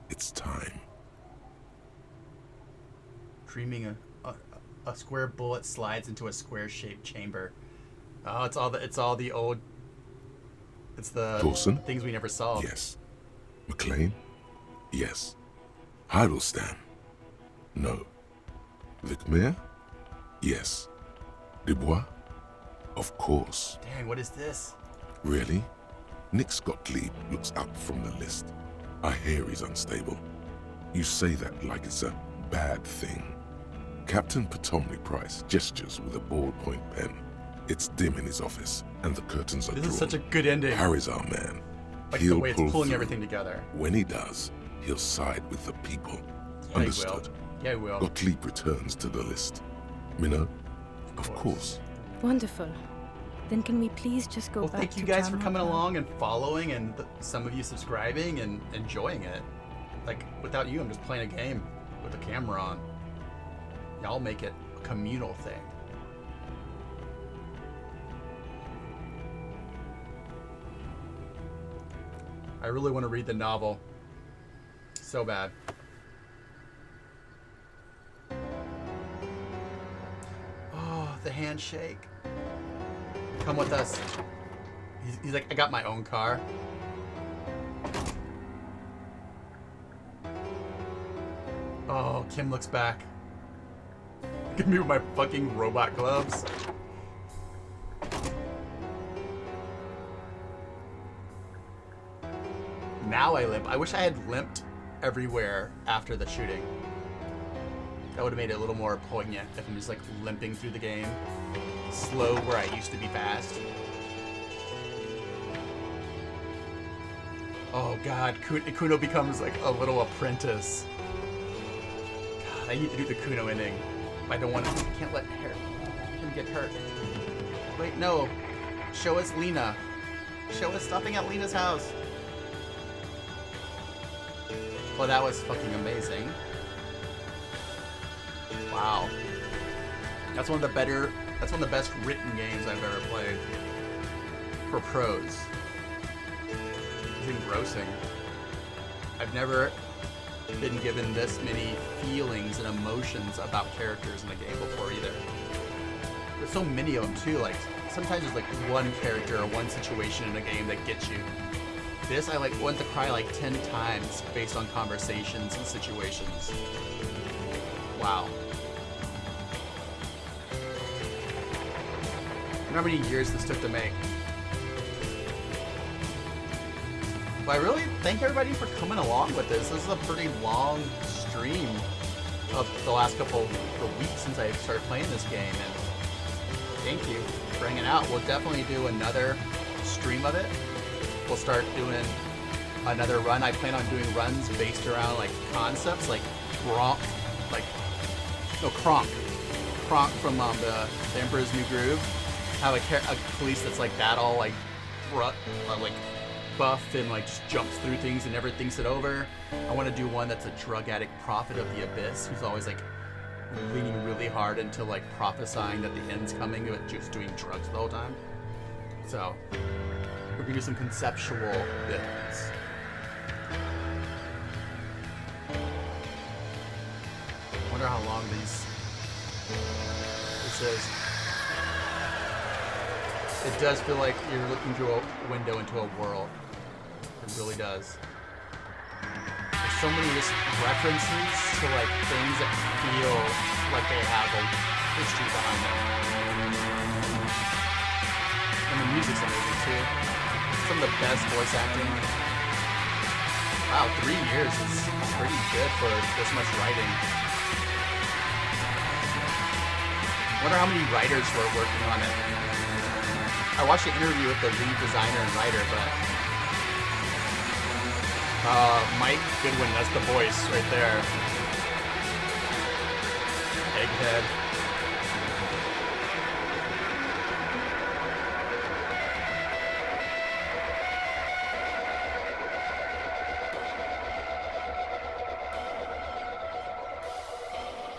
It's time. Dreaming a square bullet slides into a square-shaped chamber. Oh, it's all the old. It's the Dawson? things we never solved. Yes. McLean? Yes. Heidelstein? No. Vicmair? Yes. Dubois? Of course. Dang, what is this? Really? Nick Gottlieb looks up from the list. I hear he's unstable. You say that like it's a bad thing. Captain Potomny Price gestures with a ballpoint pen. It's dim in his office, and the curtains are This drawn. is such a good ending. Harry's our man. Like He'll the way it's pull pulling through. everything together. When he does, he'll side with the people. Yeah, Understood. He will. Yeah, he will. Gottlieb returns to the list. Minnow? Of course. Wonderful. Then can we please just go Well, back thank you to guys for Jamrock coming now? along and following, and some of you subscribing and enjoying it. Like, without you, I'm just playing a game with the camera on. Y'all make it a communal thing. I really want to read the novel. So bad. Oh, the handshake. Come with us. He's like, I got my own car. Oh, Kim looks back. Give me my fucking robot gloves. Now I limp. I wish I had limped everywhere after the shooting. That would have made it a little more poignant if I'm just like limping through the game. Slow where I used to be fast. Oh god, Kuno becomes like a little apprentice. God, I need to do the Kuno ending. I don't want to. I can't let him get hurt. Wait, no. Show us Lena. Show us stopping at Lena's house. Well, that was fucking amazing. Wow. That's one of the best written games I've ever played. For prose. It's engrossing. I've never been given this many feelings and emotions about characters in a game before either. There's so many of them too, like sometimes there's like one character or one situation in a game that gets you. This I like want to cry like 10 times based on conversations and situations. Wow. I wonder how many years this took to make. But I really thank everybody for coming along with this. This is a pretty long stream of the last couple of weeks since I started playing this game, and thank you for hanging out. We'll definitely do another stream of it. We'll start doing another run. I plan on doing runs based around like concepts like Kronk from the Emperor's New Groove. Have a police that's like that, all like buff and like just jumps through things and never thinks it over. I want to do one that's a drug addict prophet of the abyss who's always like leaning really hard into like prophesying that the end's coming, but just doing drugs the whole time. So we're gonna do some conceptual bits. Wonder how long this is. It does feel like you're looking through a window into a world. It really does. There's so many just references to like things that feel like they have a history behind them. And the music's amazing too. Some of the best voice acting. Wow, 3 years is pretty good for this much writing. Wonder how many writers were working on it. I watched an interview with the lead designer and writer, but Mike Goodwin, that's the voice right there. Egghead.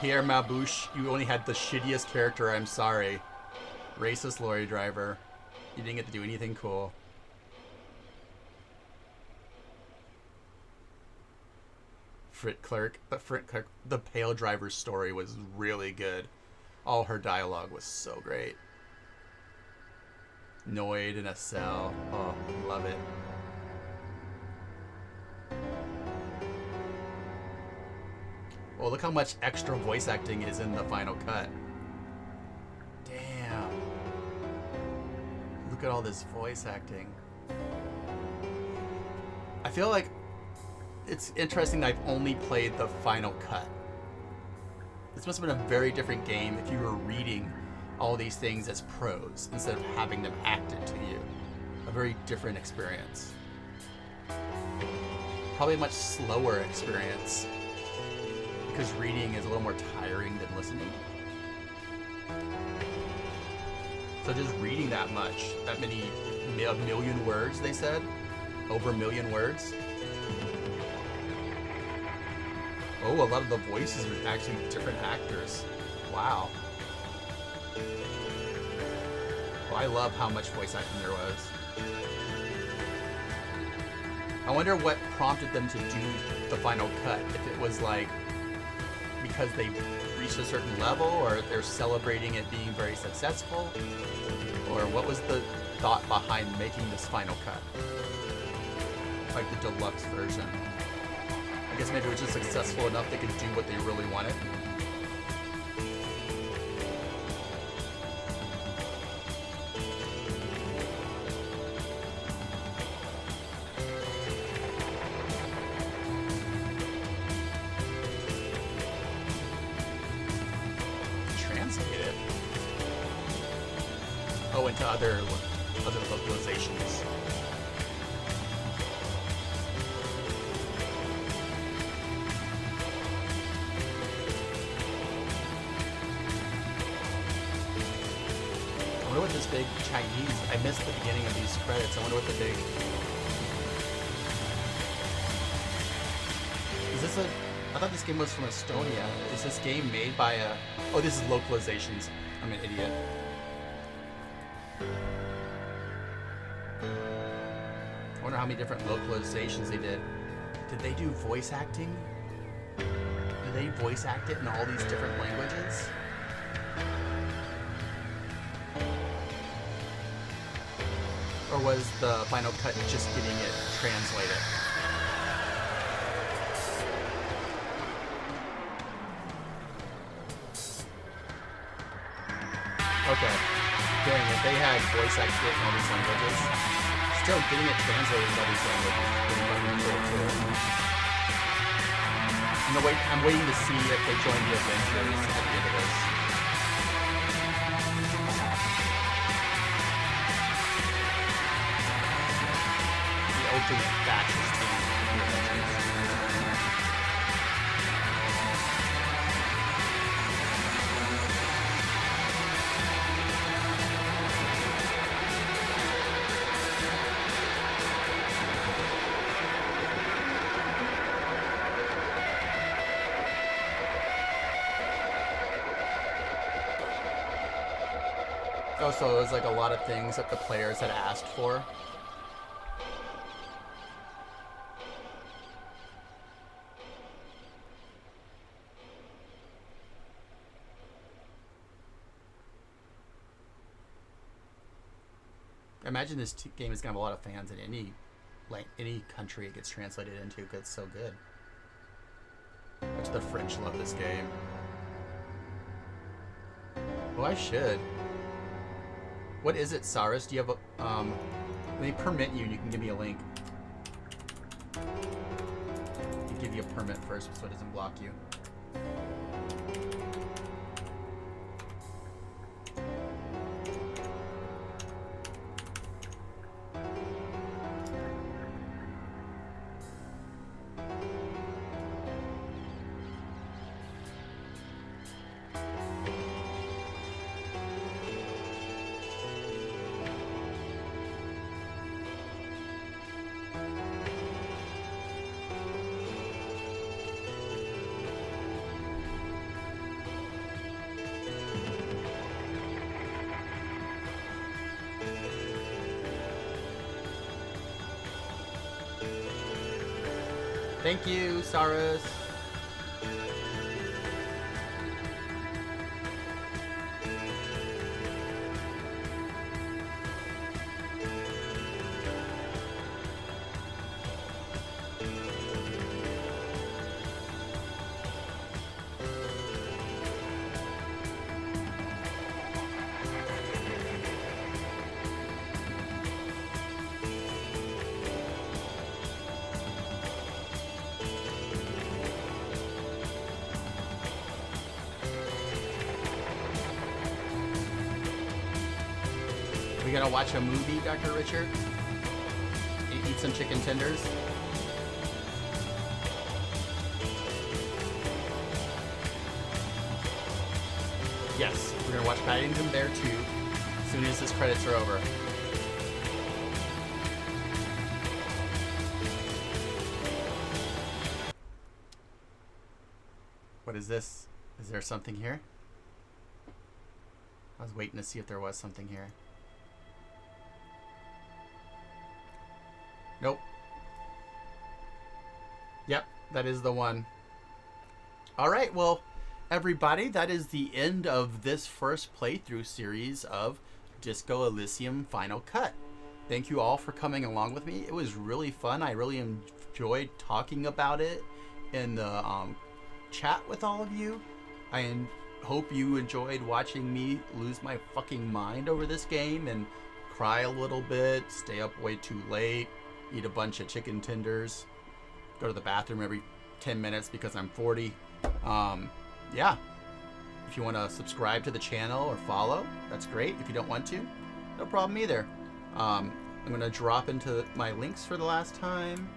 Pierre Mabouche, you only had the shittiest character, I'm sorry. Racist lorry driver. You didn't get to do anything cool. Frit Clerk, the Pale Driver's story was really good. All her dialogue was so great. Noid in a cell. Oh, love it. Well, look how much extra voice acting is in the final cut. Damn. Look at all this voice acting. I feel like it's interesting that I've only played the final cut. This must have been a very different game if you were reading all these things as prose instead of having them acted to you. A very different experience. Probably a much slower experience because reading is a little more tiring than listening. So just reading that much, that many, a million words, they said? Over a million words? Oh, a lot of the voices are actually different actors. Wow. Well, I love how much voice acting there was. I wonder what prompted them to do the final cut. If it was like because they reached a certain level, or they're celebrating it being very successful, or what was the thought behind making this final cut? Like the deluxe version. I guess maybe it was just successful enough they could do what they really wanted. Translate it. Oh, into other localizations. I wonder what this big Chinese, I missed the beginning of these credits. I wonder what the big, is this a, I thought this game was from Estonia. Is this game made by a, oh, this is localizations. I'm an idiot. I wonder how many different localizations they did. Did they do voice acting? Did they voice act it in all these different languages? Or was the final cut just getting it translated? Okay. Dang, if they had voice acting in all these languages, still getting it translated in all these languages is pretty fucking cool too. I'm waiting to see if they join the adventures at the end of this. Ultimate fascist team in the adventures. Oh, so it was like a lot of things that the players had asked for. I imagine this game is gonna have a lot of fans in any country it gets translated into because it's so good. Much the French love this game. Well, I should. What is it, Cyrus? Do you have a let me permit you and you can give me a link. I'll give you a permit first so it doesn't block you. Thank you, Cyrus. We gonna watch a movie, Dr. Richard? Eat some chicken tenders? Yes, we're gonna watch Paddington Bear 2 as soon as his credits are over. What is this? Is there something here? I was waiting to see if there was something here. Nope. Yep, that is the one. Alright, well, everybody, that is the end of this first playthrough series of Disco Elysium Final Cut. Thank you all for coming along with me. It was really fun. I really enjoyed talking about it in the chat with all of you. I hope you enjoyed watching me lose my fucking mind over this game and cry a little bit, stay up way too late, eat a bunch of chicken tenders, go to the bathroom every 10 minutes because I'm 40. Yeah. If you want to subscribe to the channel or follow, that's great. If you don't want to, no problem either. I'm going to drop into my links for the last time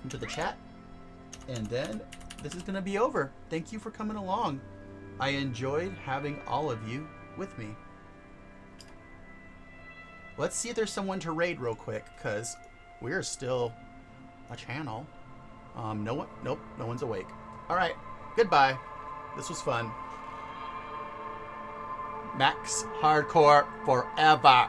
into the chat. And then this is going to be over. Thank you for coming along. I enjoyed having all of you with me. Let's see if there's someone to raid real quick, because we're still a channel. No one, nope, no one's awake. All right, goodbye. This was fun. Max Hardcore forever.